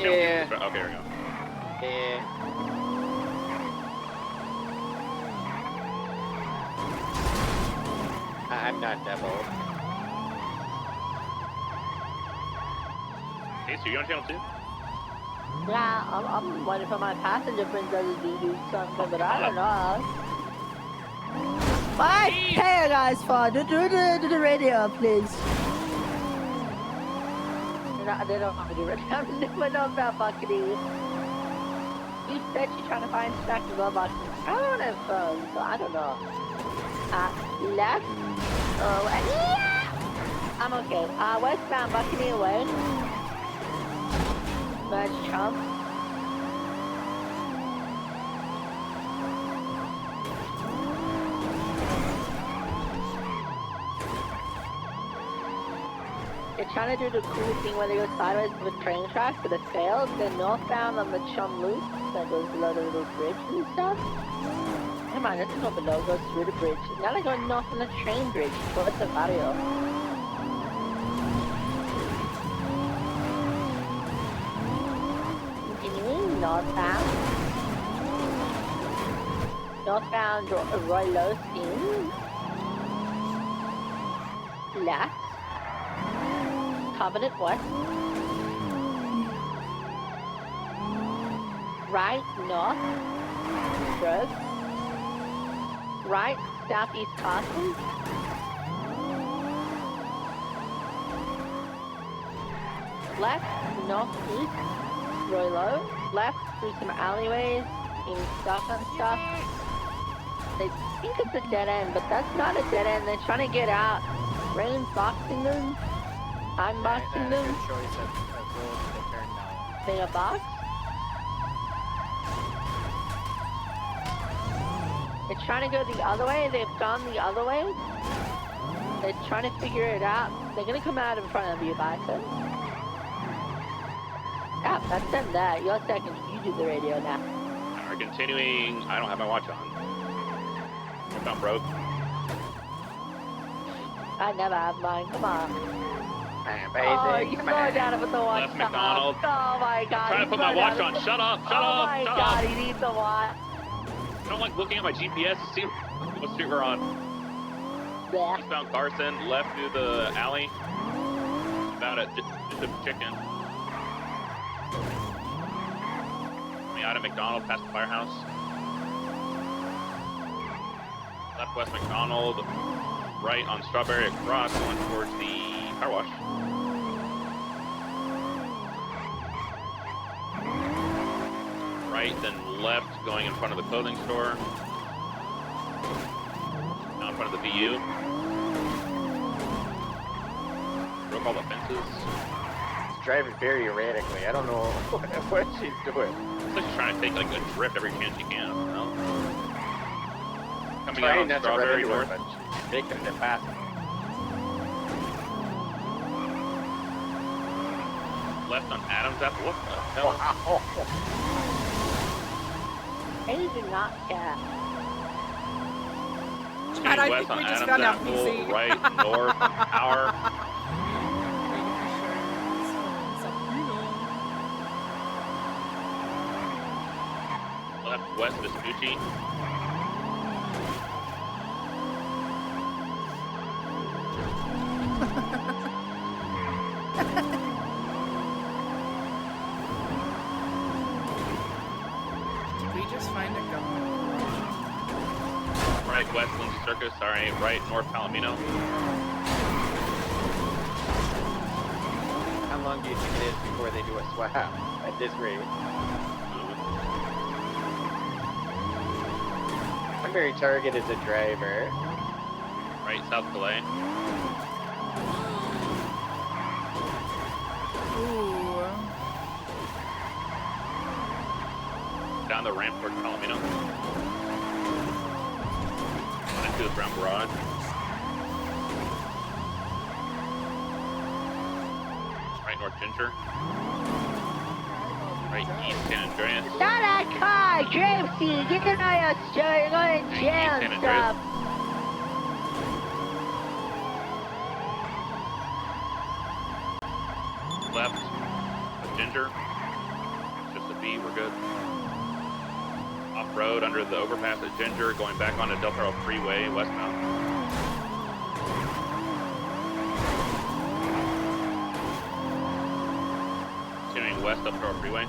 Yeah. Okay, here we go. Yeah. I'm not that bold. Hey, so you on channel 2? Yeah, I'm waiting for my passenger princess to do something, but I don't know. What? Hey guys, do the radio, please. They don't have to do radio. I'm never know about fucking you. You said you're trying to find distracted robots. I don't have phones, so I don't know. Left. Oh, and yeah! I'm okay. Westbound Buccaneer Way. Merge Trump. They're trying to do the cool thing where they go sideways to the train tracks, but it failed. They're northbound on the Chum Loop that goes below the little bridge and stuff. Come on, let's go below, go through the bridge. Now they're going north on the train bridge towards the barrio. Continuing northbound. Northbound Roy Lostin. Left. Covenant West. Right, north. Grove. Right, southeast Carson. Left, northeast, Roylo. Left through some alleyways in stuff and stuff. They think it's a dead end, but that's not a dead end. They're trying to get out. Rain's boxing them. I'm boxing them. Good choice of road to turn now. They are boxed. They're trying to go the other way. They've gone the other way. They're trying to figure it out. They're gonna come out in front of you, Bison. Yeah, that's them there. You're second. You do the radio now. We're continuing. I don't have my watch on. If I'm broke. I never have mine. Come on. Man, Oh, you slow down to put the watch Left McDonald. on. Oh my god. I'm trying to put my watch on. Shut up. Shut Oh up. my Shut god, up. he needs the watch. I don't like looking at my GPS to see what street we're on. Yeah. Eastbound Carson, left through the alley. About it. Just a chicken. Coming out of McDonald past the firehouse. Left west McDonald. Right on Strawberry across, going towards the car wash. Right, then left, going in front of the clothing store. Now in front of the VU. Broke all the fences. She's driving very erratically. I don't know what she's doing. It's like she's trying to take like a drift every chance she can, you know? Coming out Trying on not to run Strawberry into her, North. but she's making it fast. Left on Adams after what the hell? Wow. They do not care. And I West think on we just Adams found out Apple, PC. right, north, hour. Left west Vespucci. Did we just find a gun? Right west Lindsay Circus, sorry, right north Palomino. How long do you think it is before they do a swap at this rate? Primary target is a driver. Right south Calais. Ooh. Down the ramp towards Palomino. Into the Brown Garage. Right north Ginger. Right east San Andreas. Not that car, Drapesy. Get the night out, sir. You're going to jail San and Andreas. stuff. Left Ginger. Just a B, we're good. Off-road under the overpass at Ginger, going back onto Del Perro Freeway, westbound. Continuing west, Del Perro Freeway.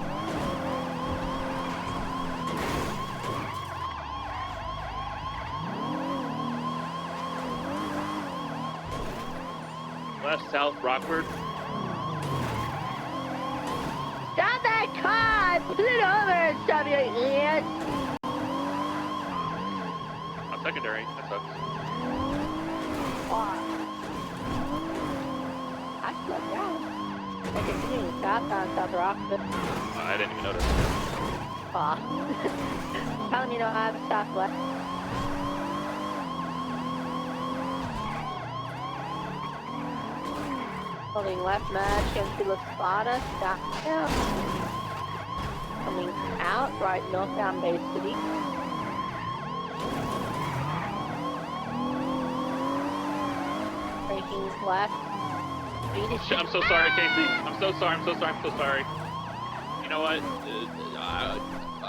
Left, south, Rockford. Stop that car! Pull it over and stop your idiot! On secondary, that sucks. Oh. I slowed down. I continue southbound South Rockford. I didn't even notice. Aw. Palomino Ave, southwest. Holding left match, can see the spotter, stop down. Coming out, right northbound Bay City. Breaking left. I'm so sorry, Casey. I'm so sorry. You know what?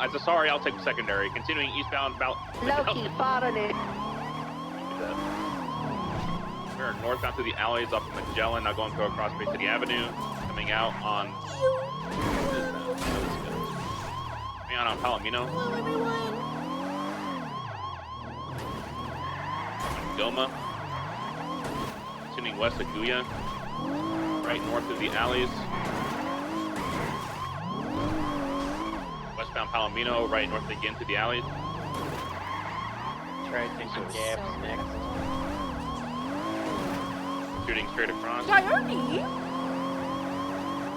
As a sorry, I'll take secondary. Continuing eastbound about. Loki, follow it. We're northbound through the alleys up Magellan, now going to go across Bay City Avenue, coming out on. Coming out on Palomino. Doma. Continuing west of Guya. Right north of the alleys. Westbound Palomino, right north again to the alleys. Try to take some gaps next. Shooting straight across. Coyote?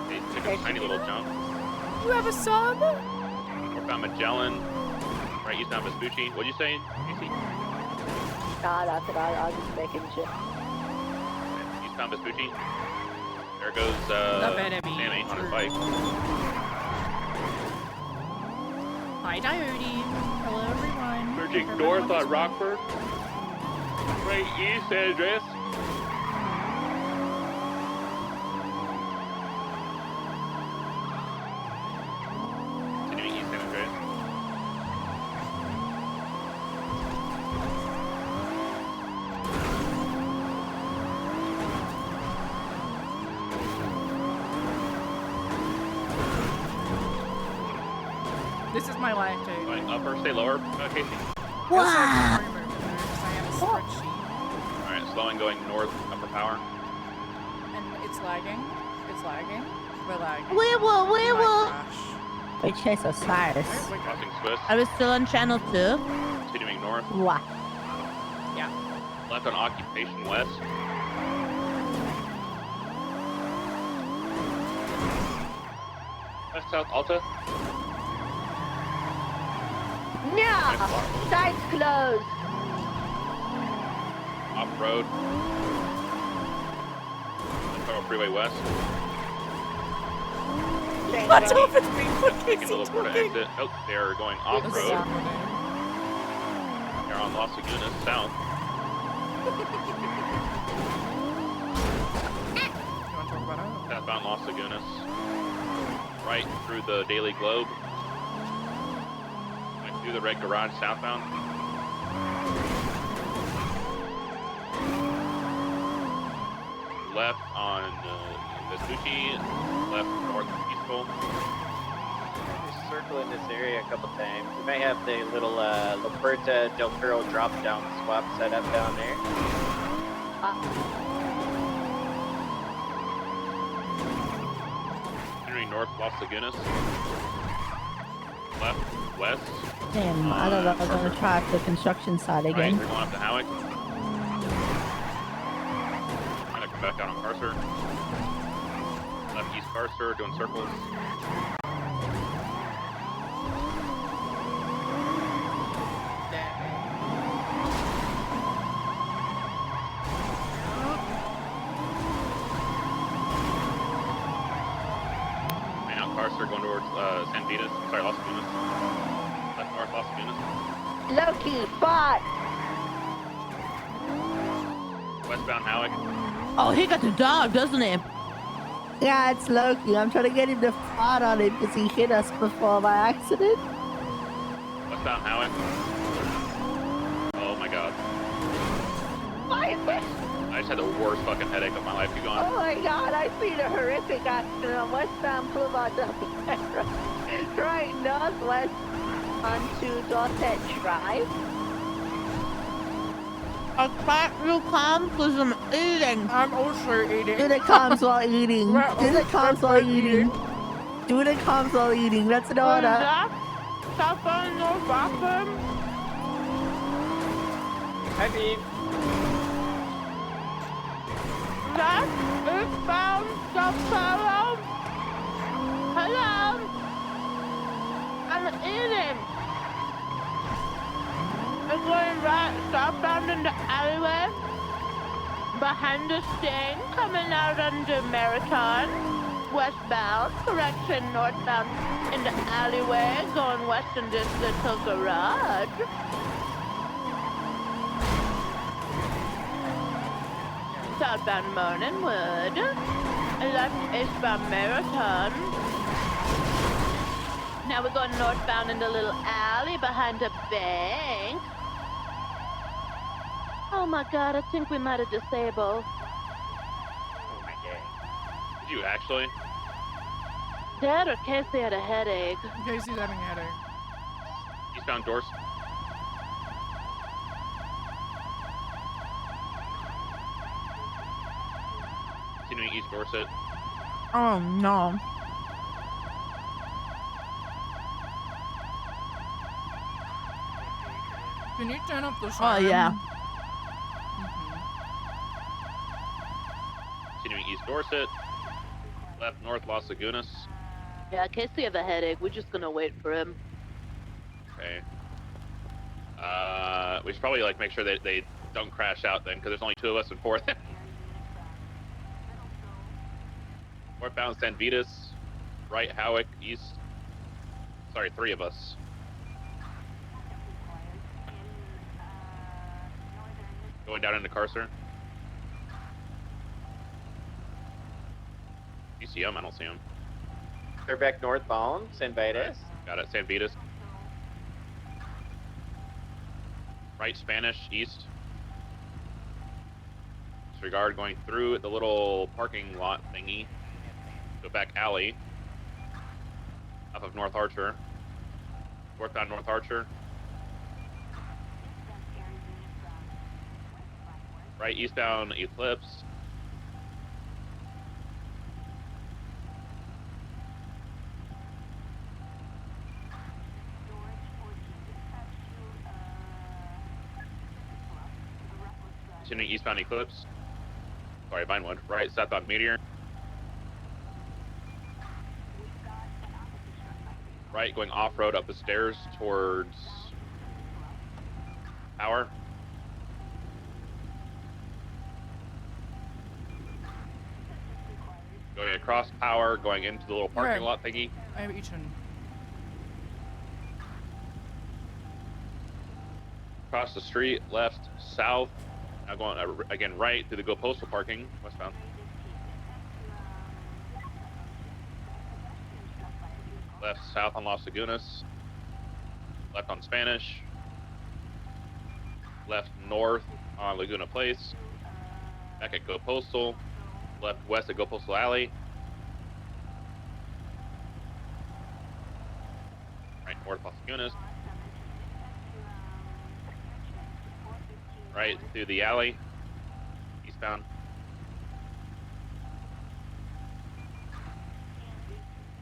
They took a tiny little jump. You have a sub? Northbound Magellan, right eastbound Vespucci. What'd you say, Casey? Nah, that's it. I was just making shit. Eastbound Vespucci. There goes Sammy on his bike. Hi, Coyote. Hello, everyone. Merging north on Rockford. Right east address. Continuing east address. This is my life, dude. Going upper, stay lower, Casey. Wow. I have a spreadsheet. Alright, slowing, going north, upper power. And it's lagging. It's lagging. We're lagging. We will. We chase Osiris. Crossing Swiss. I was still on channel 2. Continuing north. What? Yeah. Left on Occupation West. West South Alta. No! Side's closed. Off road. Federal Freeway West. What's off it's being Taking the Laporta exit. Oh, they're going off road. They're on Las Lagunas south. Southbound Las Lagunas. Right through the Daily Globe. Went through the Red Garage southbound. Left on Vespucci. Left north peaceful. We're circling this area a couple times. We may have the little La Puerta del Perro drop down swap set up down there. Entering north Las Lagunas. Left, west. Damn, I don't know if I'm gonna try the construction side Right, again. they're going up to Howick. Trying to come back out on Carcer. Left east Carcer, doing circles. Main out Carcer, going towards San Vitas. Sorry, Las Lagunas. Left north Las Lagunas. Loki, spot! Westbound Howick. Oh, he got the dog, doesn't he? Yeah, it's Loki. I'm trying to get him to fart on him because he hit us before by accident. Westbound Howick. Oh my god. Why is this? I just had the worst fucking headache of my life. Keep going. Oh my god, I seen a horrific accident on westbound Boulevard Delaware. Right northwest onto Dorset Drive. I can't do comms because I'm eating. I'm also eating. Do the comms while eating. Do the comms while eating. Do the comms while eating. That's an order. Stop on your bathroom. Hi, Bean. That is found the fellow. Hello. I'm eating. I'm going right southbound in the alleyway. Behind the stain, coming out under Marathon. Westbound, correction, northbound in the alleyway, going west in this little garage. Southbound Morningwood. Left eastbound Marathon. Now we're going northbound in the little alley behind the bank. Oh my god, I think we might have disabled. Oh my god. Did you actually? Dad or Casey had a headache. Casey's having a headache. Eastbound doors. Continuing East Dorset. Oh no. Can you turn up the Oh siren? yeah. Continuing East Dorset. Left north Las Lagunas. Yeah, Casey have a headache. We're just gonna wait for him. Okay. We should probably like make sure that they don't crash out then, because there's only 2 of us and 4 of them. Northbound San Vitas, right Howick, east. Sorry, 3 of us. Going down into Carcer. You see him? I don't see him. They're back northbound, San Vitas. Got it, San Vitas. Right Spanish, east. Disregard going through the little parking lot thingy. Go back alley. Off of North Archer. Northbound North Archer. Right eastbound Eclipse. Continuing eastbound Eclipse. Sorry, Vinewood. Right southbound Meteor. Right, going off-road up the stairs towards Power. Going across Power, going into the little parking lot thingy. I have eaten. Across the street, left, south. Now going again right through the Go Postal parking, westbound. Left south on Las Lagunas. Left on Spanish. Left north on Laguna Place. Back at Go Postal. Left west at Go Postal Alley. Right north Las Lagunas. Right through the alley. Eastbound.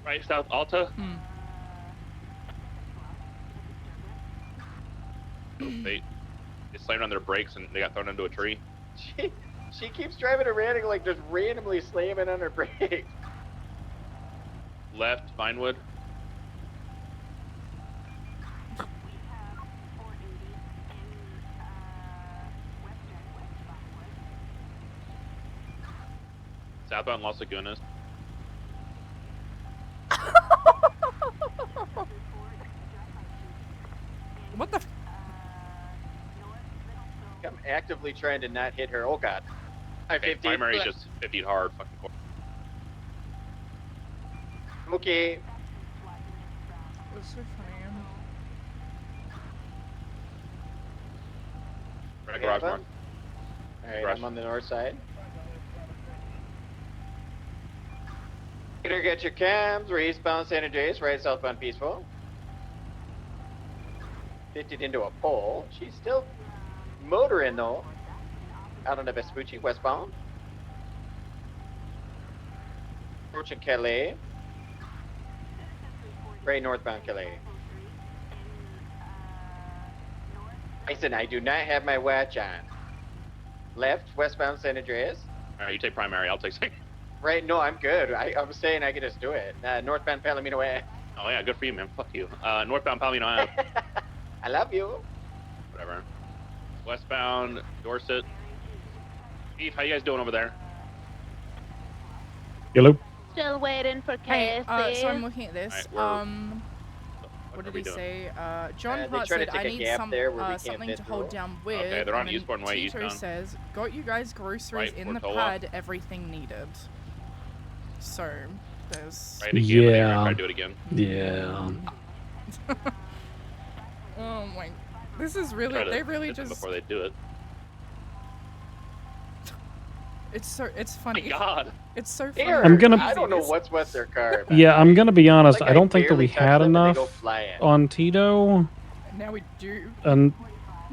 Right south Alta. They slammed on their brakes and they got thrown into a tree. She keeps driving around and like just randomly slamming on her brakes. Left Vinewood. Southbound Las Lagunas. What the? I'm actively trying to not hit her. Oh god. Okay, primary just 50 hard. Fucking course. Okay. What's so funny? Right garage mark. Alright, Garage. I'm on the north side. Peter, get your cams. We're eastbound San Andreas, right southbound Peaceful. 50'd into a pole. She's still motoring though. Out on the Vespucci, westbound. Approaching Calais. Right northbound Calais. Listen, I do not have my watch on. Left, westbound San Andreas. Alright, you take primary, I'll take second. Right, no, I'm good. I'm saying I can just do it. Northbound Palomino Ave. Oh yeah, good for you, man. Fuck you. Northbound Palomino Ave. I love you. Whatever. Westbound Dorset. Eve, how you guys doing over there? Yellow. Still waiting for Hey, Casey. so I'm looking at this. What did he say? John they Hart try to said, take I a need gap there where we can't something fit to hold through." down with. Okay, they're on and then Eastbourne Way, Tito eastbound. says, got you guys groceries Right, in the Portola. pad, everything needed. So, there's... Right again, but Yeah. I'm trying to do it again. Yeah. Oh my... This is really... They really just... Before they do it. It's funny. My God. It's so funny. Here, I'm gonna- I don't know what's with their car. Yeah, I'm gonna be honest. Like, I don't think that barely we touched had them and they go enough flying. on Tito Now we do.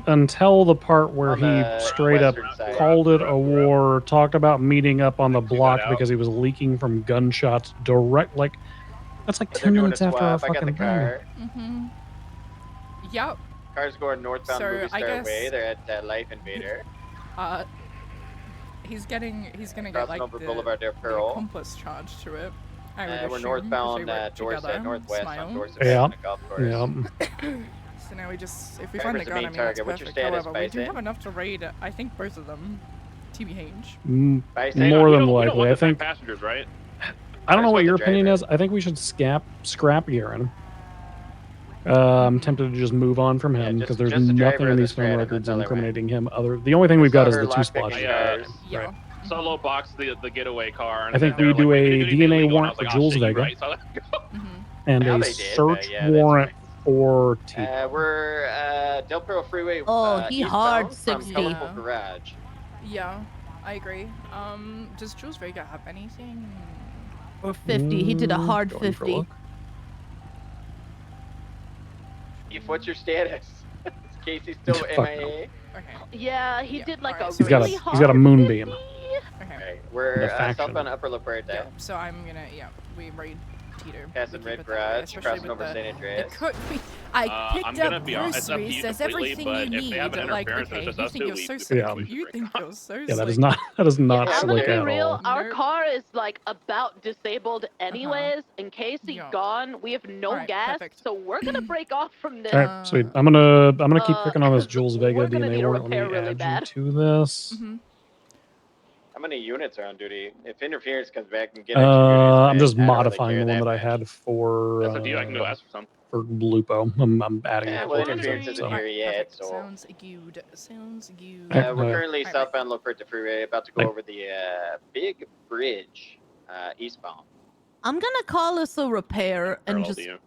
until the part where On he the straight up western side. called it a war, talked about meeting up on the block out. because he was leaking from gunshots direct. Like, that's like But they're 10 doing minutes a after our swap. I got fucking the thing. car. Mm-hmm. Yep. Car's going northbound So, Movie I Star guess- Way. They're at Life Invader. He's gonna get Crossing like over the Boulevard Del Pearl. accomplice charge to it. I would We're assume, 'cause northbound they work Dorset, together. northwest Smile. on Dorset Yeah. on the golf course. Yeah. So now we just, if we Driver's find the the gun, main I mean, target. that's What's your perfect. status, However, we do Bison? have enough to raid, I think, both of them. TBH. Bison? More We than don't likely. want I the think. passengers, right? I don't know Just what with your the opinion driver. is. I think we should scrap Garen. I'm tempted to just move on from him just- because there's just the nothing driver in of these the phone Strata, records that's all I incriminating him. The only thing we've got is saw the her two lockpick splashes. cars. Yeah. Right. Solo box the getaway car. And I think then we they're do like, a "Wait, they DNA illegal," and I warrant was for like, "Oh, Jules shit, you're Vega right." So let go. and Now a they did, but search yeah, that's warrant fine. for Tito. We're Del Pearl Freeway. Oh, he hard eastbound from 60. Colorful Garage. Yeah, I agree. Does Jules Vega have anything? Or 50. He did a hard Going for a 50. look. If what's your status? Is Casey still Fuck no. MIA? Okay. Yeah, he did like alright, a so really He's got a moonbeam. Okay. Okay, we're The faction. southbound Upper La Puerta. Yeah, so I'm gonna, we raid Tito. Passing We keep Red it that way, Garage, especially crossing with over the- San Andreas. I I'm picked gonna up be honest, it's up to you groceries. There's completely, everything but you if need. they have an Like, interference, okay, it's you us think two, you're we- so we slick. Yeah. You think you're so Yeah, that slick. is not I'm slick gonna at be real. all. Our Nope. car is like about disabled anyways. In case he's Yeah. gone, we have no Alright, gas, perfect. so we're gonna break off from this. All right, sweet. I'm gonna keep clicking on this Jules Vega we're gonna DNA need a warrant. Let repair me really add bad. you to this. Mm-hmm. How many units are on duty? If interference comes back and get extra units, I'm just I don't really modifying care the one that I much. had for That's up to you. I can go ask for some. for Lupo. I'm adding a Yeah, couple well, of things interference in. isn't So. here yet, so. Sounds good. Sounds good. We're currently Alright, southbound La Puerta Freeway, about to go Right. over the big bridge eastbound. I'm gonna call us a repair and Parallel just to you.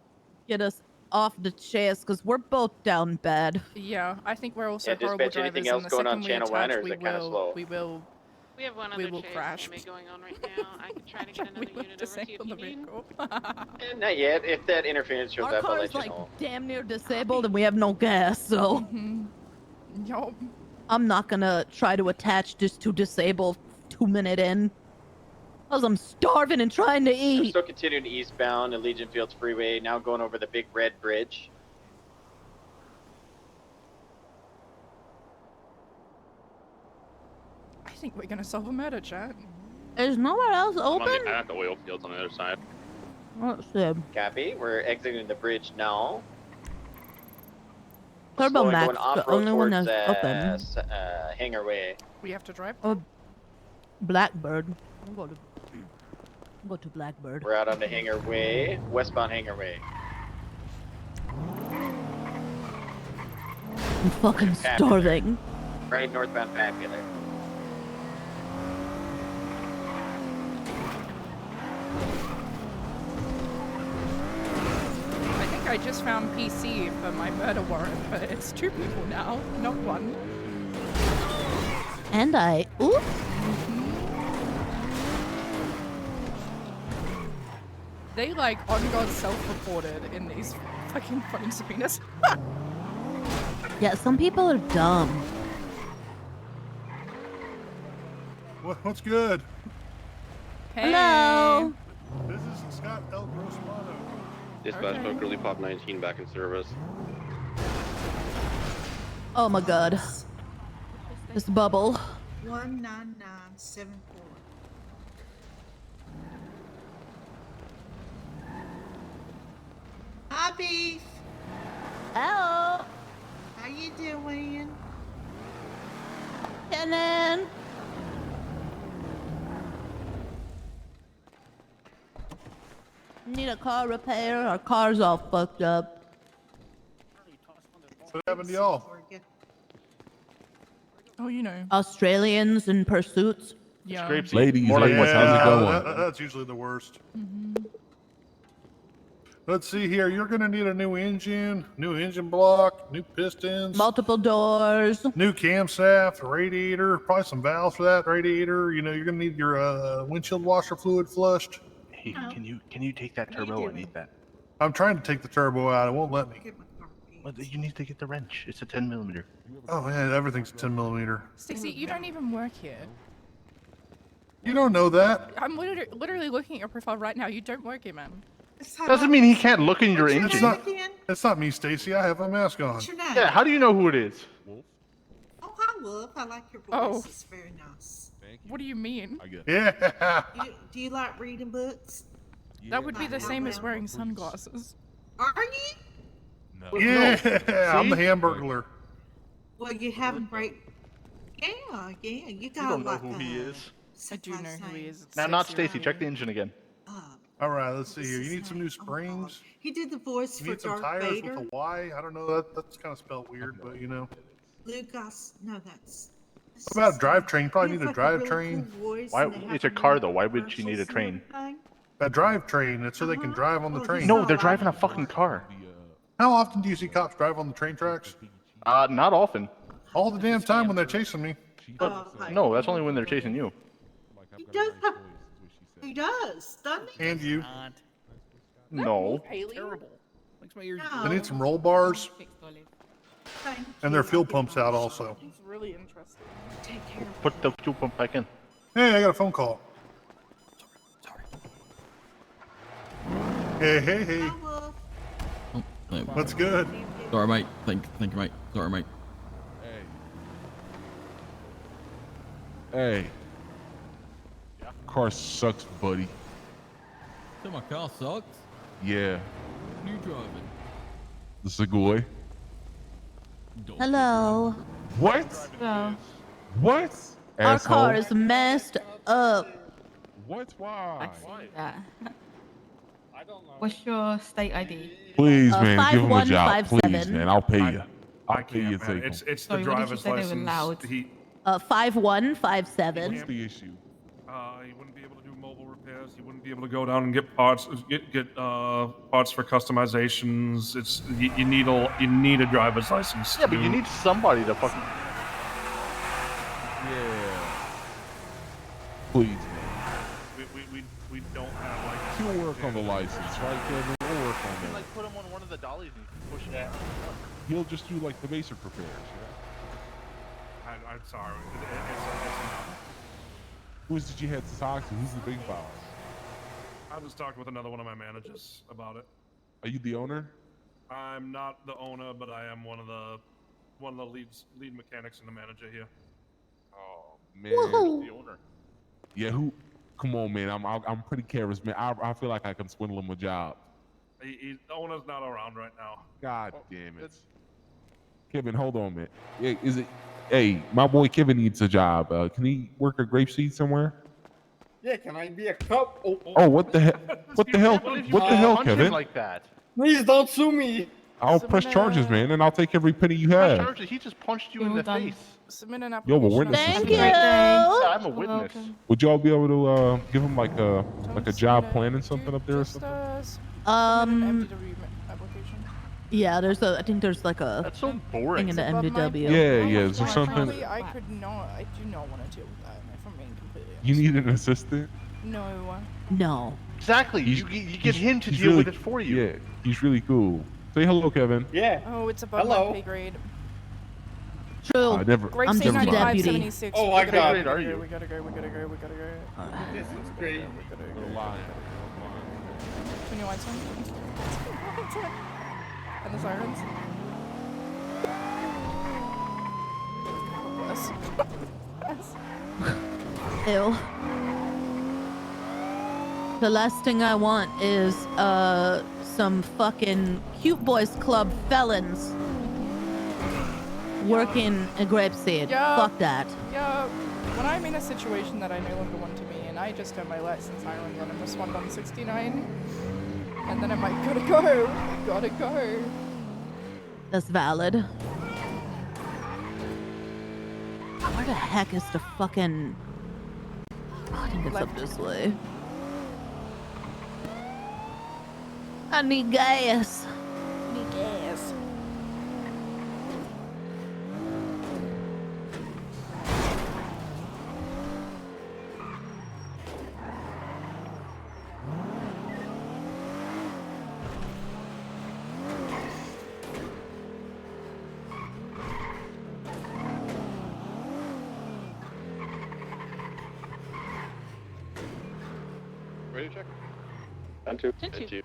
get us off the chase because we're both down bad. Yeah, I think we're also Yeah, horrible dispatch, anything drivers, else and the going second on we channel one, attach, or is it kinda slow? We have one we other will chase crash. maybe going on right now. I can try to get We another will unit over to you if disable you the need. vehicle. Not yet. If that interference shows Our up, I'll car's let you like know. damn near disabled and we have no gas, so Yup. I'm not gonna try to attach just to disable 2 minute in. Cause I'm starving and trying to I'm eat. still continuing eastbound at Legion Fields Freeway, now going over the big red bridge. I think we're gonna solve a murder, chat. There's nowhere else I'm on open? the, I got the oil fields on the other side. Let's see. Copy. We're exiting the bridge now. Turbo Slowing, Max, going the off-road only one towards, that's open. Hangar Way. We have to drive. Oh, Blackbird. I'll go to Blackbird. We're out on the Hangar Way, westbound Hangar Way. I'm fucking starving. Right northbound Popular. I think I just found PC for my murder warrant, but it's 2 people now, not 1. And I. Ooh. They like on God self-reported in these fucking phone subpoenas. Yeah, some people are dumb. What's good? Hey. Hello. This is Scott El Grosmano. Dispatch Okay. from Curly Pop 19 back in service. Oh my god. This bubble. 19974. Hi, Beef. Hello. How you doing? And then Need a car repair? Our car's all fucked up. What happened to y'all? Oh, you know. Australians in pursuits. Yeah. Ladies, how's it going? That's usually the worst. Let's see here. You're going to need a new engine block, new pistons, multiple doors, new camshaft, radiator, probably some valves for that radiator. You know, you're going to need your windshield washer fluid flushed. Hey, can you take that turbo? I need that. I'm trying to take the turbo out. It won't let me. Well, you need to get the wrench. It's a 10mm. Oh man, everything's 10mm. Stacey, you don't even work here. You don't know that. I'm literally looking at your profile right now. You don't work here, man. Doesn't mean he can't look in your engine. It's not me, Stacy. I have a mask on. What's your name? Yeah, how do you know who it is? Oh, hi, Wolf. I like your voice. Oh. It's very nice. What do you mean? Yeah. Do you like reading books? That would be the same as wearing sunglasses. Are you? No. Yeah, I'm the Hamburglar. Well, you haven't break. Yeah. You got don't know like who he is. I do know who he is. Now, not Stacy. Check the engine again. All right, let's see here. You need some new springs. He did the voice You for need some Darth tires Vader. with a Y. I don't know. That's kind of spelled weird, but you know. Lucas, no, that's. What about a drivetrain? You probably You need a have, like, a really drivetrain. cool voice Why? and they have It's a really car though. Why cool would she need a commercials and train? everything. A drivetrain. That's so they can drive on the train. No, they're driving a fucking car. How often do you see cops drive on the train tracks? Not often. All the damn time when they're chasing me. But no, that's only when they're chasing you. He does have. He does, doesn't he? And you. No. Terrible. Makes my ears. I need some roll bars. And their fuel pumps out also. It's really interesting. Take care of Put the fuel pump back in. Hey, I got a phone call. Hey. What's good? Sorry, mate. Thank you, mate. Sorry, mate. Hey. Car sucks, buddy. So my car sucks? Yeah. Who you driving? The Segway. Hello. What? Hello. What? Our Asshole. car is messed up. What? Why? What's your state ID? Please, man, give him a job. 5157. Please, man. I'll pay you. I'll pay you. man. Take him. It's the Sorry, what did you driver's say they were license. loud? 5157. What's the issue? He wouldn't be able to do mobile repairs. He wouldn't be able to go down and get parts. Get parts for customizations. It's you need a driver's license. Yeah, but you need somebody to fucking. Yeah. Please, man. We don't have like. He'll work on the license, right, Kevin? We'll work on that. Like put him on one of the dollies and push it out. He'll just do like the basic repairs. I'm sorry. It's Who's did you have to talk to? Who's the big boss? I just talked with another one of my managers about it. Are you the owner? I'm not the owner, but I am one of the lead mechanics and the manager here. Oh man. Woohoo. The owner. Yeah, who? Come on, man. I'm pretty charismatic. I feel like I can swindle him a job. The owner's not around right now. God damn it. Kevin, hold on, man. Yeah, is it? Hey, my boy Kevin needs a job. Can he work a grapeseed somewhere? Yeah, can I be a cop? Oh, what the hell? What the hell? What the hell, Kevin? Like that. Please don't sue me. I'll press charges, man, and I'll take every penny you have. He just punched you in the face. Submit an Yo, application. we're witnesses. Thank to you. that. Yeah, I'm a witness. Would y'all be able to give him like a job plan and something up there or something? MDW application. Yeah, I think there's like a That's so boring. thing in the But my MDW. Yeah. Is there Well, something? frankly, I do not want to deal with that. If I'm being completely honest. You need an assistant? No. No. Exactly. You get him to deal with it for you. Yeah, he's really cool. Say hello, Kevin. Yeah. Oh, it's above Hello. my pay grade. True. I never. Grape I'm Seed just a 95, deputy. 76. Oh We my gotta God. go, Where are you? We gotta go. This is great. Little line. 21 cents. And the sirens. Yes. Ew. The last thing I want is some fucking cute boys club felons working a grapeseed. Yeah. Fuck that. Yeah, when I'm in a situation that I no longer want to be in, I just turn my lights and sirens on and respond on 69. And then I'm like, gotta go, gotta go. That's valid. Where the heck is the fucking... Oh, I think it's up this way. I need gas. Need gas. Ready to check? 10-2. 10-2.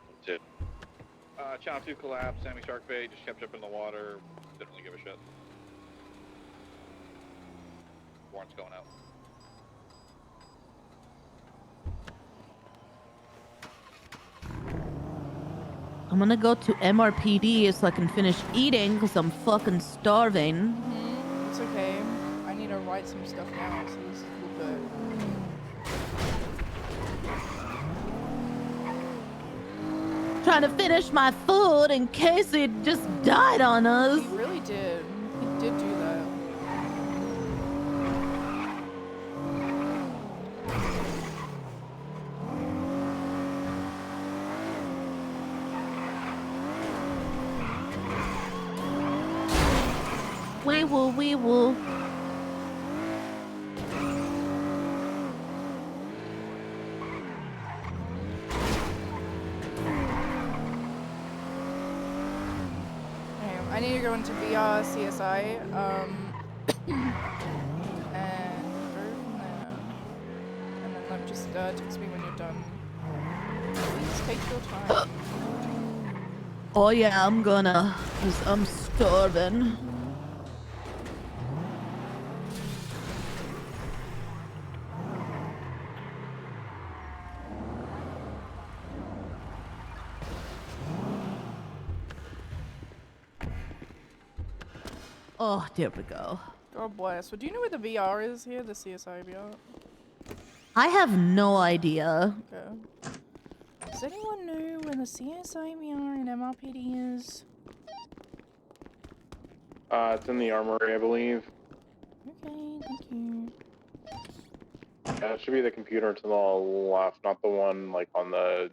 Channel 2 collapsed, Sammy Shark Bait just kept up in the water, didn't really give a shit. Warrant's going out. I'm gonna go to MRPD so I can finish eating because I'm fucking starving. It's okay. I need to write some stuff now, so this will good. Trying to finish my food in case it just died on us. He really did. He did do that. We will, we will. I need to go into VR CSI, and go from there. And then like, just text me when you're done. Please take your time. Oh yeah, I'm gonna, because I'm starving. Oh, there we go. God bless. Well, do you know where the VR is here? The CSI VR? I have no idea. Okay. Does anyone know where the CSI VR and MRPD is? It's in the armory, I believe. Okay, thank you. It should be the computer to the left, not the one like on the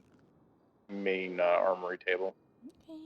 main armory table. Okay.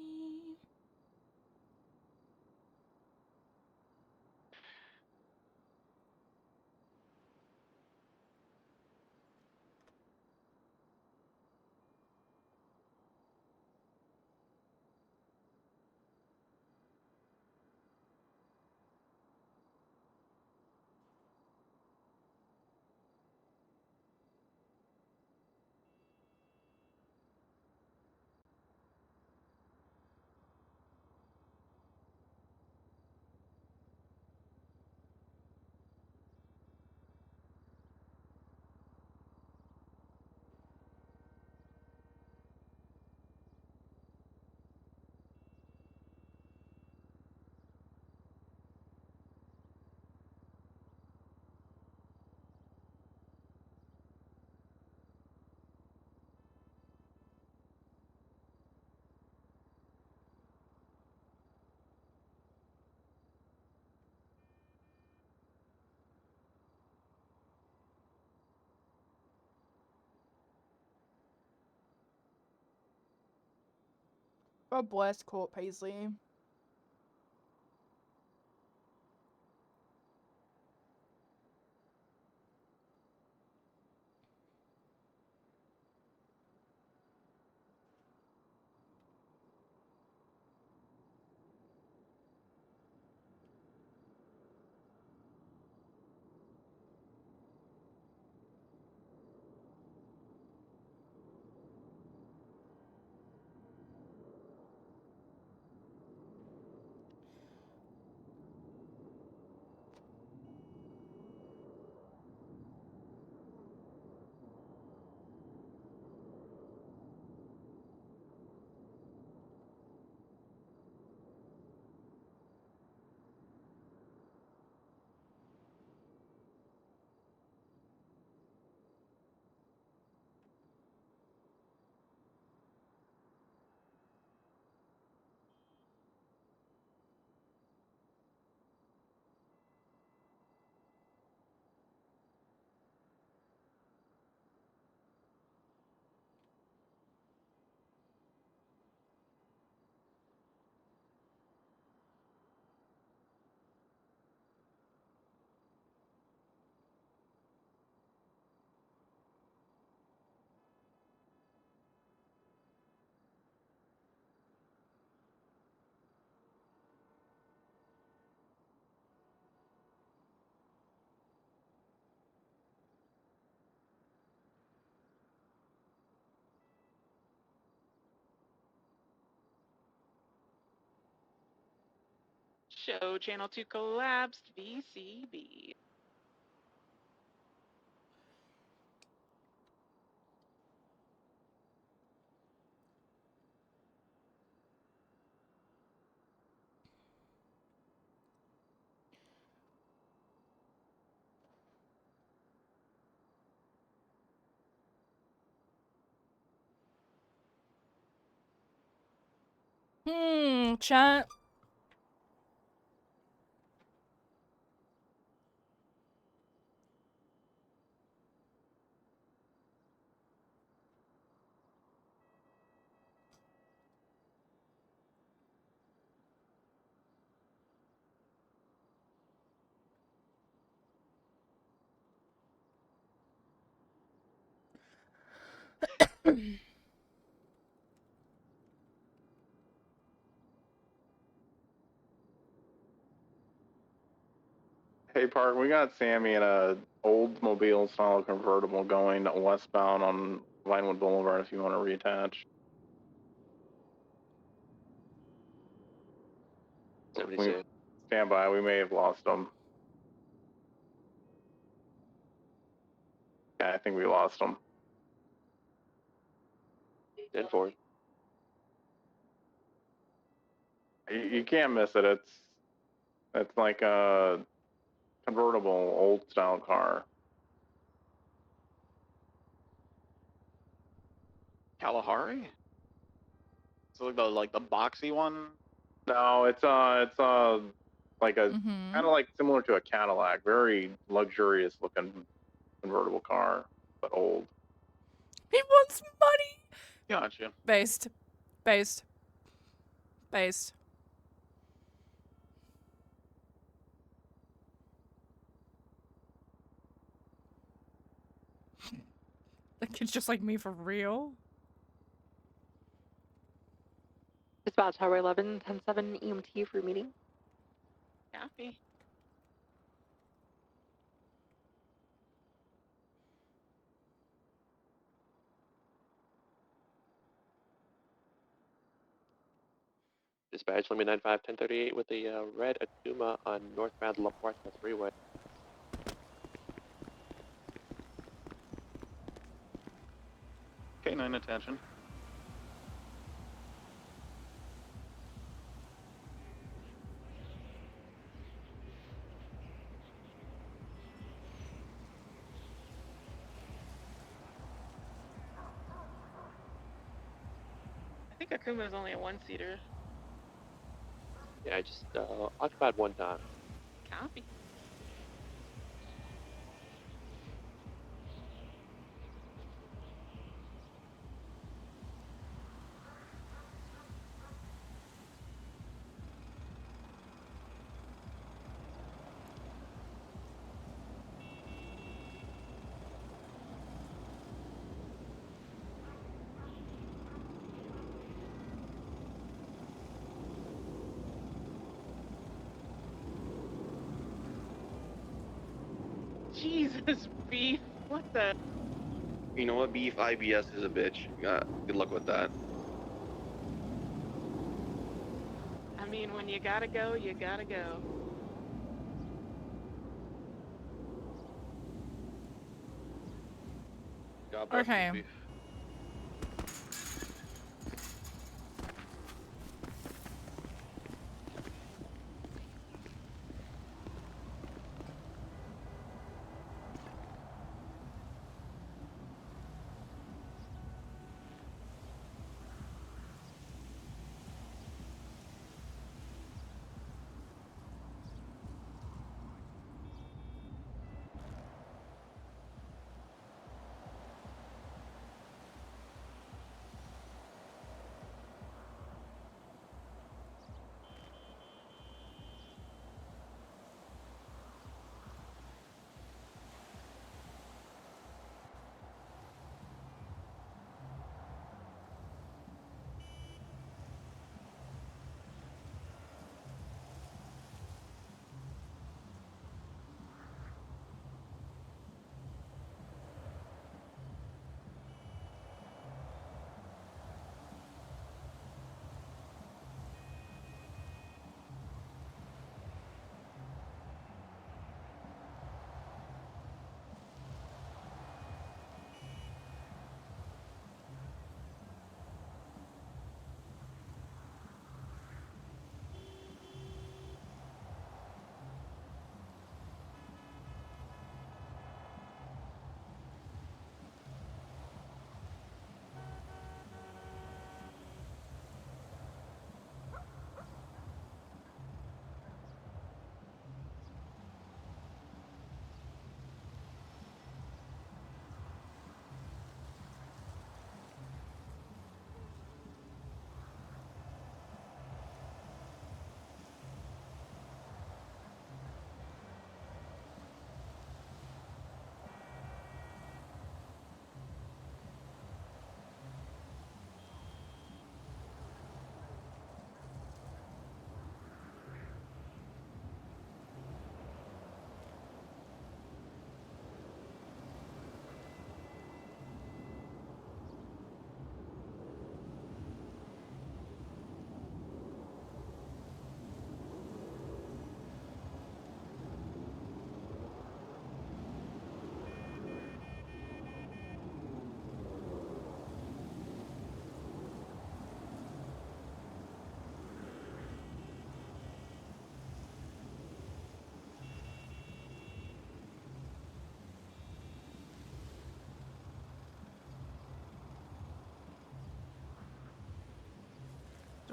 God bless Court Paisley. Show channel 2 collapsed. VCB. Chat. Hey, Park, we got Sammy in a Oldsmobile style convertible going westbound on Vinewood Boulevard if you want to reattach. Stand by, we may have lost him. Yeah, I think we lost him. 10-4. You can't miss it. It's like a convertible old style car. Kalahari? So like the boxy one? No, it's like a kind of like similar to a Cadillac, very luxurious looking convertible car, but old. He wants money. Gotcha. Based. The kid's just like me for real. Dispatch Tower 11, 10-7 EMT for meeting. Copy. Dispatch, let me 95 1038 with the red Atuma on northbound La Puerta Freeway. K9 attention. I think Akuma is only a one-seater. Yeah, I just occupied one time. Copy. Jesus, beef. What the? You know what, Beef? IBS is a bitch. Good luck with that. I mean, when you gotta go, you gotta go. God bless Okay. you, Beef.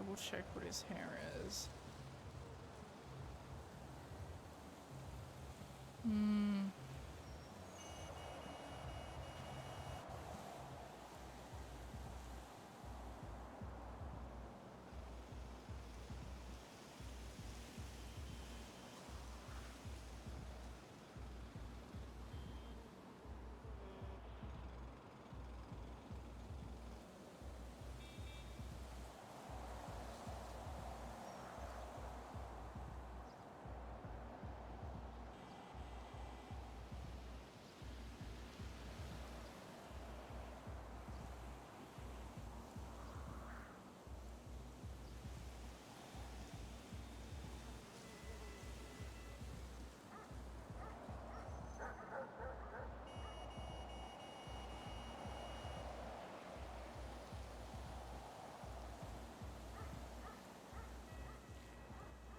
double check what his hair is.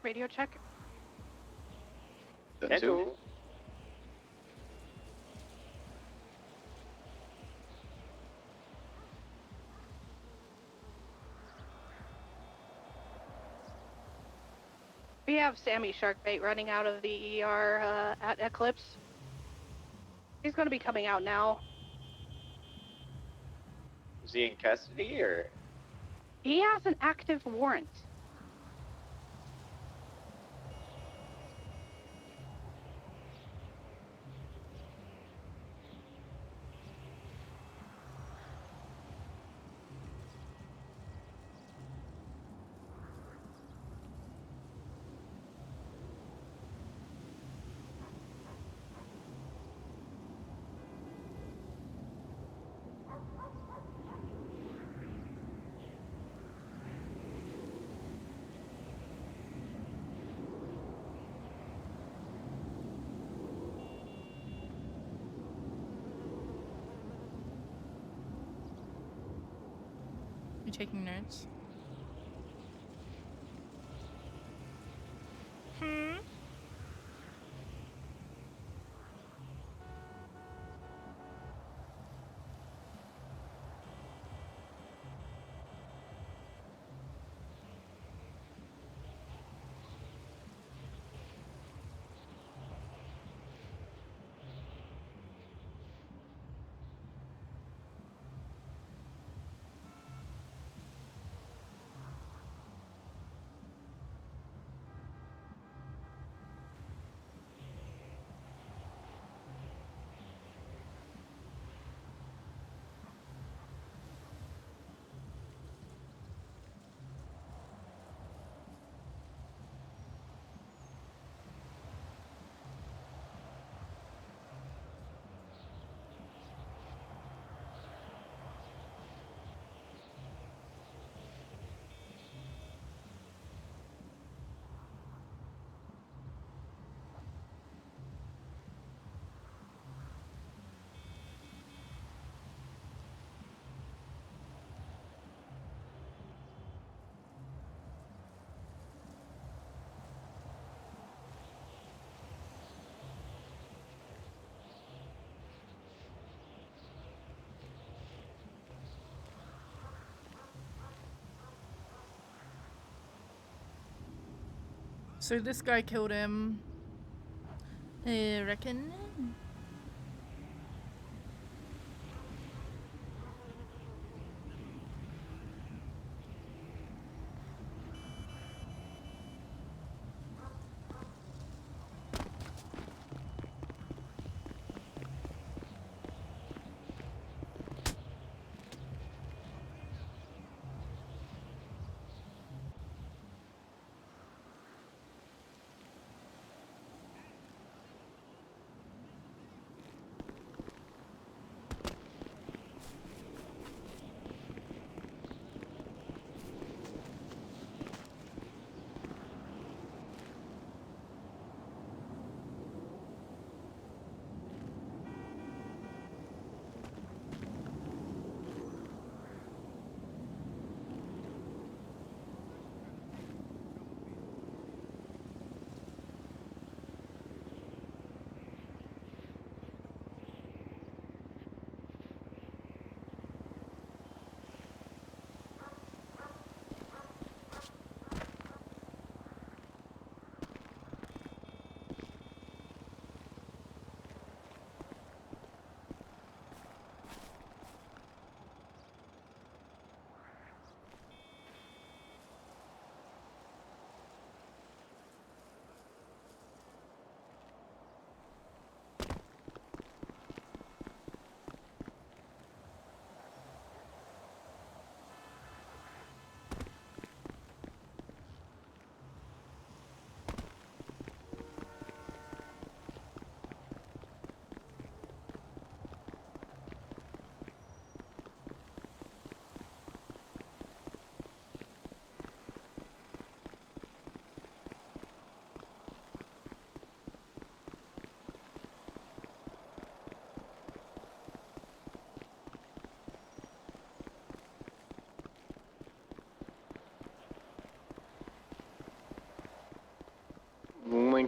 Radio check. Hello. We have Sammy Sharkbait running out of the ER at Eclipse. He's going to be coming out now. Is he in custody or? He has an active warrant. You taking notes? So this guy killed him. I reckon.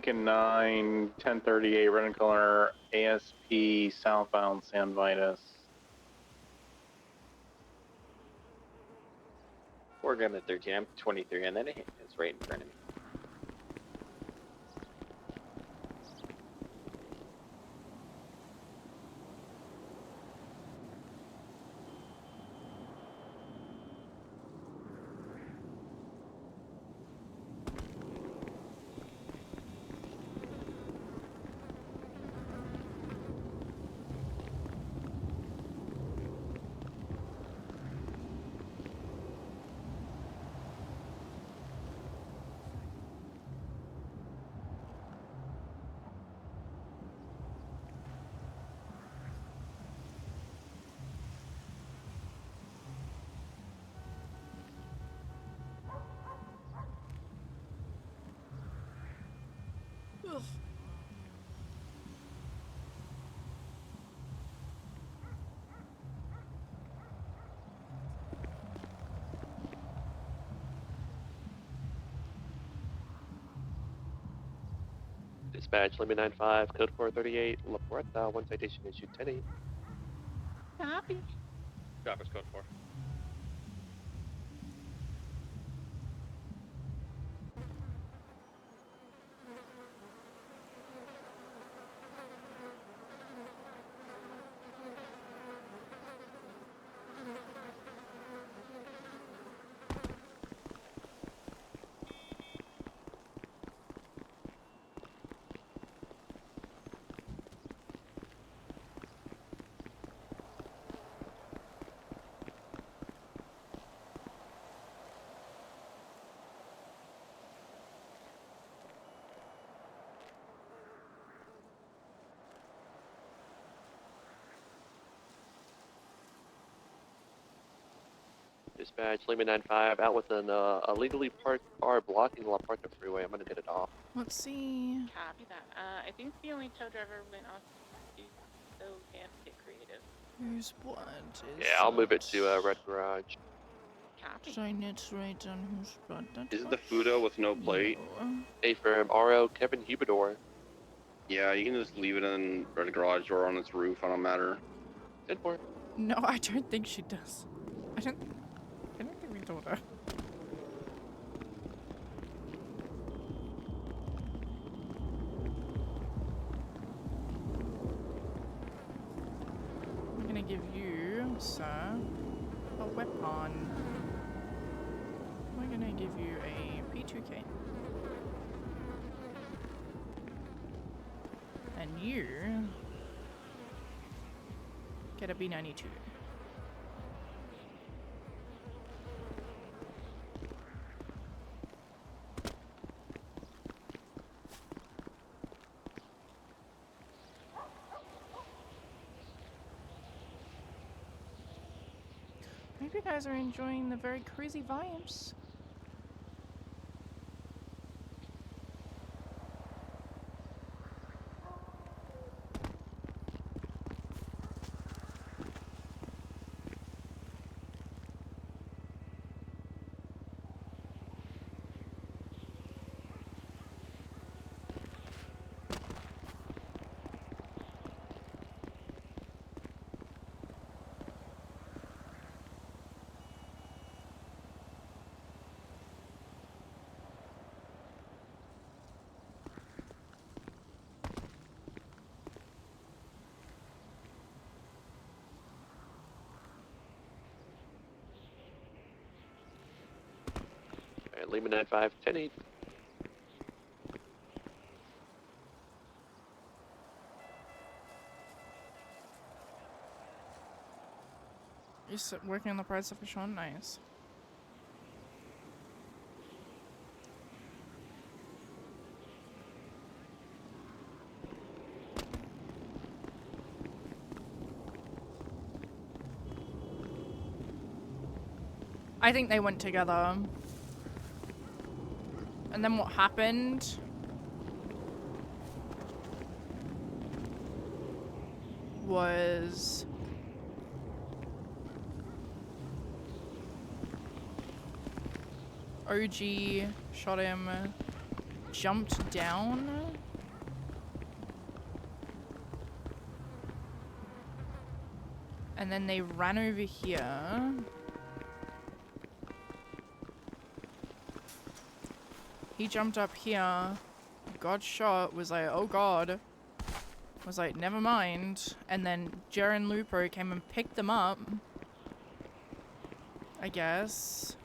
Lincoln 9, 1038, red and color, ASP, southbound San Vitus. We're going to 13. I'm 23, and then it's right in front of me. Ugh. Dispatch, Lima 95, code 438, La Puerta, one citation issued 10-8. Copy. Drivers code 4. Dispatch, Lima 95, out with an illegally parked car blocking La Puerta freeway. I'm gonna get it off. Let's see. Copy that. I think the only tow driver went off, so we have to get creative. Whose blood is Yeah, I'll move it to Red Garage. Copy. Shine it right on whose blood that Is it the Fudo with no plate? A firm, RO, Kevin Humidor. Yeah, you can just leave it in Red Garage or on its roof. I don't matter. 10-4. No, I don't think she does. I don't think we told her. I'm gonna give you, sir, a weapon. We're gonna give you a P2K. And you get a B92. Hope you guys are enjoying the very crazy vibes. Alright, Lima 95, 10-8. You're working on the price of Sean? Nice. I think they went together. And then what happened was OG shot him jumped down. And then they ran over here. He jumped up here, got shot, was like, oh god. Was like, never mind. And then Jaren Lupo came and picked them up. I guess.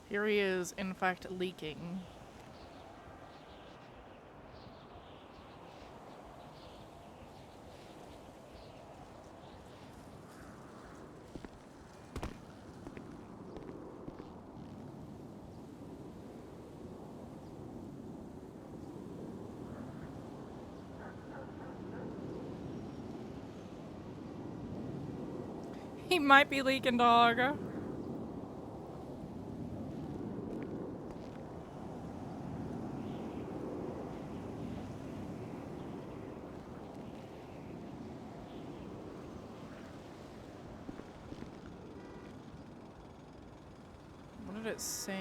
Here he is, in fact, leaking. He might be leaking, dog. What did it say?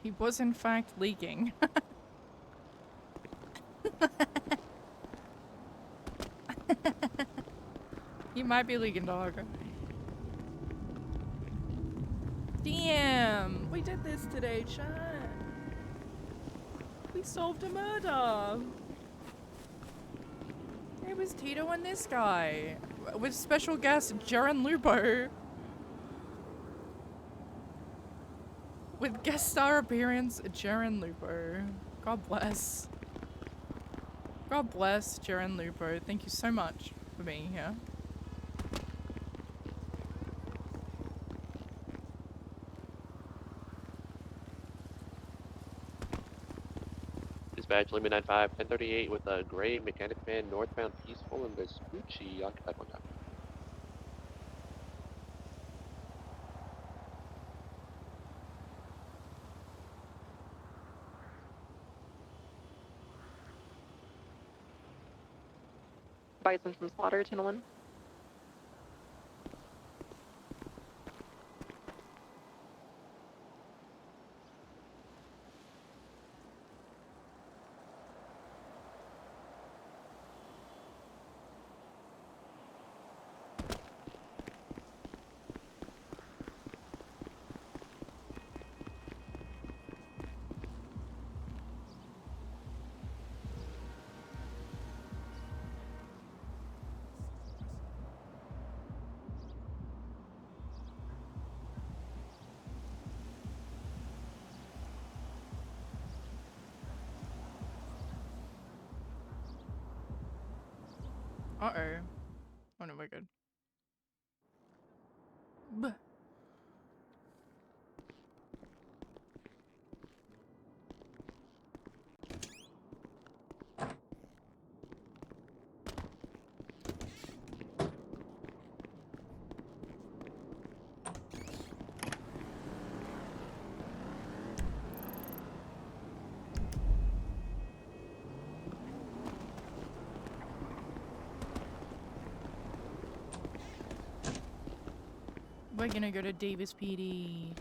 He was in fact leaking. He might be leaking, dog. Damn! We did this today, chat. We solved a murder. It was Tito and this guy. With special guest Jaren Lupo. With guest star appearance, Jaren Lupo. God bless. God bless Jaren Lupo. Thank you so much for being here. Dispatch Limit 95, 1038 with a gray mechanic van northbound Peaceful and Vespucci occupied one time. Bison from Slaughter, gentlemen. Uh-oh. Oh no, we're good. Buh. We're gonna go to Davis PD.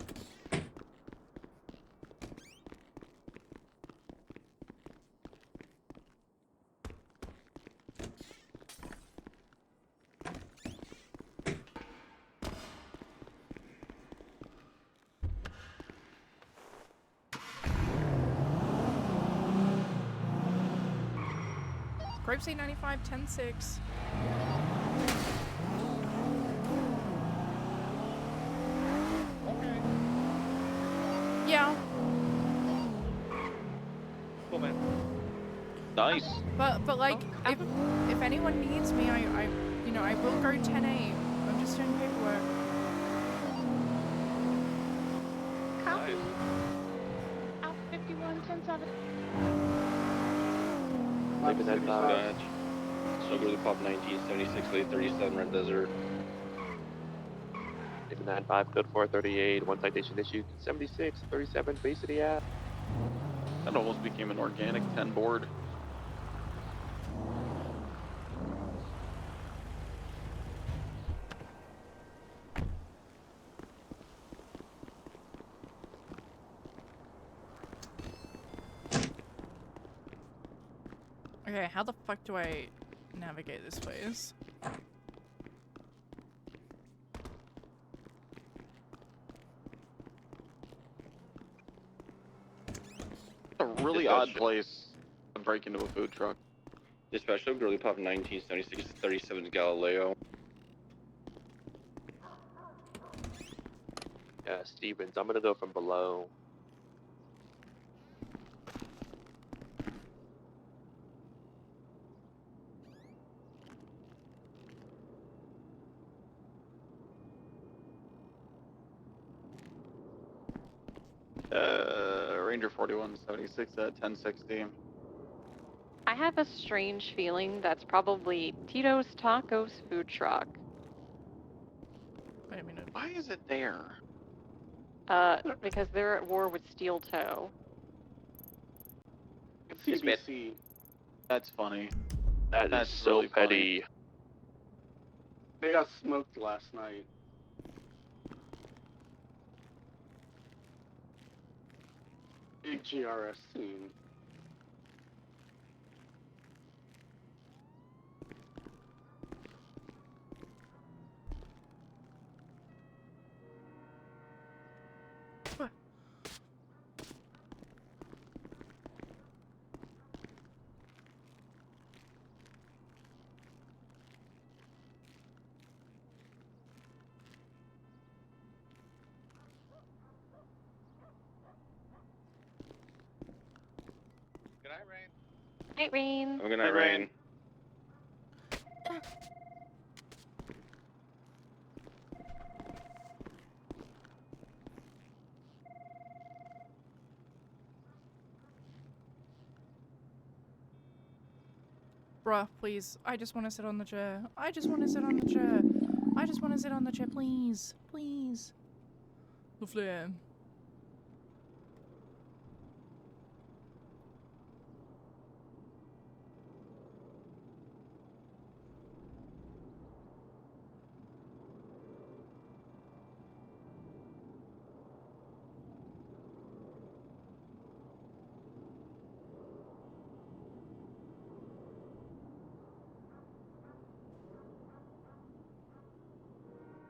Grape 95, 10-6. Okay. Yeah. Cool, man. Nice. But like, if anyone needs me, I you know, I will go 10-8. I'm just doing paperwork. Copy. Out 51, 10-7. Leaving that Scotch. So go to pop 1976, late 37, Red Desert. Leaving that 5, code 438, 1 citation issued, 76, 37, base of the app. That almost became an organic 10 board. Okay, how the fuck do I navigate this place? A really odd place to break into a food truck. Dispatch, Girly Pop 1976, 37 Galileo. Yeah, Stevens, I'm gonna go from below. Ranger 4176 at 1060. I have a strange feeling that's probably Tito's Tacos food truck. Wait a minute. Why is it there? Because they're at war with Steel Toe. CBC. That's funny. That's so really funny. petty. They got smoked last night. Big GRS team. Good night, Rain. Night, Rain. Good night, Rain. Bruh, please. I just want to sit on the chair. I just want to sit on the chair. I just want to sit on the chair, please. Please. Lovely.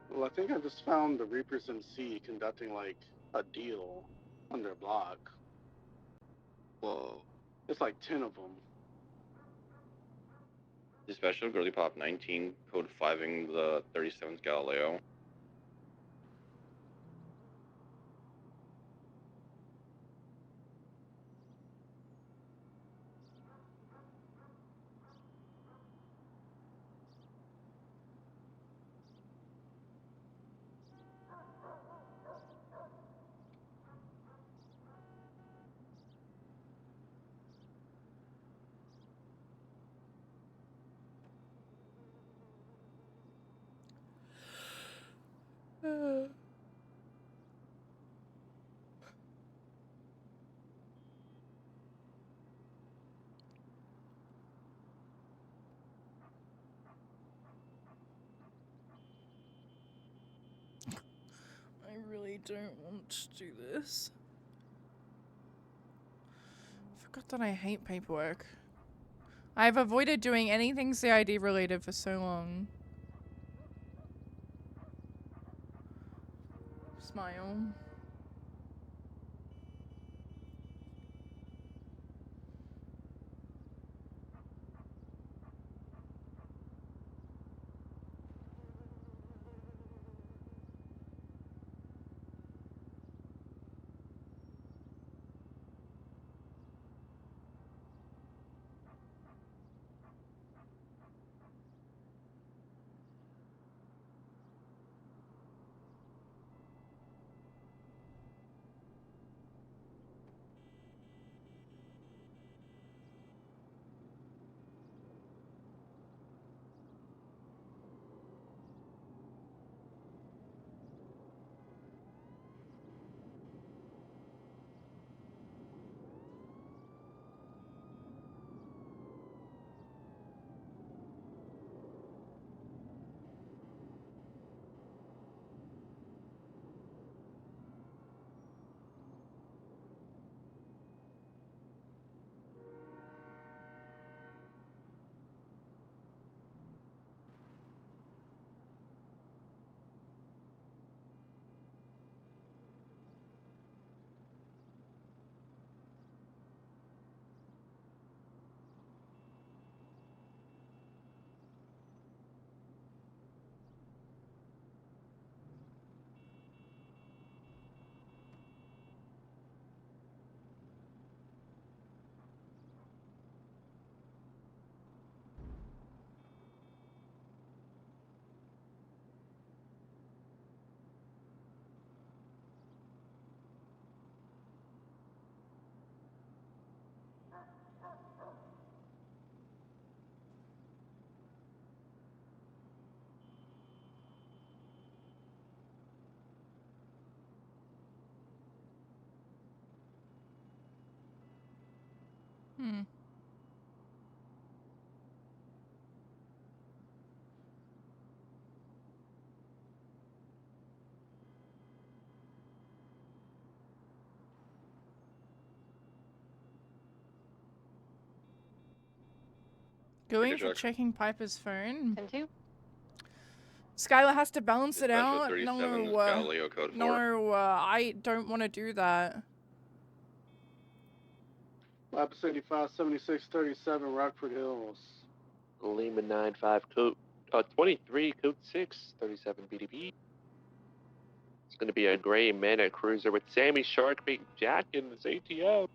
Well, I think I just found the Reapers MC conducting like a deal on their block. Whoa. It's like 10 of them. Dispatch, Girly Pop 19, code 5ing the 37th Galileo. don't want to do this. Forgot that I hate paperwork. I've avoided doing anything CID related for so long. Smile. Hmm. Going for checking Piper's phone. 10-2. Skylar has to balance it Special out. 37 is No, Galileo code 4. no, I don't want to do that. Lapis 85, 76, 37, Rockford Hills. Lima 95 code 23 code 6 37 BDB. It's going to be a gray Mana cruiser with Sammy Sharkbait Jack in this ATO.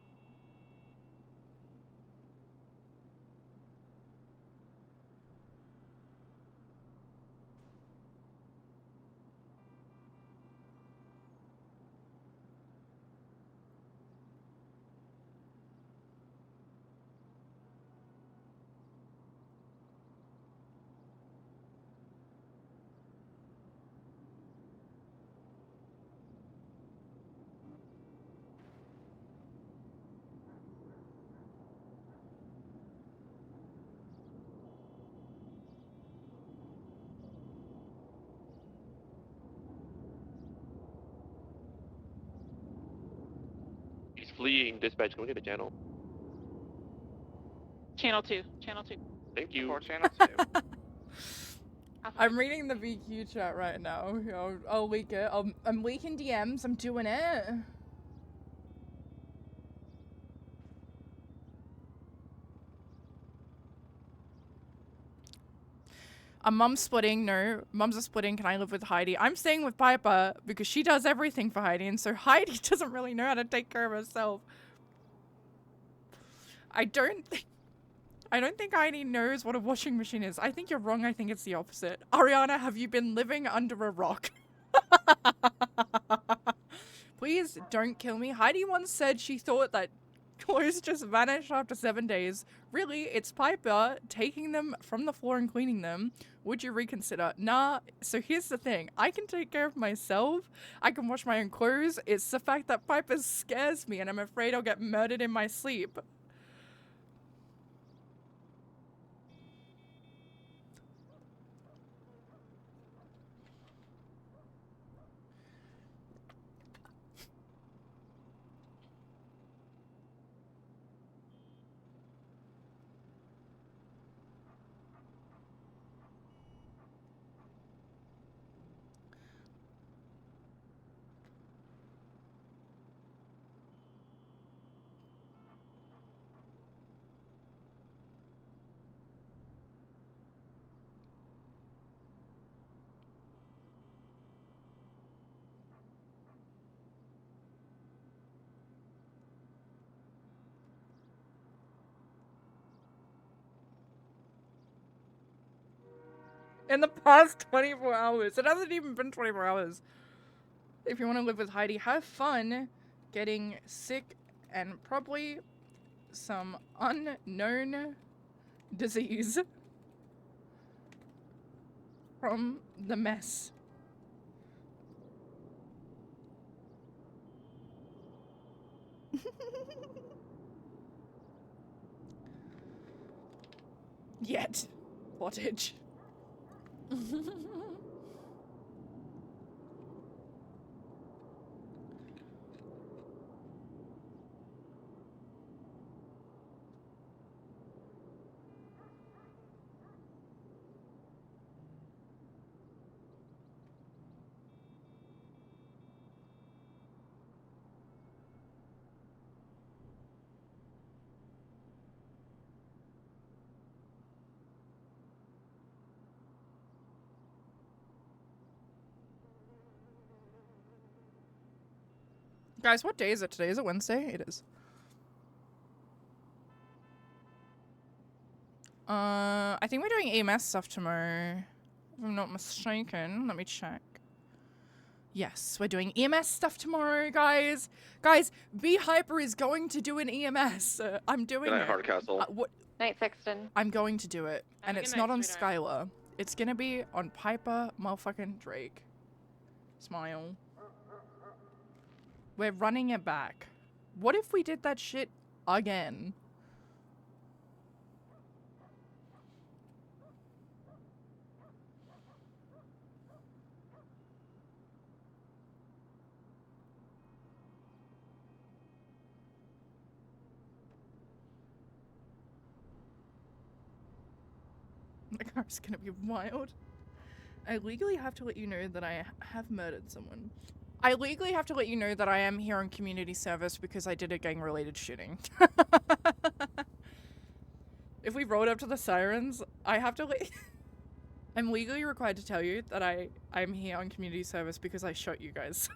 He's fleeing. Dispatch, can we get a channel? Channel 2. Channel 2. Thank you. For channel 2. I'm reading the VQ chat right now. I'll leak it. I'm leaking DMs. I'm doing it. Mum's splitting. No, mums are splitting. Can I live with Heidi? I'm staying with Piper because she does everything for Heidi, and so Heidi doesn't really know how to take care of herself. I don't think Heidi knows what a washing machine is. I think you're wrong. I think it's the opposite. Ariana, have you been living under a rock? Please don't kill me. Heidi once said she thought that clothes just vanished after 7 days. Really, it's Piper taking them from the floor and cleaning them. Would you reconsider? Nah. So here's the thing. I can take care of myself. I can wash my own clothes. It's the fact that Piper scares me and I'm afraid I'll get murdered in my sleep. in the past 24 hours. It hasn't even been 24 hours. If you want to live with Heidi, have fun getting sick and probably some unknown disease from the mess. Yet. Wattage. Guys, what day is it today? Is it Wednesday? It is. I think we're doing EMS stuff tomorrow. If I'm not mistaken. Let me check. Yes, we're doing EMS stuff tomorrow, guys. Guys, B Hyper is going to do an EMS. I'm doing Good night, it. Hardcastle. What? Night, Sexton. I'm going to do it. Have And a it's good not night, on sweetheart. Skylar. It's gonna be on Piper motherfucking Drake. Smile. We're running it back. What if we did that shit again? The car's gonna be wild. I legally have to let you know that I have murdered someone. I legally have to let you know that I am here on community service because I did a gang-related shooting. If we rolled up to the sirens, I have to I'm legally required to tell you that I'm here on community service because I shot you guys.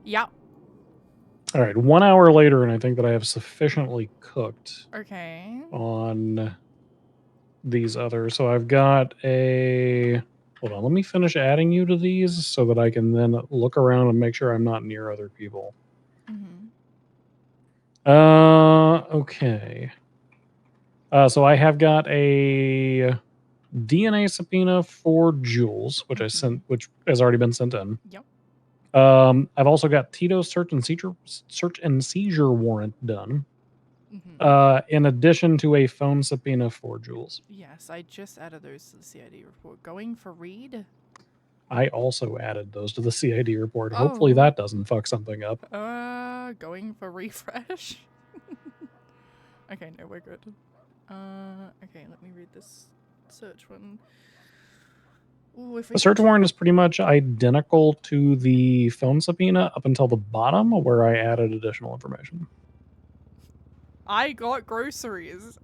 Yeah. All right, 1 hour later, and I think that I have sufficiently cooked Okay. on these others. So I've got a... Hold on, let me finish adding you to these so that I can then look around and make sure I'm not near other people. Okay. So I have got a DNA subpoena for Jules, which I sent, which has already been sent in. Yep. I've also got Tito's search and seizure warrant done. In addition to a phone subpoena for Jules. Yes, I just added those to the CID report. Going for Reed? I also added those to the CID report. Hopefully that doesn't fuck something up. Going for refresh? Okay, no, we're good. Okay, let me read this search one. Ooh, if we The search warrant is pretty much identical to the phone subpoena up until the bottom where I added additional information. I got groceries.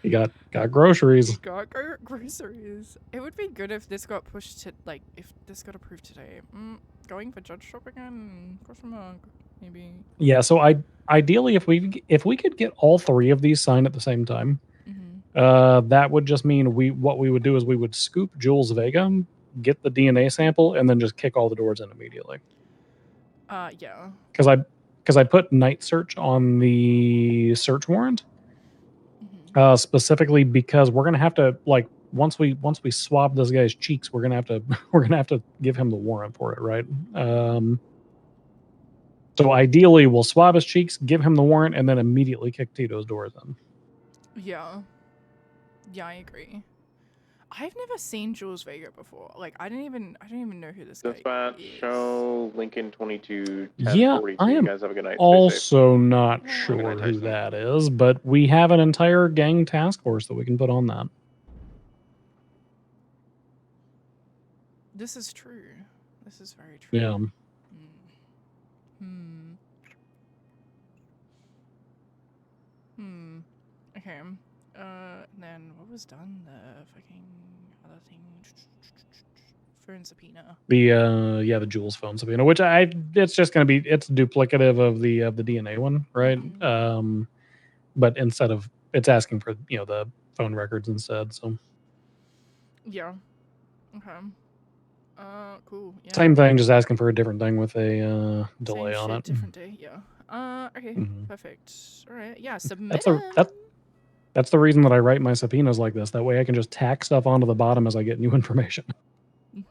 You got groceries. You got groceries. It would be good if this got pushed to, like, if this got approved today. Going for judge shop again? Question mark. Maybe. Yeah, so ideally if we could get all three of these signed at the same time, that would just mean what we would do is we would scoop Jules Vega, get the DNA sample, and then just kick all the doors in immediately. Yeah. Because I put night search on the search warrant, specifically because we're gonna have to, like, once we swab this guy's cheeks, we're gonna have to give him the warrant for it, right? So ideally, we'll swab his cheeks, give him the warrant, and then immediately kick Tito's doors in. Yeah. Yeah, I agree. I've never seen Jules Vega before. Like, I didn't even know who this guy is. Dispatch, show Lincoln 22, Yeah, 1042. I You am guys have a good night. Stay safe. also not sure who that is, but we have an entire gang task force that we can put on that. This is true. This is very true. Yeah. Okay. Then what was done? The fucking other thing. Phone subpoena. The Jules phone subpoena, which it's just gonna be, it's duplicative of the DNA one, right? But instead of, it's asking for, the phone records instead. So yeah. Okay. Cool. Yeah. Same thing, just asking for a different thing with a delay Same on shit, it. different day. Yeah. Okay. Perfect. All right. Yeah. Submit. That's the reason that I write my subpoenas like this. That way I can just tack stuff onto the bottom as I get new information.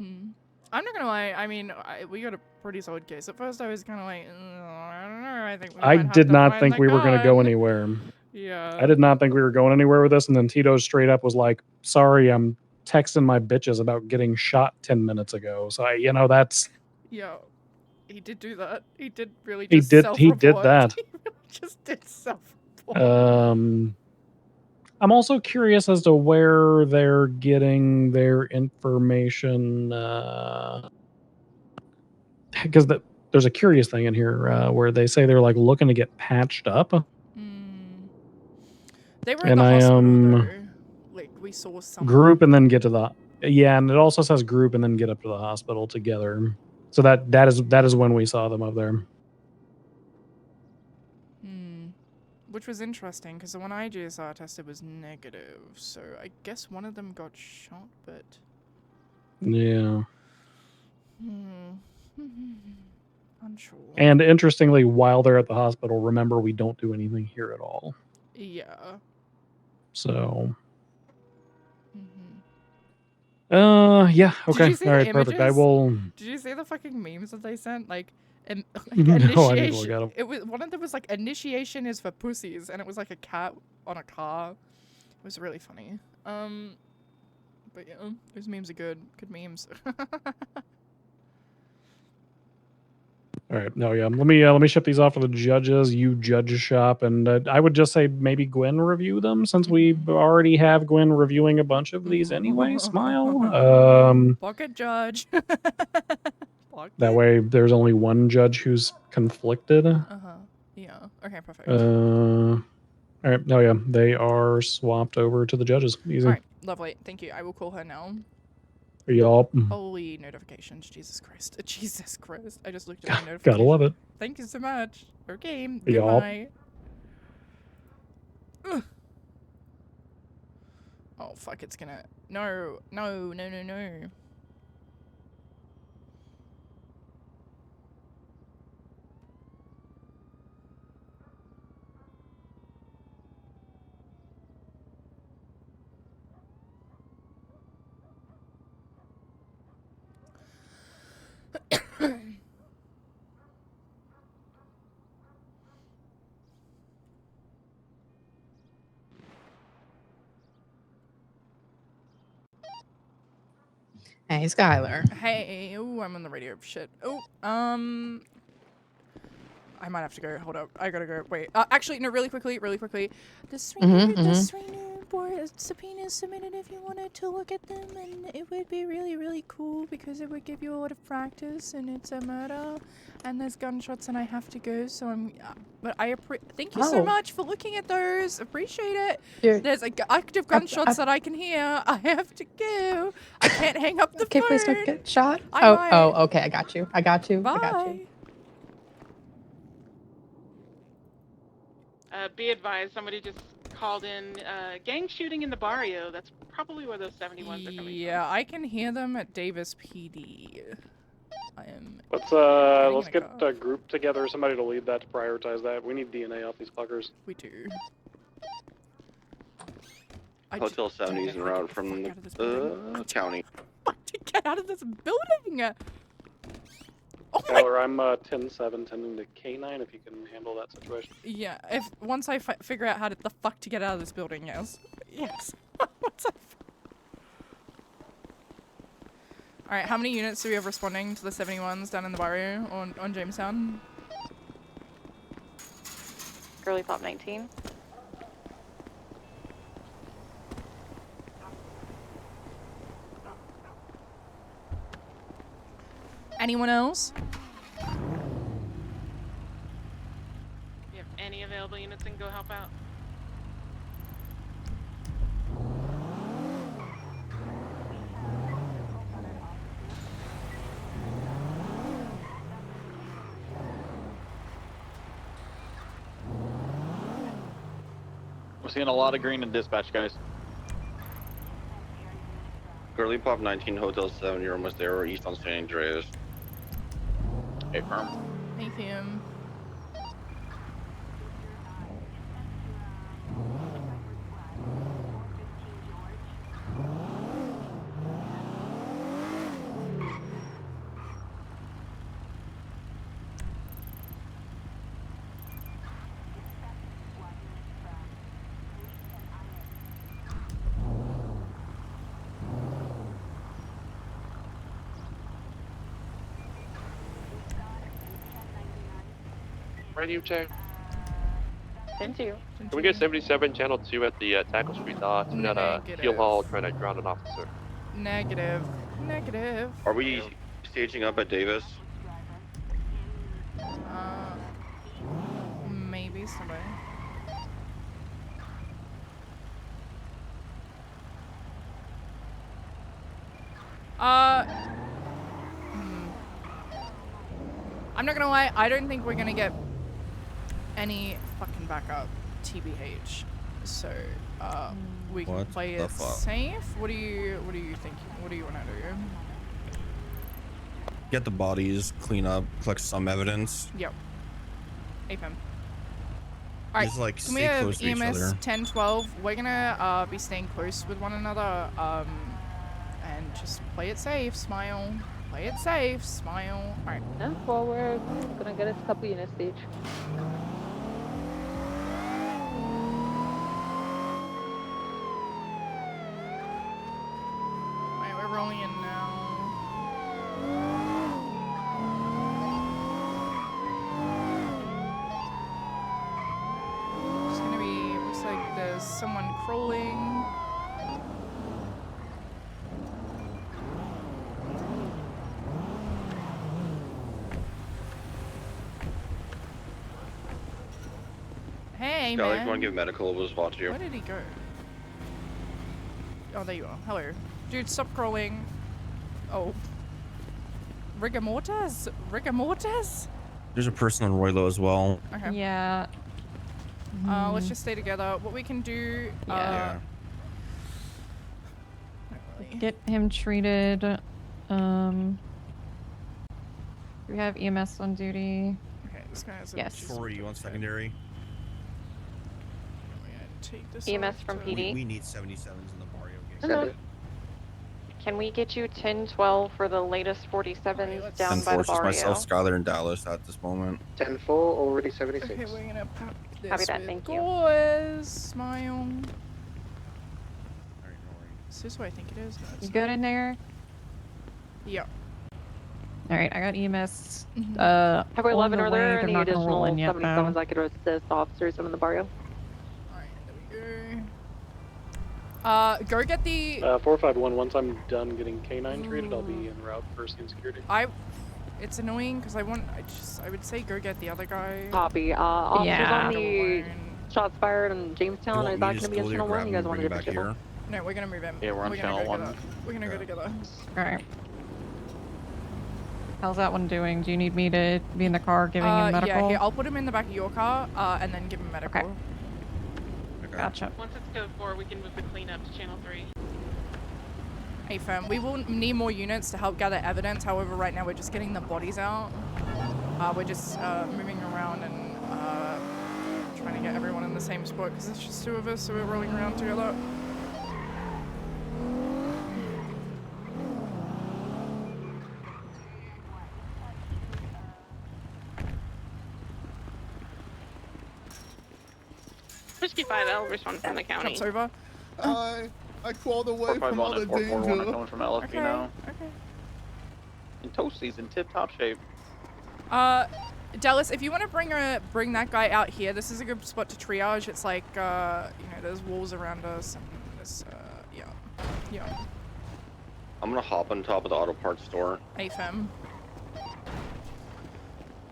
I'm not gonna lie. I mean, we got a pretty solid case. At first, I was kind of like, I don't know. I think I did not think we were going to go anywhere. Yeah. I did not think we were going anywhere with this. And then Tito straight up was like, "Sorry, I'm texting my bitches about getting shot 10 minutes ago." So that's. Yeah, he did do that. He did really. He Just did that. He really just did self-report. I'm also curious as to where they're getting their information, because there's a curious thing in here where they say they're like looking to get patched up. They were at the hospital though. Like we saw someone. Group and then get to the and it also says group and then get up to the hospital together. So that is when we saw them up there. Which was interesting, because the one I GSR tested was negative, so I guess one of them got shot, but... Yeah. Unsure. And interestingly, while they're at the hospital, remember, we don't do anything here at all. Yeah. So... yeah, okay. Did you see all right, the perfect. I images? will... Did you see the fucking memes that they sent? Like No, I need to initiation. look at 'em. It was, one of them was like, initiation is for pussies, and it was like a cat on a car. It was really funny. But yeah, those memes are good. Good memes. All right, no, yeah. Let me ship these off to the judges. You judge shop, and I would just say maybe Gwen review them since we already have Gwen reviewing a bunch of these anyway. Smile. Pocket judge. That way, there's only one judge who's conflicted. Yeah. Okay. Perfect. All right. No, yeah, they are swapped over to the judges. Easy. All right. Lovely. Thank you. I will call her now. Yup. Holy notifications, Jesus Christ. Jesus Christ. I just looked at my notifications. Gotta love it. Thank you so much. Okay, Yup. goodbye. Ugh. Oh, fuck, it's gonna... No. Hey, Skylar. Hey, ooh, I'm on the radio. Shit. Oh, I might have to go. Hold up. I gotta go. Wait. Actually, no, really quickly. The screener board subpoenas submitted if you wanted to look at them, and it would be really, really cool because it would give you a lot of practice, and it's a murder, and there's gunshots, and I have to go, so I'm... but thank you so much for looking at those. Appreciate it. There's active gunshots that I can hear. I have to go. I can't hang up the phone. Okay, please don't get shot. I might. Okay, I got you. Bye. Be advised, somebody just called in gang shooting in the barrio. That's probably where those 71s are coming Yeah, I can hear them at Davis PD. I am... Let's get a group together, somebody to lead that, to prioritize that. We need DNA off these fuckers. We do. Hotel 70 is en route from the county. Get out of this building! Skylar, I'm 10-7, tending to K9 if you can handle that situation. Yeah, once I figure out how the fuck to get out of this building, yes. Yes. Alright, how many units do we have responding to the 71s down in the barrio on Jamestown? Girly Pop 19. Anyone else? Do you have any available units that can go help out? We're seeing a lot of green in dispatch, guys. Girly Pop 19, Hotel 7, you're almost there, or east on San Andreas. Hey, firm. Thank you. Radio check. Thank you. Can we get 77 channel 2 at the Tackle Street docks? We got a Keel Hall trying to ground an officer. Negative. Are we staging up at Davis? Maybe somebody. I'm not gonna lie, I don't think we're gonna get any fucking backup, TBH. So, we can play it safe. What do you think? What do you wanna do? Get the bodies, clean up, collect some evidence. Yep. APM. Alright, Just, like, can we stay have close to each EMS other. 10-12? We're gonna be staying close with one another, and just play it safe, smile. Play it safe, smile. Alright. And forward. Gonna get us a couple units each. Alright, we're rolling in now. It's gonna be, looks like there's someone crawling. Hey, Skylar, if man. you want to give medical, we'll just watch you. Where did he go? Oh, there you are. Hello. Dude, stop crawling. Oh. Rigor mortis? Rigor mortis? There's a person on Roylo as well. Okay. Yeah. Let's just stay together. What we can do, Yeah. Get him treated. We have EMS on duty. Okay, this guy has a Yes. Corey, you want secondary? take this EMS off from to- PD. We need 77s in the barrio. Hello. Can we get you 10-12 for the latest 47s down by the It's myself, barrio? Skylar, and Dallas at this moment. 10-4, already 76. Okay, we're gonna pop this Copy that, with thank you. Boys, smile. Is this what I think it is? No, it's You good in there? Yeah. All right, I got EMS. Highway on 11, the are way. there They're any not gonna roll additional in yet, 77s though. I could assist officers in the barrio? Go get the. 451. Once I'm done getting K9 treated, I'll be en route for scene security. It's annoying because I would say go get the other guy. Copy. Officers Yeah. on the shots fired in Jamestown. Is that going to be Channel 1? You guys want to do Channel? No, we're gonna move him. Yeah, we're on gonna Channel go 1. together. We're gonna go together. All right. How's that one doing? Do you need me to be in the car giving him medical? Yeah, here, I'll put him in the back of your car, and then give him medical. Okay. Gotcha. Once it's code 4, we can move the cleanup to channel 3. Hey fam, we will need more units to help gather evidence. However, right now we're just getting the bodies out. We're just moving around and trying to get everyone in the same spot because it's just two of us, so we're rolling around together. Whiskey 5, I'll respond from the county. Jumps over. I crawled away from all the 451 danger. coming from LFP Okay, now. okay. And Toasty's in tip-top shape. Dallas, if you want to bring that guy out here, this is a good spot to triage. It's like, there's walls around us and there's, yeah. I'm gonna hop on top of the auto parts store. Hey fam.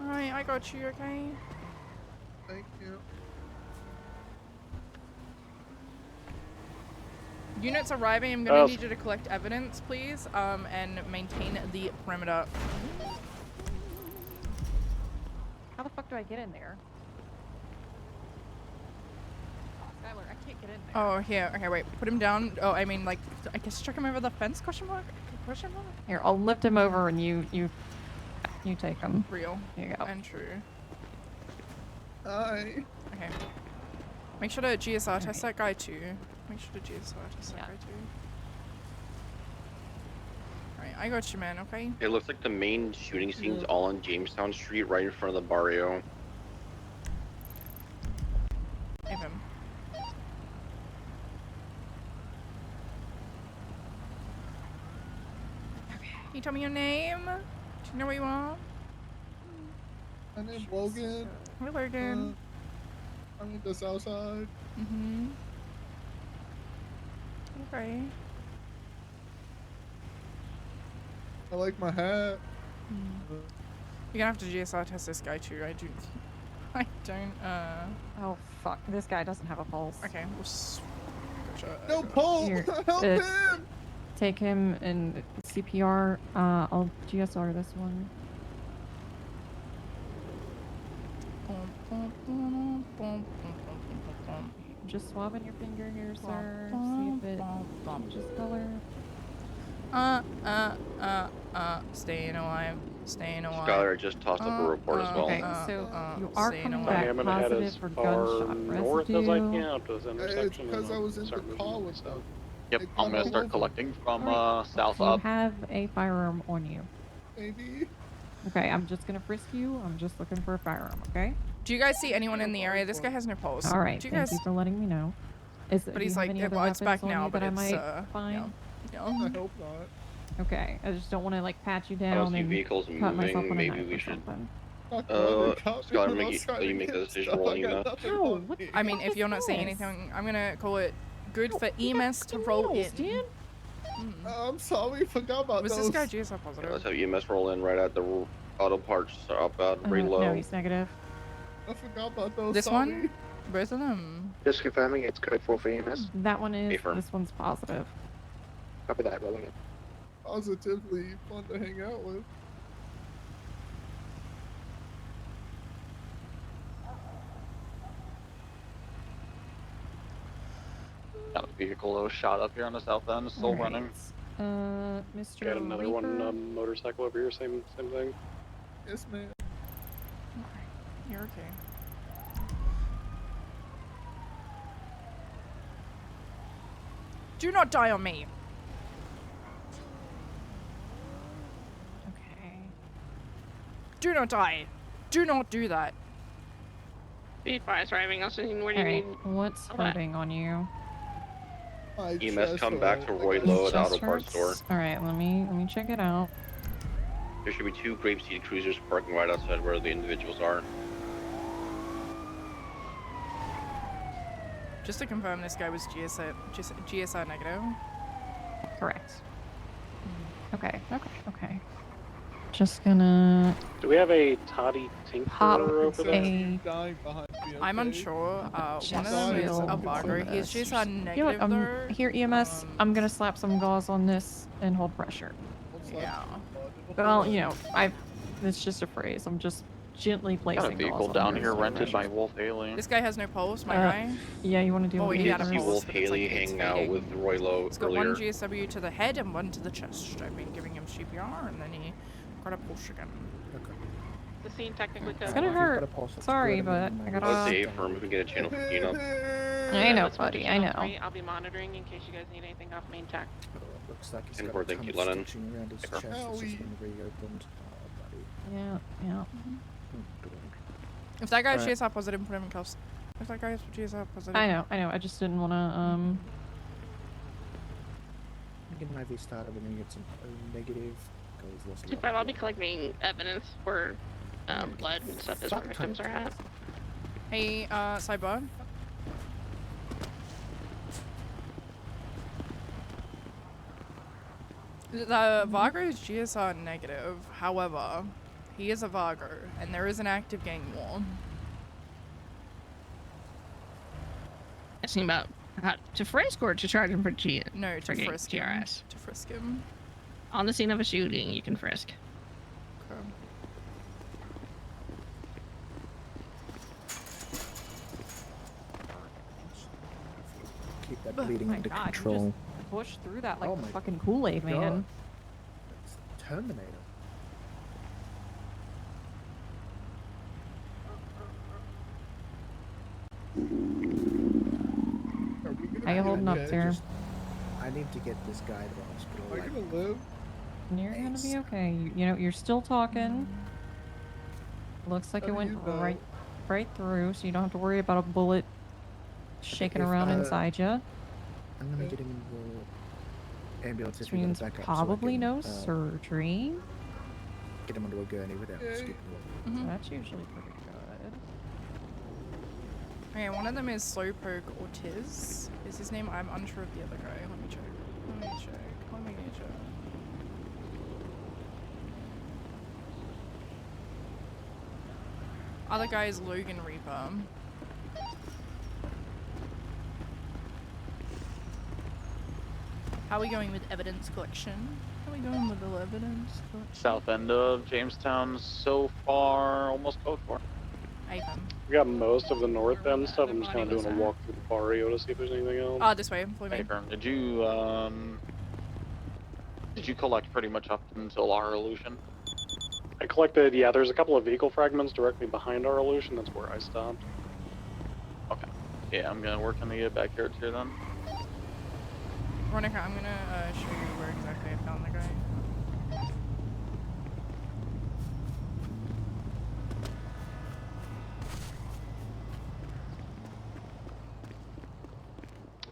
Alright, I got you, okay? Thank you. Units arriving, I'm gonna need you to collect evidence, please, and maintain the perimeter. How the fuck do I get in there? Skylar, I can't get in there. Oh, here. Okay, wait. Put him down. Oh, I mean, like, I guess chuck him over the fence? Question mark? Question mark? Here, I'll lift him over and you take him. Real. Here you go. And true. Hi. Okay. Make sure to GSR test that guy too. Make sure to GSR test that guy too. Alright, I got you, man, okay? It looks like the main shooting scene's all on Jamestown Street, right in front of the barrio. Hey, him. Can you tell me your name? Do you know where you are? My name's Logan. Hey, Logan. I'm in the south side. Mm-hmm. Okay. I like my hat. You're gonna have to GSR test this guy too. I don't, Oh, fuck. This guy doesn't have a pulse. Okay, we'll gotcha. No pulse! Here, Help him! Take him and CPR. I'll GSR this one. Just swabbing your finger here, sir. See if it changes color. Staying alive. Staying alive. Skylar just tossed up a report as well. Okay, so you are staying coming alive. back I'm gonna head positive as for far gunshot north residue. as I can up to this It's intersection. because and I was in start the moving car with south. them. Yep, I'm gonna start collecting from south You up. have a firearm on you. Maybe. Okay, I'm just gonna frisk you. I'm just looking for a firearm, okay? Do you guys see anyone in the area? This guy has no pulse. All right, Do you thank guys? you for letting me know. Is, But do he's you have like, any yeah, other well, it's weapons back on now, you but that I it's, might find? yeah. I hope not. Okay, I just don't want to like pat you I down don't see and vehicles cut myself moving. on a Maybe knife we or should. something. Skylar, you make the decision rolling that. No, what I mean, if you're not seeing this? anything, I'm gonna call it good for EMS to roll in. Dude. I'm sorry, forgot about Was those. this guy GSR Yeah, positive? let's have EMS roll in right at the auto parts up at pretty low. No, he's negative. I forgot about those. This sorry. one? Both of them? Just confirming it's code 4 for EMS. That one is. Affirm. This one's positive. Copy that, rolling in. positively fun to hang out with. Got a vehicle that was shot up here on the south end, still running. Mr. Got another one motorcycle over here, same thing. Yes, man. You're okay. Do not die on me. Okay. Do not die. Do not do that. Be advised, driving us in where do you Alright, need? what's hurting on you? EMS come back to Roy Lowe at Auto Parts store. Alright, let me check it out. There should be 2 Grapeseed cruisers parking right outside where the individuals are. Just to confirm, this guy was GSR negative. Correct. Okay. Just gonna Do we have a Toddy pop Tinkerer over there? a I'm unsure. One of them is a Vargo. He's GSR You know what? negative though. Here, EMS. I'm gonna slap some gauze on this and hold pressure. Yeah. Well, you know, it's just a phrase. I'm just gently placing. Got a vehicle gauze down on here this. rented by Wolf Haley. This guy has no pulse, my guy. Yeah, you want to deal Oh, with he it had a See pulse, Wolf but it's Haley like it's hanging out fading. with Roy Lowe He's got earlier. one GSW to the head and one to the chest. I've been giving him CPR and then he got a pulse again. The scene technically It's gonna hurt. Sorry, but I gotta. Let's say firm if we get a channel 15 up. I know, Let's move to buddy. I channel know. 3. I'll be monitoring in case you guys need anything off main tech. Looks like he's And got for a thank ton you, of Lennon. stitching around his Take her. chest that's just been reopened. Oh, buddy. Yeah. If that guy's Alright. GSR positive, put him in cuffs. If that guy's GSR positive. I know. I just didn't want to. Get an IV started and then you get some O negative. Goes lost a lot. But I'll be collecting evidence for blood and stuff as our victims are at. Hey, sidebar. The Vargo is GSR negative. However, he is a Vargo, and there is an active gang war. Asking about how to frisk or to charge him for No, to for frisk him. GRS. To frisk him. On the scene of a shooting, you can frisk. Okay. Keep that bleeding My under God, control. you just push through that like Oh the my fucking Kool-Aid, man. God. It's Terminator. How you holding up there? I need to get this guy to the hospital. Am I like, gonna live? You're gonna be okay. You know, you're still talking. Looks like How it do went you know? right through, so you don't have to worry about a bullet shaking If, around inside you. I'm gonna get him in the ambulance Which if we got means a backup. probably so I no can, surgery. Get him onto a gurney without Yay. skipping one. So that's usually pretty good. Okay, one of them is Slowpoke Ortiz. Is his name? I'm unsure of the other guy. Let me check. Let me check. Other guy is Logan Reaper. How are we going with evidence collection? How are we going with the evidence collection? South end of Jamestown so far, almost code for. Avon. We got most of the north end stuff. I'm just kind of doing a walk through the barrio to see if there's anything else. This way. Follow me. Hey, Kern, did you collect pretty much up until our illusion? I collected, yeah, there's a couple of vehicle fragments directly behind our illusion. That's where I stopped. Okay. Yeah, I'm gonna work on the backyards here then. Veronica, I'm gonna show you where exactly I found the guy.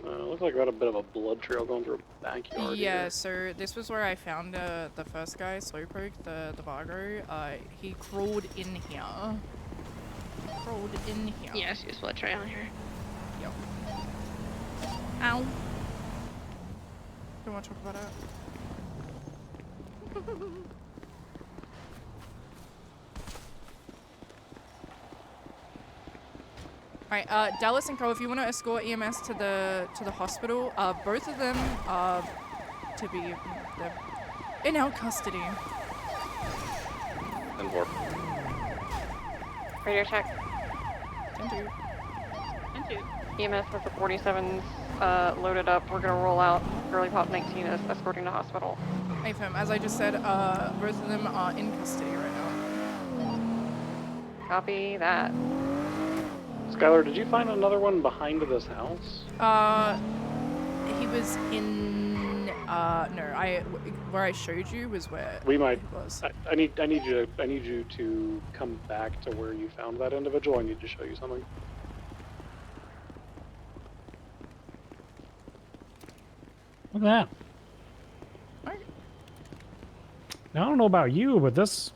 Looks like we got a bit of a blood trail going through a backyard. Yeah, here. so this was where I found the first guy, Slowpoke, the Vargo. He crawled in here. Yes, you blood trail here. Yep. Ow. Don't want to talk about it. Alright, Dallas and Cole, if you want to escort EMS to the hospital, both of them are to be In our custody. And warp. Radio check. 10-2. EMS with the 47s loaded up. We're gonna roll out. Early Pop 19 is escorting to hospital. AFM, as I just said, both of them are in custody right now. Copy that. Skylar, did you find another one behind this house? He was in, no, where I showed you was where We might. he was. I need you to come back to where you found that individual. I need to show you something. Look at that. Now, I don't know about you, but this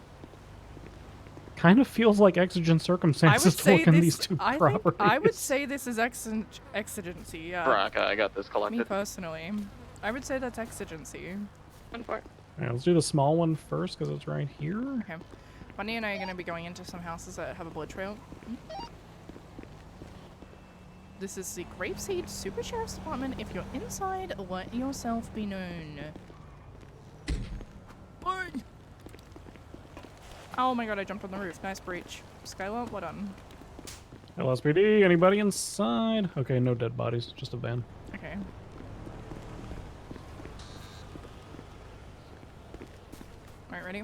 kind of feels like exigent circumstances to look in these two properties. I would say this is exigency, yeah. Braca, I got this collected. Me personally. I would say that's exigency. Alright, let's do the small one first, because it's right here. Okay. Bunny and I are going to be going into some houses that have a blood trail. This is the Grapeseed Super Sheriff's Department. If you're inside, let yourself be known. Burn! Oh my god, I jumped on the roof. Nice breach. Skylar, well done. LSPD, anybody inside? Okay, no dead bodies, just a van. Okay. Alright, ready?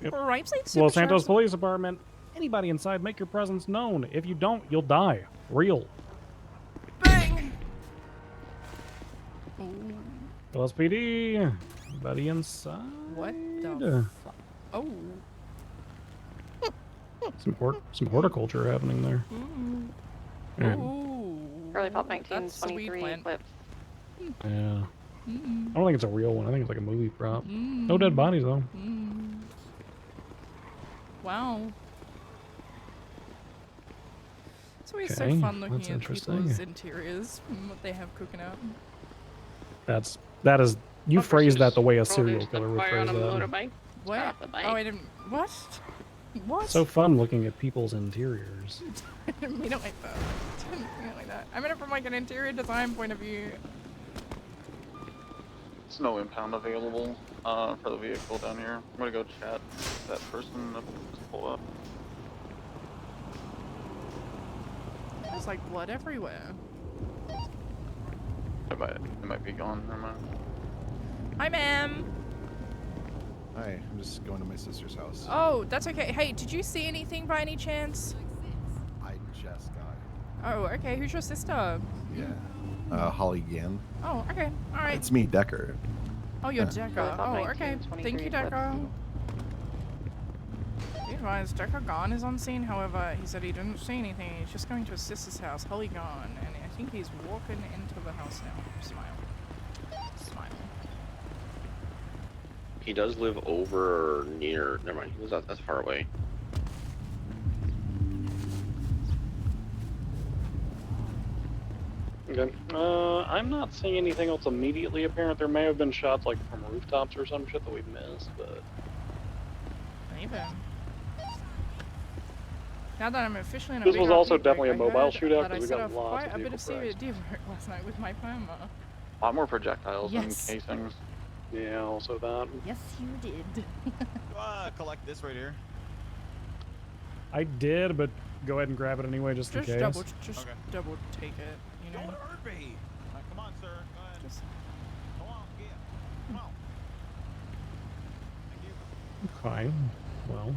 Yep. Grapeseed Super Los Santos Sheriff's Police Department. Anybody inside, make your presence known. If you don't, you'll die. Real. Bang! LSPD. Anybody inside? What the fuck? Oh. Some horticulture happening there. Yeah. Early Pop 19, That's a weed 23 plant. clips. Yeah. I don't think it's a real one. I think it's like a movie prop. No dead bodies though. Wow. It's always so Okay, fun looking that's at interesting. people's interiors and what they have cooking up. That is you phrased that the way a serial killer would phrase that. What? Oh, I didn't. What? What? So fun looking at people's interiors. I didn't mean it like that. I didn't mean it like that. I meant it from like an interior design point of view. There's no impound available for the vehicle down here. I'm gonna go chat with that person up, just pull up. There's like blood everywhere. It might be gone. Never mind. Hi, ma'am. Hi, I'm just going to my sister's house. Oh, that's okay. Hey, did you see anything by any chance? I just got Oh, okay. Who's your sister? it. Yeah. Holly Gann. Oh, okay. All right. It's me, Decker. Oh, you're Yeah. Decker. Oh, okay. Thank you, Decker. Be advised, Decker Gone is on scene. However, he said he didn't see anything. He's just going to his sister's house, Holly Gone, and I think he's walking into the house now. Smile. Smile. He does live over or near. Never mind. He lives that's far away. Okay. I'm not seeing anything else immediately apparent. There may have been shots like from rooftops or some shit that we missed, but Maybe. Now that I'm officially in a this was also VRP definitely a break, I mobile heard shootout that I because we set got off lots quite of a bit of vehicle cracks. CVD work last night with my POMA. A lot more projectiles Yes. and casings. Yeah, also that. Yes, you did. Collect this right here. I did, but go ahead and grab it anyway, just in case. double take it. You know. Come on, sir. Go ahead. Just Come on, get. Come on. Fine. Well.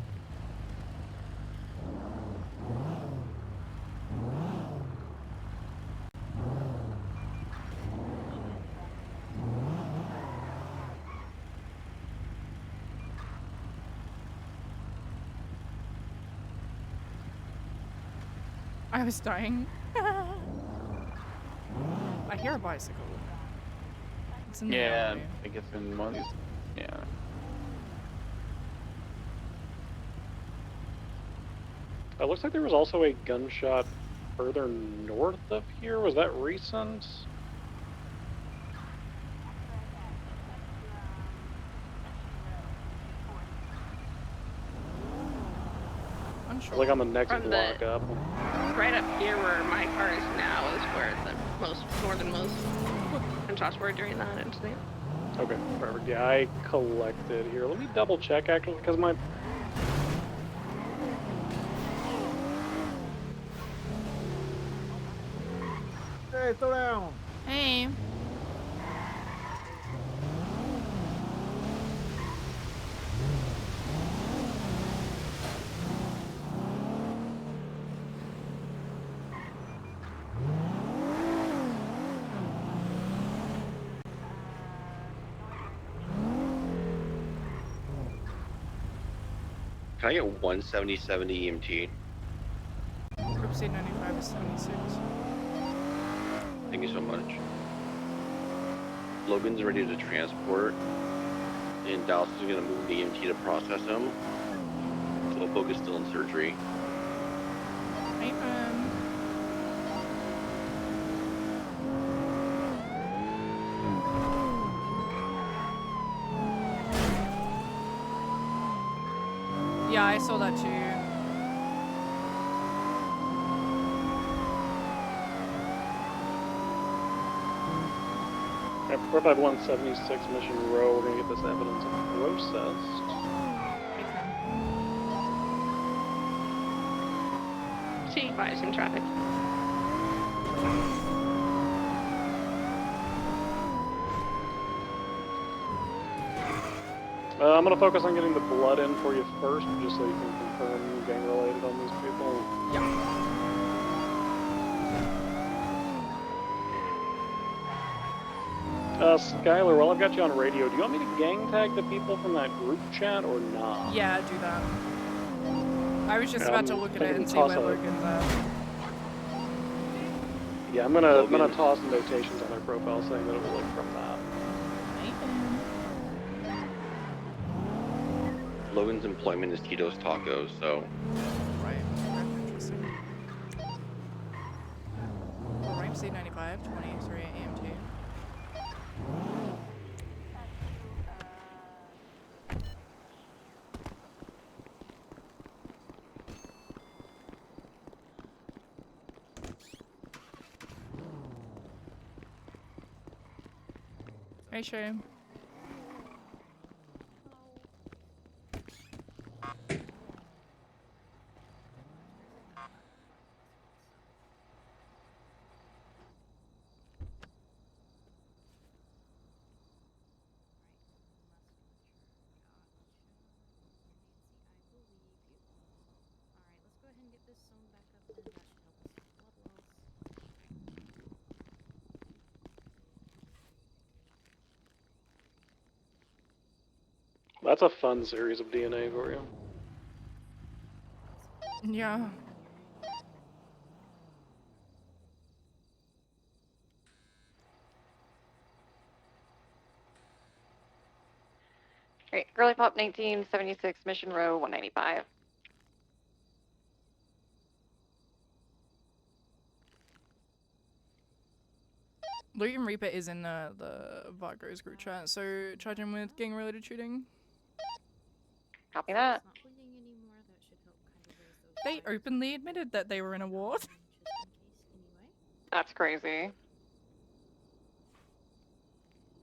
I was dying. I hear a bicycle. It's in the Yeah, alley. I think it's in one of these. Yeah. It looks like there was also a gunshot further north of here. Was that recent? Unsure. Like on the next From the- block up. Right up here where my car is now is where the most northernmost gunshots were during that incident. Okay, perfect. Yeah, I collected here. Let me double check actually, because my Hey, throw down. Hey. Can I get 177 EMT? Group C95 is 76. Thank you so much. Logan's ready to transport, and Dallas is gonna move the EMT to process him. Slowpoke is still in surgery. Hey, yeah, I saw that too. at 45176 Mission Row, we're gonna get this evidence processed. She buys some traffic. I'm gonna focus on getting the blood in for you first, just so you can confirm gang related on these people. Skylar, while I've got you on radio, do you want me to gang tag the people from that group chat or not? Yeah, do that. I was just Yeah, about to I'm look at it thinking and see toss where a- Logan's at. Yeah, I'm gonna toss some notations on their profile saying that it will look from that. Logan's employment is Tito's Tacos, so. Right. Interesting. Right, C95, 23 AMT. Hey, Shay. That's a fun series of DNA for you. Yeah. Great. Girly Pop 1976 Mission Row 195. Logan Reaper is in the Vargo's group chat, so charge him with gang related shooting. Copy that. They openly admitted that they were in a war. That's crazy.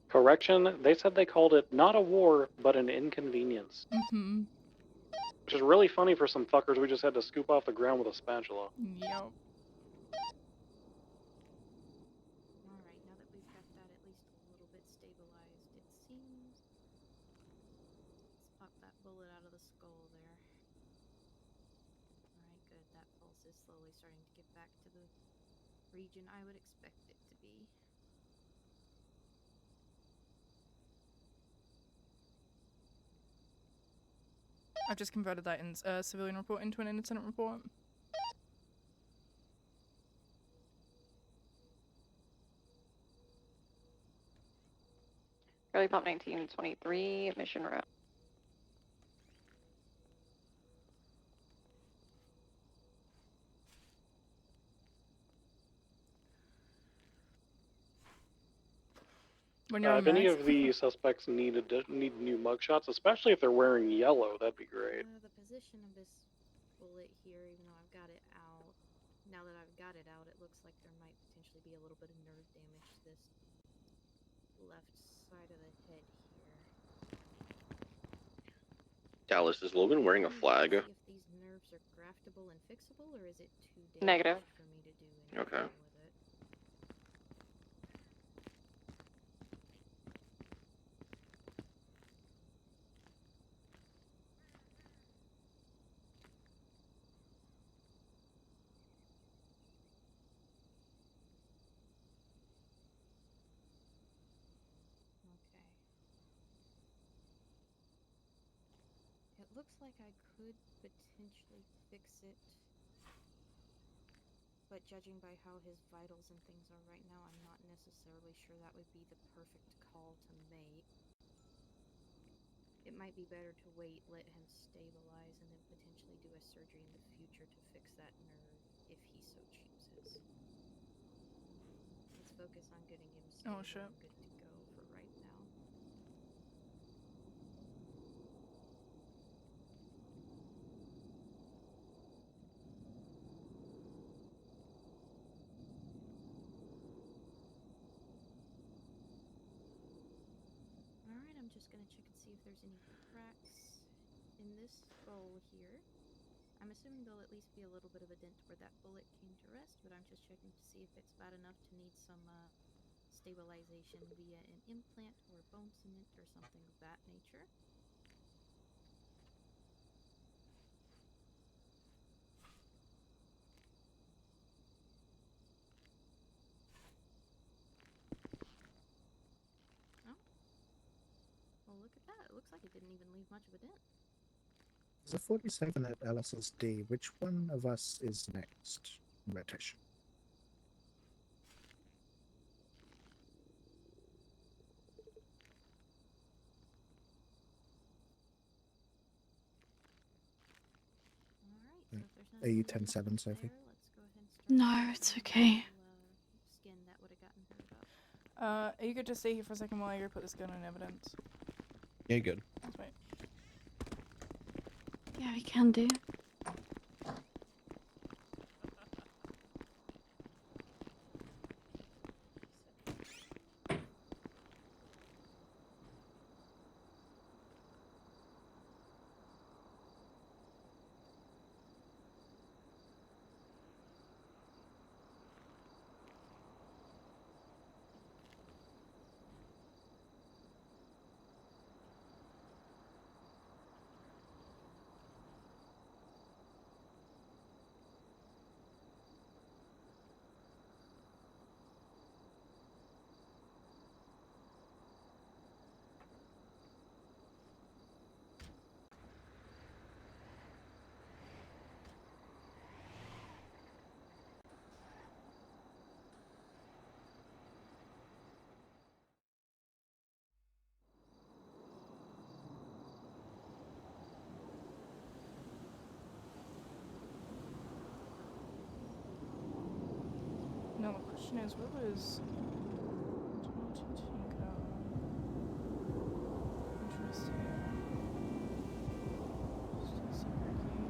Correction, they said they called it not a war, but an inconvenience. Mm-hmm. Which is really funny for some fuckers we just had to scoop off the ground with a spatula. Yep. I've just converted that in civilian report into an incident report. Girly Pop 1923 Mission Row. When you're on If any max. of the suspects need new mugshots, especially if they're wearing yellow, that'd be great. The position of this bullet here, even though I've got it out, now that I've got it out, it looks like there might potentially be a little bit of nerve damage to this left side of the head here. Dallas, is Logan wearing a flag? See if these nerves are graftable and fixable, or is it too Negative. delicate for me to do anything Okay. with it? Okay. It looks like I could potentially fix it, but judging by how his vitals and things are right now, I'm not necessarily sure that would be the perfect call to make. It might be better to wait, let him stabilize, and then potentially do a surgery in the future to fix that nerve if he so chooses. Let's focus on getting him stable and good to go for right now. Alright, I'm just gonna check and see if there's any cracks in this skull here. I'm assuming there'll at least be a little bit of a dent where that bullet came to rest, but I'm just checking to see if it's bad enough to need some stabilization via an implant or bone cement or something of that nature. Oh. Well, look at that. It looks like it didn't even leave much of a dent. There's a 47 at LSSD. Which one of us is next? Rotation. Alright, so if there's Are you nothing 10-7, Sophie? there, let's go ahead and start No, it's okay. skin that would have gotten hurt up. Are you good to stay here for a second while I go put this gun in evidence? Yeah, good. That's right. Yeah, we can do. Now the question is, where was Interesting. Still secret key.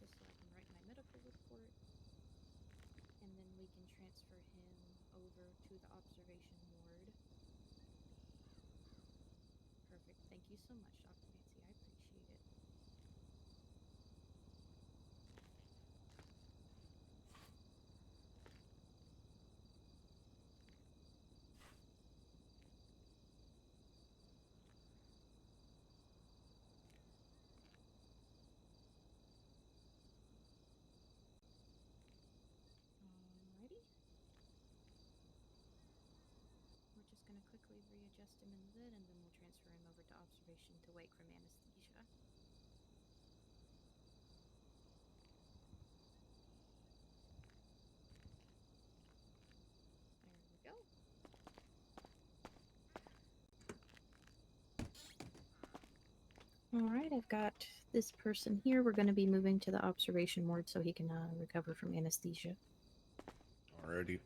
Just so I can write my medical report, and then we can transfer him over to the observation ward. Perfect. Thank you so much, Dr. Nancy. I appreciate it. Alrighty. We're just going to quickly readjust him in the bed, and then we'll transfer him over to observation to wake from anesthesia. There we go. Alright, I've got this person here. We're going to be moving to the observation ward so he can recover from anesthesia. Alrighty.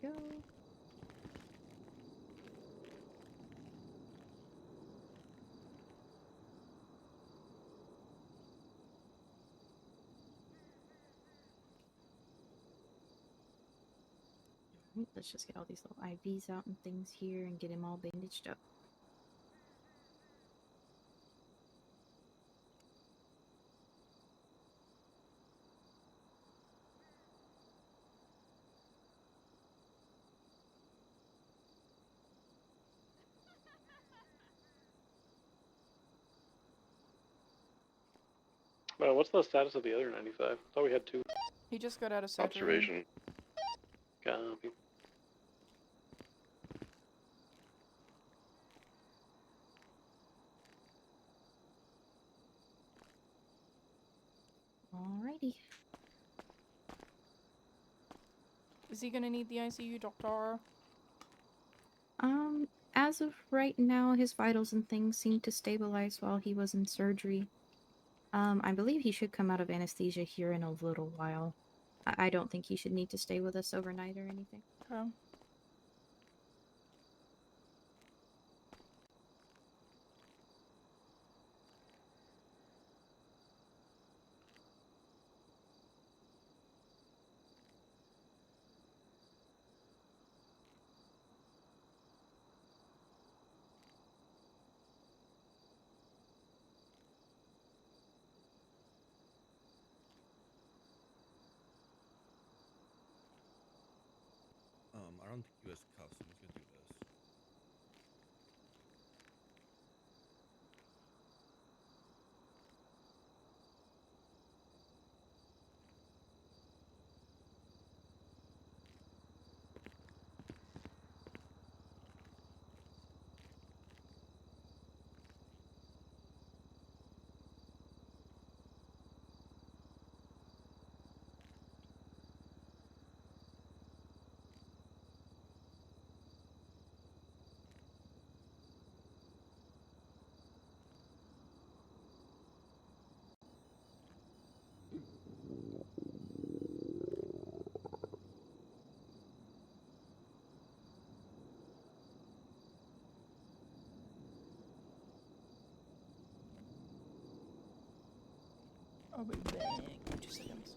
Go. Alright, let's just get all these little IVs out and things here and get him all bandaged up. What's the status of the other 95? Thought we had 2. He just got out of surgery. Observation. Copy. Alrighty. Is he gonna need the ICU, doctor? As of right now, his vitals and things seem to stabilize while he was in surgery. I believe he should come out of anesthesia here in a little while. I don't think he should need to stay with us overnight or anything. Okay. I don't think US customs could do this. I'll be back in 2 seconds.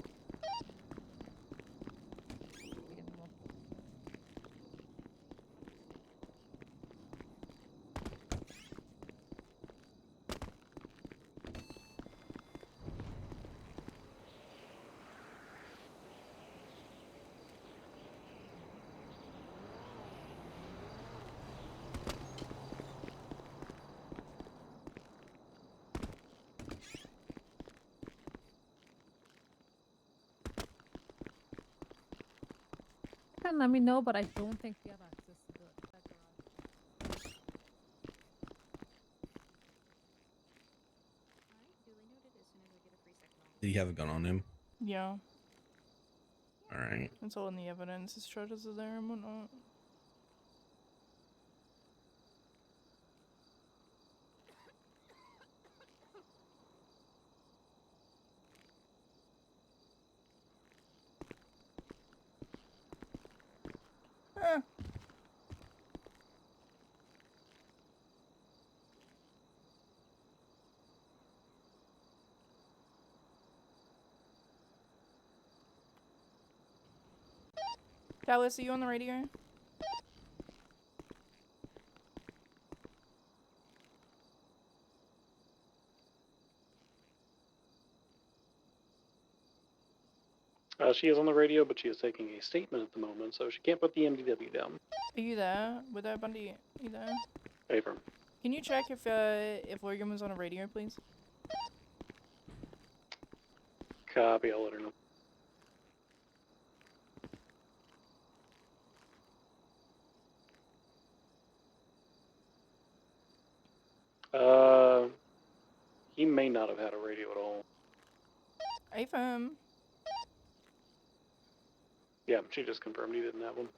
You can let me know, but I don't think we have access to that garage. Did he have a gun on him? Yeah. Alright. It's all in the evidence. His charges are there and whatnot. Eh. Dallas, are you on the radio? She is on the radio, but she is taking a statement at the moment, so she can't put the MDW down. Are you there? With that Bundy? Are you there? Affirm. Can you check if Logan was on a radio, please? Copy, I'll let her know. well. Affirm. Yeah, she just confirmed he didn't have one.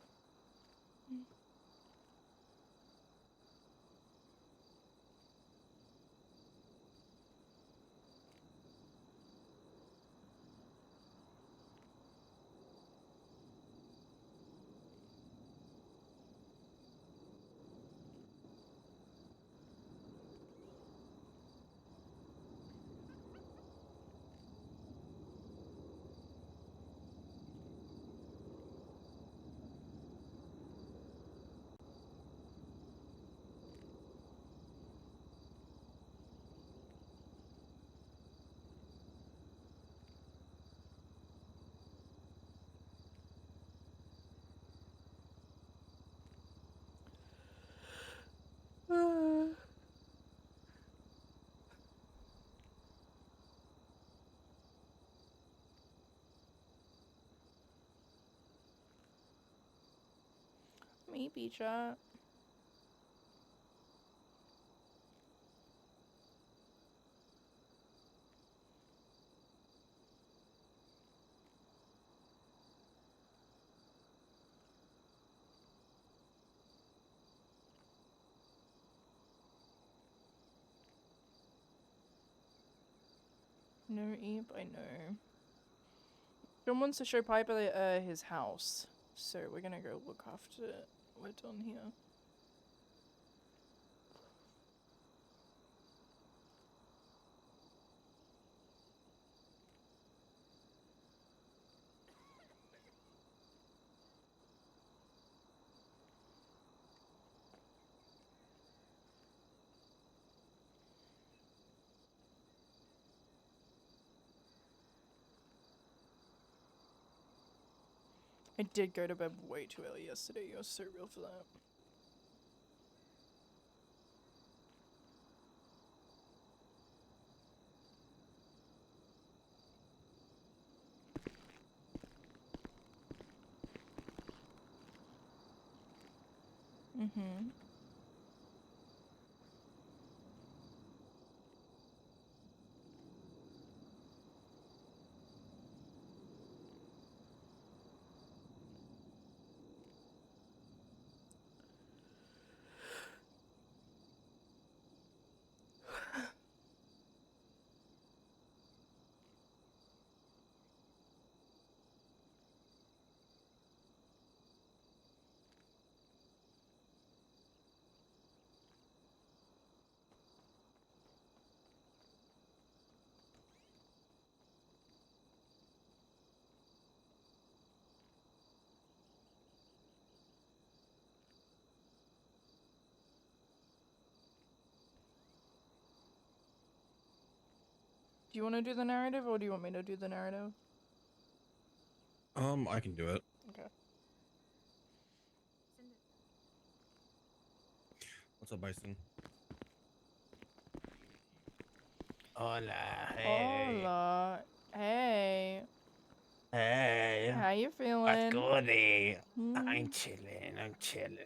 Maybe, chat. No, Eve, I know. John wants to show Piper his house, so we're gonna go look after it. We're done here. I did go to bed way too early yesterday. You're so real for that. Mm-hmm. Do you want to do the narrative, or do you want me to do the narrative? I can do it. Okay. What's up, Bison? Hola, hey. Hola. Hey. Hey. How you What's feeling? goody? Hmm? I'm chilling.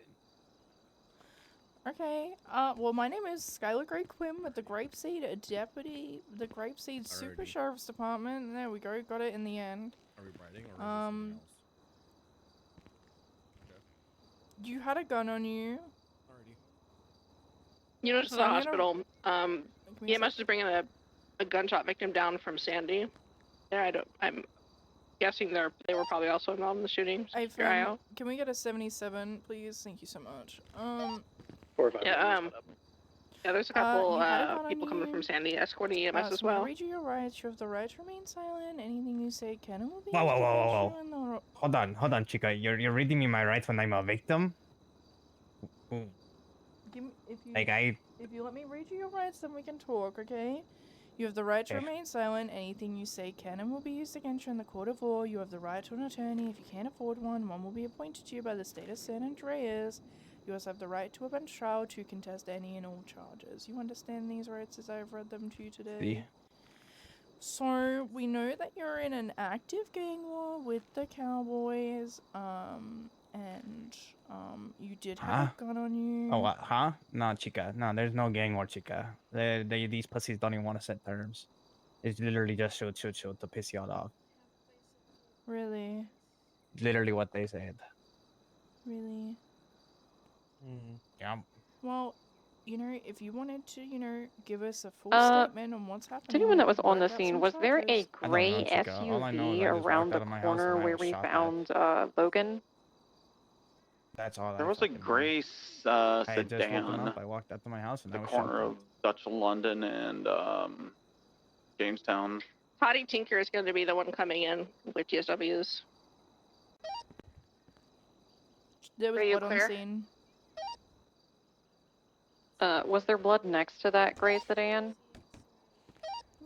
Okay. Well, my name is Skylar Gray-Quinn with the Grapeseed the Grapeseed Super Alrighty. Sheriff's Department. There we go. Got it in the end. Are we riding or is this something else? Okay. You had a gun on you. Alrighty. Units to So the I'm gonna- hospital. Give me a EMS is bringing a gunshot victim down from Sandy. Yeah, I'm guessing they were probably also involved in the shooting. So keep your eye out. Can we get a 77, please? Thank you so much. 4 or 5. Yeah, yeah, there's a couple you had a gun on people coming you. from Sandy escorting EMS So as I'm gonna well. read you your rights. You have the right to remain silent. Anything you say can and will be Whoa. used against you in the Hold on, chica. You're reading me my rights when I'm a victim? Give me, if you let me read you your rights, then we can talk, okay? You have the right to Okay. remain silent. Anything you say can and will be used against you in the court of law. You have the right to an attorney. If you can't afford one will be appointed to you by the state of San Andreas. You also have the right to a bench trial to contest any and all charges. You understand these rights as I've read them to you today? Yeah. So, we know that you're in an active gang war with the Cowboys, and you did have a gun on you. Oh, huh? No, chica. No, there's no gang war, chica. These pussies don't even want to set terms. It's literally just shoot, shoot, shoot to piss y'all off. Really? Literally what they said. Really? Yeah. Well, you know, if you wanted to, you know, give us a full Uh, statement on what's To happening, anyone we that was could on the work out scene, some was there a charges. I don't know, gray Chica. All I know is SUV I just around walked the out of my house corner and I where was we shot at. found Logan? That's all There I was a fucking know. gray I had just woken sedan up, I walked out to my house and the I was corner shot of Dutch London and Jamestown. Toddy Tinker is going to be the one coming in with GSWs. There was Are you blood on clear? scene. Was there blood next to that gray sedan?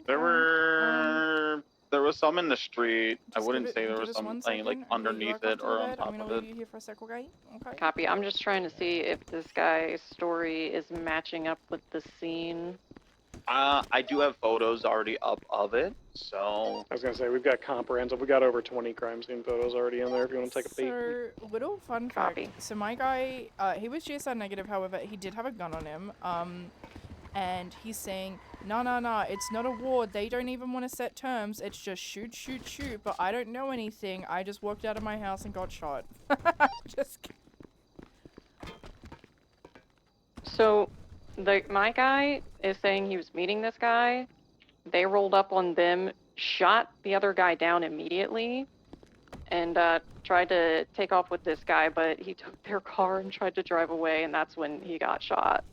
There was some in the street. I Just wouldn't say there give was us 1 something like second. Okay, you underneath rock off it to the or on bed. I'm top gonna of leave it. you here for a sec, okay? Okay. Copy. I'm just trying to see if this guy's story is matching up with the scene. I do have photos already up of it, so. I was gonna say we've got comprehensive. We got over 20 crime scene photos already in there. If you want to take a peek. So, little fun fact. So my guy, he was GSI negative, however, he did have a gun on him. And he's saying, nah, it's not a war. They don't even want to set terms. It's just shoot, shoot, shoot. But I don't know anything. I just walked out of my house and got shot. Just kidding. So, my guy is saying he was meeting this guy. They rolled up on them, shot the other guy down immediately, and tried to take off with this guy, but he took their car and tried to drive away, and that's when he got shot.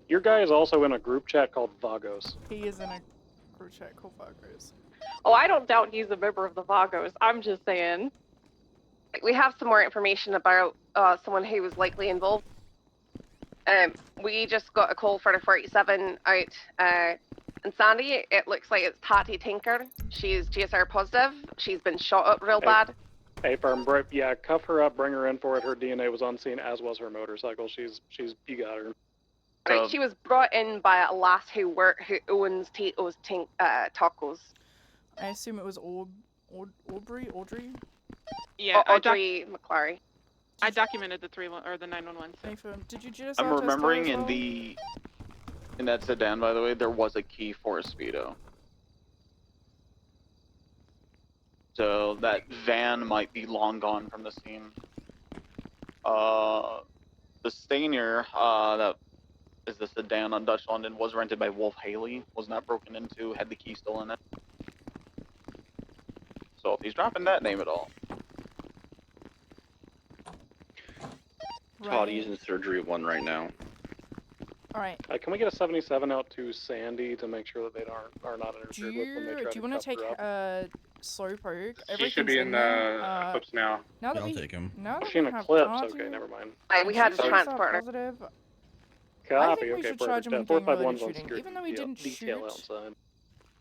Your guy is also in a group chat called Vagos. He is in a group chat called Vagos. Oh, I don't doubt he's a member of the Vagos. I'm just saying. We have some more information about someone who was likely involved. We just got a call for a 47 out in Sandy. It looks like it's Tati Tinker. She's GSR positive. She's been shot up real bad. Hey, firm, yeah, cuff her up, bring her in for it. Her DNA was on scene, as was her motorcycle. You got her. Right, she was brought in by a lass who owns Tito's tacos. I assume it was Audrey? Yeah, Audrey McClary. I documented the 911. So. Did you just? I'm remembering in that sedan, by the way, there was a key for a speedo. So that van might be long gone from the scene. The Stainer, that is the sedan on Dutch London, was rented by Wolf Haley, was not broken into, had the key still in it. So if he's dropping that name at all. Toddy's in surgery 1 right now. Alright. Can we get a 77 out to Sandy to make sure that they are not interfered with when they try Do to you want to take cuff her up? Slowpoke? She should be in the Eclipse now. Now that I'll we, take him. Now that Is she in we have Eclipse? Tati, Okay, never mind. We had a she's transporter. positive, I Copy, think we okay, should charge perfect. him with gang-related 451's on shooting, security even though he didn't detail shoot. outside.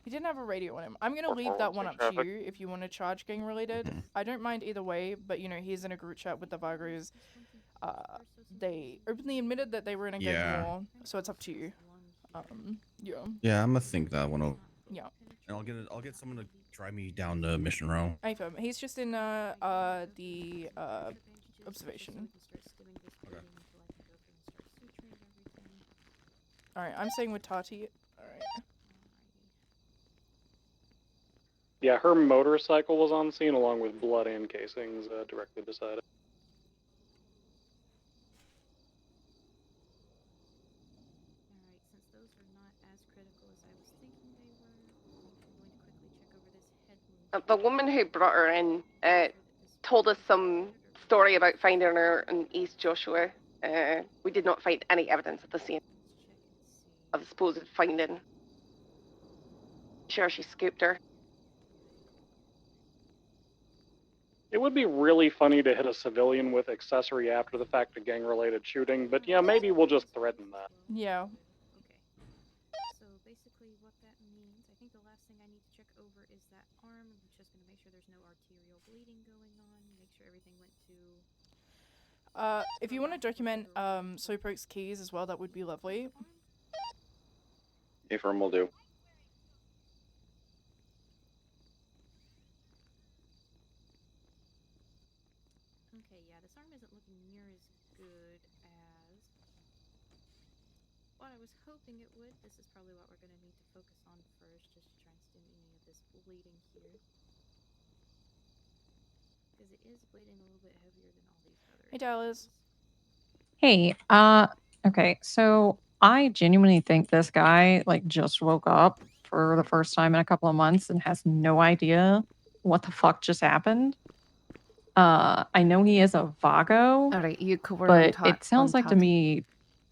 He didn't have a radio on him. I'm gonna leave that one up to you if you want to charge gang-related. I don't mind either way, but you know, he's in a group chat with the Vagos. They openly admitted that they were in a gang war, so it's up to you. Yeah. Yeah, I'm gonna think that one over. Yeah. And I'll get someone to drive me down to Mission Row. AFM. He's just in the observation. Okay. Alright, I'm staying with Tati. Alright. Yeah, her motorcycle was on scene along with blood and casings directly beside it. The woman who brought her in told us some story about finding her in East Joshua. We did not find any evidence at the scene of the supposed finding. Sure, she scooped her. It would be really funny to hit a civilian with accessory after the fact of gang-related shooting, but yeah, maybe we'll just threaten that. Yeah. So basically what that means, I think the last thing I need to check over is that arm. I'm just going to make sure there's no arterial bleeding going on, make sure everything went to... If you want to document Slowpoke's keys as well, that would be lovely. Affirm will do. Okay, yeah, this arm isn't looking near as good as what I was hoping it would. This is probably what we're going to need to focus on first, just to try and stem any of this bleeding here. Because it is bleeding a little bit heavier than all these other. Hey, Dallas. Hey, okay, so I genuinely think this guy like just woke up for the first time in a couple of months and has no idea what the fuck just happened. I know he is a Vago. All right, you cover but on it sounds like to task. me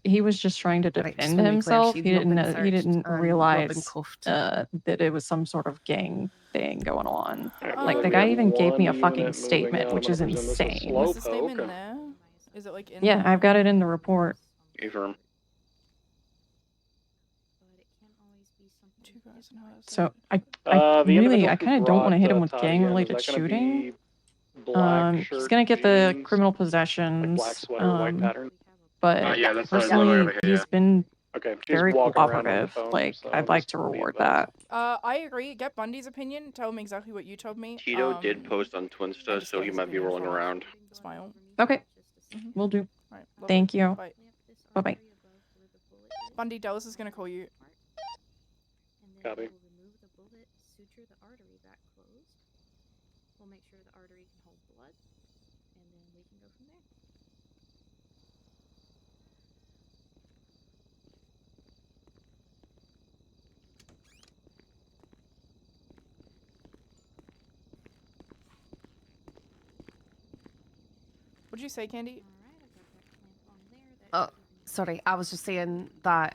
he was just trying to Right, just defend wanna be clear, himself. she's He not been didn't he searched didn't and not been realize cuffed. that it was some sort of gang thing going on. Alright, Like well, the we guy have even gave me a one fucking unit moving statement, out. which I'm is gonna presume this is insane. Was the statement Slowpoke. there? Is it like in Yeah, there? I've got it in the report. Confirm. Two guys and her. So I The really individual I who kind of don't want to brought hit him with Toddy in, is gang-related that gonna shooting. be black He's shirt, gonna get the jeans, criminal like black possessions. sweater, white pattern? But Yeah, that's personally, he's been Okay, he's very walking around on the cooperative. phone, Like so I'd like just to be reward advised. that. I agree. Get Bundy's opinion. Tell him exactly what you told me. Tito did post on Twinsta, so he might be rolling around. Smile. Okay, we'll do. Alright, lovely. Thank you. Bye. Bye-bye. Bundy, Dallas is gonna call you. Copy. We'll remove the bullet, suture the artery back closed. We'll make sure the artery can hold blood, and then we can go from there. What'd you say, Candy? Oh, sorry. I was just saying that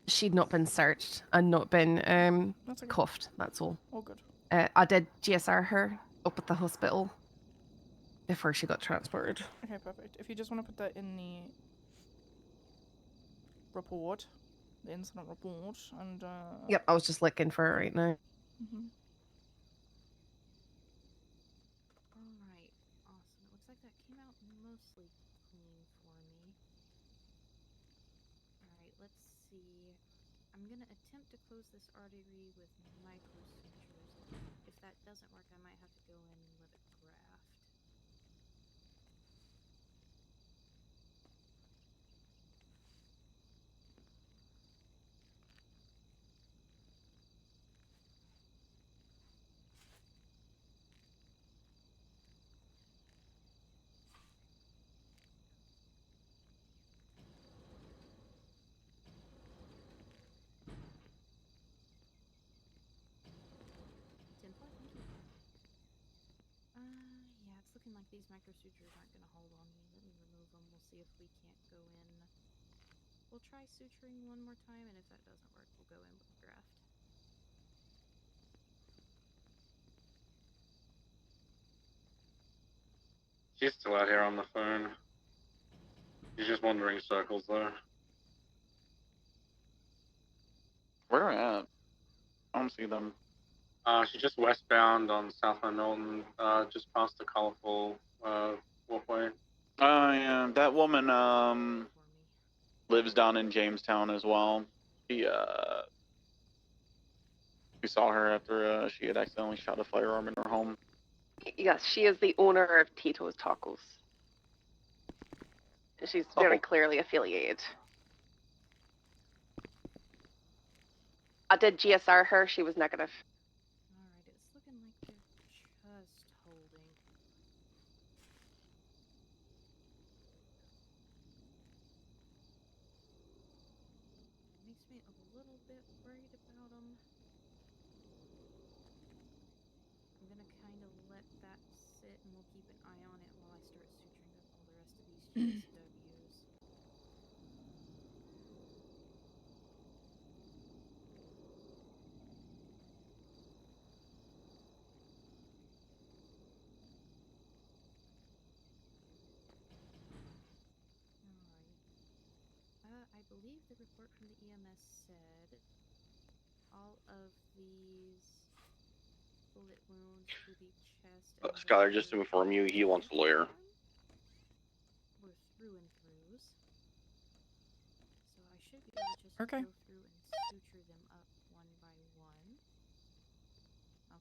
she'd not been searched and not been That's okay. cuffed. That's all. All good. I did GSR her up at the hospital before she got transported. Okay, perfect. If you just want to put that in the report, the incident report, and Yep, I was just looking for it right now. Alright, awesome. It looks like that came out mostly clean for me. Alright, let's see. I'm gonna attempt to close this artery with microsutures. If that doesn't work, I might have to go in and let it graft. Yeah, it's looking like these microsutures aren't going to hold on me. Let me remove them. We'll see if we can't go in. We'll try suturing one more time, and if that doesn't work, we'll go in with graft. She's still out here on the phone. She's just wandering circles though. Where at? I don't see them. She's just westbound on Southland Milton, just past the colorful walkway. Yeah, that woman lives down in Jamestown as well. We saw her after she had accidentally shot a firearm in her home. Yes, she is the owner of Tito's Tacos. She's very clearly affiliated. I did GSR her. She was negative. Alright, it's looking like they're just holding. It makes me a little bit worried about them. I'm gonna kind of let that sit, and we'll keep an eye on it while I start suturing up all the rest of these GSWs. I believe the report from the EMS said all of these bullet wounds to the chest and Skylar, just to inform you, he wants a lawyer. were through and throughs. So I should be able to just go through and suture them up one by one.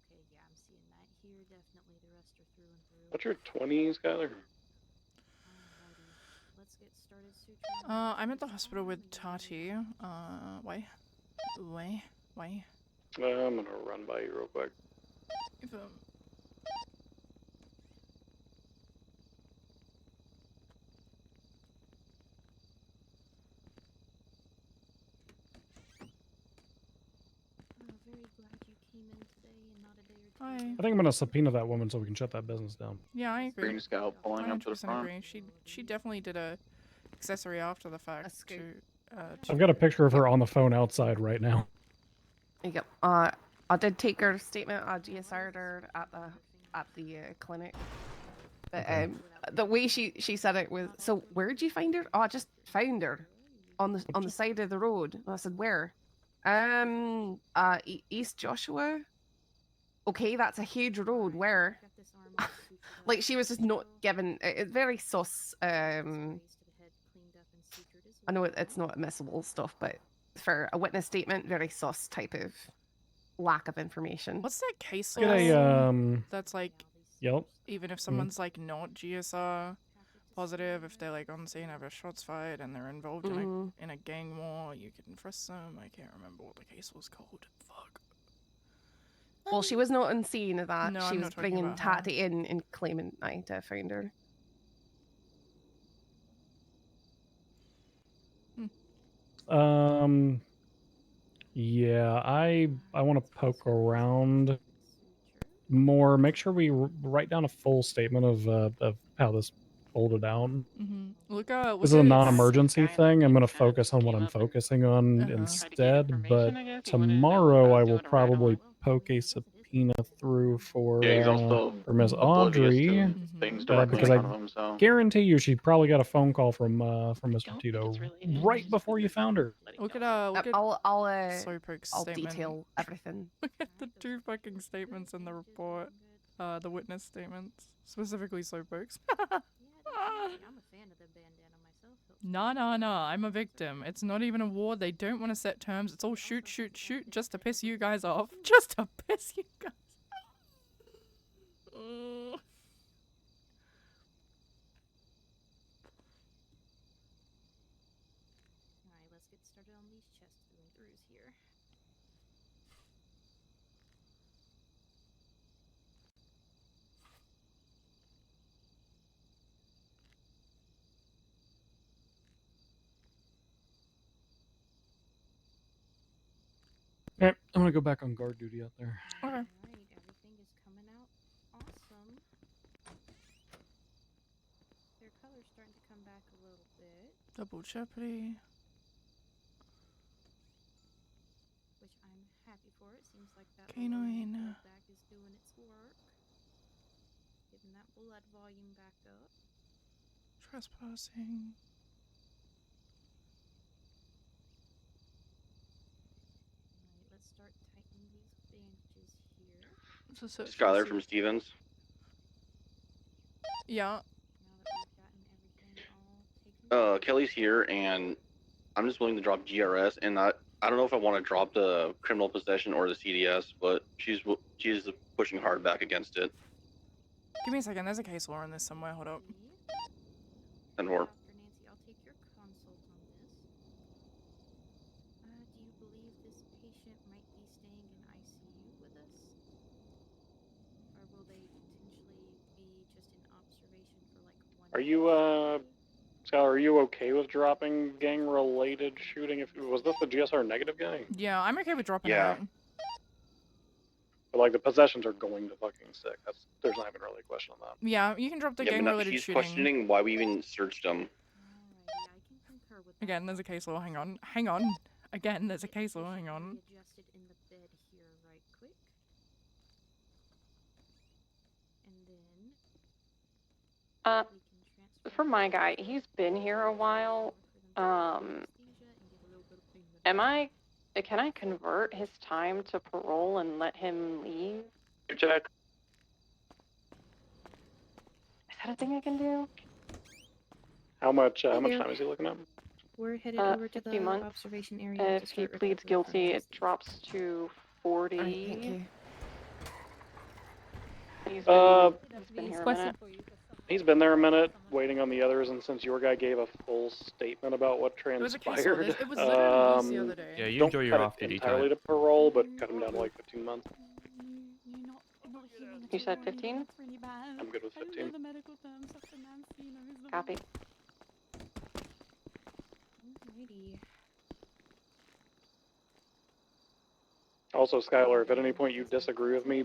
Okay, yeah, I'm seeing that here. Definitely the rest are through and through. What's your 20s, Skylar? Alrighty. Let's I'm at the hospital with Tati. Why? I'm gonna run by you real quick. If, Hi. I think I'm gonna subpoena that woman so we can shut that business down. Yeah, I agree. Green Scout pulling up to the 100% front. agree. She definitely did a accessory after the fact to I've got a picture of her on the phone outside right now. Yep. I did take her statement. I GSR'd her at the clinic. But the way she said it was, so where'd you find her? Oh, I just found her on the side of the road. And I said, where? East Joshua. Okay, that's a huge road. Where? Like she was just not given. It's very sus. I know it's not admissible stuff, but for a witness statement, very sus type of lack of information. What's that case Get law a that's like, Yep. even if someone's like not GSR positive, if they're like on scene, have a shots fired, and they're involved in a gang war, you can frisk them. I can't remember what the case was called. Fuck. Well, she was not on scene of that. No, She I'm was not talking bringing about her. Tati in and claiming I found her. Yeah, I want to poke around more. Make sure we write down a full statement of how this folded out. Look This is a non-emergency thing. I'm going to focus on what I'm focusing on instead. But tomorrow I will probably poke a subpoena through for Yeah, he's also Miss oblivious to Audrey things directly because in I front of him. So guarantee you she probably got a phone call from Mr. Tito right before you found her. Look at I'll Slowpoke's I'll statement. detail everything. Look at the two fucking statements in the report. The witness statements, specifically Slowpoke's. I'm a fan of the bandana myself. No, I'm a victim. It's not even a war. They don't want to set terms. It's all shoot, just to piss you guys off. Just to piss you guys off. Alright, let's get started on these chest throughs here. Alright, I'm gonna go back on guard duty out there. Okay. Alright, everything is coming out awesome. Their color's starting to come back a little bit, Double jeopardy. which I'm happy for. It seems like that Canine. bag is doing its work. Getting that blood volume back up. Trespassing. Alright, let's start tightening these bandages here. Skylar from Stevens. Yeah. Kelly's here, and I'm just willing to drop GRS, and I don't know if I want to drop the criminal possession or the CDS, but she's pushing hard back against it. Give me a second. There's a case law in this somewhere. Hold up. And or Dr. Nancy, I'll take your consult on this. Do you believe this patient might be staying in ICU with us? Or will they potentially be just in observation for like 1 Are you Skylar, are you okay with dropping gang-related shooting? Was this the GSR negative guy? Yeah, I'm okay with dropping Yeah. it. But like the possessions are going to fucking stick. There's not even really a question on that. Yeah, you can drop the yeah, but gang-related she's shooting. questioning why we even searched him. Again, there's a case law. Hang on. Again, there's a case law. Hang on. adjusted in the bed here right quick. And then For my guy, he's been here a while. Can I convert his time to parole and let him leave? Check. Is that a thing I can do? How much I time do. is he looking at? We're headed over to 50 the months. observation area. If he pleads guilty, it drops to 40. Alright, thank you. He's Uh, been here a Question minute. for you, 'cause He's been there a minute, waiting on the others, and since your guy gave a full statement about what It was a case transpired, it was literally used the other day. Yeah, you don't enjoy cut your it off-duty entirely time. to parole, but cut him down to like 15 months. You said 15? I'm good with 15. Copy. Alrighty. Also, Skylar, if at any point you disagree with me,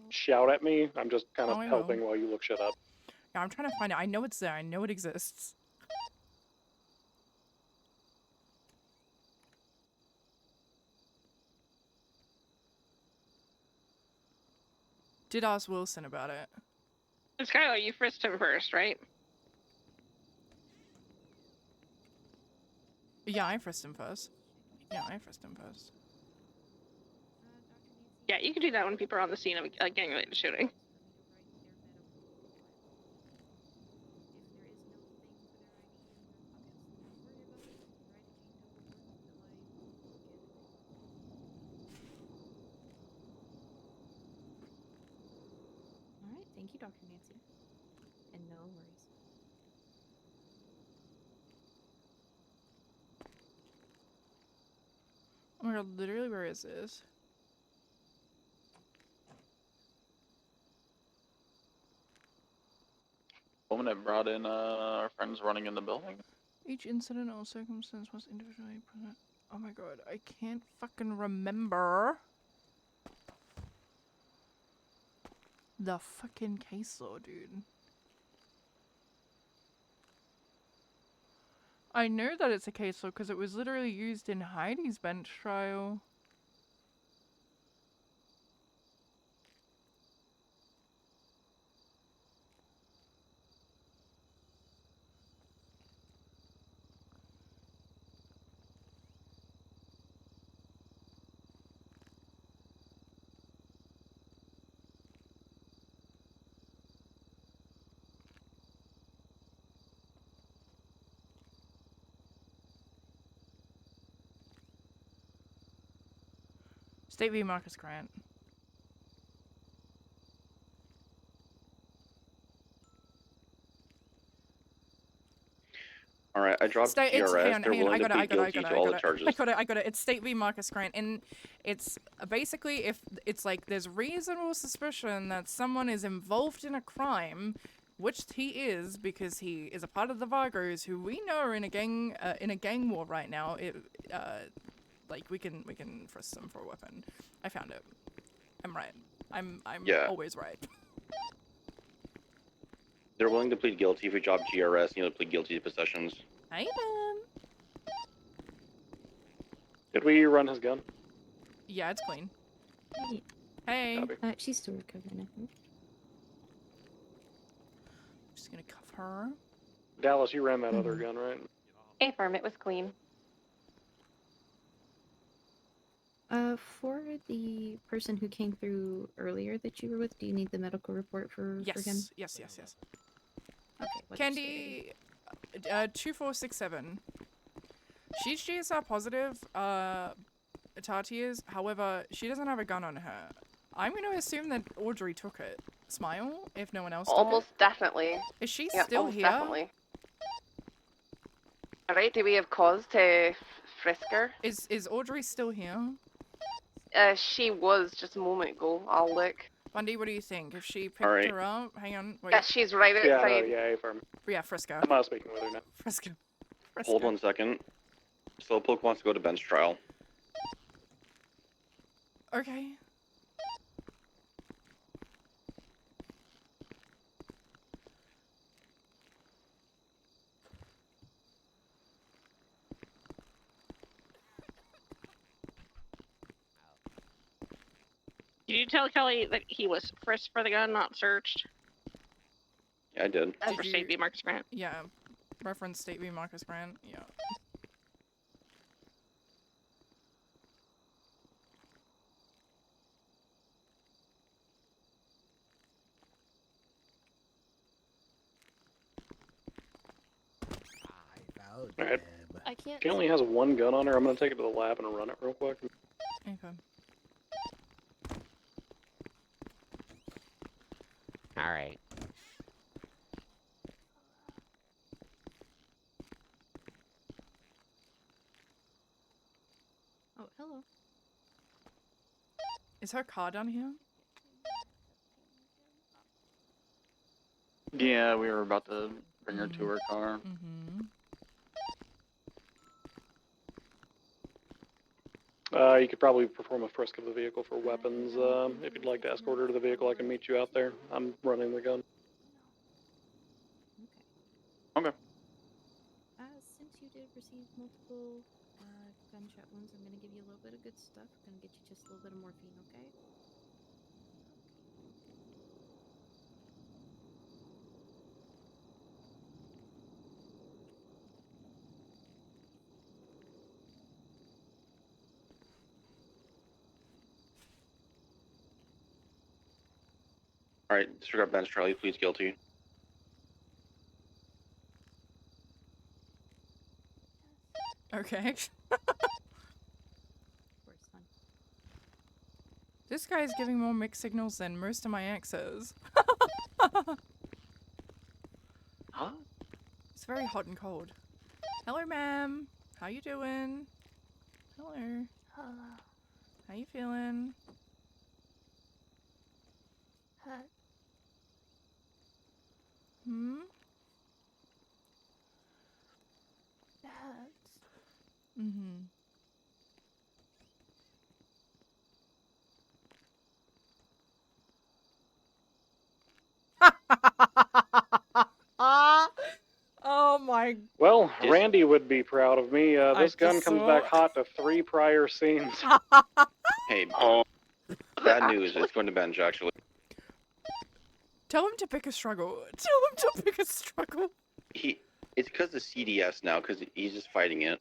shout at me. I'm just kind of Oh, I will. helping while you look shit up. Yeah, I'm trying to find it. I know it's there. I know it exists. Did ask Wilson about it. Skylar, you frisked him first, right? Yeah, I frisked him first. Yeah, you can do that when people are on the scene of a gang-related shooting. Alright, thank you, Dr. Nancy. And no worries. Oh my god, literally, where is this? Woman that brought in our friends running in the building. Each incident or circumstance must individually present. Oh my god, I can't fucking remember the fucking case law, dude. I know that it's a case law because it was literally used in Heidi's bench trial. State v. Marcus Grant. All right, I dropped State, it's, GRS. hang on, They're hang on, willing I to got plead it. guilty to all the charges. I got it. It's State v. Marcus Grant, and it's basically if it's like there's reasonable suspicion that someone is involved in a crime, which he is because he is a part of the Vargos, who we know are in a gang war right now. Like we can frisk them for a weapon. I found it. I'm right. I'm Yeah. always right. They're willing to plead guilty if we drop GRS. You know, plead guilty to possessions. Hey, man. Did we run his gun? Yeah, it's clean. Hey. Hey. She's still recovering, I think. Just gonna cuff her. Dallas, you ran that other gun, right? Affirm, it was clean. For the person who came through earlier that you were with, do you need the medical report for him? Yes. Okay, what's Candy, 2467. She's GSR positive, Tati is. However, she doesn't have a gun on her. I'm going to assume that Audrey took it. Smile, if no one else took Almost it. definitely. Is she Yeah, still almost here? Definitely. Alright, do we have cause to frisk her? Is Audrey still here? She was just a moment ago. I'll look. Bundy, what do you think? If she picked Alright. her up, hang on, wait. Yeah, she's right Yeah, outside. no, yeah, affirm. Yeah, Frisco. I'm not speaking with her now. Frisco. Hold 1 second. Slowpoke wants to go to bench trial. Okay. Did you tell Kelly that he was frisked for the gun, not searched? Yeah, I did. That's for State v. Marcus Grant. Yeah. Reference State v. Marcus Grant. Yeah. Alright. I can't. She only has one gun on her. I'm gonna take it to the lab and run it real quick. Okay. All right. Is her car down here? Yeah, we were about to bring her to her car. Mm-hmm. You could probably perform a frisk of the vehicle for weapons. If you'd like to escort her to the vehicle, I can meet you out there. I'm running the gun. Okay. Since you did receive multiple gunshot wounds, I'm gonna give you a little bit of good stuff. I'm gonna get you just a little bit of morphine, okay? All right, disregard bench. Charlie pleads guilty. Okay. This guy is giving more mixed signals than most of my exes. Huh? It's very hot and cold. Hello, ma'am. How you doing? Hello. Hello. How you feeling? Hut. Hmm? It hurts. Mm-hmm. Oh my. Well, Randy would be proud of me. This gun just comes saw- back hot to 3 prior scenes. Hey, bad news. It's going to bench, actually. Tell him to pick a struggle. Tell him to pick a struggle. It's because of CDS now, because he's just fighting it.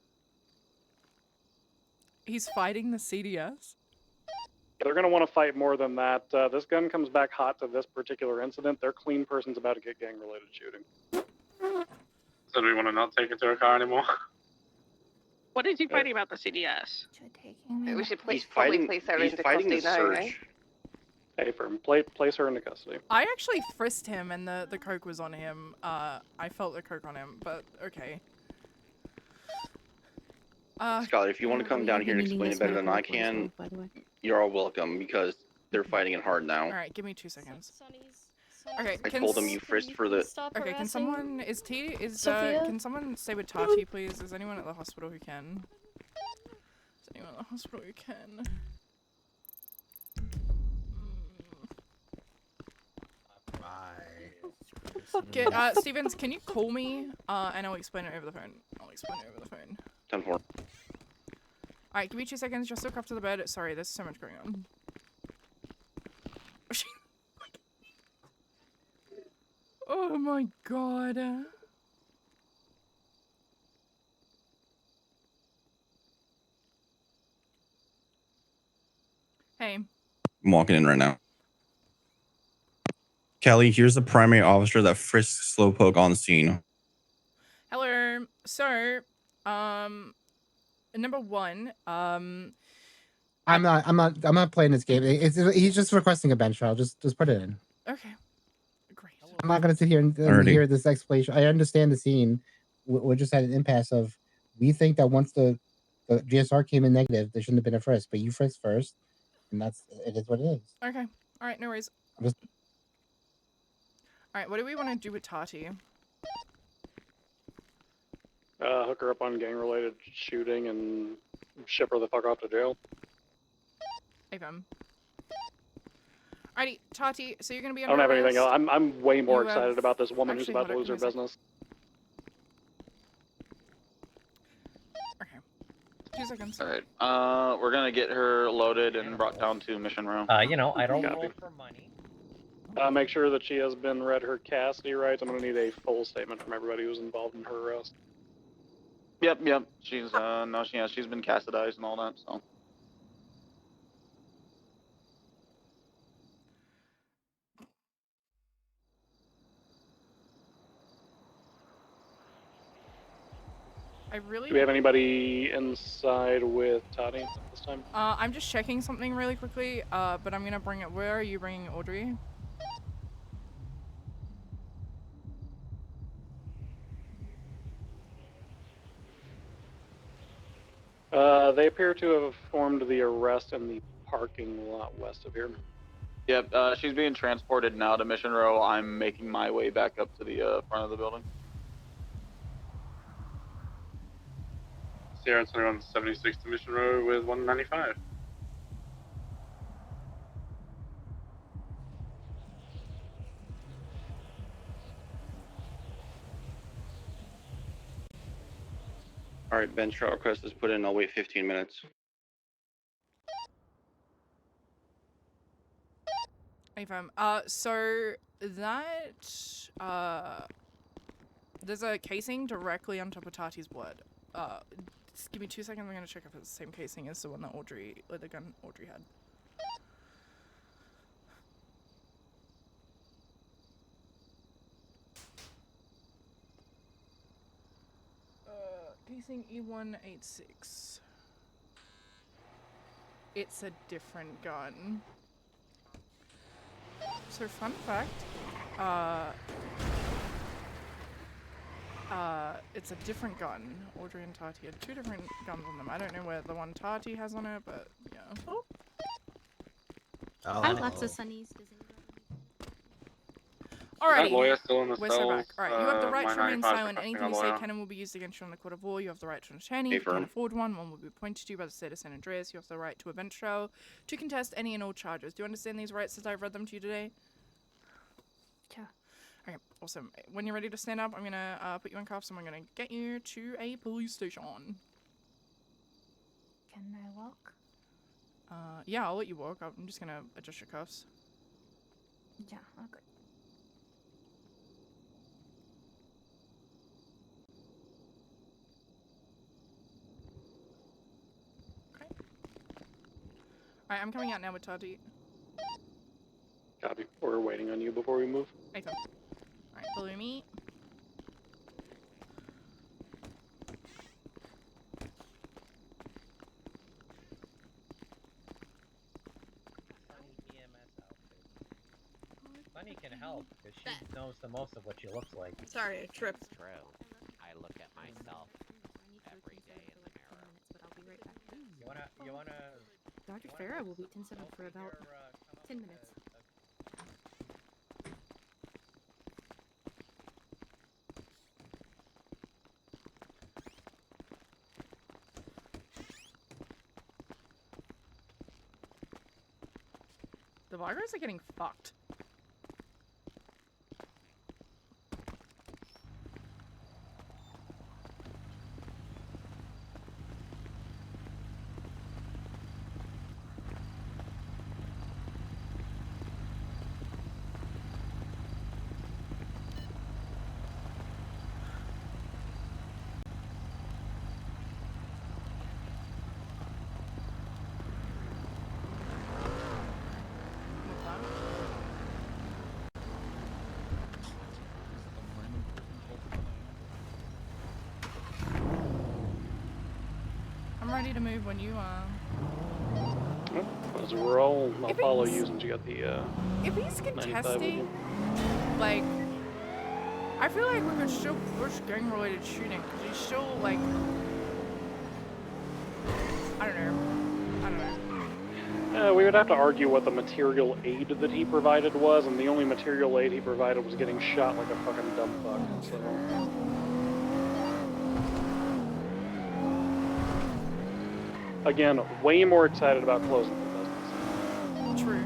He's fighting the CDS? They're going to want to fight more than that. This gun comes back hot to this particular incident. Their clean person's about to get gang-related shooting. So do we want to not take it to her car anymore? What is he fighting about the CDS? We should He's probably fighting. place her He's into fighting the custody now, search. right? Hey, firm, place her into custody. I actually frisked him and the coke was on him. I felt the coke on him, but okay. Skylar, if you want to come down here and explain it better than I can, you're all welcome, because they're fighting it hard now. Alright, give me 2 seconds. Okay, I told them you frisked for the... Okay, can someone... Sophia? Can someone stay with Tati, please? Is anyone at the hospital who can? Is anyone at the hospital who can? Get, Stevens, can you call me? And I'll explain it over the phone. I'll explain it over the phone. 10-4. Alright, give me 2 seconds. You're still cuffed to the bed. Sorry, there's so much going on. Oh my god. Hey. I'm walking in right now. Kelly, here's the primary officer that frisked Slowpoke on scene. Hello. So, number one, I'm not playing this game. He's just requesting a bench trial. Just put it in. Okay. Great. I'm not gonna sit here and hear this explanation. I understand the scene. We're just at an impasse of, we think that once the GSR came in negative, there shouldn't have been a frisk, but you frisked first, and it is what it is. Okay. Alright, no worries. Alright, what do we want to do with Tati? Hook her up on gang-related shooting and ship her the fuck off to jail. AFM. Alrighty, Tati, so you're gonna be I under don't have anything arrest. else. I'm way more You excited have- about this woman who's Actually, about to hold lose on, her give me a business. Okay. 2 seconds. Alright. We're gonna get her loaded and brought down to Mission Row. You know, I don't Copy. roll for money. Make sure that she has been read her custody rights. I'm gonna need a full statement from everybody who's involved in her arrest. Yep. She's no, she's been castidized and all that. So. I really... Do we have anybody inside with Toddy at this time? I'm just checking something really quickly, but I'm gonna bring it... Where are you bringing Audrey? They appear to have formed the arrest in the parking lot west of here. Yep, she's being transported now to Mission Row. I'm making my way back up to the front of the building. Sierra 2176 to Mission Row with 195. All right, bench trial request is put in. I'll wait 15 minutes. AFM. So that there's a casing directly on top of Tati's blood. Just give me 2 seconds. I'm gonna check if it's the same casing as the one that the gun Audrey had. Casing E186. It's a different gun. So fun fact, it's a different gun. Audrey and Tati had 2 different guns on them. I don't know where the one Tati has on it, but yeah. I have lots of sunnies. Alrighty, Lawyer still in the we're so back. cells. Alright, you have the right to remain 195 silent. requesting Anything a you say lawyer. can and will be used against you on the court of law. You have the right to an attorney. If you can't afford one will be appointed to you by the state of San Andreas. You have the right to a bench trial to contest any and all charges. Do you understand these rights as I've read them to you today? Yeah. Okay, awesome. When you're ready to stand up, I'm gonna put you in cuffs and we're gonna get you to a police station. Can I walk? Yeah, I'll let you walk. I'm just gonna adjust your cuffs. Yeah, okay. Alright, I'm coming out now with Tati. Copy. We're waiting on you before we move. Alright, follow me. Funny can help because she knows the most of what she looks like. Sorry, I tripped. It's true. I look at myself every day in the mirror. But I'll be right back. You wanna? Dr. Farah will be 10-7 for about 10 minutes. The bloggers are getting fucked. I'm ready to move when you are. As we're all, I'll follow you since you got the. If he's 95 with you. contesting, like, I feel like we could still push gang-related shooting because he's still like, I don't know. We would have to argue what the material aid that he provided was, and the only material aid he provided was getting shot like a fucking dumb fuck. So. Again, way more excited about closing the business. True.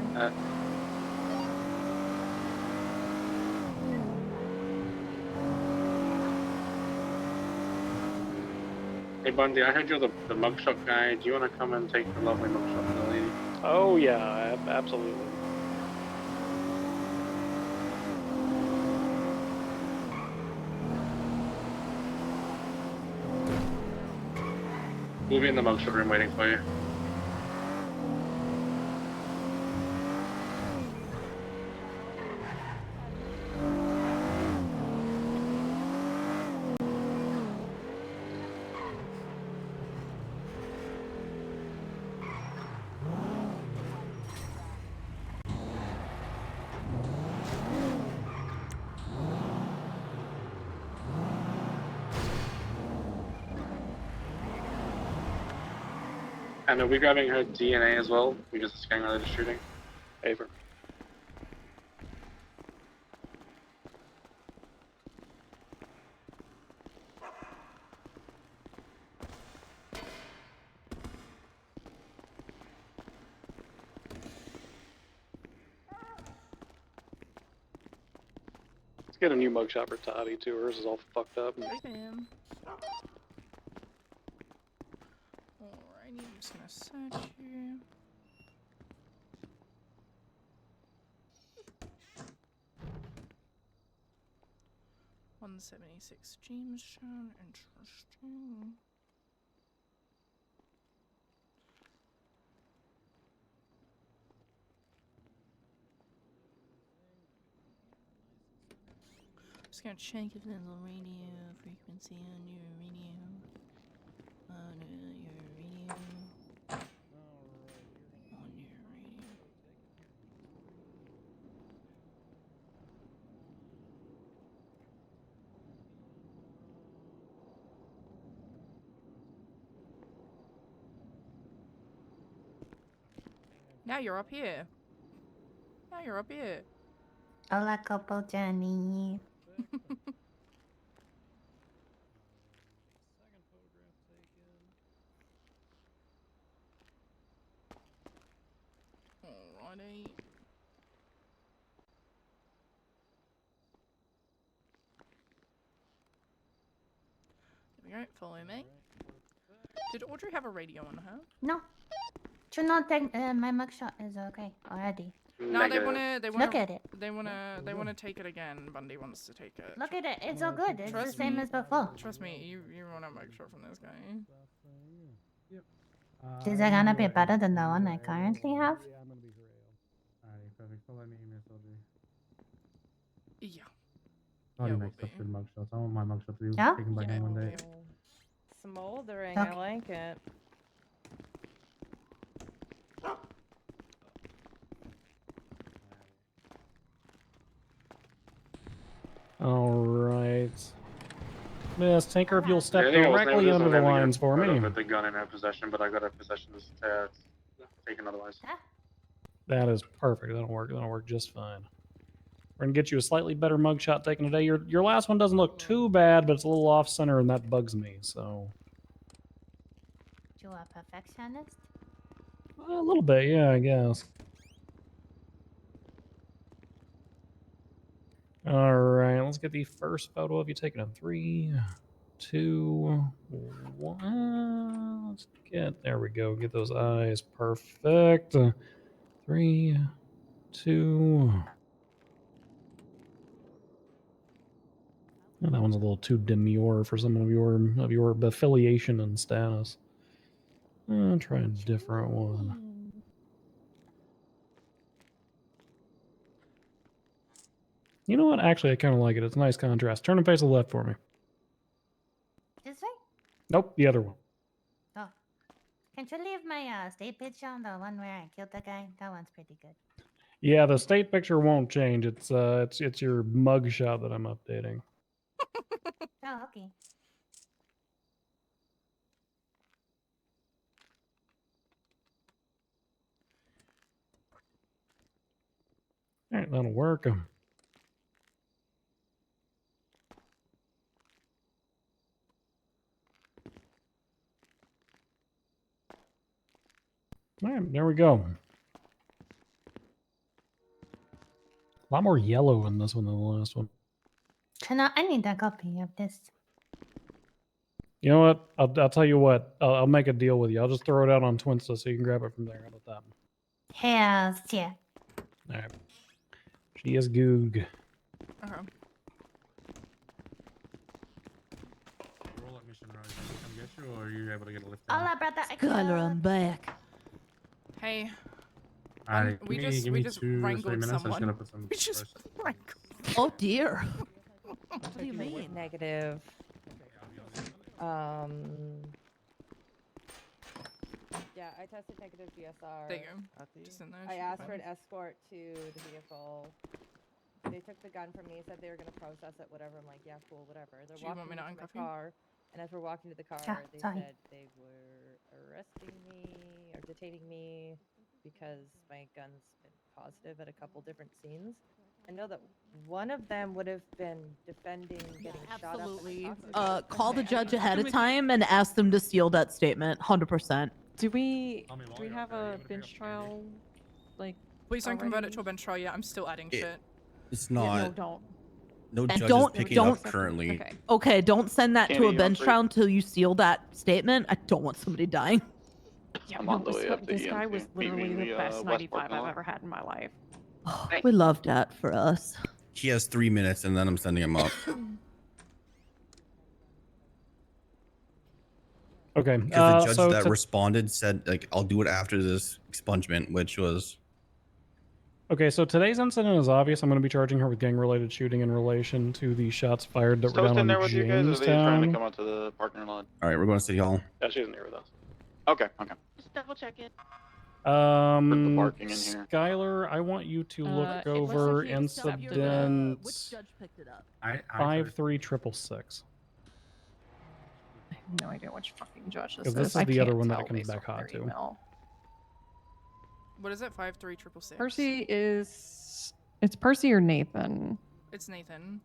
Hey Bundy, I heard you're the mugshot guy. Do you want to come and take the lovely mugshot for the lady? Oh yeah, absolutely. We'll be in the mugshot room waiting for you. And are we grabbing her DNA as well? Because it's gang related shooting. Favor. Let's get a new mugshot for Toddy too. Hers is all fucked up. Hey, ma'am. Alrighty, I'm just gonna search you. $176 Jamestown, interesting. Just gonna check if there's a radio frequency on your radio. On your radio. On your radio. Now you're up here. Now you're up here. Hola, couple Johnny. Alrighty. There we go, follow me. Did Audrey have a radio on her? No. Do not think my mugshot is okay already. No, they wanna Look at it. They wanna take it again. Bundy wants to take it. Look at it. It's all good. It's Trust the same me. as before. Trust me, you want a mugshot from this guy. Is it gonna be better than the one I currently have? Alright, perfect. Follow me, Miss Audrey. Yeah. Already makes such good mugshots. I want my mugshot to be Yeah? taken by him one day. Smoldering, Okay. I like it. Alright. Miss Tinker, if you'll step I think it was directly never- under the never get lines for rid me. of it, the gun in her possession, but I got her possession taken otherwise. That is perfect. That'll work just fine. We're gonna get you a slightly better mugshot taken today. Your last one doesn't look too bad, but it's a little off center, and that bugs me. So You are a perfectionist? a little bit, yeah, I guess. All right, let's get the first photo of you taken in 3, 2, 1. Let's get there. We go. Get those eyes perfect. 3, 2. Oh, that one's a little too demure for some of your affiliation and status. I'll try a different one. You know what? Actually, I kind of like it. It's a nice contrast. Turn and face to the left for me. This way? Nope, the other one. Oh. Can you leave my state picture on the one where I killed the guy? That one's pretty good. Yeah, the state picture won't change. It's your mugshot that I'm updating. Oh, okay. All right, that'll work. All right, there we go. A lot more yellow in this one than the last one. I need a copy of this. You know what? I'll tell you what. I'll make a deal with you. I'll just throw it out on Twinsta so you can grab it from there. How about that? Hells yeah. All right. She is Goog. Okay. Roll up mission road. Can I come get you, or are you able to get a lift? Hola, brother. Skylar, I'm back. Hey. Alright, we give me just 2 or 3 wrangled minutes. I'm just someone. gonna put some. We just wrangled. Oh dear. What do you mean? Negative. Yeah, I tested negative GSR. There you go. Just in there. I should be asked fine. for an escort to the vehicle. They took the gun from me, said they were going to process it, whatever. I'm like, yeah, cool, whatever. They're Do you want walking me to to my uncuff you? car, and as we're walking to the car, Yeah, they sorry. said they were arresting me detaining me because my gun's been positive at a couple different scenes. I know that one of them would have been defending getting shot up. Absolutely. Call the judge ahead of time and ask them to seal that statement. 100%. Do we have a bench trial? Like, Please don't convert it already? to a bench trial yet. I'm still adding shit. It's Yeah, not. no, don't. No And judge is picking it up currently. Okay. Okay, don't send that to Candy, a bench Humphrey. trial until you seal that statement. I don't want somebody dying. Yeah, I'm no, on the way up to this guy EMT, was literally meaning the the, best West 95 parking I've lot. ever had in my life. We love that for us. He has 3 minutes, and then I'm sending him up. Okay. Because the judge so that responded said, like, I'll do it after this expungement, which was. Okay, so today's incident is obvious. I'm going to be charging her with gang-related shooting in relation to the shots fired that Is were Toast down in on there with you guys? Or are they trying to Jamestown. come out to the parking lot? All right, we're going to City Hall. Yeah, she isn't here with us. Okay, okay. Just double check it. parking in here. Skylar, I want you to look it looks over like he accepted incident Which judge picked it up? 53666. I have no idea which fucking judge this Because is. this is I the other can't one that tell it comes based back off hot their to. email. What is it? 53666. Percy is. It's Percy or Nathan. It's Nathan.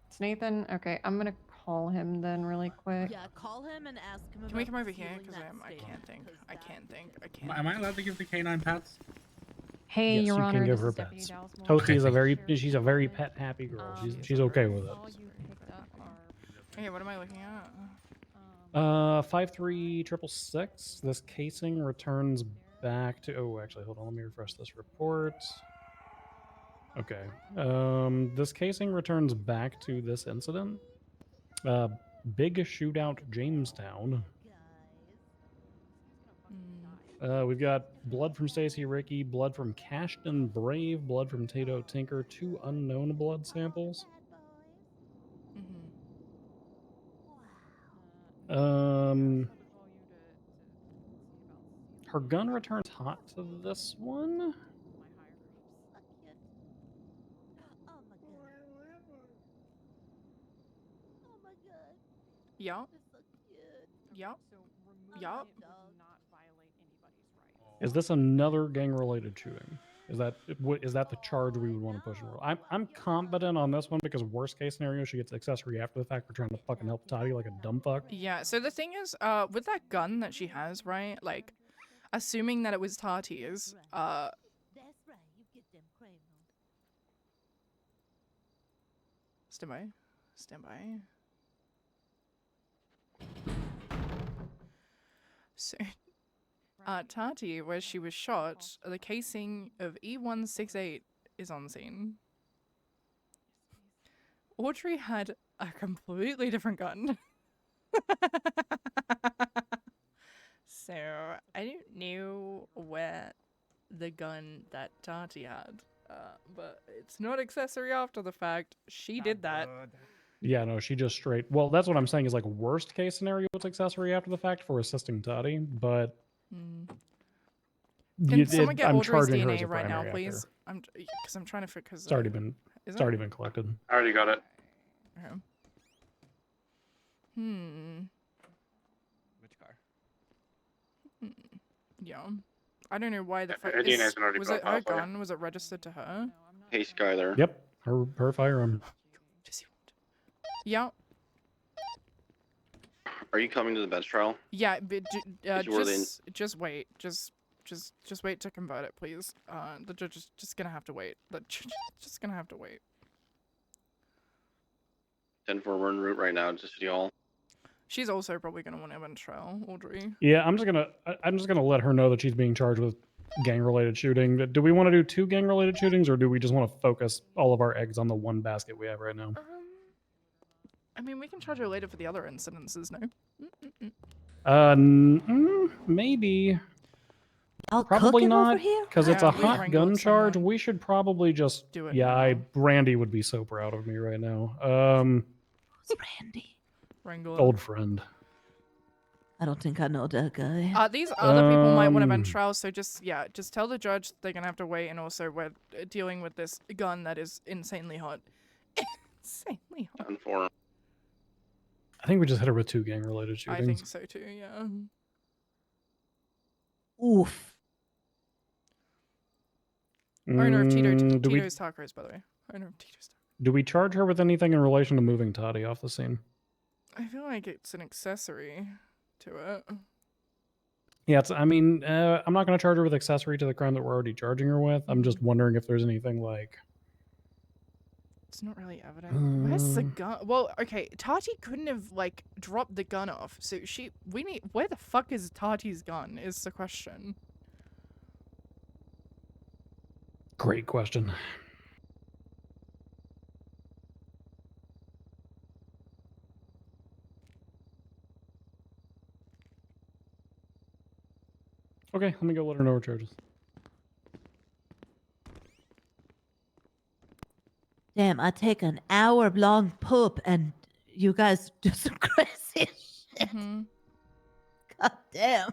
It's Nathan. Okay, I'm gonna call him then really quick. Yeah, call him and ask him. Can we about come over here? sealing Because that I can't think. I can't think. I can't. Am I allowed to give the canine pets? Hey, Yes, Your you Honor, can give this her is Deputy pets. Dallas Moore. Toasty is a very, she's a very pet happy girl. She's okay with it. All you picked up are Okay, what am I looking at? 53666. This casing returns back to. Oh, actually, hold on. Let me refresh this report. Okay. This casing returns back to this incident. Big shootout, Jamestown. We've got blood from Stacy Ricky, blood from Cashton Brave, blood from Tato Tinker, 2 unknown blood samples. Her gun returns hot to this one. Yup. Yup. Yup. Is this another gang-related shooting? Is that the charge we would want to push? I'm confident on this one because worst case scenario, she gets accessory after the fact for trying to fucking help Toddy like a dumb fuck. Yeah, so the thing is, with that gun that she has, right? Like, assuming that it was Tati's, Stand by. Stand by. So, Tati, where she was shot, the casing of E168 is on scene. Audrey had a completely different gun. So, I don't know where the gun that Tati had, but it's not accessory after the fact. She did that. Yeah, no, she just straight. Well, that's what I'm saying is like worst case scenario, it's accessory after the fact for assisting Toddy, but. Can someone get I'm Audrey's charging her as a DNA right now, primary please? actor. Because I'm trying to figure. It's already been. It's already been collected. I already got it. Okay. Which car? Yeah. I don't know why the fuck. her DNA's been already Was brought it her out for you. gun? Was it registered to her? Hey, Skylar. Yep, her firearm. Yeah. Are you coming to the bench trial? Yeah, but you were the- just wait. Just wait to convert it, please. The judge is just gonna have to wait. The judge is just gonna have to wait. 10-4, we're en route right now to City Hall. She's also probably gonna want to bench trial, Audrey. Yeah, I'm just gonna let her know that she's being charged with gang-related shooting. Do we want to do 2 gang-related shootings, or do we just want to focus all of our eggs on the one basket we have right now? I mean, we can charge her later for the other incidences, no? Maybe. I'll Probably cook it over not, here? because it's a Yeah, we hot wrangled gun charge. We should probably just do it Yeah, now. Brandy would be so proud of me right now. Who's Randy? Wrangler. Old friend. I don't think I know that guy. These other people might want to bench trial, so just tell the judge they're gonna have to wait, and also we're dealing with this gun that is insanely hot. Insanely hot. 10-4. I think we just hit her with 2 gang-related I shootings. think so too, yeah. Oof. Owner of Do we Tito's Tacos, by the way. Owner of Tito's Tacos. do we charge her with anything in relation to moving Toddy off the scene? I feel like it's an accessory to it. Yeah, it's. I mean, I'm not going to charge her with accessory to the crime that we're already charging her with. I'm just wondering if there's anything like. It's not really evident. Where's the gun? Well, okay, Tati couldn't have like dropped the gun off. So where the fuck is Tati's gun? Is the question. Great question. Okay, let me go let her know her charges. Damn, I take an hour-long poop and you guys do some crazy shit. God damn.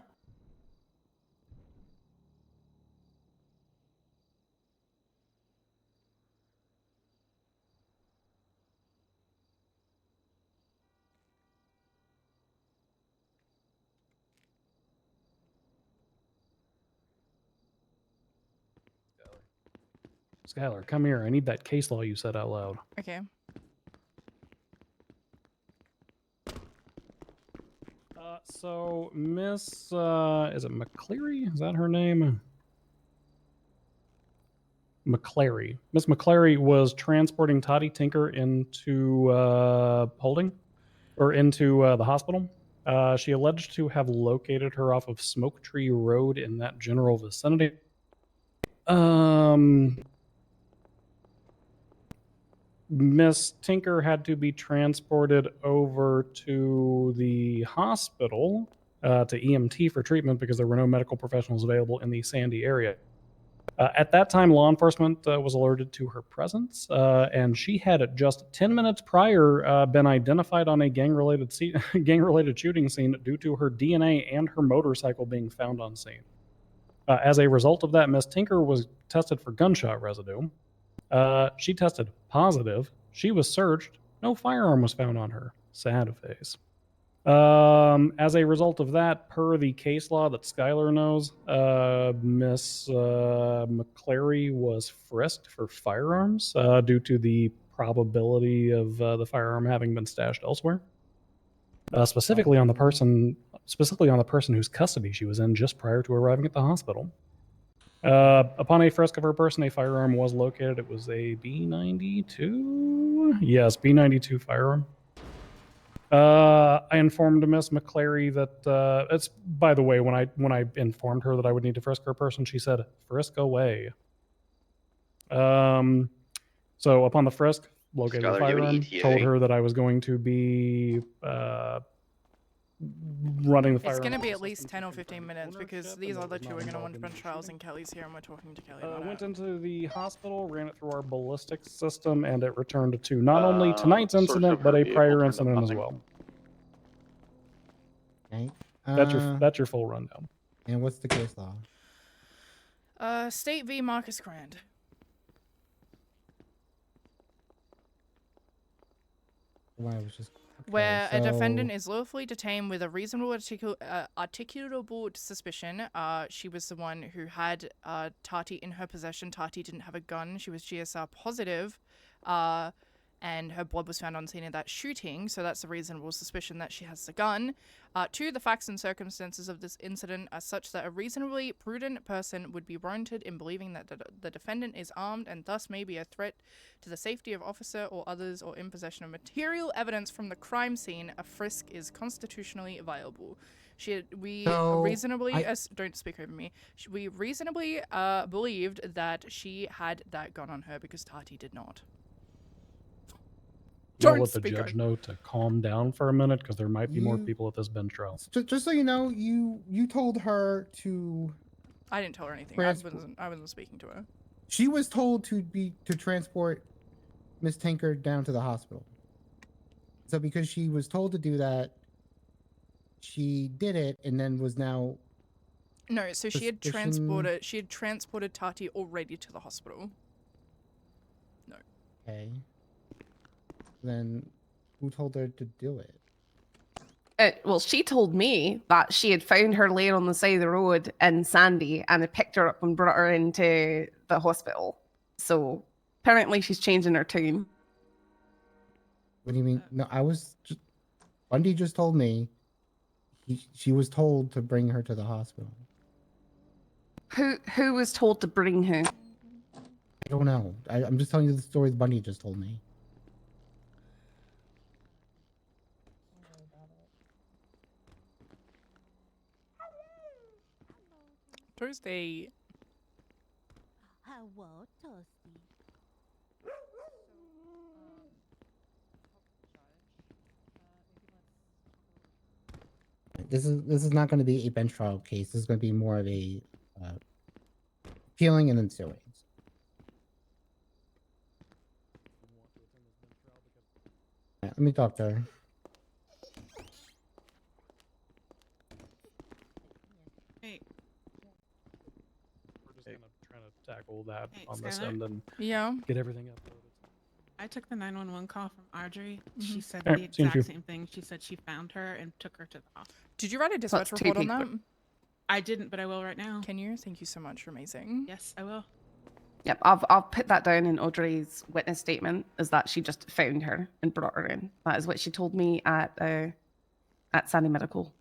Skylar, come here. I need that case law you said out loud. Okay. So Miss, is it McCleary? Is that her name? McClary. Miss McClary was transporting Toddy Tinker into holding, or into the hospital. She alleged to have located her off of Smoke Tree Road in that general vicinity. Miss Tinker had to be transported over to the hospital to EMT for treatment because there were no medical professionals available in the Sandy area. At that time, law enforcement was alerted to her presence, and she had just 10 minutes prior been identified on a gang-related shooting scene due to her DNA and her motorcycle being found on scene. As a result of that, Miss Tinker was tested for gunshot residue. She tested positive. She was searched. No firearm was found on her. Sad face. As a result of that, per the case law that Skylar knows, Miss McClary was frisked for firearms due to the probability of the firearm having been stashed elsewhere. Specifically on the person whose custody she was in just prior to arriving at the hospital. Upon a frisk of her person, a firearm was located. It was a B92? Yes, B92 firearm. I informed Miss McClary that it's, by the way, when I informed her that I would need to frisk her person, she said, "Frisk away." So upon the frisk, located the Skylar, do you have an firearm, ETA? told her that I was going to be running the firearm. It's gonna be at least 10 or 15 minutes because these other two are gonna want to bench trials and Kelly's here and we're talking to Kelly about Went it. into the hospital, ran it through our ballistics system, and it returned to not only tonight's incident, but a prior incident as well. Okay. That's your full rundown. And what's the case law? State v. Marcus Grand. Well, I was just Where a defendant is lawfully detained with a reasonable articulable suspicion. She was the one who had Tati in her possession. Tati didn't have a gun. She was GSR positive. And her blood was found on scene of that shooting, so that's a reasonable suspicion that she has the gun. 2, the facts and circumstances of this incident are such that a reasonably prudent person would be warranted in believing that the defendant is armed and thus may be a threat to the safety of officer or others or in possession of material evidence from the crime scene. A frisk is constitutionally viable. Don't speak over me. We reasonably believed that she had that gun on her because Tati did not. Don't let the judge know to calm down for a minute because there might be more people at this bench trial. Just so you know, you told her to. I didn't tell her anything. I wasn't speaking to her. She was told to transport Miss Tinker down to the hospital. So because she was told to do that, she did it and then was now. No, so she had transported Tati already to the hospital. No. Okay. Then who told her to do it? Well, she told me that she had found her laying on the side of the road in Sandy and had picked her up and brought her into the hospital. So apparently she's changing her tune. What do you mean? No, Bundy just told me she was told to bring her to the hospital. Who was told to bring who? I don't know. I'm just telling you the story Bundy just told me. Thursday. Hello, Toasty. This is not going to be a bench trial case. This is going to be more of a appealing and then suing. Let me talk to her. Hey. We're just trying to tackle that Hey, on this Skylar? end and Yeah. get everything uploaded. I took the 911 call from Audrey. She said Alright, the seems exact you. same thing. She said she found her and took her to the hospital. Did you write a dispatch That's report on two that? I didn't, but I will right now. Can you? Thank you so much. You're amazing. Yes, I will. Yep, I'll put that down in Audrey's witness statement. Is that she just found her and brought her in? That is what she told me at Sandy Medical.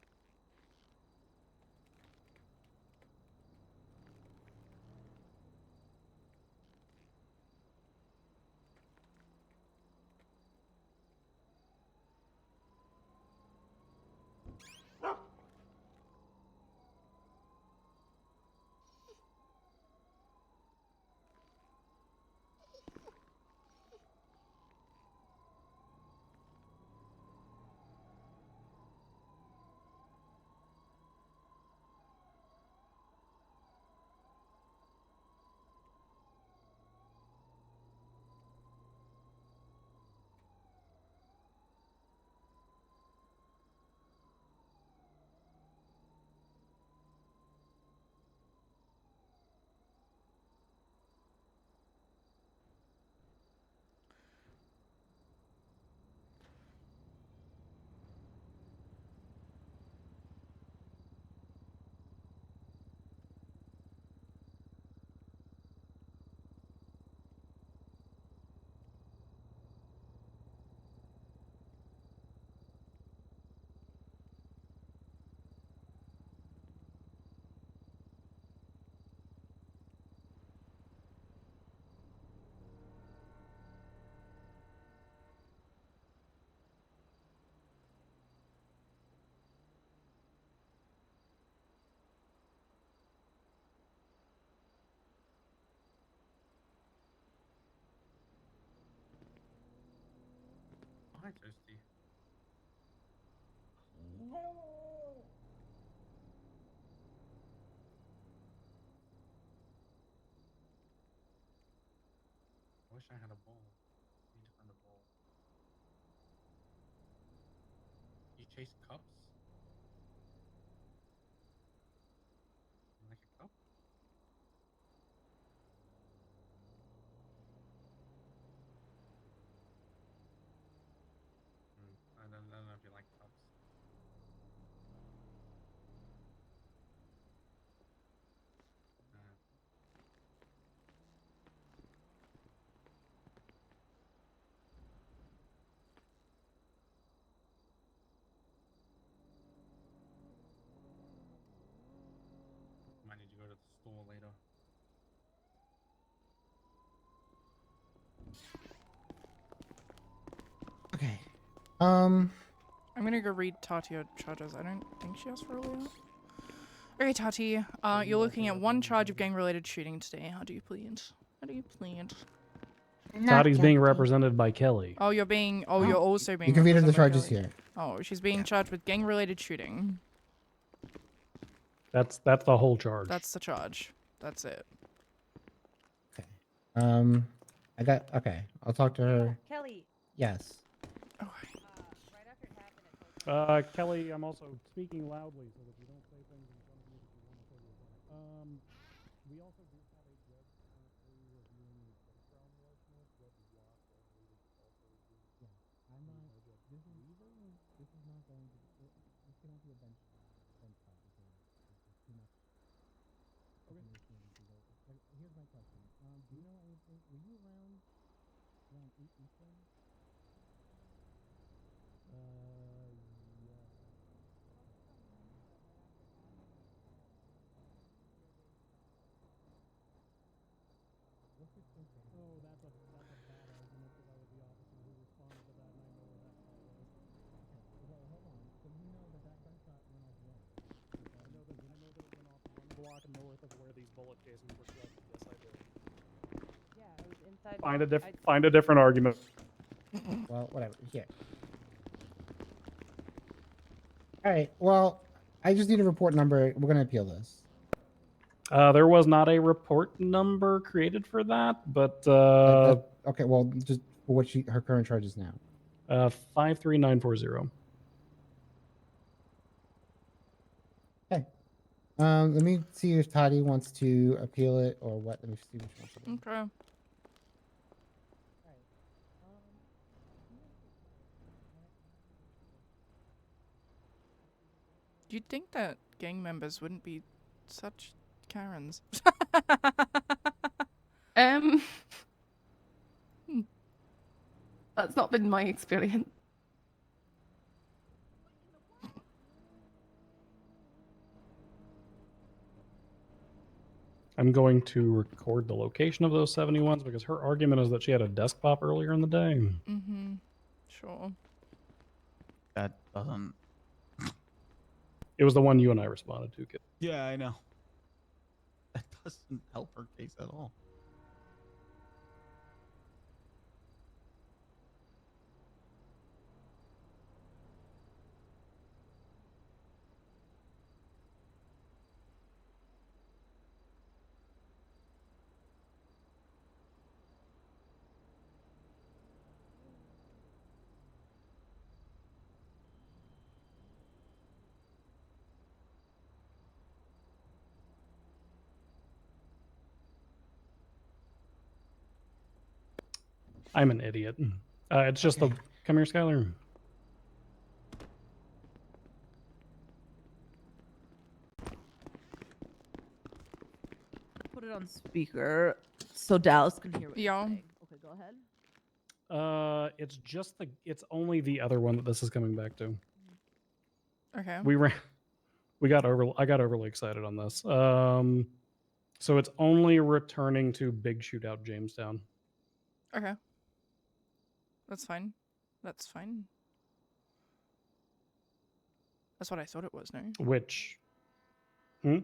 Hi, Toasty. I wish I had a ball. I need to find a ball. You chase cups? You like a cup? I don't know if you like cups. Might need to go to the store later. Okay. I'm gonna go read Tati charges. I don't think she asked for earlier. Okay, Tati. You're looking at one charge of gang-related shooting today. How do you plead? How do you plead? Toddy's being represented by Kelly. Oh, you're being. Oh, you're also being. You can read the represented by charges Kelly. here. Oh, she's being charged with gang-related shooting. That's the whole charge. That's the charge. That's it. Okay. I'll talk to her. Kelly. Yes. Kelly, I'm also speaking loudly so that you don't say things in front of me that you want to say yourself. We also do have a judge currently reviewing the trial motions. Judge Watt, I believe, is also reviewing. Yeah, I'm not. This is not going to. This cannot be a bench spot because there's too much information to go over. Like, here's my question. Do you know anything? Were you around 8 Eastern? Yeah. What's your thinking? Oh, that's a bad argument because I was the officer who responded to that, and I know where that call was. Okay, well, hold on. So you know that gunshot went off when? I know that it went off 1 block north of where these bullet casings were collected. Yes, I do. Yeah, I was inside. Find a different argument. Well, whatever. Here. All right. Well, I just need a report number. We're gonna appeal this. There was not a report number created for that, but okay. Well, just for what her current charge is now. 53940. Okay. Let me see if Toddy wants to appeal it or what. Let me see which one. Okay. You'd think that gang members wouldn't be such Karens. That's not been my experience. I'm going to record the location of those 71s because her argument is that she had a desk pop earlier in the day. Mm-hmm. Sure. That doesn't. It was the one you and I responded to, kid. Yeah, I know. That doesn't help her case at all. I'm an idiot. It's just the... Come here, Skylar. Put it on speaker so Dallas can hear what Yeah. you're saying. Okay, go ahead. It's just it's only the other one that this is coming back to. Okay. I got overly excited on this. So it's only returning to Big Shootout Jamestown. Okay. That's fine. That's fine. That's what I thought it was, no? Which... That's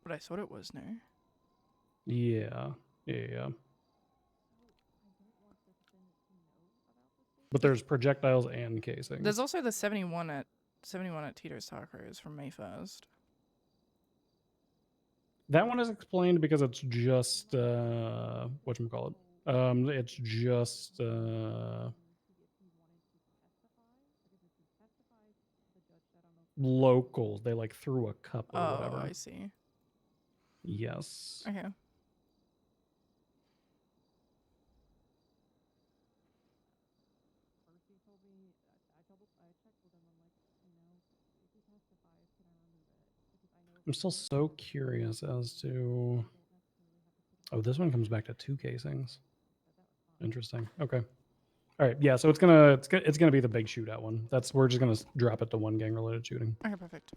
what I thought it was, no? Yeah. But there's projectiles and casings. There's also the 71 at Tito's Tacos from May 1st. That one is explained because it's just whatchamacallit. It's just locals. They like threw a cup or whatever. Oh, I see. Yes. Okay. I'm still so curious as to... Oh, this one comes back to 2 casings. Interesting. Okay. All right. Yeah. So it's gonna be the Big Shootout one. We're just gonna drop it to 1 gang related shooting. Okay, perfect.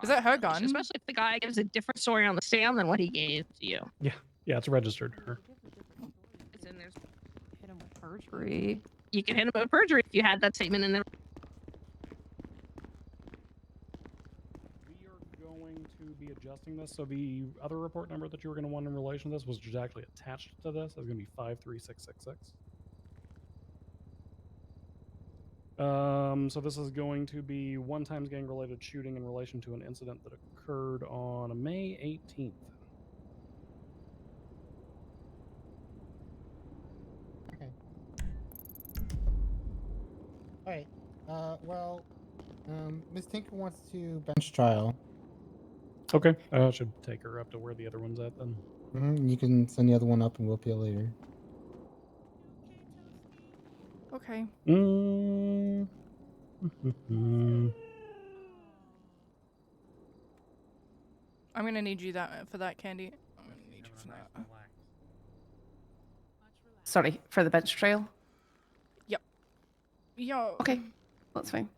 Is that her gun? Especially if the guy gives a different story on the stand than what he gave to you. Yeah. Yeah. It's registered to her. It's in there. Hit him with perjury. You can hit him with perjury if you had that statement in there. We are going to be adjusting this. So the other report number that you were going to want in relation to this was just actually attached to this. It's going to be 53666. So this is going to be 1 times gang related shooting in relation to an incident that occurred on May 18th. Okay. All right. Well, Miss Tinker wants to bench trial. Okay. I should take her up to where the other one's at then. You can send the other one up and we'll appeal later. Okay. I'm gonna need you for that, Candy. I'm gonna need you for that. Sorry, for the bench trail? Yep. Yo. Okay, that's fine.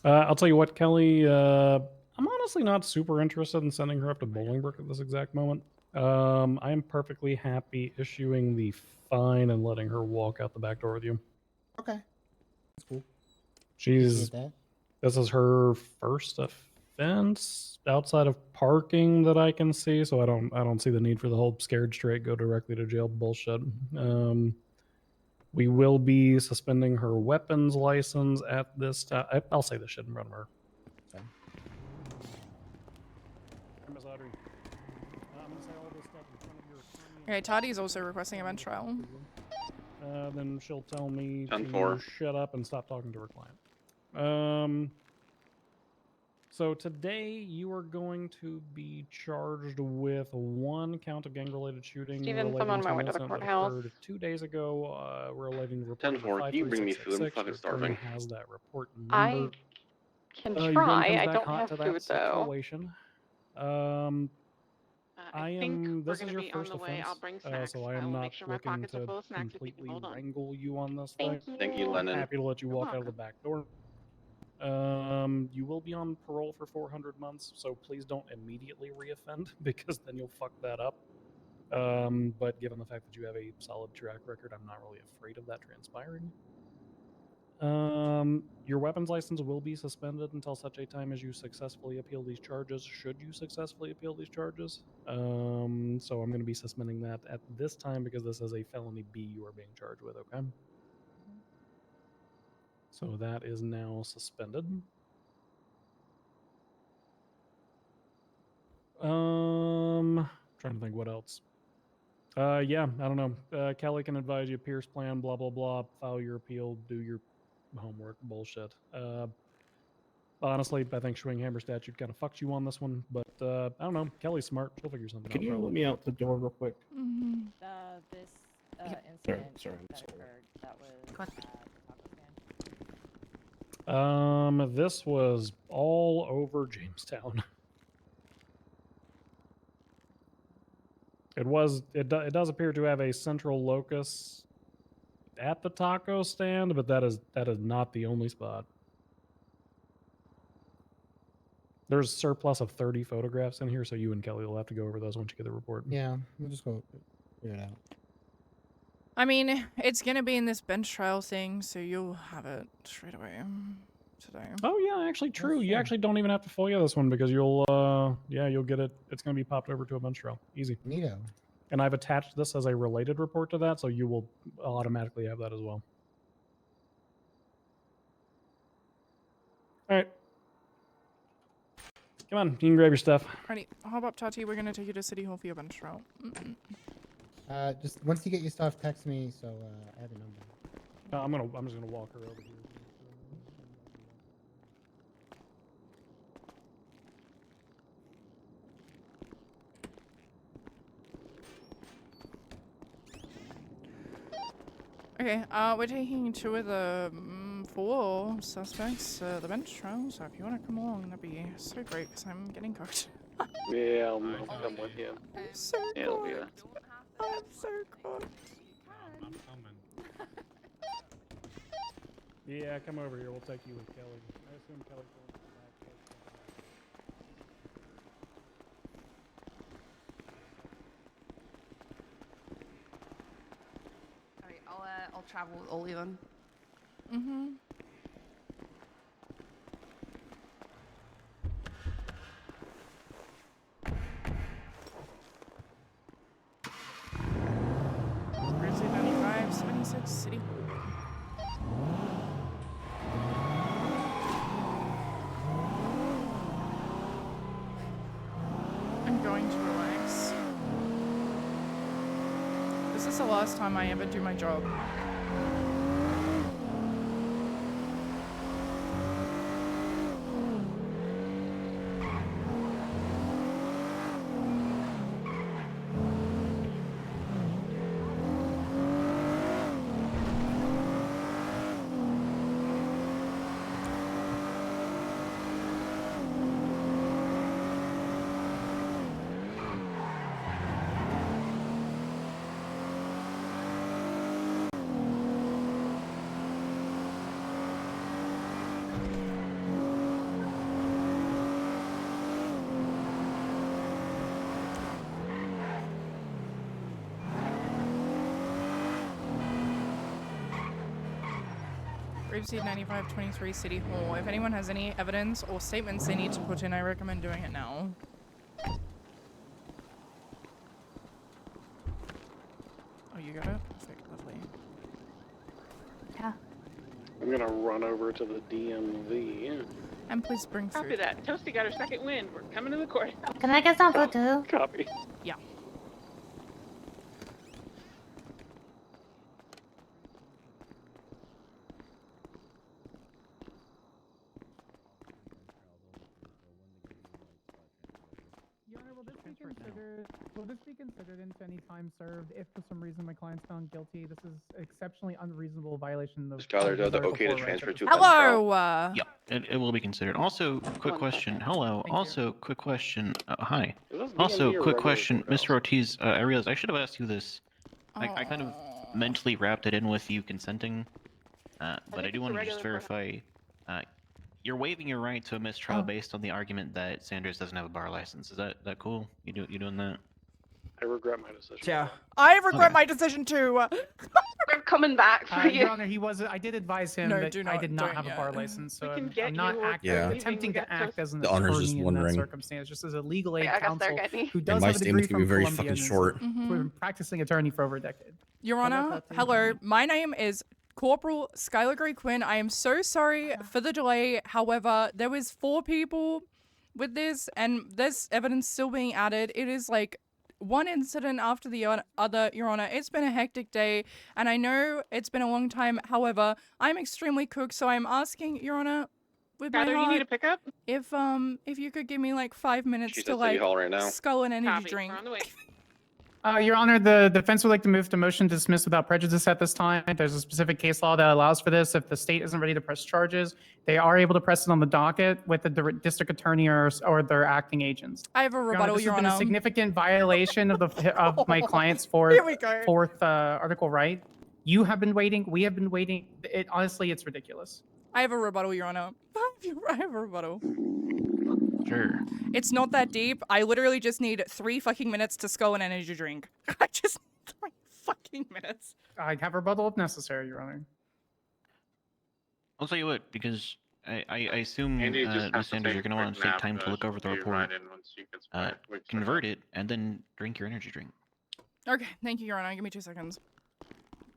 I'll tell you what, Kelly. I'm honestly not super interested in sending her up to Bolingbrook at this exact moment. I am perfectly happy issuing the fine and letting her walk out the back door with you. Okay. That's cool. She's Appreciate that. this is her first offense outside of parking that I can see, so I don't see the need for the whole scared straight go directly to jail bullshit. We will be suspending her weapons license at this time. I'll say this shit in front of her. Okay. Miss Audrey. I'm gonna say all this stuff in front of your attorney. Okay, Toddy's also requesting a bench trial. Then she'll tell me 10-4. to shut up and stop talking to her client. So today you are going to be charged with 1 count of gang-related shooting. Stevens, I'm on my way to the courthouse. 2 days ago, relating to report 10-4. Can you bring me food? I'm fucking starving. Has that report I number. can Your gun try. comes I back don't hot have to food that though. situation. I think This we're is gonna your be on first the way. offense, I'll bring snacks. so I I am will not make sure my looking pockets are to full of snacks if you can completely hold on. wrangle you on this Thank thing. you. Thank you, Lennon. Happy to let you You're walk out of the welcome. back door. You will be on parole for 400 months, so please don't immediately reoffend because then you'll fuck that up. But given the fact that you have a solid track record, I'm not really afraid of that transpiring. Your weapons license will be suspended until such a time as you successfully appeal these charges, should you successfully appeal these charges. So I'm going to be suspending that at this time because this is a felony B you are being charged with, okay? So that is now suspended. Trying to think what else. Yeah, I don't know. Kelly can advise you, Pierce plan, blah, blah, blah, file your appeal, do your homework, bullshit. Honestly, I think Schwinghammer statute kind of fucks you on this one, but I don't know. Kelly's smart. She'll figure something out. Can you let me out the door real quick? This incident Sorry, I'm that sorry. occurred, that was This was all over Jamestown. It does appear to have a central locus at the taco stand, but that is not the only spot. There's a surplus of 30 photographs in here, so you and Kelly will have to go over those once you get the report. Yeah, we'll just go figure it out. I mean, it's gonna be in this bench trial thing, so you'll have it straight away today. Oh yeah, actually true. You actually don't even have to FOIA this one because you'll get it. It's gonna be popped over to a bench trial. Easy. Neato. And I've attached this as a related report to that, so you will automatically have that as well. All right. Come on, you can grab your stuff. Alrighty, hop up, Tati. We're gonna take you to City Hall for your bench trial. Just once you get your stuff, text me so I have your number. I'm just gonna walk her over here. Okay, we're taking 2 of the 4 suspects to the bench trial, so if you want to come along, that'd be so great, because I'm getting cooked. Yeah, I'll come with you. I'm so Yeah, it'll be cooked. I'm so cooked. I'm coming. Yeah, come over here. We'll take you with Kelly. I assume Kelly's going to the Alright, I'll travel with Ollie then. Mm-hmm. Grizzly 95, 76, City Hall. I'm going to relax. This is the last time I ever do my job. 2C 9523 City Hall. If anyone has any evidence or statements they need to put in, I recommend doing it now. Oh, you got it? Perfect, lovely. Yeah. I'm gonna run over to the DMV. And please bring food. Copy that. Toasty got her second win. We're coming to the courthouse. Can I get some food too? Copy. Yeah. Your Honor, will this be considered into any time served if for some reason my client's found guilty? This is exceptionally unreasonable violation of Skylar, of the Article okay to 4 rights. transfer to Hello! Yeah, it will be considered. Also, quick question. Hello. Also, quick question. Hi. Is this Also, DMV or quick regular question. courthouse? Mr. Ortiz, I realized I should have asked you this. I kind of mentally wrapped it in with you consenting, but I do want to just verify. You're waiving your right to a mistrial based on the argument that Sanders doesn't have a bar license. Is that cool? You doing that? I regret my decision. Yeah. I regret my decision too. I'm coming back for you. Your Honor, he was. I did advise him No, that do I not- did not don't have a yet. bar license, so can I'm get not you or Yeah. attempting we to got act as an The Honor's attorney just in that wondering. circumstance, just as a legal aid I guess they're counsel getting- who And does my have a degree statements can from be very Columbia fucking and is short. a practicing attorney for over a decade. Your Honor, hello. My name is Corporal Skylar Gray-Quinn. I am so sorry for the delay. However, there was 4 people with this, and there's evidence still being added. It is like one incident after the other, Your Honor. It's been a hectic day, and I know it's been a long time. However, I'm extremely cooked, so I'm asking, Your Honor, with my Skylar, heart, you need a pickup? if you could give me like 5 minutes She's to at City like Hall right now. scull an energy Copy. drink. We're on the way. Your Honor, the defense would like to move to motion to dismiss without prejudice at this time. There's a specific case law that allows for this. If the state isn't ready to press charges, they are able to press it on the docket with the district attorney or their acting agents. I have a rebuttal, This Your has been a Honor. significant violation of my client's Here we go. fourth article right. You have been waiting. We have been waiting. Honestly, it's ridiculous. I have a rebuttal, Your Honor. I have a rebuttal. Sure. It's not that deep. I literally just need 3 fucking minutes to scull an energy drink. I just need 3 fucking minutes. I'd have a rebuttal if necessary, Your Honor. I'll tell you what, because I assume, Andy just has Ms. to Sanders, take you're a going to want to quick take time nap, to look over the she'll be report, right in once she gets back, wakes back convert it, and then drink your energy drink. Okay, thank you, Your Honor. Give me 2 seconds.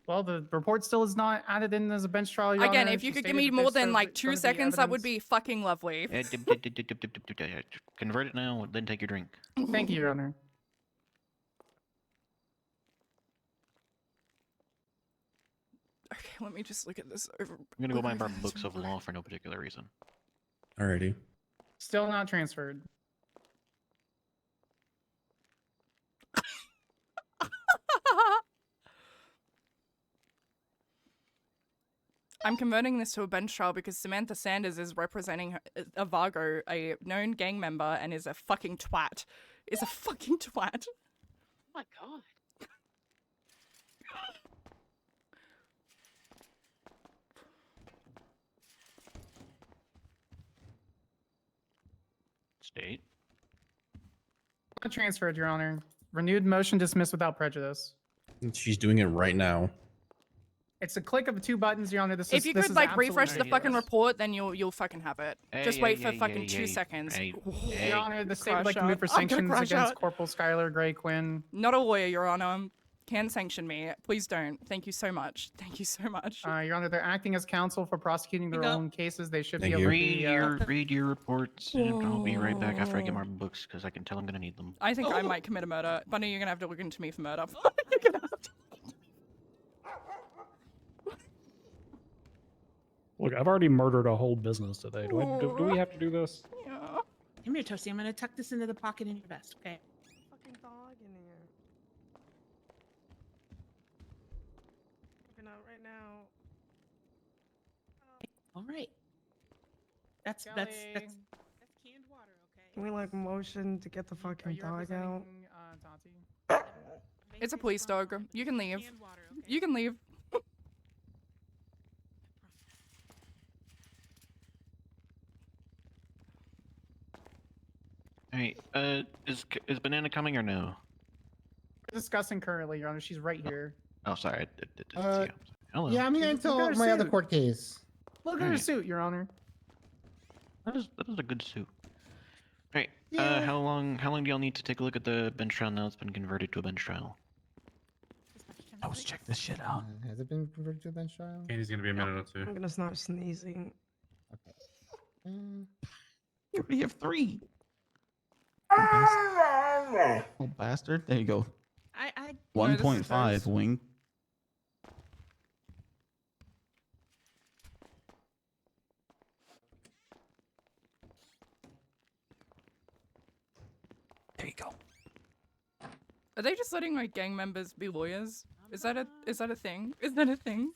Well, the report still is not added in as a bench trial, Your Again, Honor. if you She could give stated me that more there's than still like 2 gonna be seconds, that would evidence. be fucking lovely. Convert it now, then take your drink. Thank you, Your Honor. Okay, let me just look at this over. I'm gonna go look buy over our this books real of quick. law for no particular reason. Alrighty. Still not transferred. I'm converting this to a bench trial because Samantha Sanders is representing a Vargo, a known gang member, and is a fucking twat. Is a fucking twat. Oh my god. State. Not transferred, Your Honor. Renewed motion dismissed without prejudice. She's doing it right now. It's a click of 2 buttons, Your Honor. If you could like refresh the fucking report, then you'll fucking have it. Just Hey, wait hey, for hey, fucking hey, 2 hey, seconds. hey, Your Honor, the state would like to Crash move for out. I'm gonna sanctions crash against out. Corporal Skylar Gray-Quinn. Not a lawyer, Your Honor. Can sanction me. Please don't. Thank you so much. Thank you so much. Your Honor, they're acting as counsel for prosecuting their own cases. They should Thank be able you. to be. Read your reports, and I'll be right back after I get my books, because I can tell I'm gonna need them. I think I might commit a murder. Bunny, you're gonna have to look into me for murder. Look, I've already murdered a whole business today. Do we have to do this? Yeah. Come here, Toasty. I'm gonna tuck this into the pocket in your vest, okay? Fucking dog in here. Looking out right now. All right. That's Kelly. that's canned water, okay? Can we like motion to get the fucking dog out? Tati? It's a police dog. You can leave. You can leave. Hey, is Banana coming or no? We're discussing currently, Your Honor. She's right here. Oh, sorry. I didn't see you. Hello. Yeah, I'm here You've got until her my other suit. court case. Look at her suit, Your Honor. That is a good suit. Right. Yeah. How long do y'all need to take a look at the bench trial now it's been converted to a bench trial? Let's check this shit out. Has it been converted to a bench trial? Katie's gonna be a minute or two. I'm gonna start sneezing. Mm. You already have 3. Oh, bastard. There you go. I 1.5 wing. There you go. Are they just letting like gang members be lawyers? Is that a thing? Is that a thing?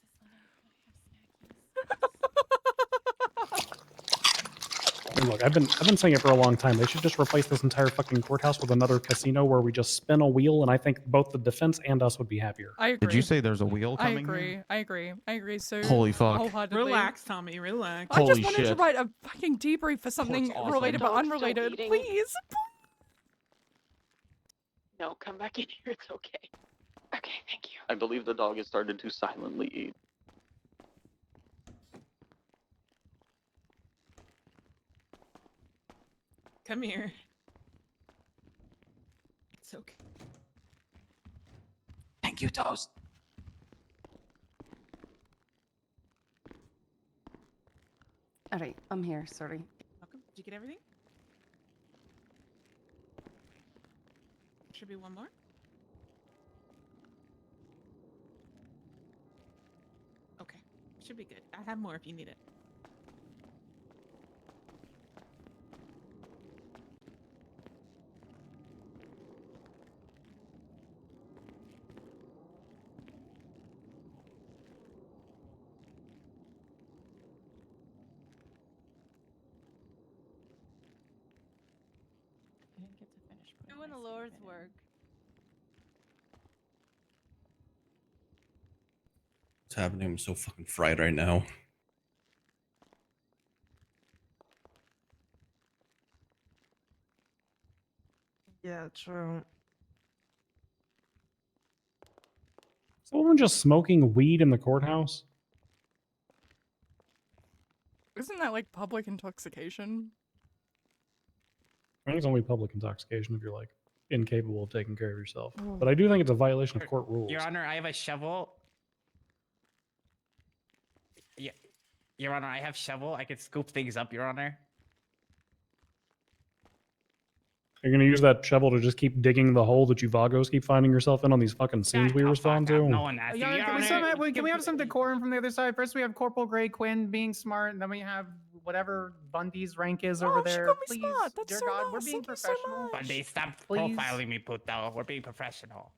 And look, I've been saying it for a long time. They should just replace this entire fucking courthouse with another casino where we just spin a wheel, and I think both the defense and us would be happier. I agree. Did you say there's a wheel coming? I agree. So Holy fuck. wholeheartedly. Relax, Tommy. Relax. I just Holy wanted to shit. write a fucking debrief for something awesome. related but Dog's still unrelated. eating. Please. No, come back in here. It's okay. Okay, thank you. I believe the dog has started to silently eat. Come here. It's okay. Thank you, Toast. All right, I'm here. Sorry. Welcome. Did you get everything? Should be one more. Okay. Should be good. I have more if you need it. I didn't get to finish putting Doing my the Lord's statement in. work. What's happening? I'm so fucking fried right now. Yeah, true. Someone just smoking weed in the courthouse? Isn't that like public intoxication? I think it's only public intoxication if you're like incapable of taking care of yourself. But I do think it's a violation of court rules. Your Honor, I have a shovel. Yeah, Your Honor, I have shovel. I can scoop things up, Your Honor. You're gonna use that shovel to just keep digging the hole that you vagos keep finding yourself in on these fucking scenes we respond to? No one asked you. Yeah, Your can Honor. we have some decorum from the other side? First, we have Corporal Gray-Quinn being smart, and then we have whatever Bundy's rank is over there. She Please, got me smart. That's dear so God, nice. we're being Thank you so professional. But they stopped Please. profiling me, puto. We're being professional.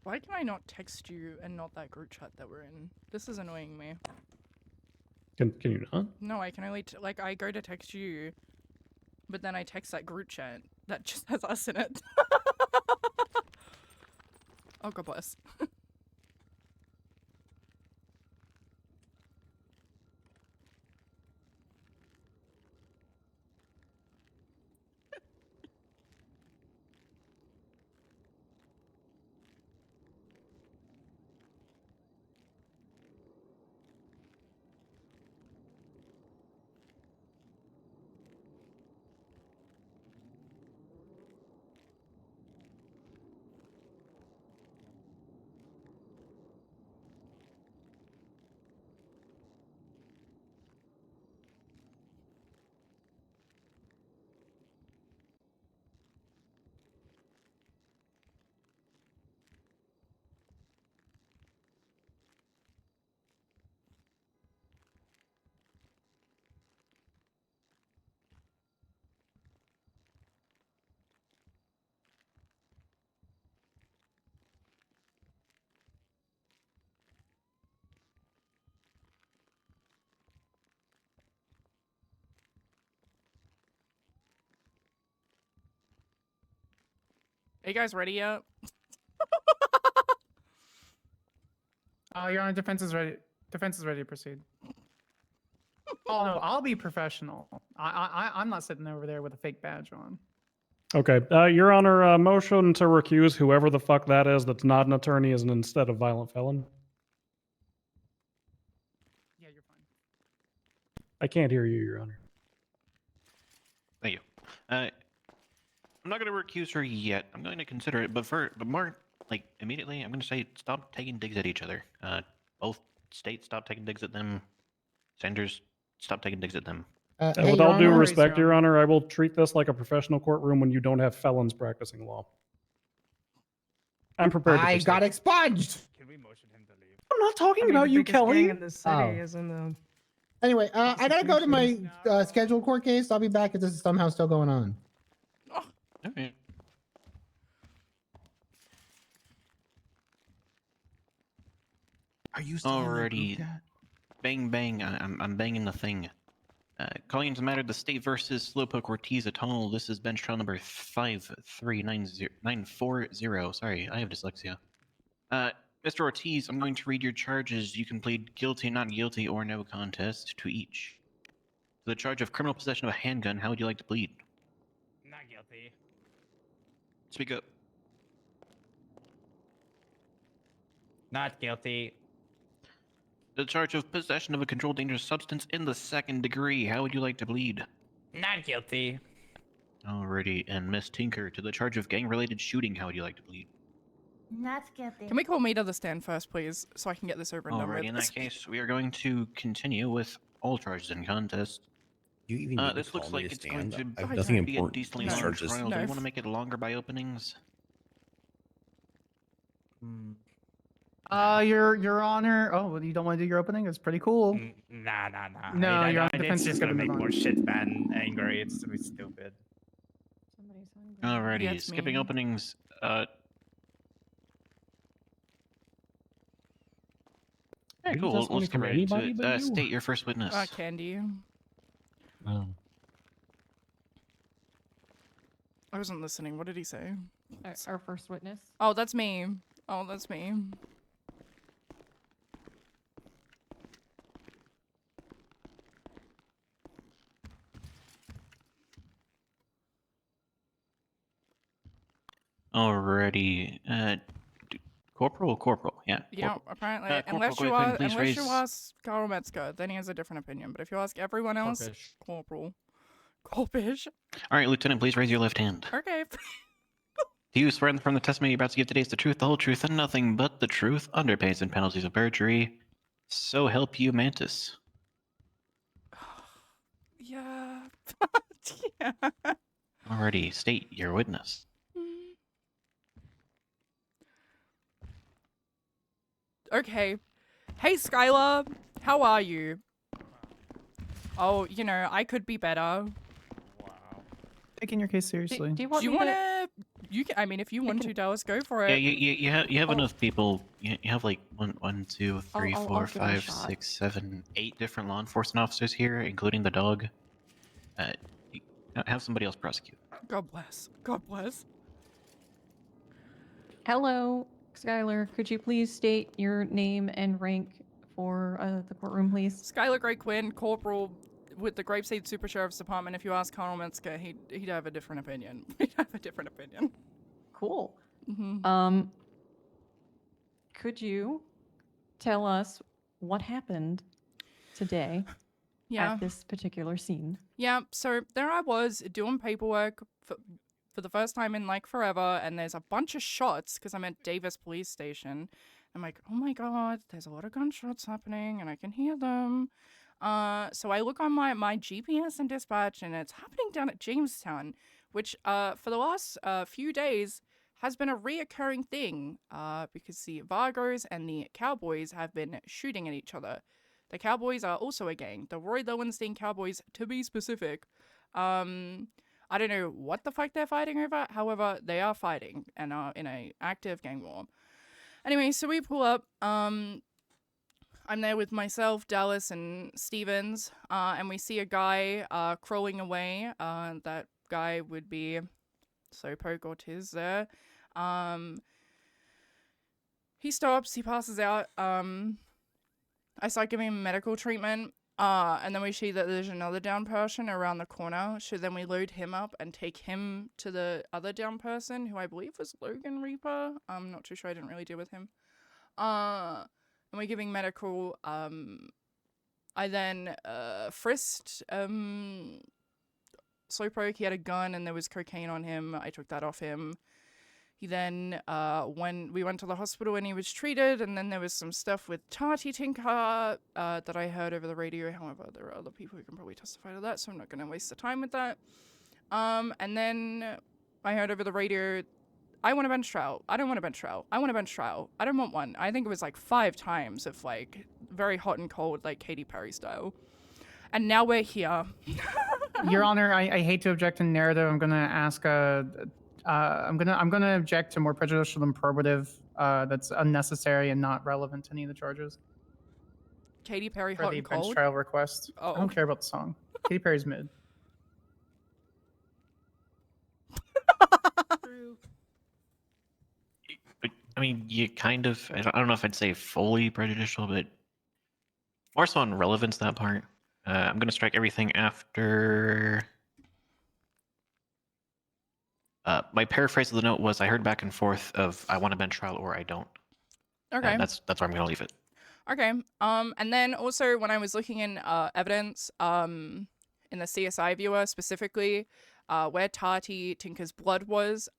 Why can I not text you and not that group chat that we're in? This is annoying me. Can you not? No, I can only like I go to text you, but then I text that group chat that just has us in it. Oh, God bless. you guys ready yet? Your Honor, defense is ready. Defense is ready to proceed. Oh no, I'll be professional. I'm not sitting over there with a fake badge on. Okay, Your Honor, motion to recuse whoever the fuck that is that's not an attorney is instead of violent felon. Yeah, you're fine. I can't hear you, Your Honor. Thank you. I'm not going to recuse her yet. I'm going to consider it, but more like immediately, I'm going to say stop taking digs at each other. Both states stop taking digs at them. Sanders, stop taking digs at them. Hey, With Your all due Honor. respect, Your Honor, I will treat this like a professional courtroom when you don't have felons practicing law. I'm prepared to I proceed. got expunged. Can we motion him to leave? I'm not talking I mean, about the you, biggest Kelly. gang in the city Oh. isn't the Anyway, I gotta go to my scheduled court case. I'll be back if this is somehow still going on. Okay. Are you still in the group Alrighty. chat? Bang bang. I'm banging the thing. Calling into matter the state versus Slowpoke Ortiz et al. This is bench trial number 5390940. Sorry, I have dyslexia. Mr. Ortiz, I'm going to read your charges. You can plead guilty, not guilty, or no contest to each. For the charge of criminal possession of a handgun, how would you like to plead? not guilty. Speak up. Not guilty. The charge of possession of a controlled dangerous substance in the second degree, how would you like to plead? Not guilty. Alrighty, and Miss Tinker, to the charge of gang-related shooting, how would you like to plead? Not guilty. Can we call me to the stand first, please, so I can get this over and done with? Alrighty, in that case, we are going to continue with all charges in contest. You even need to This looks call me like to it's going stand. to I have nothing be a important. decently These long charges. trial. No, Do we if- want to make it longer by openings? Your Honor. Oh, well, you don't want to do your opening? It's pretty cool. Nah. No, I Your Honor, it's defense is just gonna gonna make move on. more shit man angry. It's stupid. Alrighty, Yeah, it's skipping me. openings. Hey, Leave cool. this money Let's get from right anybody into but it. you. State your first witness. Candy. Oh. I wasn't listening. What did he say? Our first witness. Oh, that's me. Oh, that's me. Alrighty. Corporal, yeah. Yeah, Corporal. apparently. Corporal Unless you Gray-Quinn, are, please unless you raise- ask Carl Metzger, then he has a different opinion. But if you ask everyone else, Corpish. Corporal. Corpish. Alright, Lieutenant, please raise your left hand. Okay. Do you swear from the testimony you're about to give today is the truth, the whole truth, and nothing but the truth, under pains and penalties of perjury? So help you, Mantis. Yeah. Yeah. Alrighty, state your witness. Okay. Hey, Skylar. How are you? Oh, you know, I could be better. Taking your case seriously. Do you want Do you me want to? to? You can. I mean, if you want to, Dallas, go for it. Yeah, you have enough people. You have like one, two, three, I'll four, give it a 5, shot. 6, 7, 8 different law enforcement officers here, including the dog. You- Have somebody else prosecute. God bless. God bless. Hello, Skylar. Could you please state your name and rank for the courtroom, please? Skylar Gray-Quinn, Corporal with the Grapeseed Super Sheriff's Department. If you ask Colonel Metzger, he'd have a different opinion. He'd have a different opinion. Cool. Mm-hmm. Could you tell us what happened today Yeah. at this particular scene? Yeah, so there I was doing paperwork for the first time in like forever, and there's a bunch of shots because I'm at Davis Police Station. I'm like, oh my god, there's a lot of gunshots happening, and I can hear them. So I look on my GPS and dispatch, and it's happening down at Jamestown, which for the last few days has been a reoccurring thing because the Vargos and the Cowboys have been shooting at each other. The Cowboys are also a gang, the Roy Lowenstein Cowboys to be specific. I don't know what the fuck they're fighting over, however, they are fighting and are in a active gang war. Anyway, so we pull up, I'm there with myself, Dallas, and Stevens, and we see a guy crawling away. That guy would be Slowpoke Ortiz there. He stops, he passes out. I start giving him medical treatment. And then we see that there's another down person around the corner. So then we load him up and take him to the other down person, who I believe was Logan Reaper. I'm not too sure, I didn't really deal with him. And we're giving medical. I then frisked Slowpoke. He had a gun and there was cocaine on him. I took that off him. He then, when we went to the hospital and he was treated, and then there was some stuff with Tati Tinker that I heard over the radio. However, there are other people who can probably testify to that, so I'm not going to waste the time with that. And then I heard over the radio, I want a bench trial. I don't want a bench trial. I want a bench trial. I don't want one. I think it was like 5 times of like very hot and cold, like Katy Perry style. And now we're here. Your Honor, I hate to object to narrative. I'm gonna ask I'm gonna object to more prejudicial than probative. That's unnecessary and not relevant to any of the charges. Katy Perry, For hot the and bench cold. trial request. Oh. I don't care about the song. Katy Perry's mid. I mean, you kind of, I don't know if I'd say fully prejudicial, but more so on relevance, that part. I'm going to strike everything after. My paraphrase of the note was I heard back and forth of I want a bench trial or I don't. Okay. That's where I'm going to leave it. Okay. And then also when I was looking in evidence, in the CSI viewer specifically, where Tati Tinker's blood was,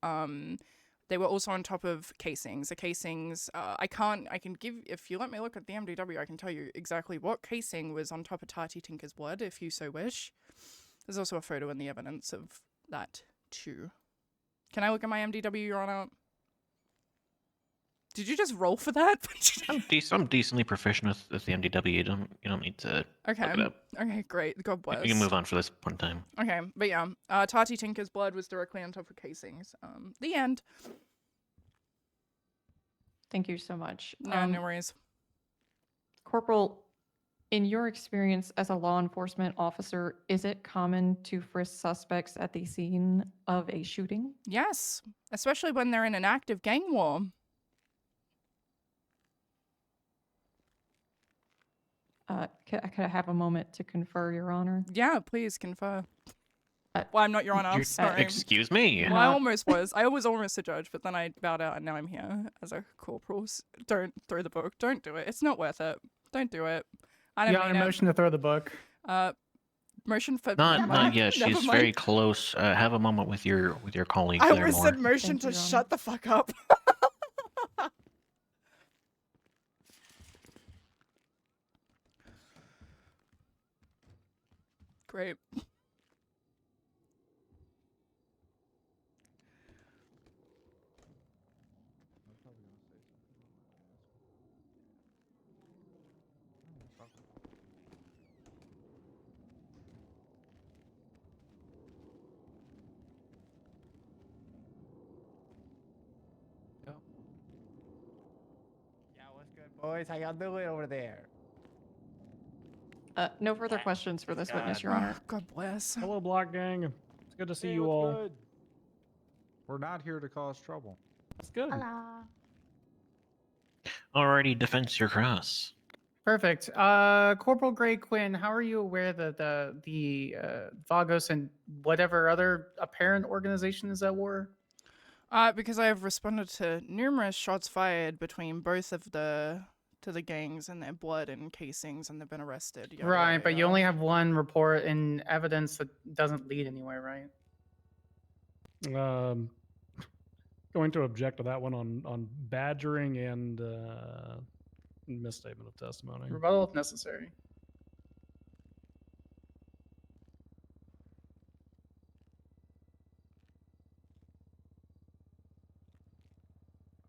they were also on top of casings. The casings, I can give, if you let me look at the MDW, I can tell you exactly what casing was on top of Tati Tinker's blood, if you so wish. There's also a photo in the evidence of that too. Can I look at my MDW, Your Honor? Did you just roll for that? I'm decently proficient with the MDW. You don't need to Okay. look it up. Okay, great. God bless. We can move on for this one time. Okay, but yeah, Tati Tinker's blood was directly on top of casings. The end. Thank you so much. No worries. Corporal, in your experience as a law enforcement officer, is it common to frisk suspects at the scene of a shooting? Yes, especially when they're in an active gang war. Could I have a moment to confer, Your Honor? Yeah, please confer. Well, I'm not Your Honor, I'm sorry. Excuse me. Well, I almost was. I was almost a judge, but then I bowed out and now I'm here as a corporal. Don't throw the book. Don't do it. It's not worth it. Don't do it. I don't Your Honor, mean it. motion to throw the book. Motion for... Not yet. Never She's mind. very close. Have a moment with your colleagues. I there, almost Moore. said motion Thank to you, Your Honor. shut the fuck up. Great. Yeah, what's good, boys? How y'all doing over there? No further questions for this witness, Your Honor. God bless. Hello, Block Gang. It's good to see Hey, you what's all. good? We're not here to cause trouble. That's good. Hello. Alrighty, defense your cross. Perfect. Corporal Gray-Quinn, how are you aware that the Vagos and whatever other apparent organization is at war? Because I have responded to numerous shots fired between both of the gangs and their blood and casings, and they've been arrested. Yada, Right, yada, but you yada. only have one report and evidence that doesn't lead anywhere, right? Going to object to that one on badgering and misstatement of testimony. Rebuttal if necessary.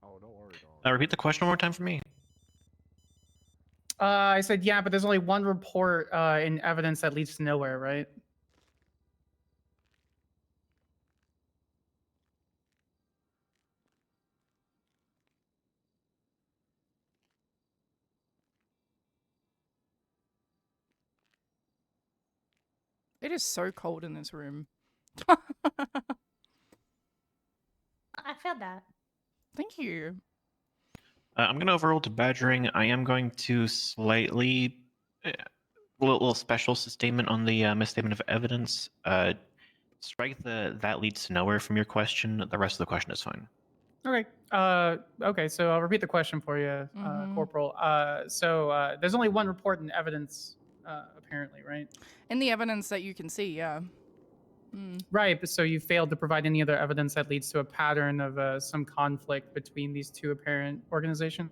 Oh, don't worry, Repeat the question one more time for me. I said, yeah, but there's only one report in evidence that leads to nowhere, right? It is so cold in this room. I feel that. Thank you. I'm going to overrule to badgering. I am going to slightly, a little special statement on the misstatement of evidence. Strike the that leads to nowhere from your question. The rest of the question is fine. Okay. Okay. So I'll repeat the question for you, Corporal. So there's only one report in evidence, apparently, right? In the evidence that you can see, yeah. Right. But so you failed to provide any other evidence that leads to a pattern of some conflict between these two apparent organizations.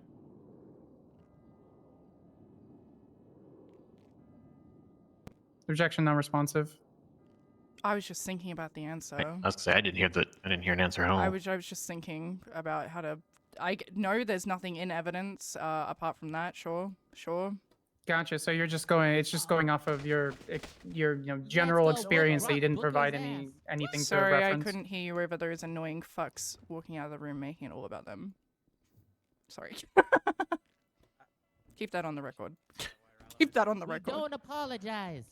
Objection non-responsive. I was just thinking about the answer. I was gonna say I didn't hear an answer at all. I was just thinking about how to. No, there's nothing in evidence apart from that. Sure. Gotcha. So you're just going. It's just going off of your general experience that you didn't provide anything Sorry, to reference. I couldn't hear you over those annoying fucks walking out of the room, making it all about them. Sorry. Keep that on the record. Keep that on the record. Don't apologize.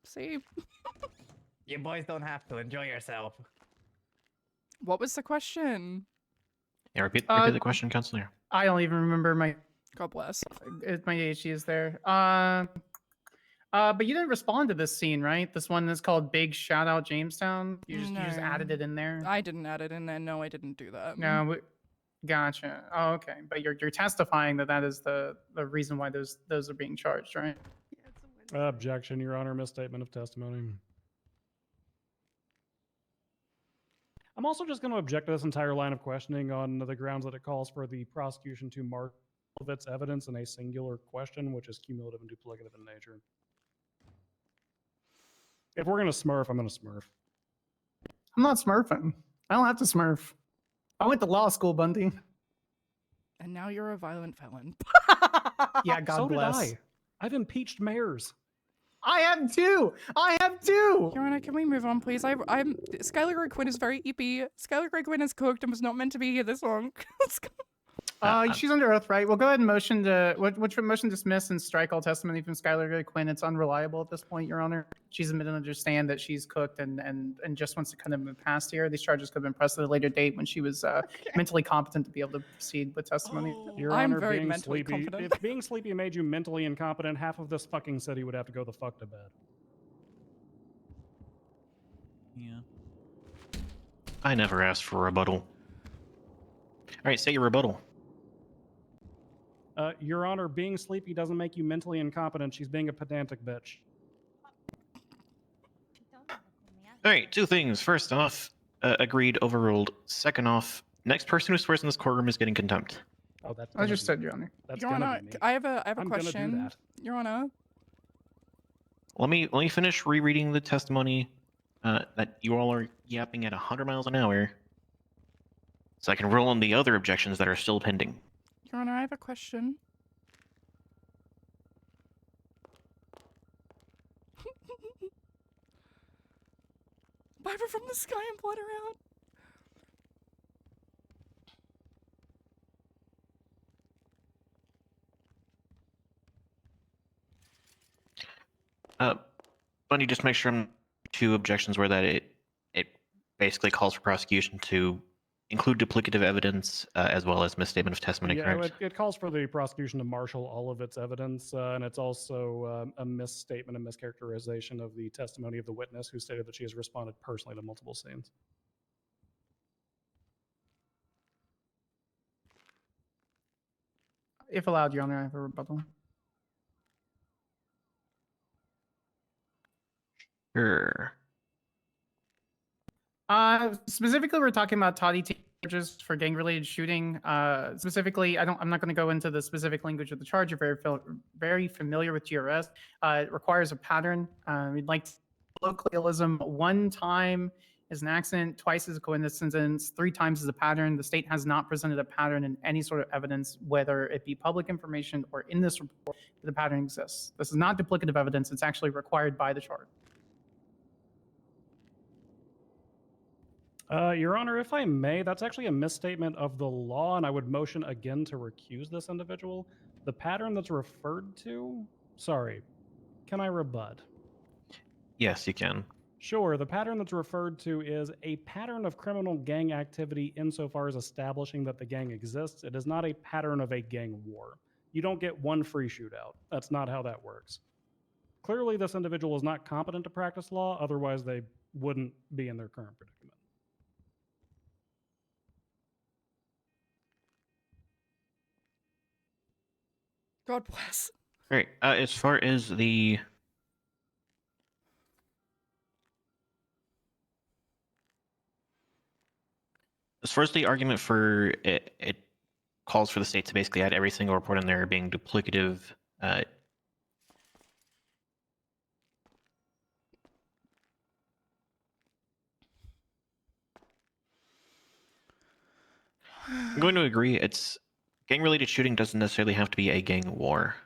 See? You boys don't have to. Enjoy yourself. What was the question? Yeah, repeat the question, Counselor. I don't even remember my. God bless. My ADHD is there. But you didn't respond to this scene, right? This one that's called Big Shout Out Jamestown. You just added it in there. I didn't add it in there. No, I didn't do that. No, gotcha. Oh, okay. But you're testifying that is the reason why those are being charged, right? Objection, Your Honor. Misstatement of testimony. I'm also just going to object to this entire line of questioning on the grounds that it calls for the prosecution to mark all of its evidence in a singular question, which is cumulative and duplicative in nature. If we're going to smurf, I'm going to smurf. I'm not smurfing. I don't have to smurf. I went to law school, Bundy. And now you're a violent felon. Yeah, God bless. Did I. I've impeached mayors. I have too. Your Honor, can we move on, please? I'm Skylar Gray-Quinn is very eepy. Skylar Gray-Quinn is cooked and was not meant to be here this long. She's under oath, right? We'll go ahead and motion to motion dismiss and strike all testimony from Skylar Gray-Quinn. It's unreliable at this point, Your Honor. She's admitted to understand that she's cooked and just wants to kind of move past here. These charges could have been pressed at a later date when she was mentally competent to be able to proceed with testimony. Your Honor, very being mentally sleepy. If being sleepy made you mentally incompetent, half of this fucking city would have to go the fuck to bed. Yeah. I never asked for a rebuttal. All right, say your rebuttal. Your Honor, being sleepy doesn't make you mentally incompetent. She's being a pedantic bitch. All right, two things. First off, agreed, overruled. Second off, next person who swears in this courtroom is getting contempt. Oh, that's. I just said, Your Honor. That's Your Honor, I have a I'm question. gonna do that. Your Honor. Let me finish rereading the testimony that you all are yapping at 100 miles an hour, so I can rule on the other objections that are still pending. Your Honor, I have a question. Viper from the sky and blood around. Bunny, just make sure I'm two objections where that it basically calls for prosecution to include duplicative evidence as well as misstatement of testimony, Yeah, correct? it calls for the prosecution to marshal all of its evidence, and it's also a misstatement and mischaracterization of the testimony of the witness who stated that she has responded personally to multiple scenes. If allowed, Your Honor, I have a rebuttal. Sure. Specifically, we're talking about toddy charges for gang-related shooting. Specifically, I'm not going to go into the specific language of the charge. You're very familiar with GRS. It requires a pattern. We'd like colloquialism. One time is an accident, twice is a coincidence, three times is a pattern. The state has not presented a pattern in any sort of evidence, whether it be public information or in this report, that the pattern exists. This is not duplicative evidence. It's actually required by the charge. Your Honor, if I may, that's actually a misstatement of the law, and I would motion again to recuse this individual. The pattern that's referred to? Sorry, can I rebut? Yes, you can. Sure, the pattern that's referred to is a pattern of criminal gang activity insofar as establishing that the gang exists. It is not a pattern of a gang war. You don't get one free shootout. That's not how that works. Clearly, this individual is not competent to practice law, otherwise they wouldn't be in their current predicament. God bless. Great. As far as the argument for it calls for the state to basically add every single report in there being duplicative. I'm going to agree. It's gang-related shooting doesn't necessarily have to be a gang war.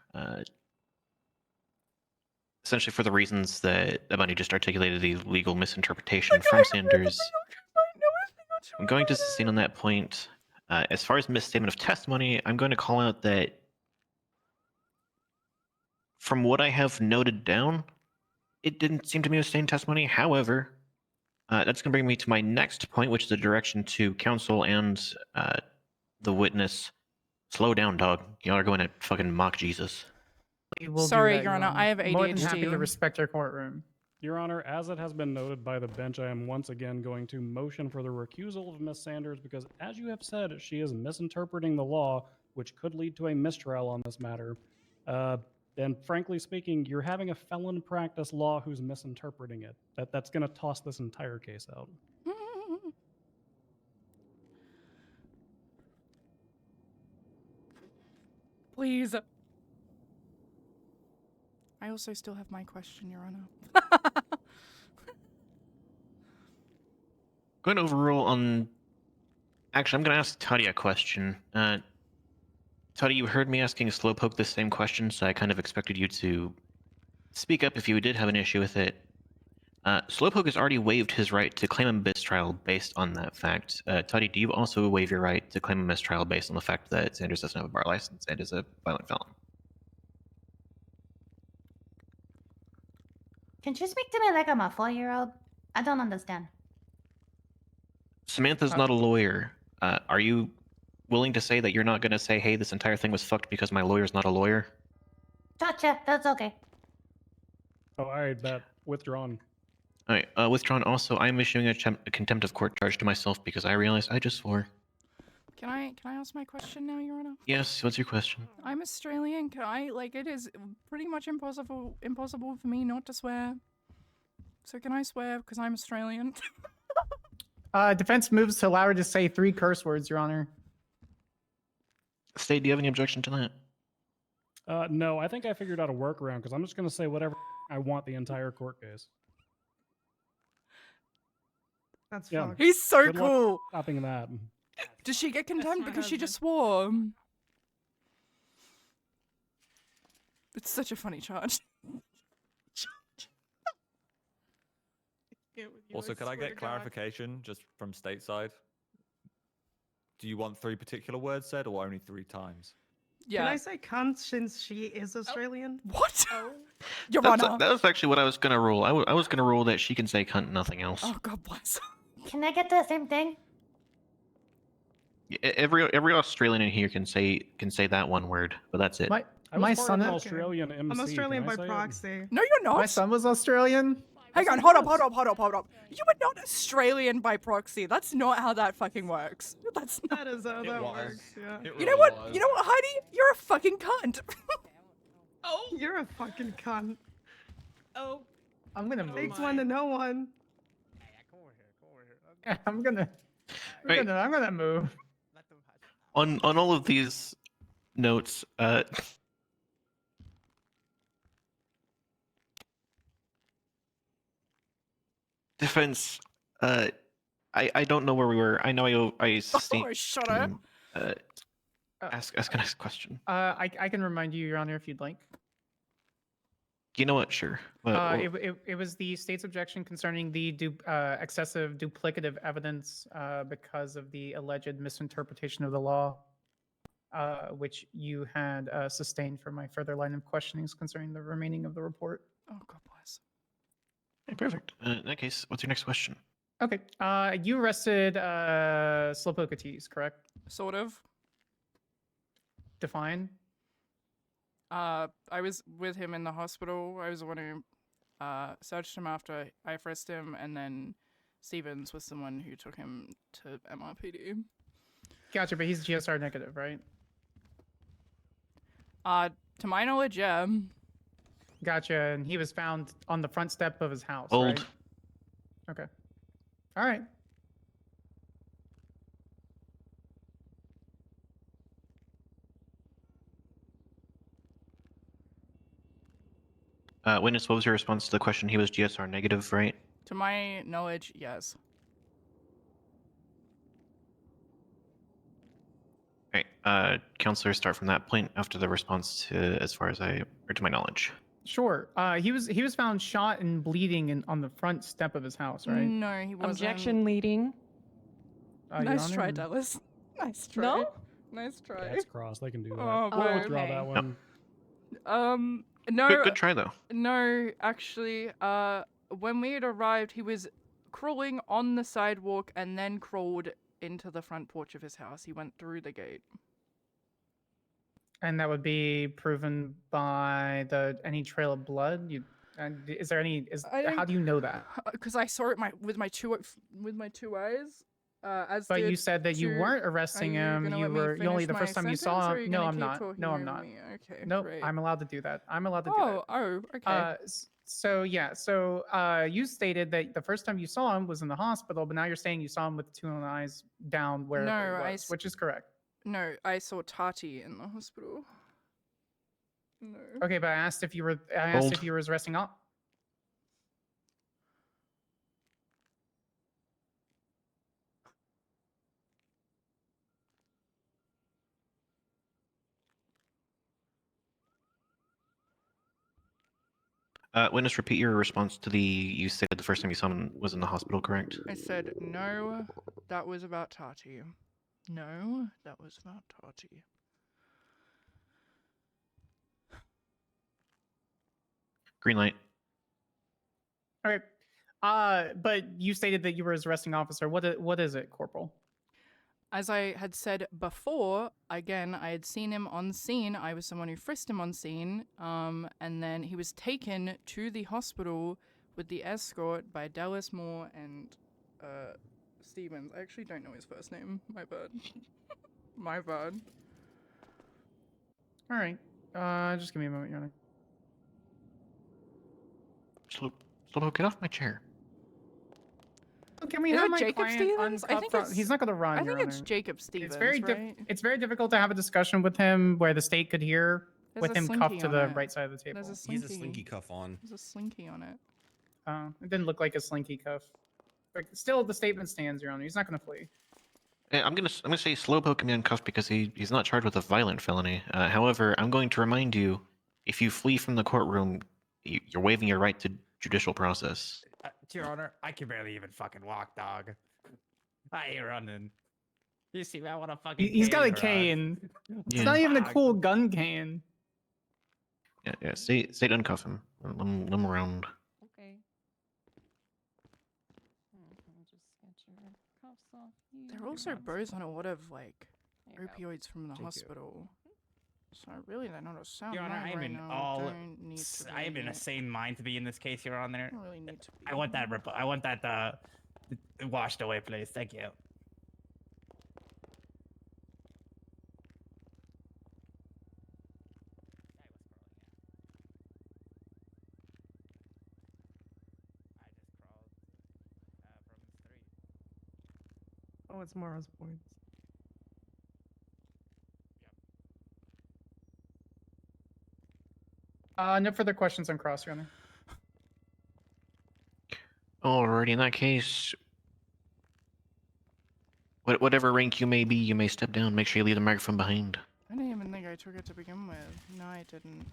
Essentially, for the reasons that Bunny just articulated, the legal misinterpretation from Sanders. I'm going to sustain on that point. As far as misstatement of testimony, I'm going to call out that from what I have noted down, it didn't seem to me to sustain testimony. However, that's going to bring me to my next point, which is a direction to counsel and the witness. Slow down, dog. Y'all are going to fucking mock Jesus. We will do Sorry, that, Your Honor, I have More than happy to ADHD. respect your courtroom. Your Honor, as it has been noted by the bench, I am once again going to motion for the recusal of Miss Sanders because, as you have said, she is misinterpreting the law, which could lead to a mistrial on this matter. And frankly speaking, you're having a felon practice law who's misinterpreting it. That's going to toss this entire case out. Please. I also still have my question, Your Honor. Going to overrule on... Actually, I'm going to ask Toddy a question. Toddy, you heard me asking Slowpoke this same question, so I kind of expected you to speak up if you did have an issue with it. Slowpoke has already waived his right to claim a mistrial based on that fact. Toddy, do you also waive your right to claim a mistrial based on the fact that Sanders doesn't have a bar license and is a violent felon? Can you speak to me like I'm a 4-year-old? I don't understand. Samantha's not a lawyer. Are you willing to say that you're not going to say, hey, this entire thing was fucked because my lawyer's not a lawyer? Gotcha, that's okay. Oh, all right, bet. Withdrawn. All right, withdrawn. Also, I'm issuing a contempt of court charge to myself because I realized I just swore. Can I ask my question now, Your Honor? Yes, what's your question? I'm Australian. Can I, it is pretty much impossible for me not to swear. So can I swear because I'm Australian? Defense moves to allow her to say 3 curse words, Your Honor. State, do you have any objection to that? No, I think I figured out a workaround because I'm just going to say whatever I want the entire court case. That's Yeah. fucked. He's so Good luck cool. stopping that. Does she get contempt because she just swore? It's such a funny charge. Also, could I get clarification just from stateside? Do you want 3 particular words said or only 3 times? Yeah. Can I say cunt since she is Australian? What? That was actually what I was going to rule. I was going to rule that she can say cunt, nothing else. Oh, God bless. Can I get the same thing? Every Australian in here can say that one word, but that's it. My son an Australian MC. I'm Australian Can I by say it? proxy. No, you're not. My son was Australian. Hang on, hold up. You are not Australian by proxy. That's not how that fucking works. That's not. That is how that works. Yeah. You know what, Heidi? You're a fucking cunt. Oh, you're a fucking cunt. Oh, I'm gonna move. takes one to know one. I'm gonna move. On all of these notes, defense, I don't know where we were. I know I sustained. Oh, shut up. Ask a next question. I can remind you, Your Honor, if you'd like. You know what? Sure. It was the state's objection concerning the excessive duplicative evidence because of the alleged misinterpretation of the law, which you had sustained for my further line of questionings concerning the remaining of the report. Oh, God bless. Okay, perfect. In that case, what's your next question? Okay. You arrested Slowpoke Ortiz, correct? Sort of. Define. I was with him in the hospital. I was the one who searched him after I frisked him, and then Stevens was the one who took him to MRPD. Gotcha, but he's GSR negative, right? To my knowledge, yeah. Gotcha, and he was found on the front step of his house, Old. right? Okay. All right. Witness, what was your response to the question? He was GSR negative, right? To my knowledge, yes. Alright, counselor, start from that point after the response to, as far as to my knowledge. Sure. He was found shot and bleeding on the front step of his house, right? No, he wasn't. Objection leading. Your Nice Honor, try, and- Dallas. Nice try. No? Nice try. Cats crossed. They can do that. Oh, We'll boy. withdraw Okay. that one. No. Good try though. No, actually, when we had arrived, he was crawling on the sidewalk and then crawled into the front porch of his house. He went through the gate. And that would be proven by any trail of blood. Is there any? How do you know that? Because I saw it with my two eyes. But you said that you weren't arresting him. You only the first time you saw him. No, I'm not. No, I'm not. Okay. Nope. Great. I'm allowed to do that. I'm allowed to do that. Oh, okay. So yeah. So you stated that the first time you saw him was in the hospital, but now you're saying you saw him with two eyes down where No, it was, which is correct. No, I saw Tati in the hospital. No. Okay, but I asked if you were. I asked if you were arresting up. Witness, repeat your response to you stated the first time you saw him was in the hospital, correct? I said, no, that was about Tati. No, that was about Tati. Green light. Okay. But you stated that you were his arresting officer. What is it, Corporal? As I had said before, again, I had seen him on scene. I was someone who frisked him on scene. And then he was taken to the hospital with the escort by Dallas Moore and Stevens. I actually don't know his first name. My bad. My bad. All right. Just give me a moment, Your Honor. Slow, get off my chair. Can we Is have it my Jacob client Stevens? I think uncuffed? He's not going to run. I Your think it's Honor. Jacob Stevens. It's very difficult to have a discussion with him where the state could hear There's with a him slinky cuffed to on the it. right side of the table. There's a He has a slinky. slinky cuff on. There's a slinky on it. It didn't look like a slinky cuff. But still, the statement stands, Your Honor. He's not going to flee. I'm gonna say Slowpoke can be uncuffed because he's not charged with a violent felony. However, I'm going to remind you, if you flee from the courtroom, you're waiving your right to judicial process. Your Honor, I can barely even fucking walk, dog. I ain't running. You see, I want to fucking. He's got a cane. cane. It's not even a cool gun cane. Yeah. State uncuff him. Let him around. Okay. Just get your cuffs off. They're also bros on a lot of like There you go. opioids from the Thank you. hospital. So really, they're not a sound Your Honor, mind I'm right in now. all. Don't need to I am be- in a sane mind to be in this case, Your Honor. don't really need to be. I want that. I want that. Washed away, please. Thank you. Oh, it's Mara's points. No further questions on cross, Your Honor. Alrighty, in that case, whatever rank you may be, you may step down. Make sure you leave the microphone behind. I didn't even think I took it to begin with. No, I didn't.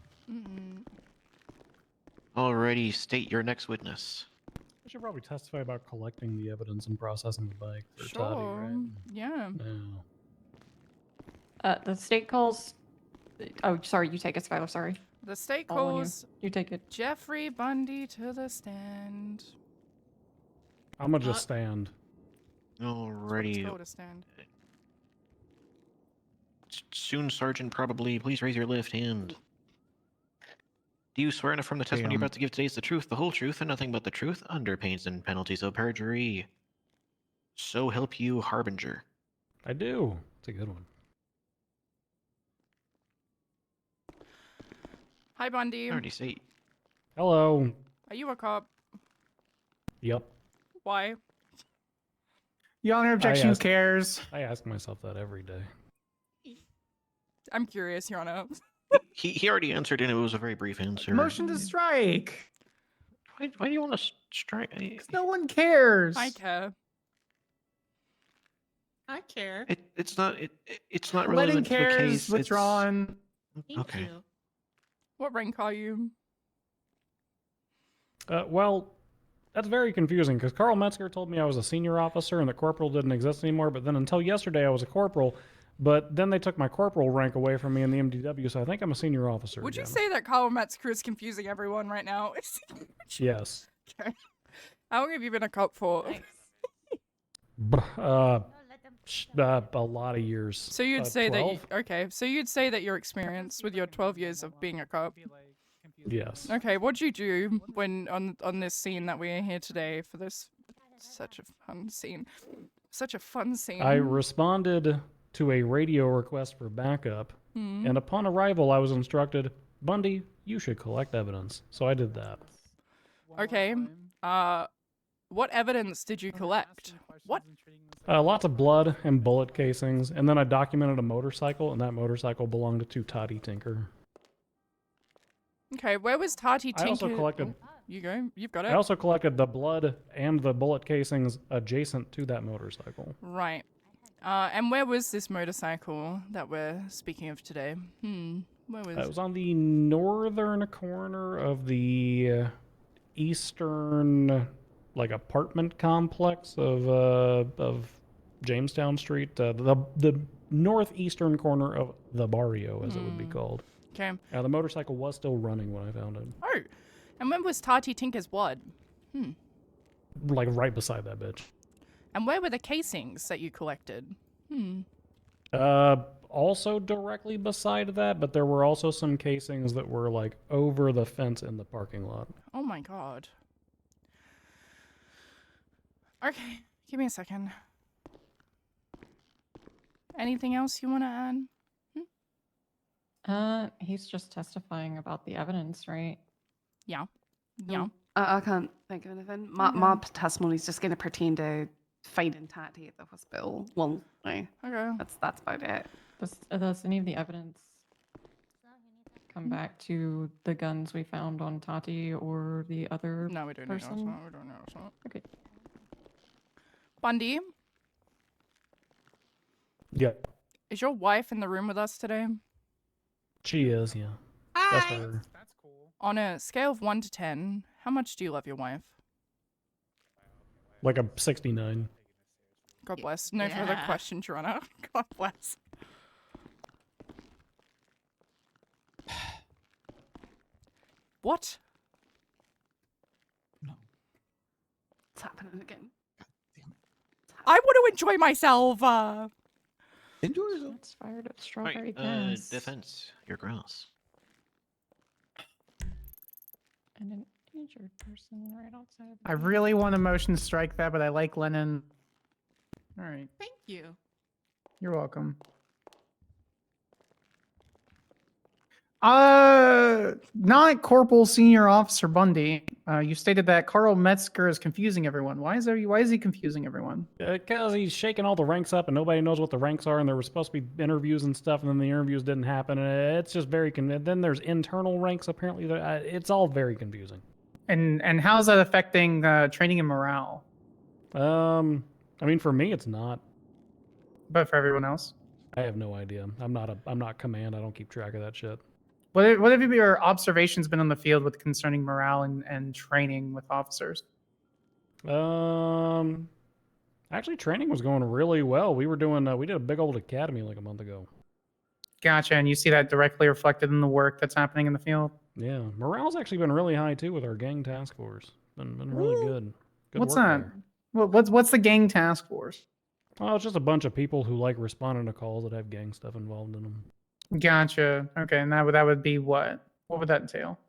Alrighty, state your next witness. I should probably testify about collecting the evidence and processing the bike for Toddy, Sure. right? Yeah. Yeah. The state calls. Oh, sorry. You take it, Skylar. Sorry. The state All on you. calls You take it. Jeffrey Bundy to the stand. I'm gonna just stand. Alrighty. Go to stand. Soon, Sergeant, probably. Please raise your left hand. Do you swear and affirm the testimony you're about to give today is the truth, the whole truth, and nothing but the truth, under pains and penalties of perjury? So help you, Harbinger. I do. It's a good one. Hi, Bundy. I already say. Hello. Are you a cop? Yep. Why? Your Honor, objection. Who ask- cares? I ask myself that every day. I'm curious, Your Honor. He already answered, and it was a very brief answer. Motion to strike. Why do you want to strike? Because no one cares. I care. I care. It's not Letting relevant to the cares case. withdrawn. Okay. What rank are you? Well, that's very confusing because Carl Metzger told me I was a senior officer and that corporal didn't exist anymore. But then until yesterday, I was a corporal. But then they took my corporal rank away from me in the MDW, so I think I'm a senior officer. Would you again. say that Carl Metzger is confusing everyone right now? Yes. Okay. How long have you been a cop for? A lot of years. So you'd say 12? that okay. So you'd say that you're experienced with your 12 years of being a cop. Yes. Okay. What'd you do when on this scene that we're here today for this such a fun scene? Such a fun scene. I responded to a radio request for backup, and upon arrival, I was instructed, Bundy, you should collect evidence. So I did that. Okay. What evidence did you collect? What? Lots of blood and bullet casings, and then I documented a motorcycle, and that motorcycle belonged to Toddy Tinker. Okay. Where was Tati Tinker? I also collected. You go. You've got it. I also collected the blood and the bullet casings adjacent to that motorcycle. Right. And where was this motorcycle that we're speaking of today? Where was It was on the northern corner of the eastern, like, apartment complex of Jamestown Street. The northeastern corner of the barrio, as it would be called. Okay. The motorcycle was still running when I found it. Oh, and when was Tati Tinker's blood? Like, right beside that bitch. And where were the casings that you collected? Also directly beside that, but there were also some casings that were, like, over the fence in the parking lot. Oh my god. Okay, give me a second. Anything else you want to add? He's just testifying about the evidence, right? Yeah. Yeah. I can't think of anything. My testimony is just going to pertain to finding Tati at the hospital. Well, no, Okay. that's about it. Does any of the evidence come back to the guns we found on Tati or the other No, we don't person? know. We don't know. Okay. Bundy, Yeah, is your wife in the room with us today? she is, yeah. That's her. On a scale of 1 to 10, how much do you love your wife? Like a 69. God bless. No further questions, Your Honor. God bless. What? It's happening again. I want to enjoy myself. Enjoy yourself. It's fired at Right, strawberry gas. defense, your gross. And an injured person right outside. I really want a motion to strike that, but I like Lennon. All right. Thank you. You're welcome. Not Corporal Senior Officer Bundy. You stated that Carl Metzger is confusing everyone. Why is he confusing everyone? Because he's shaking all the ranks up and nobody knows what the ranks are, and there were supposed to be interviews and stuff, and then the interviews didn't happen. And it's just very then there's internal ranks apparently. It's all very confusing. And how's that affecting training and morale? I mean, for me, it's not. But for everyone else, I have no idea. I'm not command. I don't keep track of that shit. what have your observations been on the field with concerning morale and training with officers? Actually, training was going really well. We did a big old academy like a month ago. Gotcha. And you see that directly reflected in the work that's happening in the field. Yeah, morale's actually been really high too with our gang task force. Been really good. Good What's work that? there. What's the gang task force? Well, it's just a bunch of people who like responding to calls that have gang stuff involved in them. Gotcha. Okay, and that would be what? What would that entail?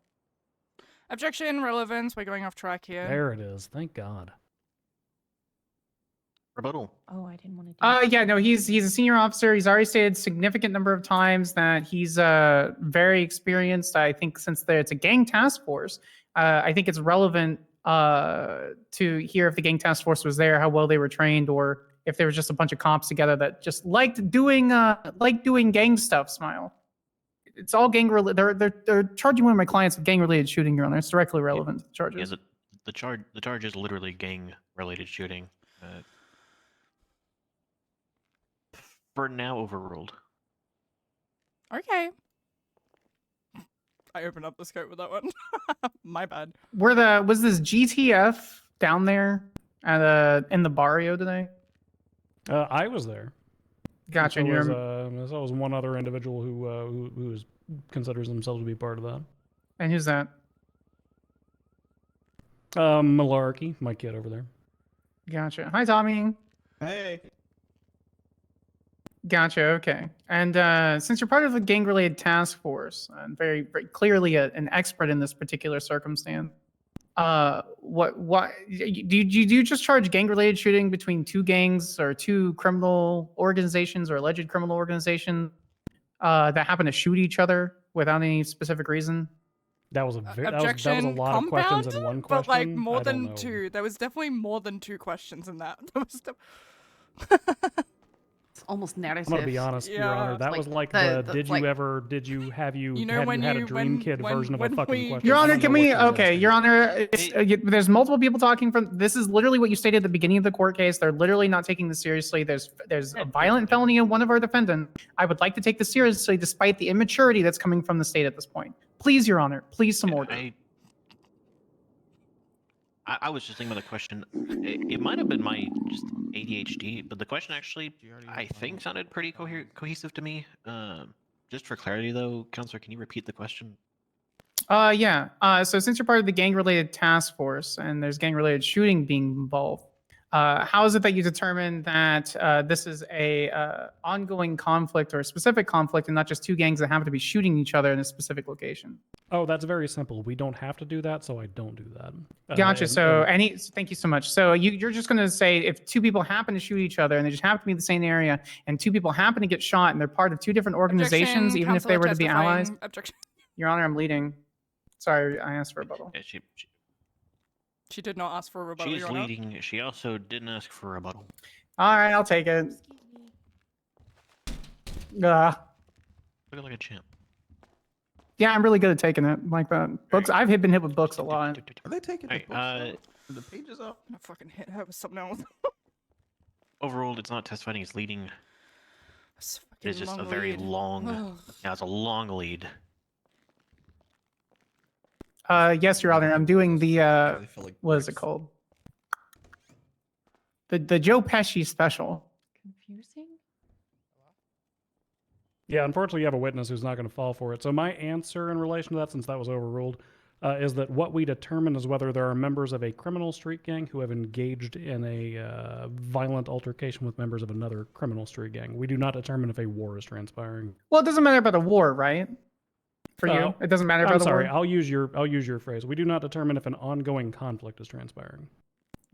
Objection, relevance. We're going off track here. There it is. Thank God. Rebuttal. Oh, I didn't want to. Yeah, no, he's a senior officer. He's already stated significant number of times that he's very experienced. I think since it's a gang task force, I think it's relevant to hear if the gang task force was there, how well they were trained, or if there was just a bunch of cops together that just liked doing gang stuff. Smile. It's all gang related. They're charging one of my clients with gang related shooting, Your Honor. It's directly relevant to the charges. Yeah, the charge is literally gang related shooting. For now, overruled. Okay. I opened up the scope with that one. My bad. Was this GTF down there at in the barrio today? I was there. Gotcha. So was one other individual who considers themselves to be part of that. And who's that? Malarkey, my kid over there. Gotcha. Hi, Tommy. Hey. Gotcha. Okay. And since you're part of a gang-related task force and very, very clearly an expert in this particular circumstance, what do you just charge gang-related shooting between two gangs or two criminal organizations or alleged criminal organizations that happen to shoot each other without any specific reason? That was a Objection, that was a lot of questions in one question. But like more I don't than know. two. There was definitely more than two questions in that. There was It's almost narrative. I'm gonna be honest, Your Honor. That was like did you have you had a dream kid version of a fucking question? Your Honor, I don't can know we? what you're Okay, asking. Your Honor, there's multiple people talking from. This is literally what you stated at the beginning of the court case. They're literally not taking this seriously. There's a violent felony in one of our defendants. I would like to take this seriously, despite the immaturity that's coming from the state at this point. Please, Your Honor, please some order. I was just thinking about the question. It might have been my just ADHD, but the question actually, I think, sounded pretty cohesive to me. Just for clarity, though, Counselor, can you repeat the question? Yeah. So since you're part of the gang-related task force and there's gang-related shooting being involved, how is it that you determine that this is a ongoing conflict or a specific conflict and not just two gangs that happen to be shooting each other in a specific location? Oh, that's very simple. We don't have to do that, so I don't do that. Gotcha. Thank you so much. So you're just going to say if two people happen to shoot each other and they just happen to be in the same area and two people happen to get shot and they're part of two different organizations, Objection, even if they were to be Counselor allies? testifying. Objection. Your Honor, I'm leading. Sorry, I asked for a rebuttal. She did not ask for a rebuttal. She's Your Honor. leading. She also didn't ask for a rebuttal. All right, I'll take it. Looking like a champ. Yeah, I'm really good at taking it like that. Books. I've been hit with books a lot. Are they taking the Hey, books out? The pages up? I'm gonna fucking hit her with something else. Overruled. It's not testifying. It's leading. It's It is just a long very lead. long. Ugh. Yeah, it's a long lead. Yes, Your Honor. I'm doing the what is it called? The Joe Pesci special. Confusing? Yeah, unfortunately, you have a witness who's not going to fall for it. So my answer in relation to that, since that was overruled, is that what we determine is whether there are members of a criminal street gang who have engaged in a violent altercation with members of another criminal street gang. We do not determine if a war is transpiring. Well, it doesn't matter about the war, right? For you, it doesn't matter about I'm the sorry. war. I'll use your phrase. We do not determine if an ongoing conflict is transpiring.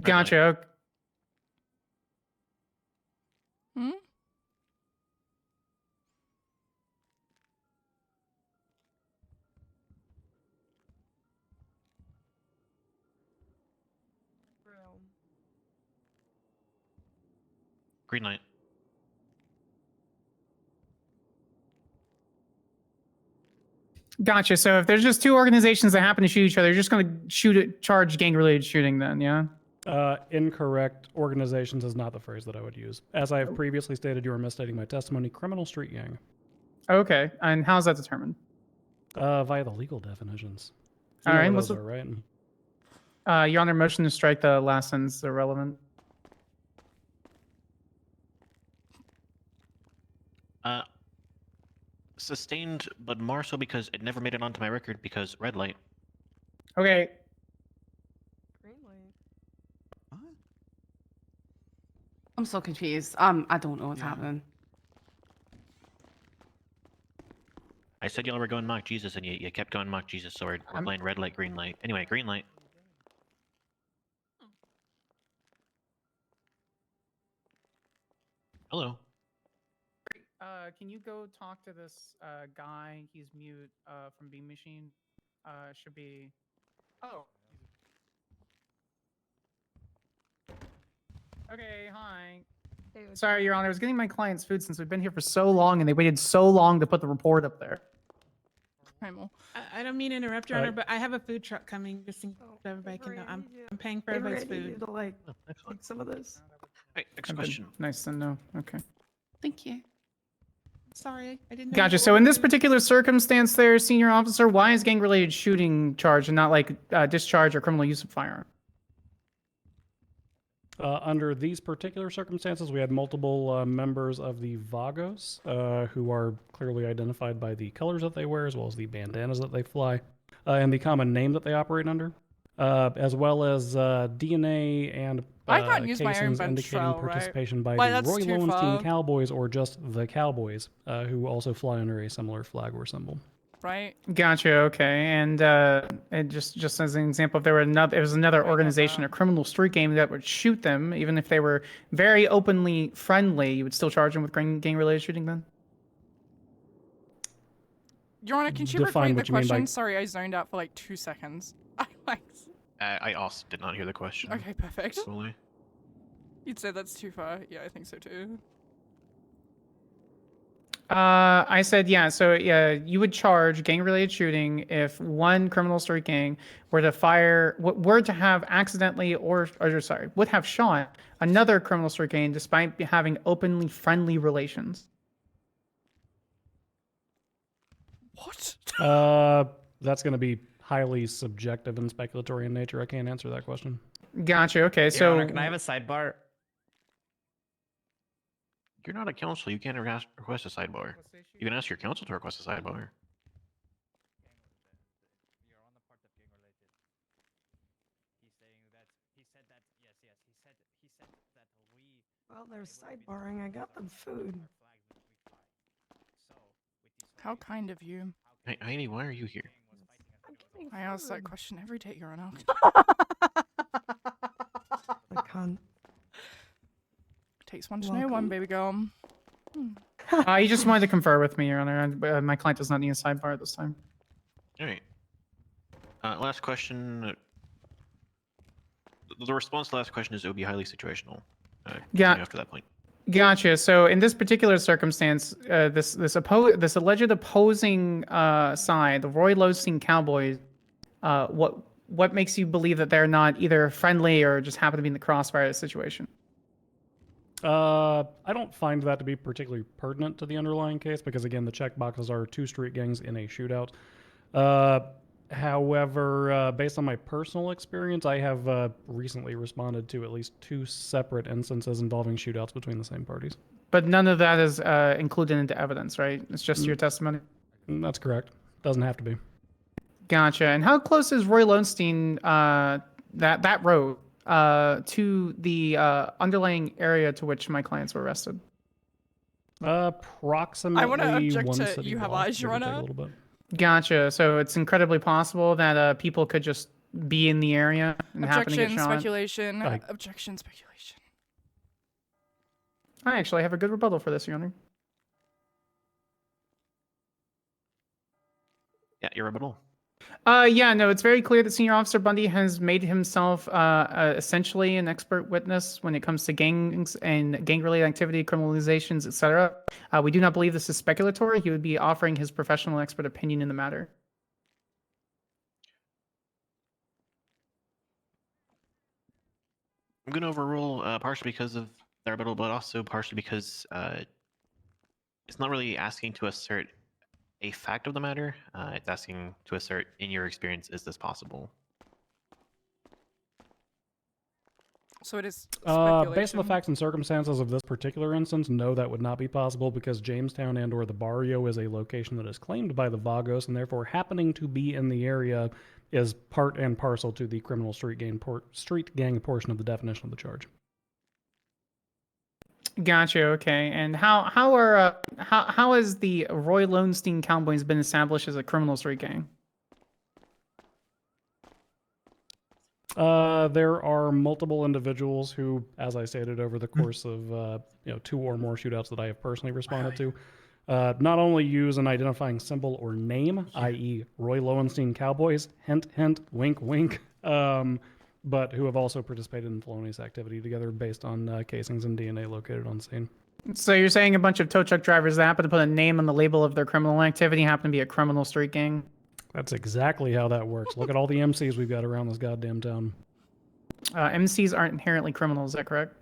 Gotcha. Hmm? Green light. Gotcha. So if there's just two organizations that happen to shoot each other, you're just going to charge gang-related shooting then, yeah? Incorrect. Organizations is not the phrase that I would use. As I have previously stated, you are misstating my testimony. Criminal street gang. Okay. And how's that determined? Via the legal definitions. All right. Those are right. Your Honor, motion to strike the last sentence is irrelevant. Sustained, but more so because it never made it onto my record because red light. Okay. I'm so confused. I don't know what's happening. I said y'all were going mock Jesus, and you kept going mock Jesus, so we're playing red light, green light. Anyway, green light. Hello. Can you go talk to this guy? He's mute from Beam Machine. Should be. Oh. Okay, hi. Sorry, Your Honor. I was getting my client's food since we've been here for so long and they waited so long to put the report up there. I don't mean to interrupt, Your Honor, but I have a food truck coming just in case everybody can know. I'm paying for everybody's food. To like take some of this. Hey, next question. Nice to know. Okay. Thank you. Sorry, I didn't know. Gotcha. So in this particular circumstance there, Senior Officer, why is gang-related shooting charged and not like discharge or criminal use of firearm? Under these particular circumstances, we had multiple members of the Vagos who are clearly identified by the colors that they wear, as well as the bandanas that they fly, and the common name that they operate under, as well as DNA and I can't use my own casings bench indicating trial, right? participation by Like, the that's Roy too Lowenstein far. Cowboys or just the Cowboys, who also fly under a similar flag or symbol. Right. Gotcha. Okay, and just as an example, if there was another organization, a criminal street game that would shoot them, even if they were very openly friendly, you would still charge them with gang-related shooting then? Your Honor, can you Define repeat the what you mean by- question? Sorry, I zoned out for like 2 seconds. I also did not hear the question. Okay, perfect. Fully. You'd say that's too far. Yeah, I think so too. I said, yeah, so you would charge gang-related shooting if one criminal street gang were to have accidentally would have shot another criminal street gang despite having openly friendly relations. What? That's going to be highly subjective and speculatory in nature. I can't answer that question. Gotcha. Okay, Your so Honor, can I have a sidebar? You're not a counsel. You can't request a sidebar. You can ask your counsel to request a sidebar. Well, they're sidebarring. I got them food. How kind of you. Hey, Heidi, why are you here? I ask that question every day, Your Honor. I can't. Takes one to know one, baby girl. you just wanted to confer with me, Your Honor. My client does not need a sidebar at this time. All right. Last question. The response to the last question is it would be highly situational. Yeah. After that point. Gotcha. So in this particular circumstance, this alleged opposing side, the Roy Lowenstein Cowboys, what makes you believe that they're not either friendly or just happen to be in the crossfire of the situation? I don't find that to be particularly pertinent to the underlying case because, again, the checkboxes are two street gangs in a shootout. However, based on my personal experience, I have recently responded to at least 2 separate instances involving shootouts between the same parties. But none of that is included into evidence, right? It's just your testimony? That's correct. Doesn't have to be. Gotcha. And how close is Roy Lowenstein, that road, to the underlying area to which my clients were arrested? Approximately I want to object one to city you have block, eyes, Your give or take Honor. a little bit. Gotcha. So it's incredibly possible that people could just be in the area and happen to get Objection, shot. speculation. Right. Objection, speculation. I actually have a good rebuttal for this, Your Honor. Yeah, your rebuttal. Yeah, no, it's very clear that Senior Officer Bundy has made himself essentially an expert witness when it comes to gangs and gang-related activity, criminalizations, etc. We do not believe this is speculatory. He would be offering his professional expert opinion in the matter. I'm going to overrule partially because of the rebuttal, but also partially because it's not really asking to assert a fact of the matter. It's asking to assert, in your experience, is this possible? So it is Based on the speculation. facts and circumstances of this particular instance, no, that would not be possible because Jamestown and/or the Barrio is a location that is claimed by the Vagos, and therefore happening to be in the area is part and parcel to the criminal street gang portion of the definition of the charge. Gotcha. Okay. And how has the Roy Lowenstein Cowboys been established as a criminal street gang? There are multiple individuals who, as I stated, over the course of 2 or more shootouts that I have personally responded to, not only use an identifying symbol or name, i.e., Roy Lowenstein Cowboys, hint, hint, wink, wink, but who have also participated in felonious activity together based on casings and DNA located on scene. So you're saying a bunch of tow truck drivers that happen to put a name on the label of their criminal activity happen to be a criminal street gang? That's exactly how that works. Look at all the MCs we've got around this goddamn town. MCs aren't inherently criminals, is that correct?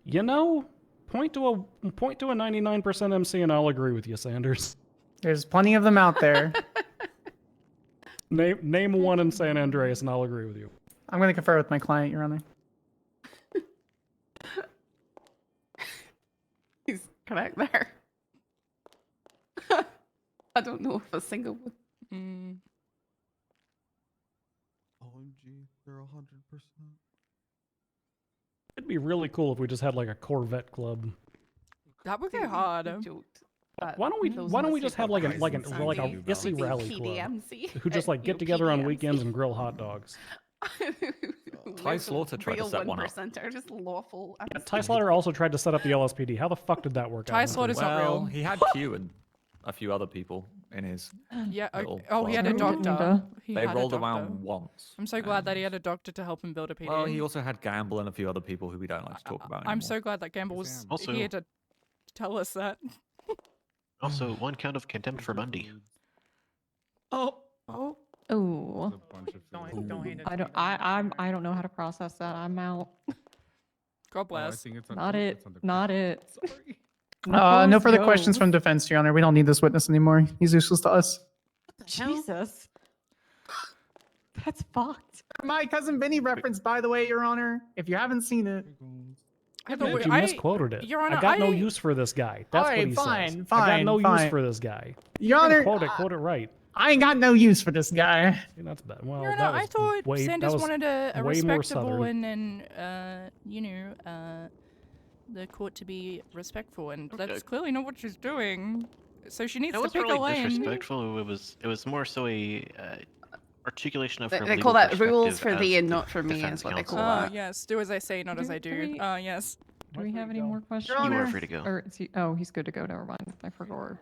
You know, point to a 99% MC and I'll agree with you, Sanders. There's plenty of them out there. Name one in San Andreas and I'll agree with you. I'm going to confer with my client, Your Honor. He's correct there. I don't know if a single one. OMG, they're 100%. It'd be really cool if we just had like a Corvette club. That would be hard. Why don't we just have like a issy rally club who just like get together on weekends and grill hot dogs? Ty Slaughter tried to set one up. Are just lawful. Yeah, Ty Slaughter also tried to set up the LSPD. How the fuck did that work out? Ty Slaughter's not real. He had Q and a few other people in his. Yeah. little Oh, he had a club. doctor. They rolled around once. I'm so glad that he had a doctor to help him build a PD. Well, he also had Gamble and a few other people who we don't like to talk about anymore. I'm so glad that Gamble was here to tell us that. Also, 1 count of contempt for Bundy. Oh. Ooh. Don't I don't know how to process that. I'm out. God bless. Not it. Not it. No further questions from defense, Your Honor. We don't need this witness anymore. He's useless to us. Jesus. That's fucked. My cousin Benny reference, by the way, Your Honor. If you haven't seen it. You misquoted it. Your Honor, I got no use for this guy. That's what he says. I got no use for this guy. Your Honor, quote it right. I ain't got no use for this guy. That's bad. Well, Your Honor, I thought Sanders wanted a respectable and the court to be respectful, and that's clearly not what she's doing. So she needs to pick a really lane. Disrespectful. It was more so a articulation of her They legal call that rules perspective for as thee and the not for me, defense is what they counsel. call that. Yes, do as I say, not as I do. Yes. Do we have any more questions? You are free to go. Or is he, oh, he's good to go. Never mind. I forgot.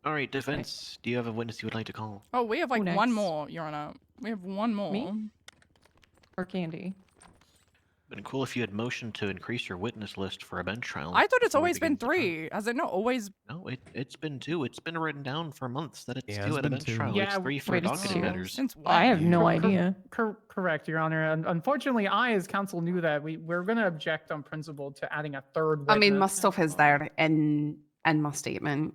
All right, defense. Do you have a witness you would like to call? Oh, we have like Who one next? more, Your Honor. We have one more. Me? Or Candy? Been cool if you had motioned to increase your witness list for a bench trial. I thought it's before we always been begin the trial. 3. Has it not always? No, it's been 2. It's been written down for months that it's Yeah, 2 it's at a been bench 2. trial. Yeah, It's 3 for wait, it's docketing 2. matters. Since I have no idea. Correct, Your Honor. Unfortunately, I, as counsel, knew that we're going to object on principle to adding a third witness. I mean, my stuff is there in my statement.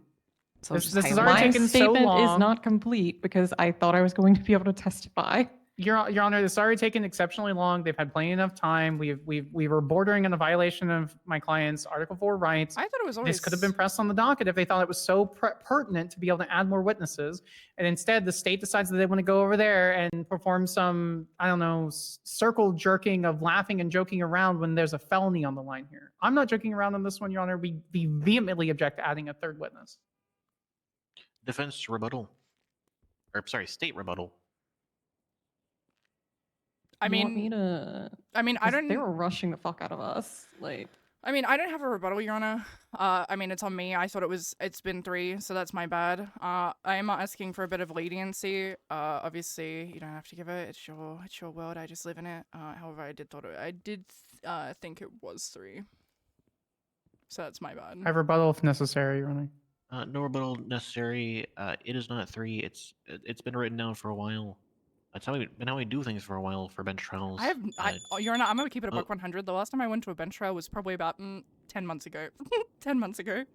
So This just is highlight already it. taken so Statement is long. not complete because I thought I was going to be able to testify. Your Honor, this has already taken exceptionally long. They've had plenty enough time. We were bordering on a violation of my client's Article 4 rights. I thought it was always. This could have been pressed on the docket if they thought it was so pertinent to be able to add more witnesses. And instead, the state decides that they want to go over there and perform some, I don't know, circle jerking of laughing and joking around when there's a felony on the line here. I'm not joking around on this one, Your Honor. We vehemently object to adding a third witness. Defense rebuttal. Or, sorry, state rebuttal. I You want mean, me to... I mean, I 'cause don't. They were rushing the fuck out of us. Like, I mean, I don't have a rebuttal, Your Honor. I mean, it's on me. I thought it's been 3, so that's my bad. I am asking for a bit of leniency. Obviously, you don't have to give it. It's your world. I just live in it. However, I did think it was 3. So that's my bad. I have rebuttal if necessary, Your Honor. No rebuttal necessary. It is not 3. It's been written down for a while. That's how we do things for a while for bench trials. Your Honor, I'm gonna keep it a buck 100. The last time I went to a bench trial was probably about 10 months ago. 10 months ago.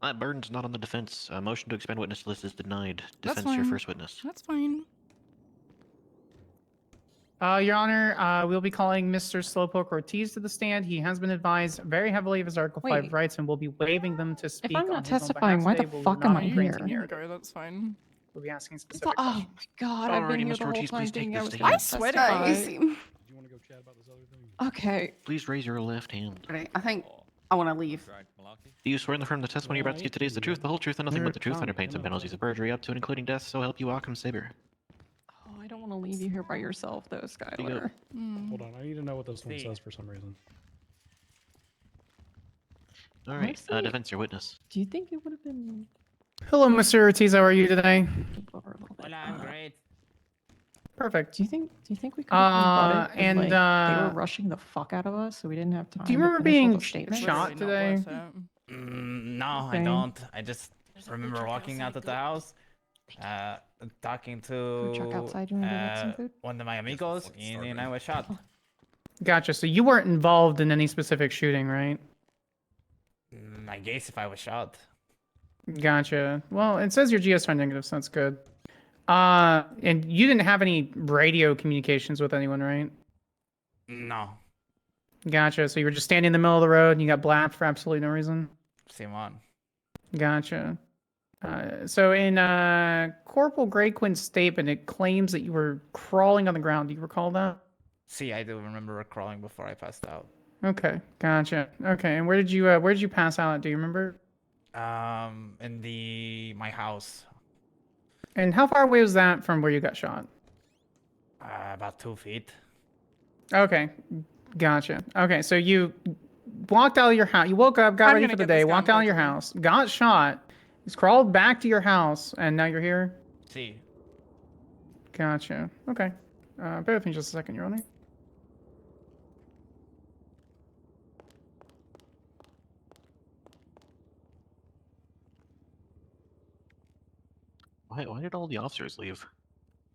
That burden's not on the defense. Motion to expand witness list is denied. That's Defense, your fine. first witness. That's fine. Your Honor, we'll be calling Mr. Slowpoke Ortiz to the stand. He has been advised very heavily of his Article 5 Wait. rights and will be waiving them to speak I'm on not his own testifying, behalf why the today, but we fuck will am not I be here? granting Here it. we go, that's fine. We'll be asking specific Oh questions. my god, I've been Alrighty, here Mr. the whole Ortiz, time please take thinking the I was stand. gonna I swear to God, testify. you seem. Okay. Please raise your left hand. Right, I think I want to leave. Do you swear in the firm the testimony you're about to give today is the truth, the whole truth, and nothing but the truth under pains and penalties of perjury, up to and including death, so help you Occam Saber? Oh, I don't want to leave you here by yourself, though, Skylar. Hold on, I need to know what this one says for some reason. Alright, Honestly- defense, your witness. Do you think it would have been Hello, Mr. Ortiz. How are you today? over a little bit? Hola, I'm great. Perfect. Do you think we could have rebutted if, and, like, they were rushing the fuck out of us, so we didn't have time? Do you to remember finish all being the statements? shot today? No, I Okay. don't. I just remember walking out of the house, talking Food truck to outside, you wanna go get some food? one of my amigos, and I was shot. Gotcha. So you weren't involved in any specific shooting, right? I guess if I was shot. Gotcha. Well, it says your GSR negative, so that's good. And you didn't have any radio communications with anyone, right? No, Gotcha. So you were just standing in the middle of the road and you got blapped for absolutely no reason? Simon. Gotcha. So in Corporal Gray-Quinn's statement, it claims that you were crawling on the ground. Do you recall that? See, I do remember crawling before I passed out. Okay, gotcha. Okay, and where did you pass out at? Do you remember? In my house, And how far away was that from where you got shot? about 2 feet. Okay, gotcha. Okay, so you walked out of your house. You woke up, got I'm ready gonna for the get this day, down walked out of your quickly. house, got shot, just crawled back to your house, and now you're here? See, Gotcha. Okay. Bear with me just a second, Your Honor. Why did all the officers leave?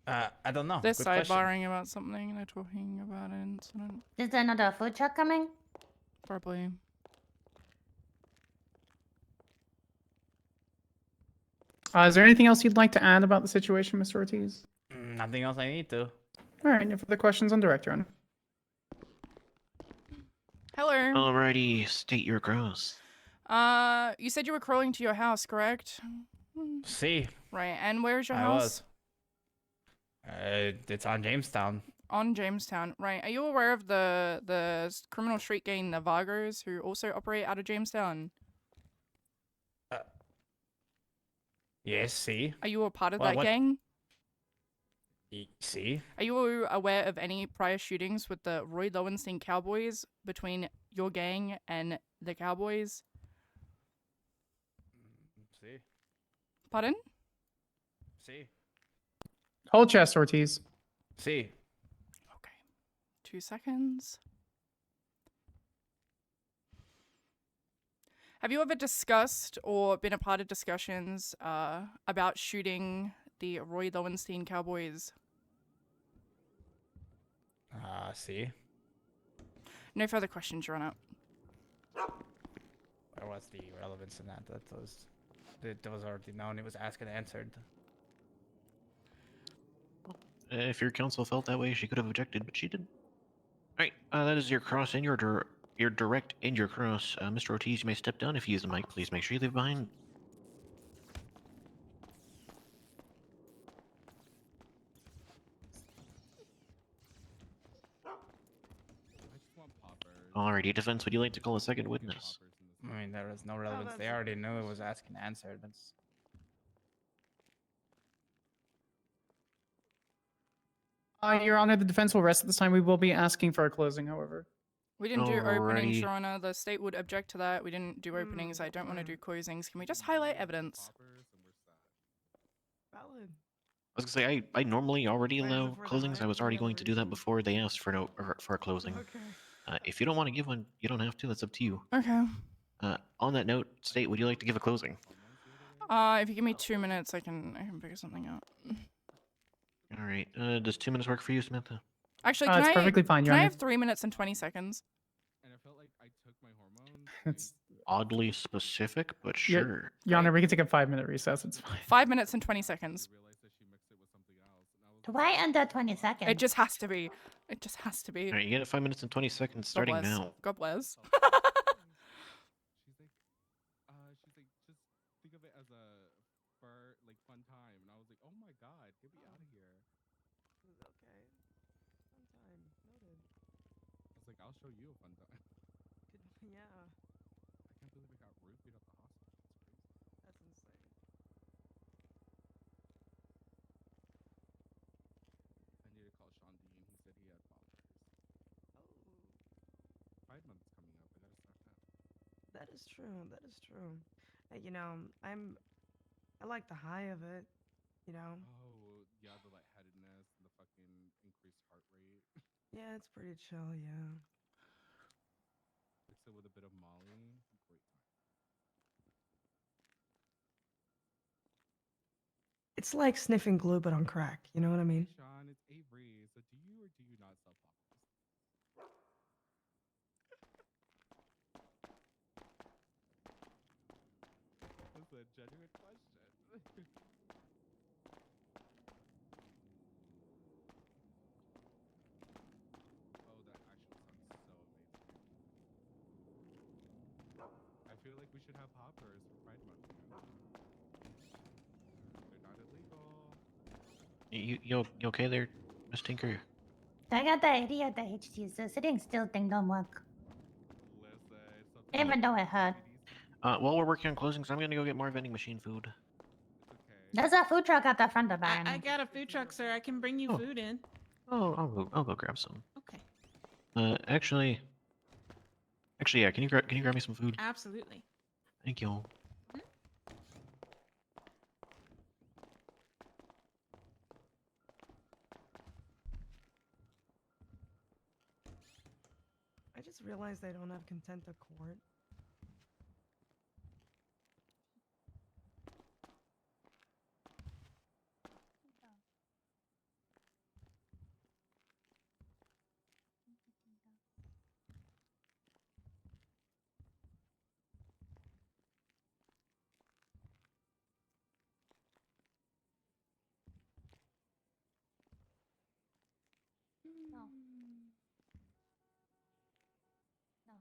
I don't know. They're Good question. sidebarring about something and they're talking about an incident. Is there another food truck coming? Probably. Is there anything else you'd like to add about the situation, Mr. Ortiz? Nothing else I need to. All right, no further questions on direct, Your Honor. Hello. Alrighty, state your gross. You said you were crawling to your house, correct? See, Right, and where's your I house? was. It's on Jamestown. On Jamestown, right. Are you aware of the criminal street gang, the Vagos, who also operate out of Jamestown? Yes, see. Are you a part of Well, that what- gang? See? Are you aware of any prior shootings with the Roy Lowenstein Cowboys between your gang and the Cowboys? See. Pardon? See. Hold chest, Ortiz. See. 2 seconds. Have you ever discussed or been a part of discussions about shooting the Roy Lowenstein Cowboys? See. No further questions, Your Honor. Where was the relevance in that? That was already known. It was asked and answered. If your counsel felt that way, she could have objected, but she didn't. Alright, that is your cross and your direct and your cross. Mr. Ortiz, you may step down if you use the mic. Please make sure you leave behind. Alrighty, defense, would you like to call a second witness? I mean, there was no relevance. They already knew it was asked and answered. That's... Your Honor, the defense will rest at this time. We will be asking for a closing, however. We didn't do openings, Alrighty. Your Honor. The state would object to that. We didn't do openings. I don't want to do closings. Can we just highlight evidence? Valid. I was gonna say, I normally already allow closings. I was already going to do that before they asked for for a closing. Okay. If you don't want to give one, you don't have to. That's up to you. Okay. On that note, State, would you like to give a closing? If you give me 2 minutes, I can figure something out. All right. Does 2 minutes work for you, Samantha? Actually, it's perfectly fine, Your Can I Honor. have 3 minutes and 20 seconds? It's Oddly specific, but Your- sure. Your Honor, we can take a 5-minute recess. It's fine. 5 minutes and 20 seconds. Why under 20 seconds? It just has to be. It just has to be. All right, you get it 5 minutes and 20 seconds God starting bless. now. God bless. She's like, just think of it as a fun time, and I was like, oh my god, get me out of here. Okay. Fun time. Noted. I was like, I'll show you a fun time. Yeah. I can't believe I got roofied at the hospital. That's crazy. That's insane. I need to call Sean Dean. He said he had poppers. Oh. Pride Month's coming up. I gotta stock up. That is true. That is true. You know, I like the high of it. You know. Oh yeah, the lightheadedness and the fucking increased heart rate. Yeah, it's pretty chill. Yeah. Mix it with a bit of Molly. Great time. It's like sniffing glue, but on crack. You know what I mean? Hey, Sean, it's Avery. So do you or do you not sell poppers? That's a genuine question. Oh, that actually sounds so amazing. I feel like we should have poppers for Pride Month. They're not illegal. You okay there, Miss Tinker? I got the idea the HT, so sitting still thing don't work. Even though it hurt. While we're working on closings, I'm gonna go get more vending machine food. There's a food truck at the front of Baron. I got a food truck, sir. I can bring you Oh. food in. Oh, I'll go grab some. Okay. Actually, yeah. Can you grab me some food? Absolutely. Thank you. I just realized I don't have content of court. No. No.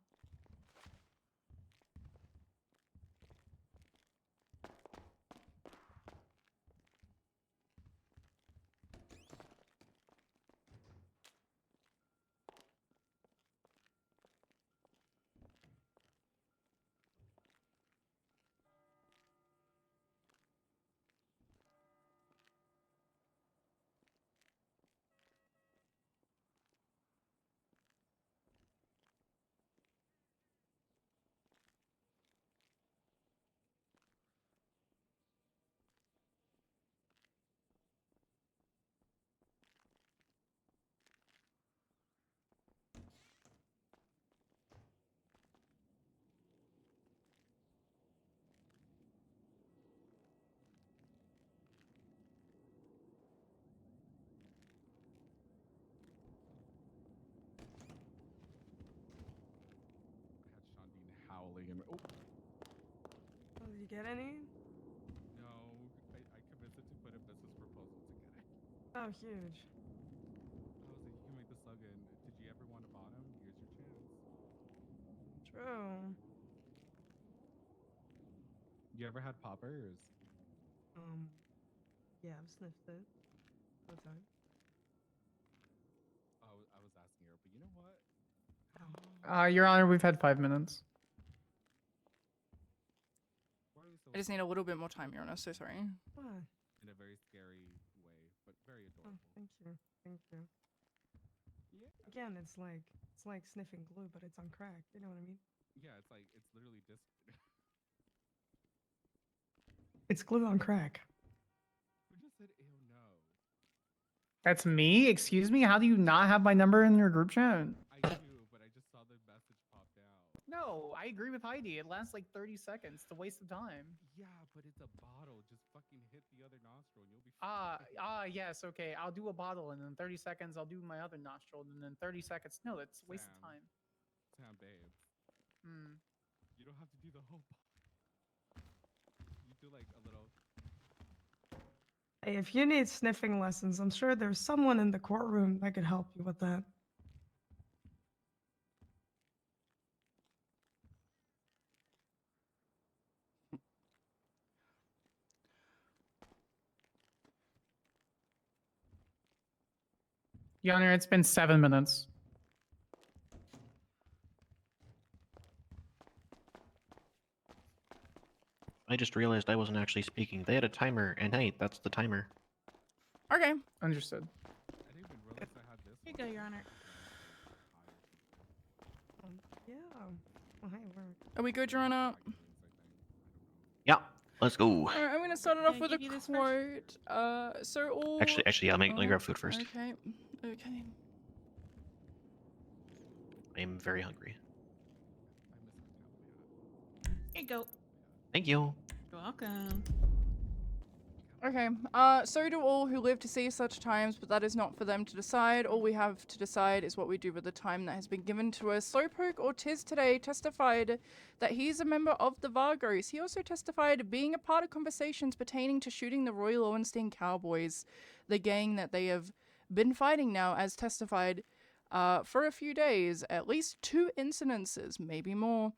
I had Sean Dean howling and oh. Oh, did you get any? No, I convinced him to put a business proposal together. Oh, huge. I was like, you can make the slogan. Did you ever want a bottom? Here's your chance. True. You ever had poppers? Yeah, I've sniffed it. One time. Oh, I was asking her, but you know what? Your Honor, we've had 5 minutes. I just need a little bit more time, Your Honor. So sorry. What? In a very scary way, but very Oh, adorable. thank you. Thank you. Yeah. Again, it's like sniffing glue, but it's on crack. You know what I mean? Yeah, it's literally disc. It's glue on crack. Who just said, ew, no? That's me? Excuse me? How do you not have my number in your group chat? I do, but I just saw the message popped out. No, I agree with Heidi. It lasts like 30 seconds. It's a waste of time. Yeah, but it's a bottle. Just fucking hit the other nostril and you'll be fine. Yes, okay. I'll do a bottle, and then 30 seconds I'll do my other nostril, and then 30 seconds. No, that's a waste of time. Sam, babe. You don't have to do the whole bottle. You do like a little. Hey, if you need sniffing lessons, I'm sure there's someone in the courtroom that could help you with that. Your Honor, it's been 7 minutes. I just realized I wasn't actually speaking. They had a timer, and hey, that's the timer. Okay. Understood. Here you go, Your Honor. Yeah. Well, hey, Are we good, Your Honor? Yeah, let's go. Alright, I'm gonna start it off with a quote. So all. Actually, let me grab food first. Okay. Okay. I'm very hungry. Here you go. Thank you. You're welcome. Okay. So do all who live to see such times, but that is not for them to decide. All we have to decide is what we do with the time that has been given to us. Slowpoke Ortiz today testified that he is a member of the Vargos. He also testified being a part of conversations pertaining to shooting the Roy Lowenstein Cowboys, the gang that they have been fighting now, as testified for a few days. At least 2 incidences, maybe more.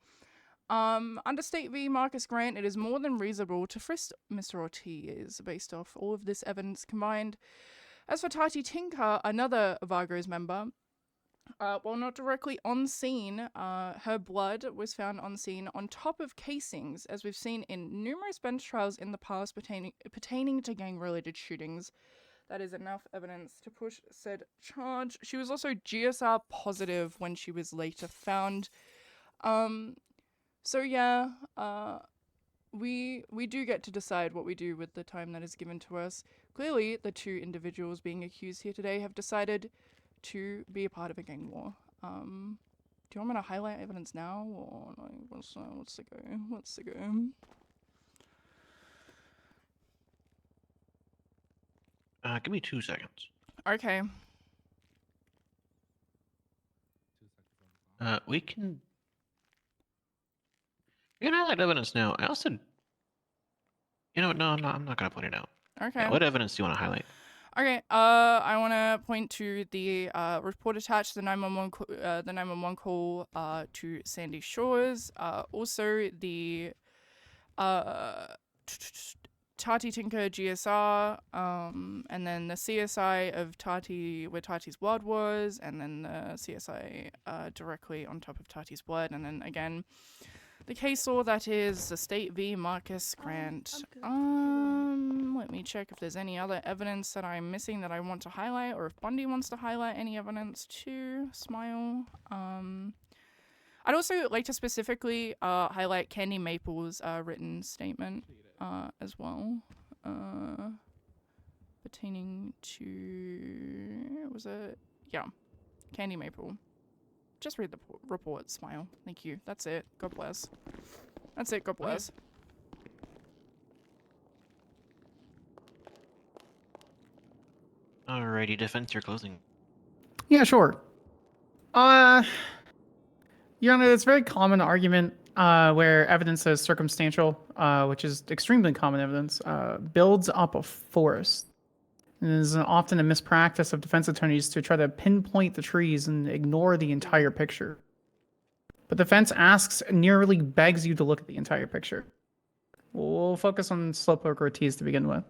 Under State v. Marcus Grant, it is more than reasonable to frisk Mr. Ortiz based off all of this evidence combined. As for Tati Tinker, another Vargos member, while not directly on scene, her blood was found on scene on top of casings, as we've seen in numerous bench trials in the past pertaining to gang-related shootings. That is enough evidence to push said charge. She was also GSR positive when she was later found. So yeah, we do get to decide what we do with the time that is given to us. Clearly, the 2 individuals being accused here today have decided to be a part of a gang war. Do you want me to highlight evidence now, or like, what's the go? What's the go? Give me 2 seconds. Okay. We can highlight evidence now. I also, no, I'm not gonna point it out. Okay. Yeah, what evidence do you want to highlight? Okay, I want to point to the report attached, the 911 call to Sandy Shores. Also the Tati Tinker GSR, and then the CSI of Tati, where Tati's blood was, and then the CSI directly on top of Tati's blood, and then again the case law that is the State v. Marcus Grant. Let me check if there's any other evidence that I'm missing that I want to highlight, or if Bundy wants to highlight any evidence too. Smile. I'd also like to specifically highlight Candy Maple's written statement as well, pertaining to, was it? Yeah, Candy Maple. Just read the report. Smile. Thank you. That's it. God bless. That's it. God bless. Alrighty, defense your closing. Yeah, sure. Your Honor, it's a very common argument where evidence is circumstantial, which is extremely common evidence, builds up a forest. And it is often a mispractice of defense attorneys to try to pinpoint the trees and ignore the entire picture. But defense asks, nearly begs you to look at the entire picture. We'll focus on Slowpoke Ortiz to begin with,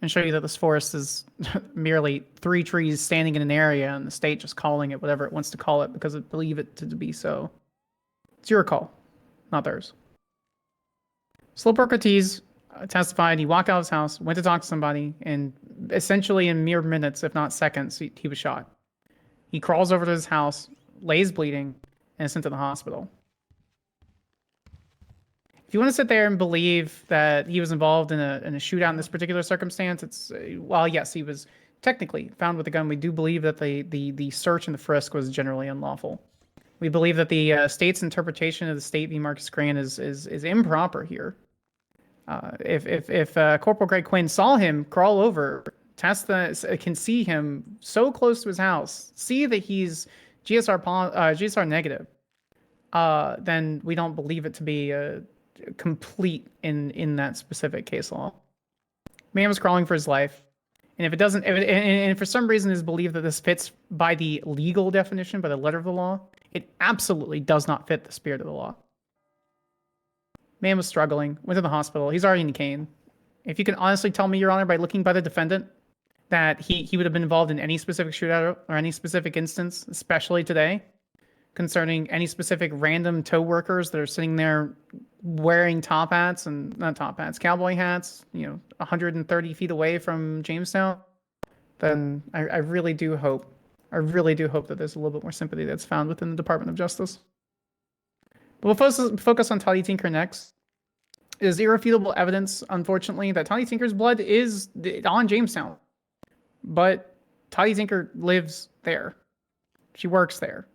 and show you that this forest is merely 3 trees standing in an area, and the state just calling it whatever it wants to call it because it believe it to be so. It's your call, not theirs. Slowpoke Ortiz testified he walked out of his house, went to talk to somebody, and essentially in mere minutes, if not seconds, he was shot. He crawls over to his house, lays bleeding, and is sent to the hospital. If you want to sit there and believe that he was involved in a shootout in this particular circumstance, it's, while yes, he was technically found with a gun, we do believe that the search and the frisk was generally unlawful. We believe that the state's interpretation of the State v. Marcus Grant is improper here. If Corporal Gray-Quinn saw him crawl over, can see him so close to his house, see that he's GSR negative, then we don't believe it to be complete in that specific case law. Man was crawling for his life, and if it doesn't, and for some reason is believed that this fits by the legal definition, by the letter of the law, it absolutely does not fit the spirit of the law. Man was struggling, went to the hospital. He's already in cane. If you can honestly tell me, Your Honor, by looking by the defendant, that he would have been involved in any specific shootout or any specific instance, especially today, concerning any specific random tow workers that are sitting there wearing top hats and not top hats, cowboy hats, 130 feet away from Jamestown, then I really do hope that there's a little bit more sympathy that's found within the Department of Justice. But we'll focus on Toddy Tinker next. It is irrefutable evidence, unfortunately, that Toddy Tinker's blood is on Jamestown. But Toddy Tinker lives there. She works there.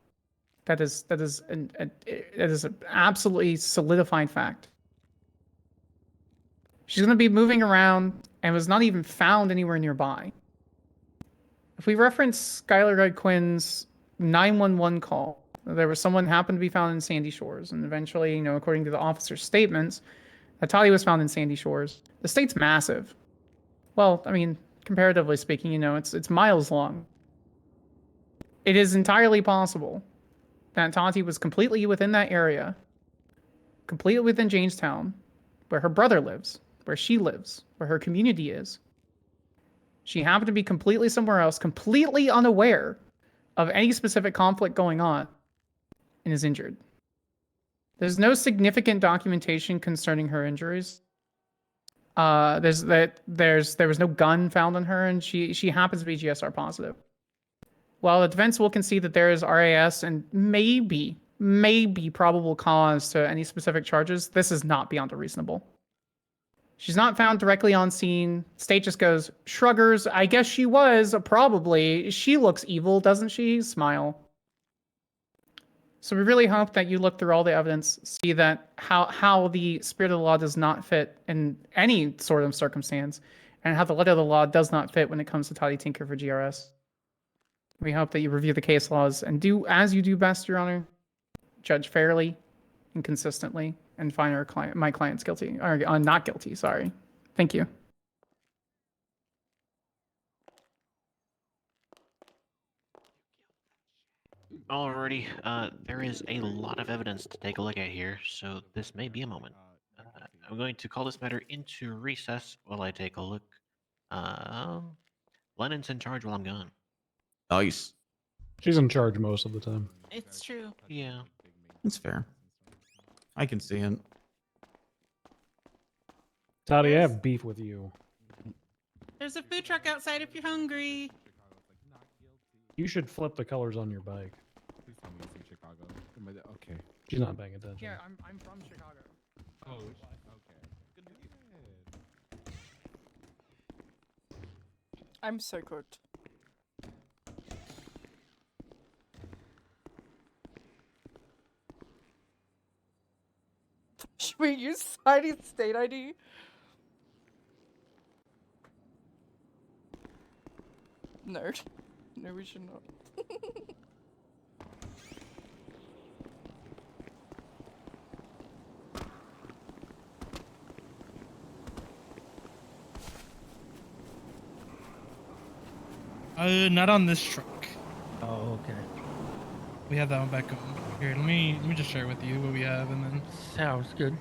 That is an absolutely solidified fact. She's going to be moving around and was not even found anywhere nearby. If we reference Skylar Gray-Quinn's 911 call, there was someone happened to be found in Sandy Shores, and eventually, according to the officer's statements, that Toddy was found in Sandy Shores. The state's massive. Well, I mean, comparatively speaking, it's miles long. It is entirely possible that Toddy was completely within that area, completely within Jamestown, where her brother lives, where she lives, where her community is. She happened to be completely somewhere else, completely unaware of any specific conflict going on, and is injured. There's no significant documentation concerning her injuries. There was no gun found on her, and she happens to be GSR positive. While the defense will concede that there is RAS and maybe probable cause to any specific charges, this is not beyond a reasonable. She's not found directly on scene. State just goes, shruggers, I guess she was, probably. She looks evil, doesn't she? Smile. So we really hope that you look through all the evidence, see that how the spirit of the law does not fit in any sort of circumstance, and how the letter of the law does not fit when it comes to Toddy Tinker for GRS. We hope that you review the case laws and do as you do best, Your Honor. Judge fairly and consistently, and find my clients guilty, or not guilty, sorry. Thank you. Alrighty, there is a lot of evidence to take a look at here, so this may be a moment. I'm going to call this matter into recess while I take a look. Lennon's in charge while I'm gone. Nice. She's in charge most of the time. It's true. Yeah. That's fair. I can see it. Toddy, I have beef with you. There's a food truck outside if you're hungry. You should flip the colors on your bike. Please tell me it's in Chicago. Okay. She's not paying attention. Yeah, I'm from Chicago. Oh, okay. Good. I'm so cooked. Should we use Toddy's state ID? Nerd. No, we should not. Not on this truck. Oh, okay. We have that one back on. Here, let me just share with you what we have, and then. Sounds good.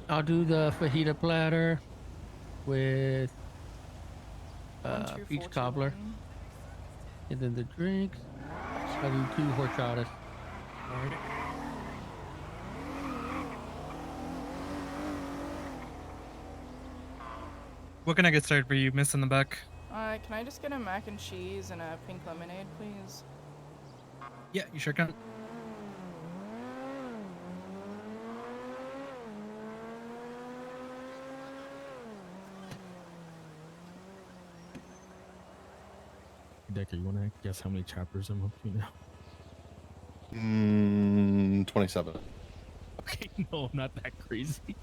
I'll do the fajita platter with peach cobbler, and then the drinks. I'll do 2 horchatas. Alright. What can I get started for you, Miss in the back? Can I just get a mac and cheese and a pink lemonade, please? Yeah, you sure can. Decker, you want to guess how many chapters I'm up to now? 27. Okay, no, I'm not that crazy.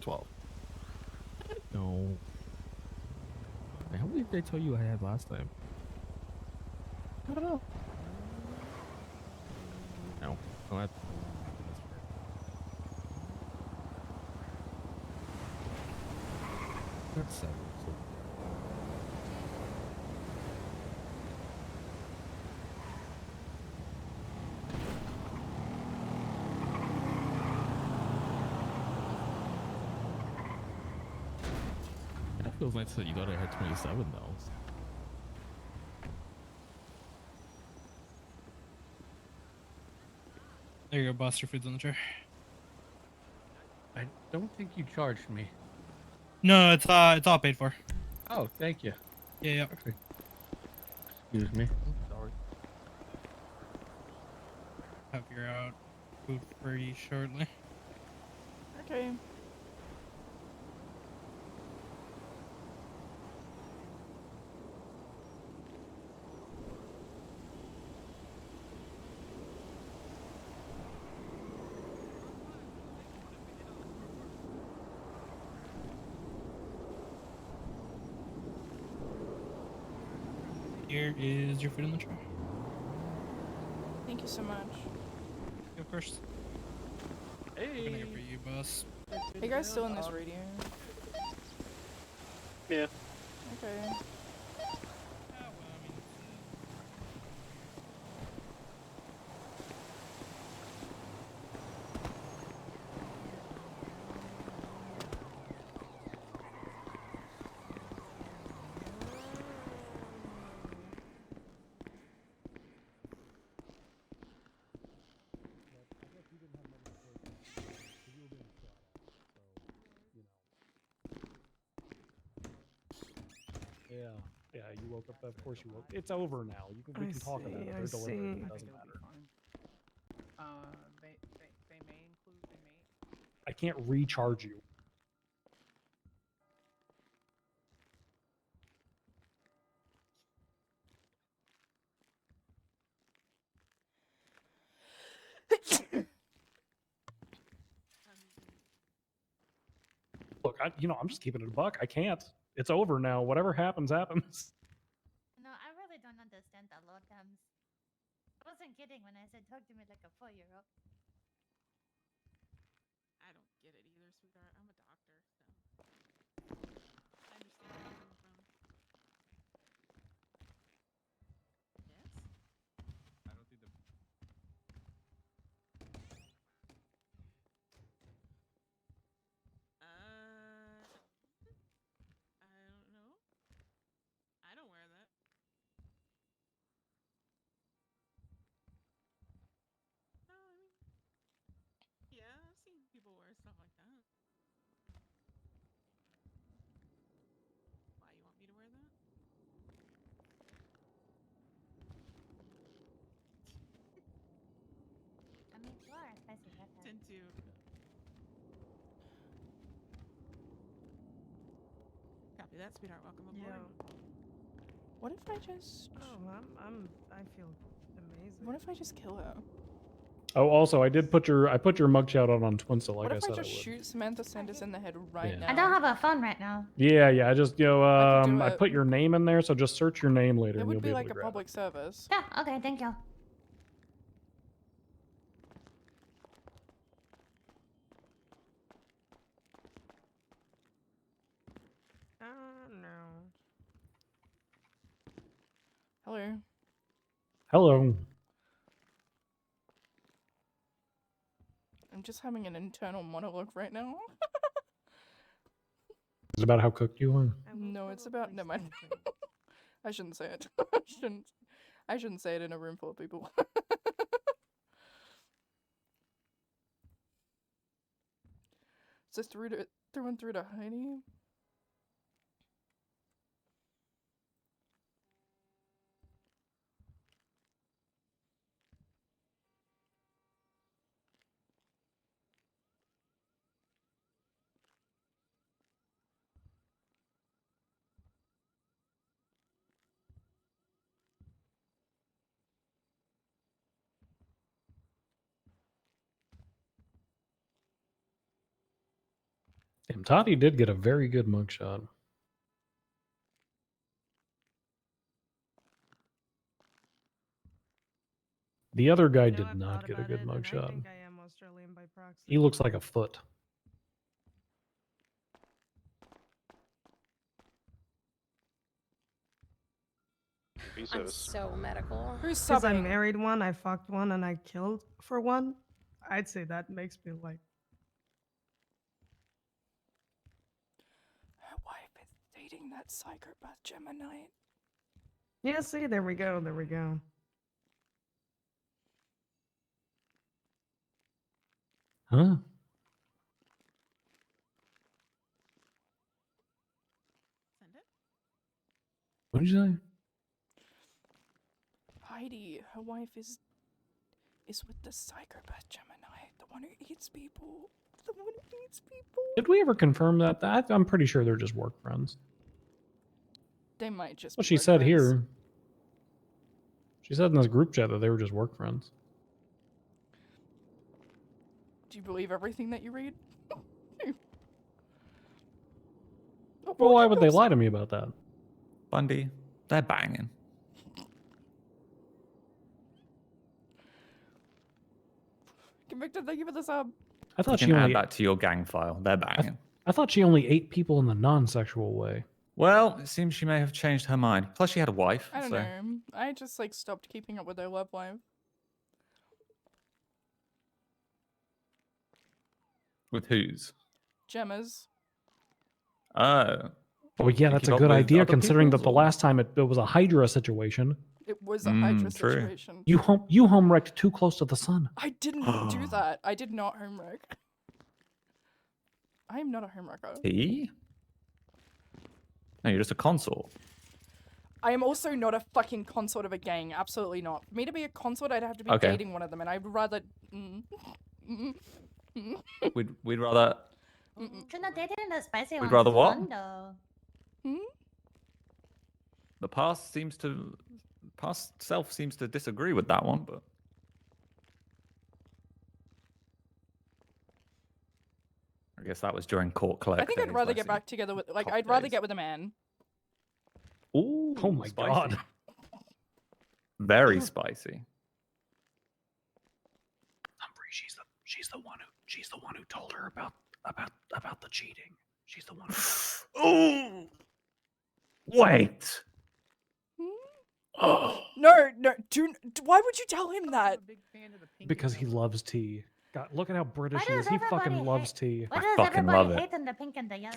12. No. How many did I tell you I had last time? I don't know. No. Oh, that's 7. So. Feels nice that you thought I had 27 though. There you go, boss. Your food's on the chair. I don't think you charged me. No, it's all paid for. Oh, thank you. Yeah, yeah. Okay. Excuse me. Sorry. Have your food for you shortly. Okay. Here is your food in the tray. Thank you so much. Of course. Hey. Gonna go for you, boss. Are you guys still in this radio? Yeah. Okay. Yeah, yeah. You woke up. Of course you woke. It's over now. We can talk about it. They're delivering. It doesn't matter. They may include. They may. I can't recharge you. Look, I'm just keeping it a buck. I can't. It's over now. Whatever happens, happens. No, I really don't understand the law terms. I wasn't kidding when I said talk to me like a 4-year-old. I don't get it either, sweetheart. I'm a doctor, so I understand where you're coming from. Yes? I don't think the I don't know. I don't wear that. No, I mean, yeah, I've seen people wear stuff like that. Why, you want me to wear that? I mean, you are a spicy redhead. Tend to. Copy that, sweetheart. Welcome aboard. What if I just? Oh, I feel amazing. What if I just kill her? Oh, also, I put your mugshot on Twinsel, like What I if said I I would. just shoot Samantha Sanders in the head right Yeah. now? I don't have a phone right now. Yeah, I just do I it. put your name in there, so just search your name later, It and you'll would be be able like to a grab public service. Yeah, okay, thank you. No. Hello. Hello. I'm just having an internal monologue right now. It's about how cooked you are. No, it's about. Never mind. I shouldn't say it. I shouldn't say it in a room full of people. So through and through to Heidi. Damn, Toddy did get a very good mugshot. The other guy did not get a good mugshot. I think I am Australian by proxy. He looks like a foot. I'm so medical. Who's Because I subbing? married one, I fucked one, and I killed for one. I'd say that makes me like. Her wife is reading that psychopath Gemini. Yeah, see, there we go. There we go. Huh? What did you say? Heidi, her wife is with the psychopath Gemini, the one who eats people. The one who eats people. Did we ever confirm that? I'm pretty sure they're just work friends. They might just. Well, be she work said friends. here. She said in this group chat that they were just work friends. Do you believe everything that you read? Well, why would they lie to me about that? Bundy, they're banging. Convicted, thank you for the sub. I thought you she can only. add that to your gang file. They're banging. I thought she only ate people in the non-sexual way. Well, it seems she may have changed her mind. Plus, she had a wife. I don't so. know. I just like stopped keeping up with their love life. With whose? Gemma's. Oh. Oh yeah, that's a good idea considering that the last time it was a Hydra situation. It was a Hydra situation. You home wrecked too close to the sun. I didn't do that. I did not homewreck. I am not a homewrecker. He? No, you're just a consort. I am also not a fucking consort of a gang. Absolutely not. For me to be a consort, I'd have to be Okay. dating one of them, and I'd rather. We'd rather. Couldn't dating the spicy We'd one's rather what? fun, though. The past self seems to disagree with that one, but. I guess that was during court clerk. I think I'd days, rather I get see. back together with Cop I'd rather days. get with a man. Ooh, oh my spicy. god. Very spicy. Humphrey, she's the one who told her about the cheating. She's the one. Oh, wait. No, why would you tell him that? Because he loves tea. God, look at how British he does is. He fucking everybody loves tea. What I does fucking everybody love it. hate in the pink and the yellow?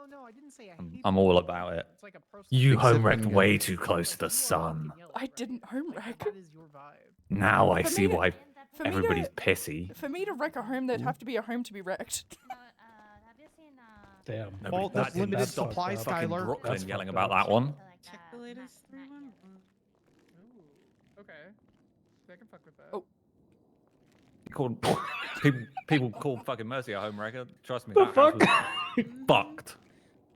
No, I didn't say I hate I'm all about it. It's like a personal You thing. home wrecked way too close to the sun. I didn't homewreck. That is your vibe. Now I For see me to- why for me to- everybody's pissy. For me to wreck a home, there'd have to be a home to be wrecked. Damn. Well, that's limited that's fucked supply, up. Fucking Skylar. Brooklyn That's yelling fucked about up. that one. Check the latest one. Okay. I can fuck with that. Oh. People call fucking Mercy a home wrecker. Trust me, The that house fuck? was fucked.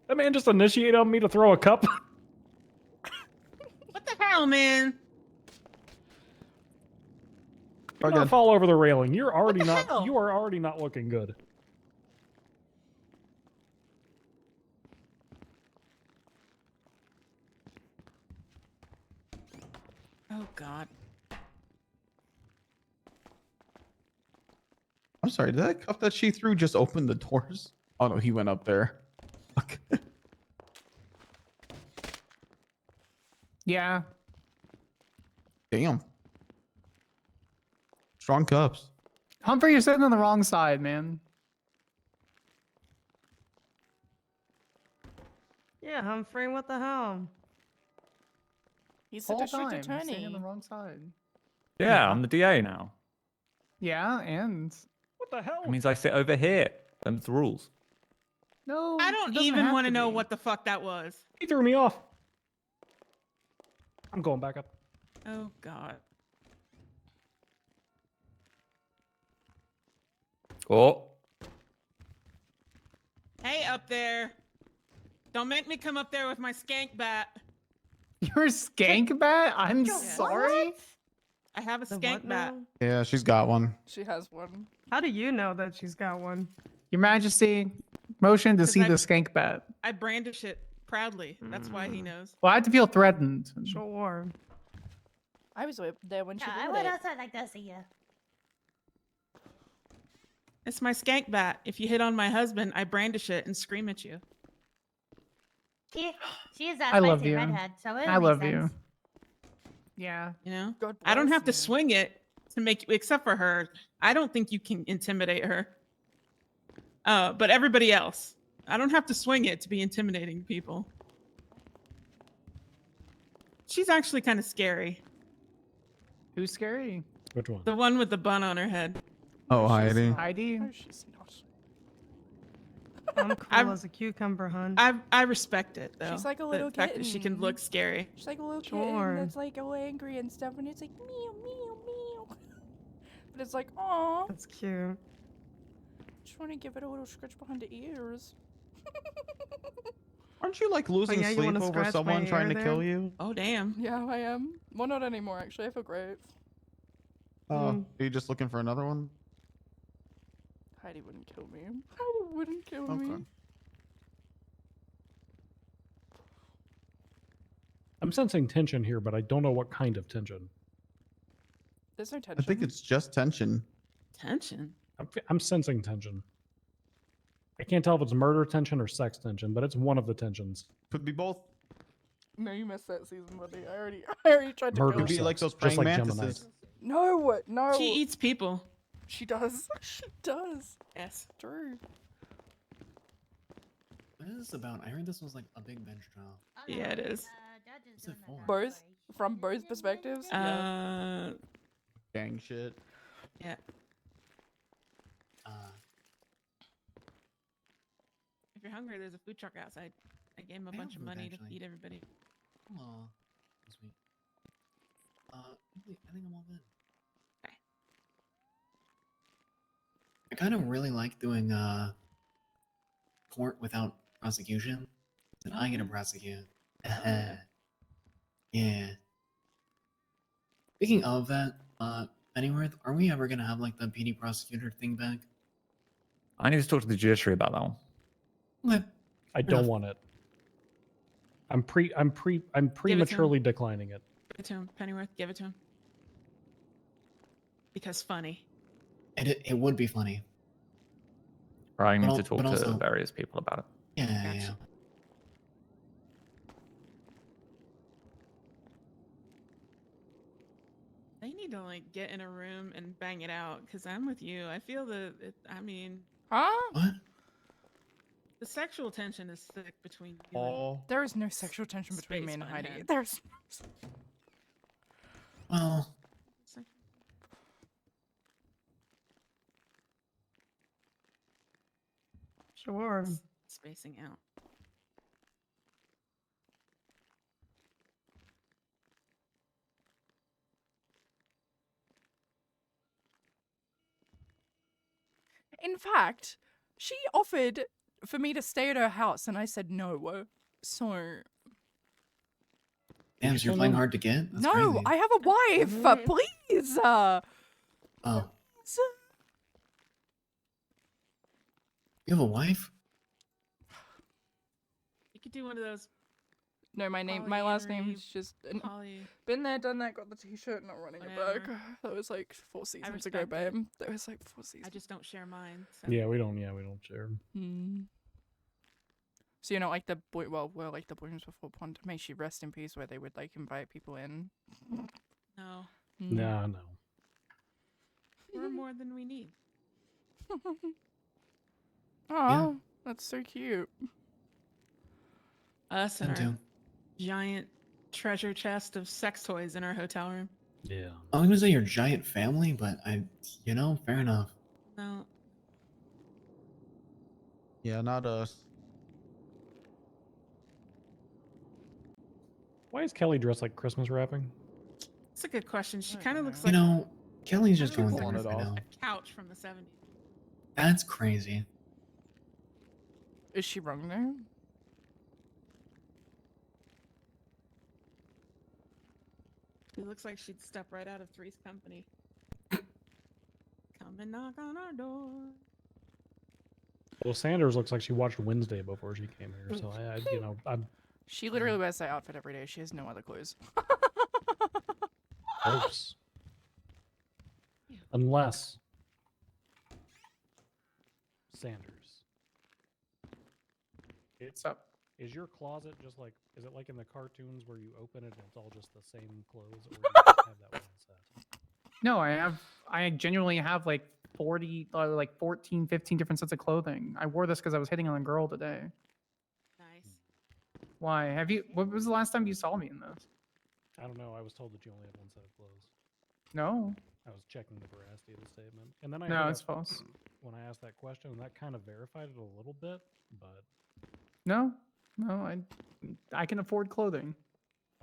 That man just initiated on me to throw a cup. What the hell, man? Do not fall over the railing. You're already the not. hell? You are already not looking good. Oh God. I'm sorry, did that cup that she threw just open the doors? Oh no, he went up there. Okay. Yeah. Damn. Strong cups. Humphrey, you're sitting on the wrong side, man. Yeah, Humphrey, what the hell? He's the Whole district time, you're sitting on the attorney. wrong side. Yeah, I'm the DA now. Yeah, and What the hell? That means I sit over here. Them's the rules. no, I it don't doesn't even have want to know be. what the fuck that was. He threw me off. I'm going back up. Oh God. Oh, Hey, up there. Don't make me come up there with my skank bat. Your skank bat? I'm Yo, sorry. I have a The skank what bat. now? Yeah, she's got one. She has one. How do you know that she's got one? Your Majesty, motion to 'Cause see I- the skank bat. I brandish it proudly. That's why he knows. Well, I have to feel threatened. Sure. I was there when she Yeah, I did would it. also like to see you. It's my skank bat. If you hit on my husband, I brandish it and scream at you. She is that I love spicy you. redhead, so it I makes love sense. you. Yeah. You know? God I don't bless. have to swing it to make you, except for her. I don't think you can intimidate her. But everybody else, I don't have to swing it to be intimidating to people. She's actually kind of scary. Who's scary? Which one? The one with the bun on her head. Oh, Heidi. Heidi. No, she's not. I'm cool as a cucumber, hun. I respect it though. She's like a the little fact that she can kitten. look scary. She's like a little Sure. kitten that's like all angry and stuff, and it's like meow meow meow. But it's like, aw. That's cute. Just want to give it a little scratch behind the ears. Aren't you like losing yeah, you sleep wanna over scratch my someone trying to ear kill there? you? Oh damn. Yeah, I am. Well, not anymore actually. I feel great. Are you just looking for another one? Heidi wouldn't kill me. Heidi wouldn't kill me. Okay. I'm sensing tension here, but I don't know what kind of tension. There's no tension. I think it's just tension. Tension. I'm sensing tension. I can't tell if it's murder tension or sex tension, but it's one of the tensions. Could be both. No, you missed that season, buddy. I already tried to Murder kill Could be her. like those just praying like mantises. Gemini's. No, no. She eats people. She does. She does. Yes. True. What is this about? I heard this was like a big bench trial. Yeah, it is. What's it for? Both from both perspectives. Uh, Gang shit. yeah. If you're hungry, there's a food truck outside. I gave him a I bunch have of food, money actually. to feed everybody. Aw, sweet. I think I'm all good. Okay. I kind of really like doing court without prosecution. Then I get to prosecute. Yeah. Speaking of that, Pennyworth, are we ever gonna have like the PD prosecutor thing back? I need to talk to the judiciary about that one. What? I don't want it. I'm prematurely declining it. Give it to him, Pennyworth. Give it to him. Because funny. It would be funny. Or I need But to talk but to also- various people about it. Yeah, yeah. They need to like get in a room and bang it out. Cause I'm with you. I feel I mean, Huh? What? the sexual tension is thick between you. Oh. There is no sexual tension between me and Space Heidi. Bunhead. There's. Well, Sure. Spacing out. In fact, she offered for me to stay at her house, and I said no. So damn, so you're playing hard to get? That's no, crazy. I have a wife. Please. Oh, you have a wife? You could do one of those. No, my last Polyamory, name's just poly. been there, done that, got the t-shirt, not running it back. Whatever. That was like 4 seasons ago, respect it. babe. That was like 4 seasons. I just don't share mine. So. Yeah, we don't share. Hmm. So you're not like the boy. Well, we're like the boys before Pond. May she rest in peace, where they would like invite people in. No. No. We're more than we need. Oh, that's so cute. Us and Them our too. giant treasure chest of sex toys in our hotel room. Yeah. I was gonna say your giant family, but fair enough. No. Yeah, not us. Why is Kelly dressed like Christmas wrapping? It's a good question. She kind of looks You like know, Kelly's just kinda going looks through like it right now. a couch from the 70s. That's crazy. Is she wrong there? She looks like she'd step right out of Three's Company. Come and knock on our door. Well, Sanders looks like she watched Wednesday before she came here, so I'm She literally wears that outfit every day. She has no other clothes. close. Unless Sanders. What's up? Is your closet just like, is it like in the cartoons where you open it and it's all just the same clothes, or do you just have that one set? No, I genuinely have like 40, like 14, 15 different sets of clothing. I wore this because I was hitting on a girl today. Nice. Why? What was the last time you saw me in this? I don't know. I was told that you only have one set of clothes. No. I was checking the veracity of the statement, and then I No, heard it's up false. when I asked that question, and that kind of verified it a little bit. But No, I can afford clothing.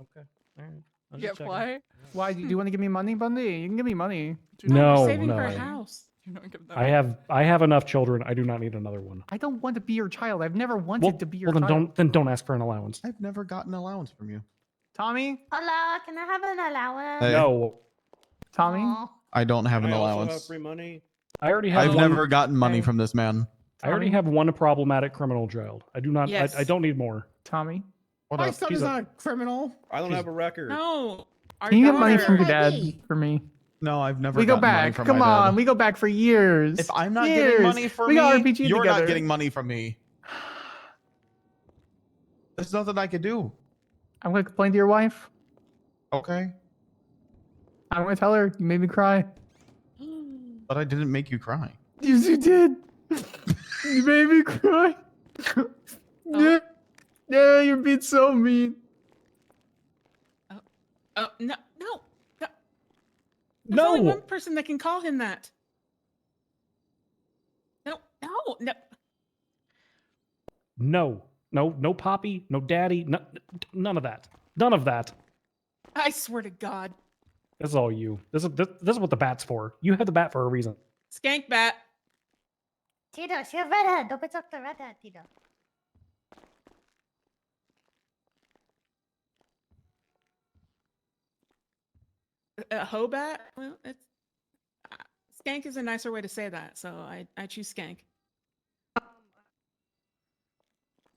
okay, all right. I was Yeah, just checking. why? Why? Do you want to give me money, Bundy? You can give me money. No, we're saving no. for a house. Do not give them. I have enough children. I do not need another one. I don't want to be your child. I've never wanted to be your Well, child. then don't ask for an allowance. I've never gotten allowance from you. Tommy? Hello, can I have an allowance? Hey. No. Tommy? Aw. I don't have Can an I also allowance. have free money? I already have I've one. never gotten money Hey. from this man. I already have one problematic criminal child. I do not. Yes. I don't need more. Tommy? What My up? son She's is a- not a criminal. I don't she's- have a record. No. Can you get money from your daughter. dad for me? No, I've never We go gotten money back. from Come my dad. on. We go back for years. If I'm not Years. getting money for we me, got RPG you're together. not getting money from me. There's nothing I could do. I'm going to complain to your wife. Okay. I'm going to tell her you made me cry. But I didn't make you cry. Yes, you did. You made me cry. Yeah. Yeah, you're being so mean. Oh no, no, no. There's No. only one person that can call him that. No, no, no. No, Poppy, no Daddy, none of that. None of that. I swear to God. This is all you. This is what the bat's for. You have the bat for a reason. Skank bat. Tito, she's a redhead. Don't piss off the redhead, Tito. A hoe bat? Well, it's skank is a nicer way to say that, so I choose skank.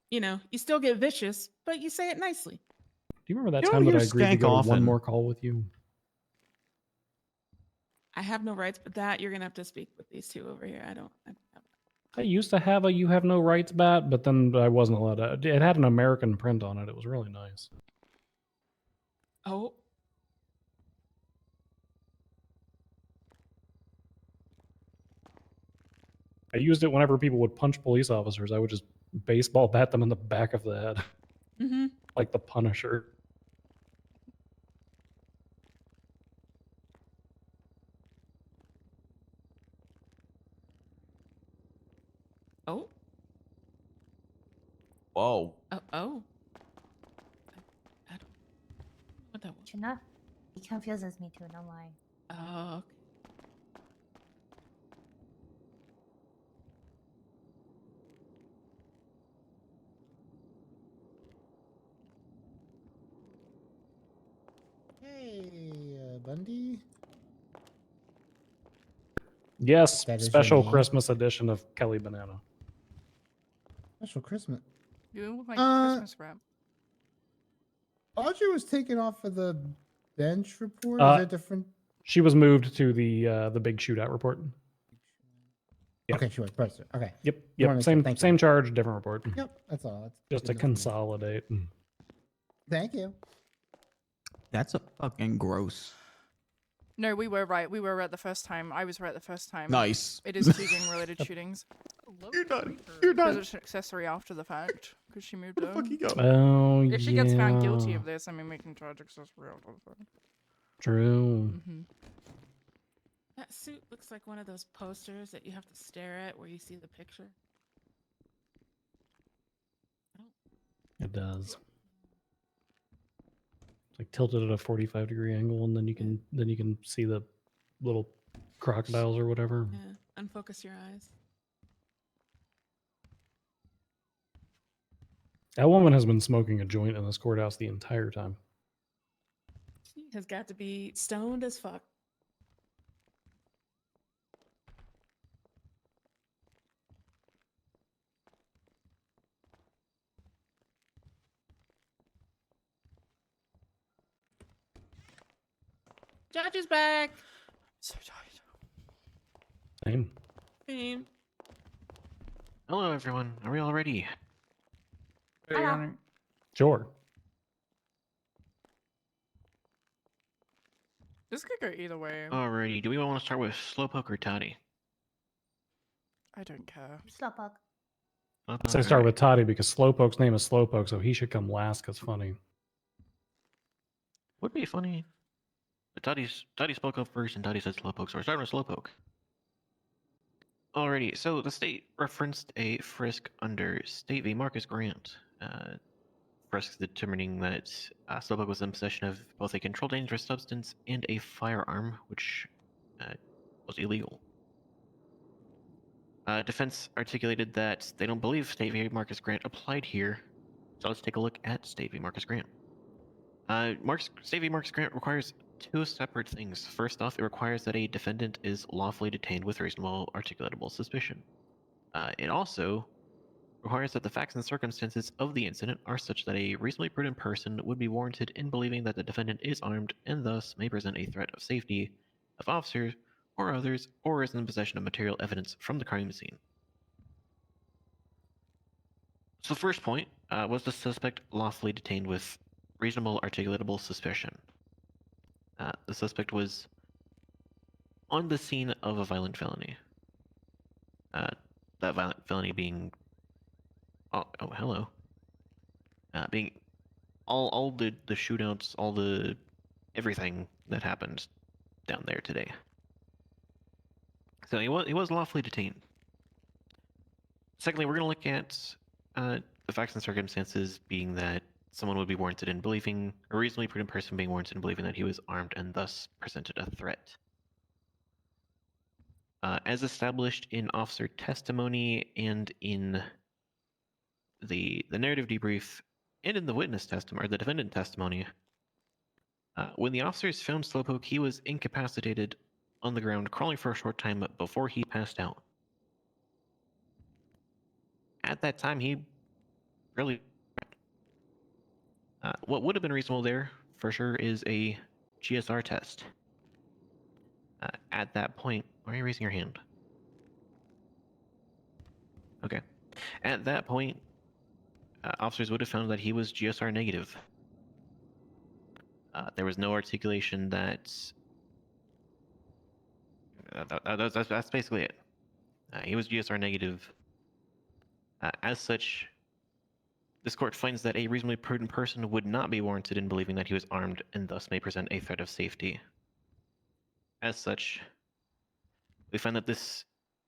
You know, you still get vicious, but you say it nicely. Do you remember that You time don't that I hear agreed to skank go to one often. more call with you? I have no rights, but that you're gonna have to speak with these two over here. I used to have a "you have no rights" bat, but then I wasn't allowed to. It had an American print on it. It was really nice. Oh. I used it whenever people would punch police officers. I would just baseball bat them in the back of the head, Mm-hmm. like the Punisher. Oh. Whoa. Oh. Oh. I don't know what that was. China? He confuses me too, don't lie. Oh. Okay. Hey, Bundy. Yes, That is your special name? Christmas edition of Kelly Banana. Special Christmas. You look like Uh, Christmas wrap. Audrey was taken off of the bench report. Uh, Is that different? She was moved to the big shootout report. Yep. Okay, sure. President. Okay. Yep. Wanna Yep. make sure. Same Thank you. same charge, different report. Yep, that's all. That's Just good to enough for me. consolidate. Thank you. That's a fucking gross. No, we were right. We were right the first time. I was right the first time. Nice. It is two gang-related shootings. You're done. You're Because done. it's an accessory after the fact. Because she moved on. Fuck you go. Oh, If she gets found guilty yeah. of this, I mean, we can charge accessory after the fact. True. Mm-hmm. That suit looks like one of those posters that you have to stare at where you see the picture. It does. It's like tilted at a 45-degree angle, and then you can see the little crocodiles or whatever. Yeah. Unfocus your eyes. That woman has been smoking a joint in this courthouse the entire time. She has got to be stoned as fuck. Judge is back. So tired. Same. Same. Hello, everyone. Are we all ready? Sure. This could go either way. Alrighty. Do we want to start with Slowpoke or Toddy? I don't care. Slowpoke. So I start with Toddy because Slowpoke's name is Slowpoke, so he should come last because funny. Would be funny. But Toddy spoke up first, and Toddy said slowpoke, so we're starting with slowpoke. Alrighty, so the state referenced a frisk under State v. Marcus Grant. Frisk determining that slowpoke was in possession of both a controlled dangerous substance and a firearm, which was illegal. Defense articulated that they don't believe State v. Marcus Grant applied here, so let's take a look at State v. Marcus Grant. State v. Marcus Grant requires two separate things. First off, it requires that a defendant is lawfully detained with reasonable articulatable suspicion. It also requires that the facts and circumstances of the incident are such that a reasonably prudent person would be warranted in believing that the defendant is armed and thus may present a threat of safety of officers or others, or is in possession of material evidence from the crime scene. So the first point was the suspect lawfully detained with reasonable articulatable suspicion. The suspect was on the scene of a violent felony. That violent felony being being all the shootouts, all the everything that happened down there today. So he was lawfully detained. Secondly, we're going to look at the facts and circumstances being that someone would be warranted in believing, a reasonably prudent person being warranted in believing that he was armed and thus presented a threat. As established in officer testimony and in the narrative debrief and in the witness testimony, or the defendant testimony, when the officers found Slowpoke, he was incapacitated on the ground, crawling for a short time before he passed out. At that time, he really... what would have been reasonable there, for sure, is a GSR test. At that point... Why are you raising your hand? Okay. At that point, officers would have found that he was GSR negative. There was no articulation that... that's basically it. He was GSR negative. As such, this court finds that a reasonably prudent person would not be warranted in believing that he was armed and thus may present a threat of safety. As such, we find that this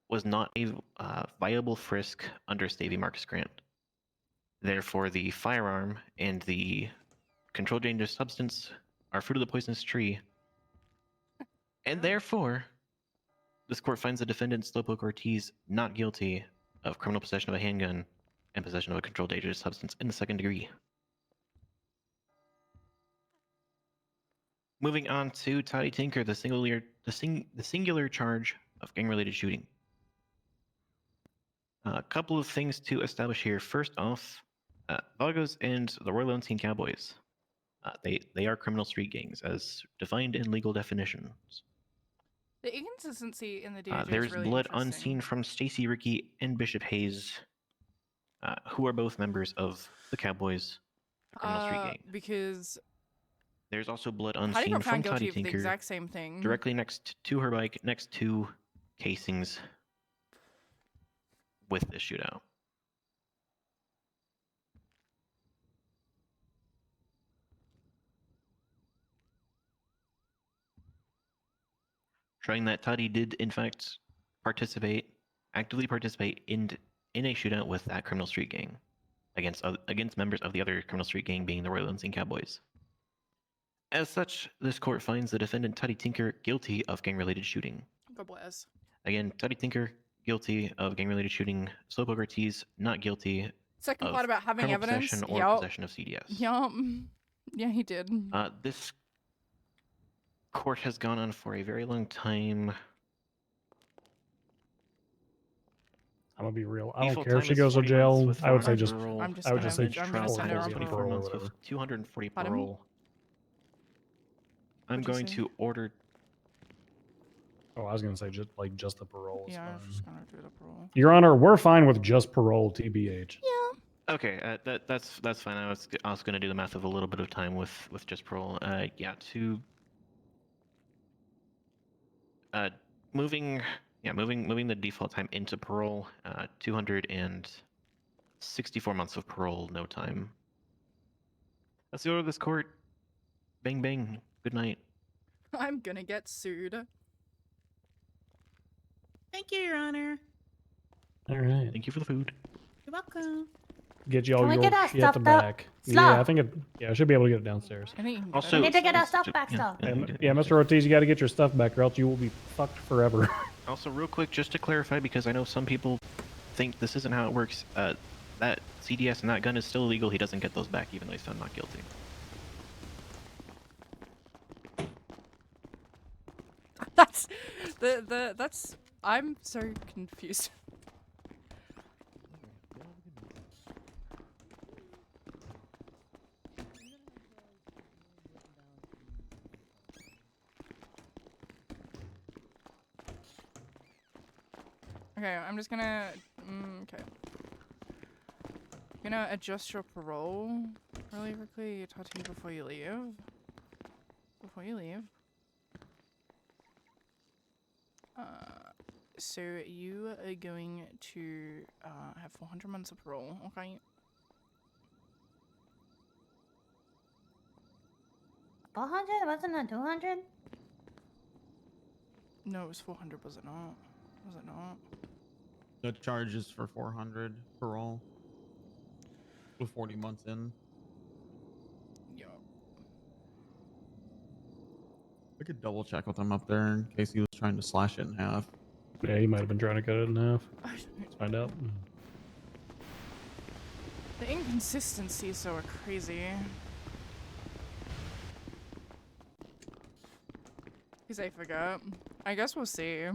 was not a viable frisk under State v. Marcus Grant. Therefore, the firearm and the controlled dangerous substance are fruit of the poisonous tree, and therefore, this court finds the defendant Slowpoke Ortiz not guilty of criminal possession of a handgun and possession of a controlled dangerous substance in the second degree. Moving on to Toddy Tinker, the singular charge of gang-related shooting. A couple of things to establish here. First off, Vagos and the Royal Unseen Cowboys. They are criminal street gangs, as defined in legal definitions. The inconsistency in the DOJ There's is really blood interesting. unseen from Stacy Ricky and Bishop Hayes, who are both members of the Cowboys, a criminal street gang. Because there's also blood Toddy unseen got from found guilty Toddy of the Tinker, exact same thing. directly next to her bike, next to casings with this shootout. Showing that Toddy did, in fact, actively participate in a shootout with that criminal street gang against members of the other criminal street gang, being the Royal Unseen Cowboys. As such, this court finds the defendant Toddy Tinker guilty of gang-related shooting. God bless. Again, Toddy Tinker guilty of gang-related shooting. Slowpoke Ortiz not guilty. Second of part about having criminal evidence. possession or possession of CDS. Yup. Yeah, he did. This court has gone on for a very long time. I'm gonna be real. I don't Default care if time she is goes to 40 jail. months with I would say 400 just. parole. I would just say Bench trial, 24 months or whatever. with 240 Pardon? parole. I'm What'd you going say? to order. Oh, I was gonna say just the parole. is Yeah, I was fine. just gonna do the parole. Your Honor, we're fine with just parole, TBH. Yeah. Okay, that's fine. I was going to do the math of a little bit of time with just parole. Moving the default time into parole. 264 months of parole, no time. That's the order of this court. Bang bang. Good night. I'm gonna get sued. Thank you, Your Honor. All right. Thank you for the food. You're welcome. Get you all Can we your get our shit stuff back. Slow. Yeah, I think it. Yeah, I should be able to get it downstairs. Also, We need to get our stuff back still. Yeah, Mr. Ortiz, you got to get your stuff back, or else you will be fucked forever. Also, real quick, just to clarify, because I know some people think this isn't how it works. That CDS and that gun is still illegal. He doesn't get those back, even though he's found not guilty. That's that's I'm so confused. Okay, I'm just gonna okay. Gonna adjust your parole really quickly, Tati, before you leave. So you are going to have 400 months of parole, okay? 400? Wasn't it 200? No, it was 400, was it not? Was it not? The charge is for 400 parole. With 40 months in. Yeah. I could double check with him up there in case he was trying to slash it in half. Yeah, he might have been trying to cut it in half. Let's find out. The inconsistencies are crazy. Because I forgot. I guess we'll see.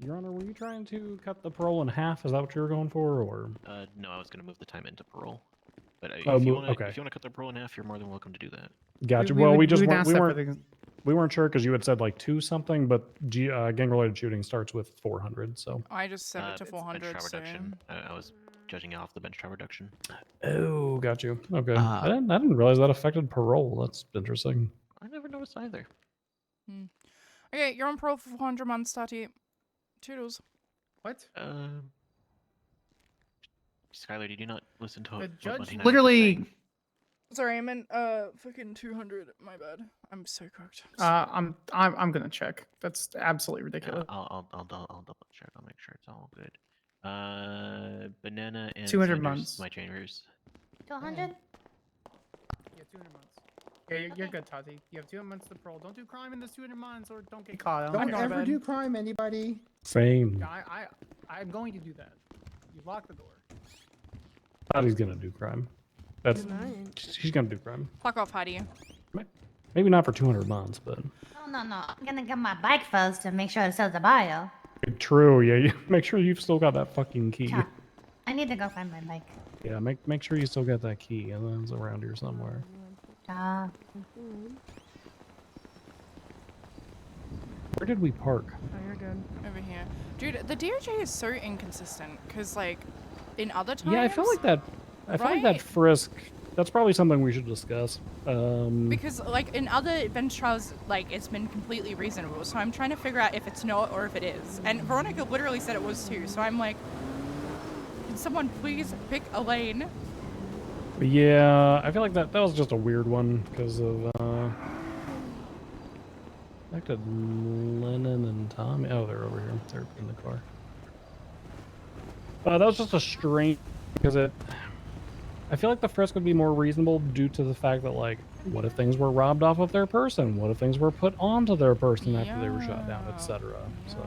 Your Honor, were you trying to cut the parole in half? Is that what you were going for, or? No, I was going to move the time into parole. But Oh, if you want to okay. cut the parole in half, you're more than welcome to do that. Gotcha. Well, we weren't sure because you had said like 2 something, but gang-related shooting starts with 400. So I just set it to Bench 400. trial So. reduction. I was judging off the bench trial reduction. Oh, got you. Okay. I didn't realize that affected parole. That's interesting. I never noticed either. Okay, you're on parole for 400 months, Tati. Toodles. What? Skylar, did you not listen to The what judge Monty Knight was literally. saying? Sorry, I meant fucking 200. My bad. I'm so cooked. I'm gonna check. That's absolutely ridiculous. I'll double check. I'll make sure it's all good. Banana and 200 Sanders, months. my chambers. 200? Yeah, 200 months. Yeah, you're good, Tati. You have 200 months to parole. Don't do crime in this 200 months, or don't get caught. Don't ever do crime, anybody. Same. Yeah, I'm going to do that. You lock the door. Thought he's gonna do crime. That's he's gonna do crime. Fuck off, Heidi. Maybe not for 200 months, but Oh, no. I'm gonna get my bike first to make sure it says the bio. true. Yeah, you make sure you've still got that fucking key. Sure. I need to go find my bike. Yeah, make sure you still got that key, and it's around here somewhere. Where did we park? Oh, you're good. Over here. Dude, the DOJ is so inconsistent, because, like, in other times... Yeah, I feel like that. I feel like that frisk. That's probably something we should discuss. Because, like, in other bench trials, like, it's been completely reasonable. So I'm trying to figure out if it's not or if it is. And Veronica literally said it was too. So I'm like, can someone please pick a lane? Yeah, I feel like that was just a weird one because of back to Lennon and Tommy. Oh, they're over here. They're in the car. That was just a strange because I feel like the frisk would be more reasonable due to the fact that, like, what if things were robbed off of their person? What if things were put onto their person after they were shot down, etc. So.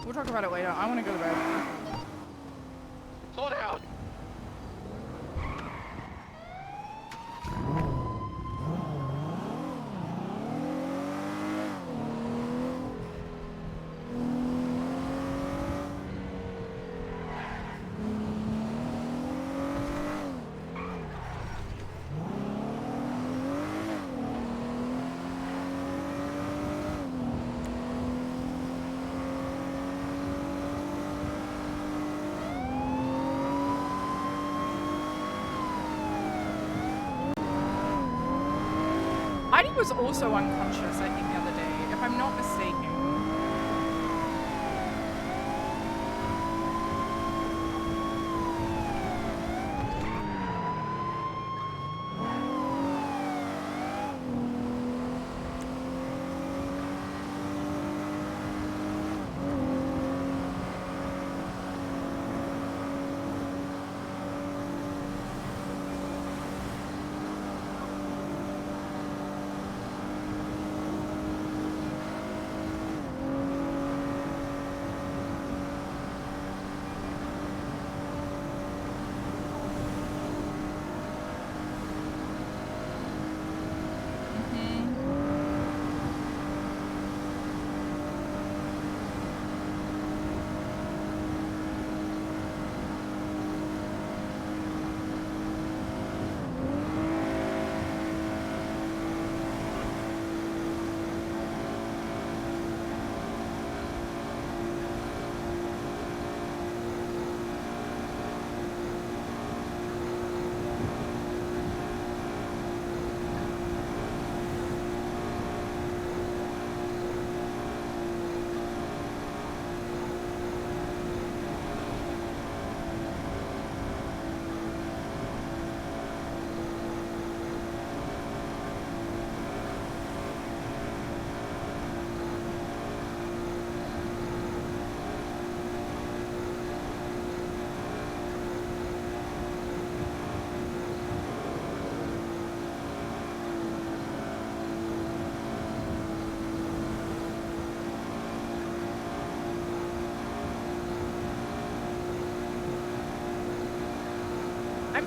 We'll talk about it later. I want to go to bed. Slow down. Heidi was also unconscious, I think, the other day, if I'm not mistaken.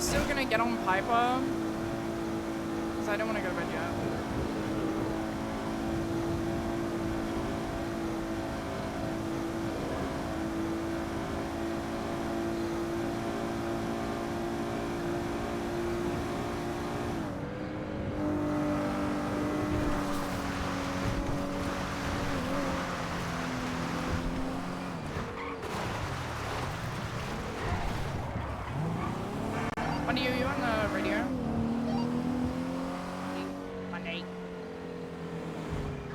still gonna get on Piper, because I don't want to go to bed yet. Monday, are you on the radio? Monday.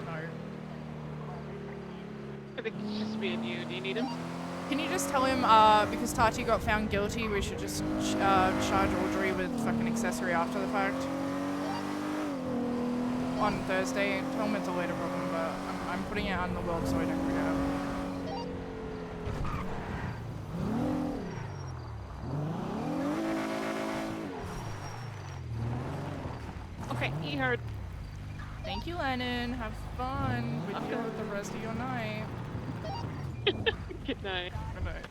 No. I think it's just me and you. Do you need him? Can you just tell him, because Tati got found guilty, we should just charge Audrey with fucking accessory after the fact? On Thursday. Tell him it's a later problem, but I'm putting it out in the world so I don't forget. Okay, he heard. Thank you, Lennon. Have fun with the rest of your night. Good night. Good night.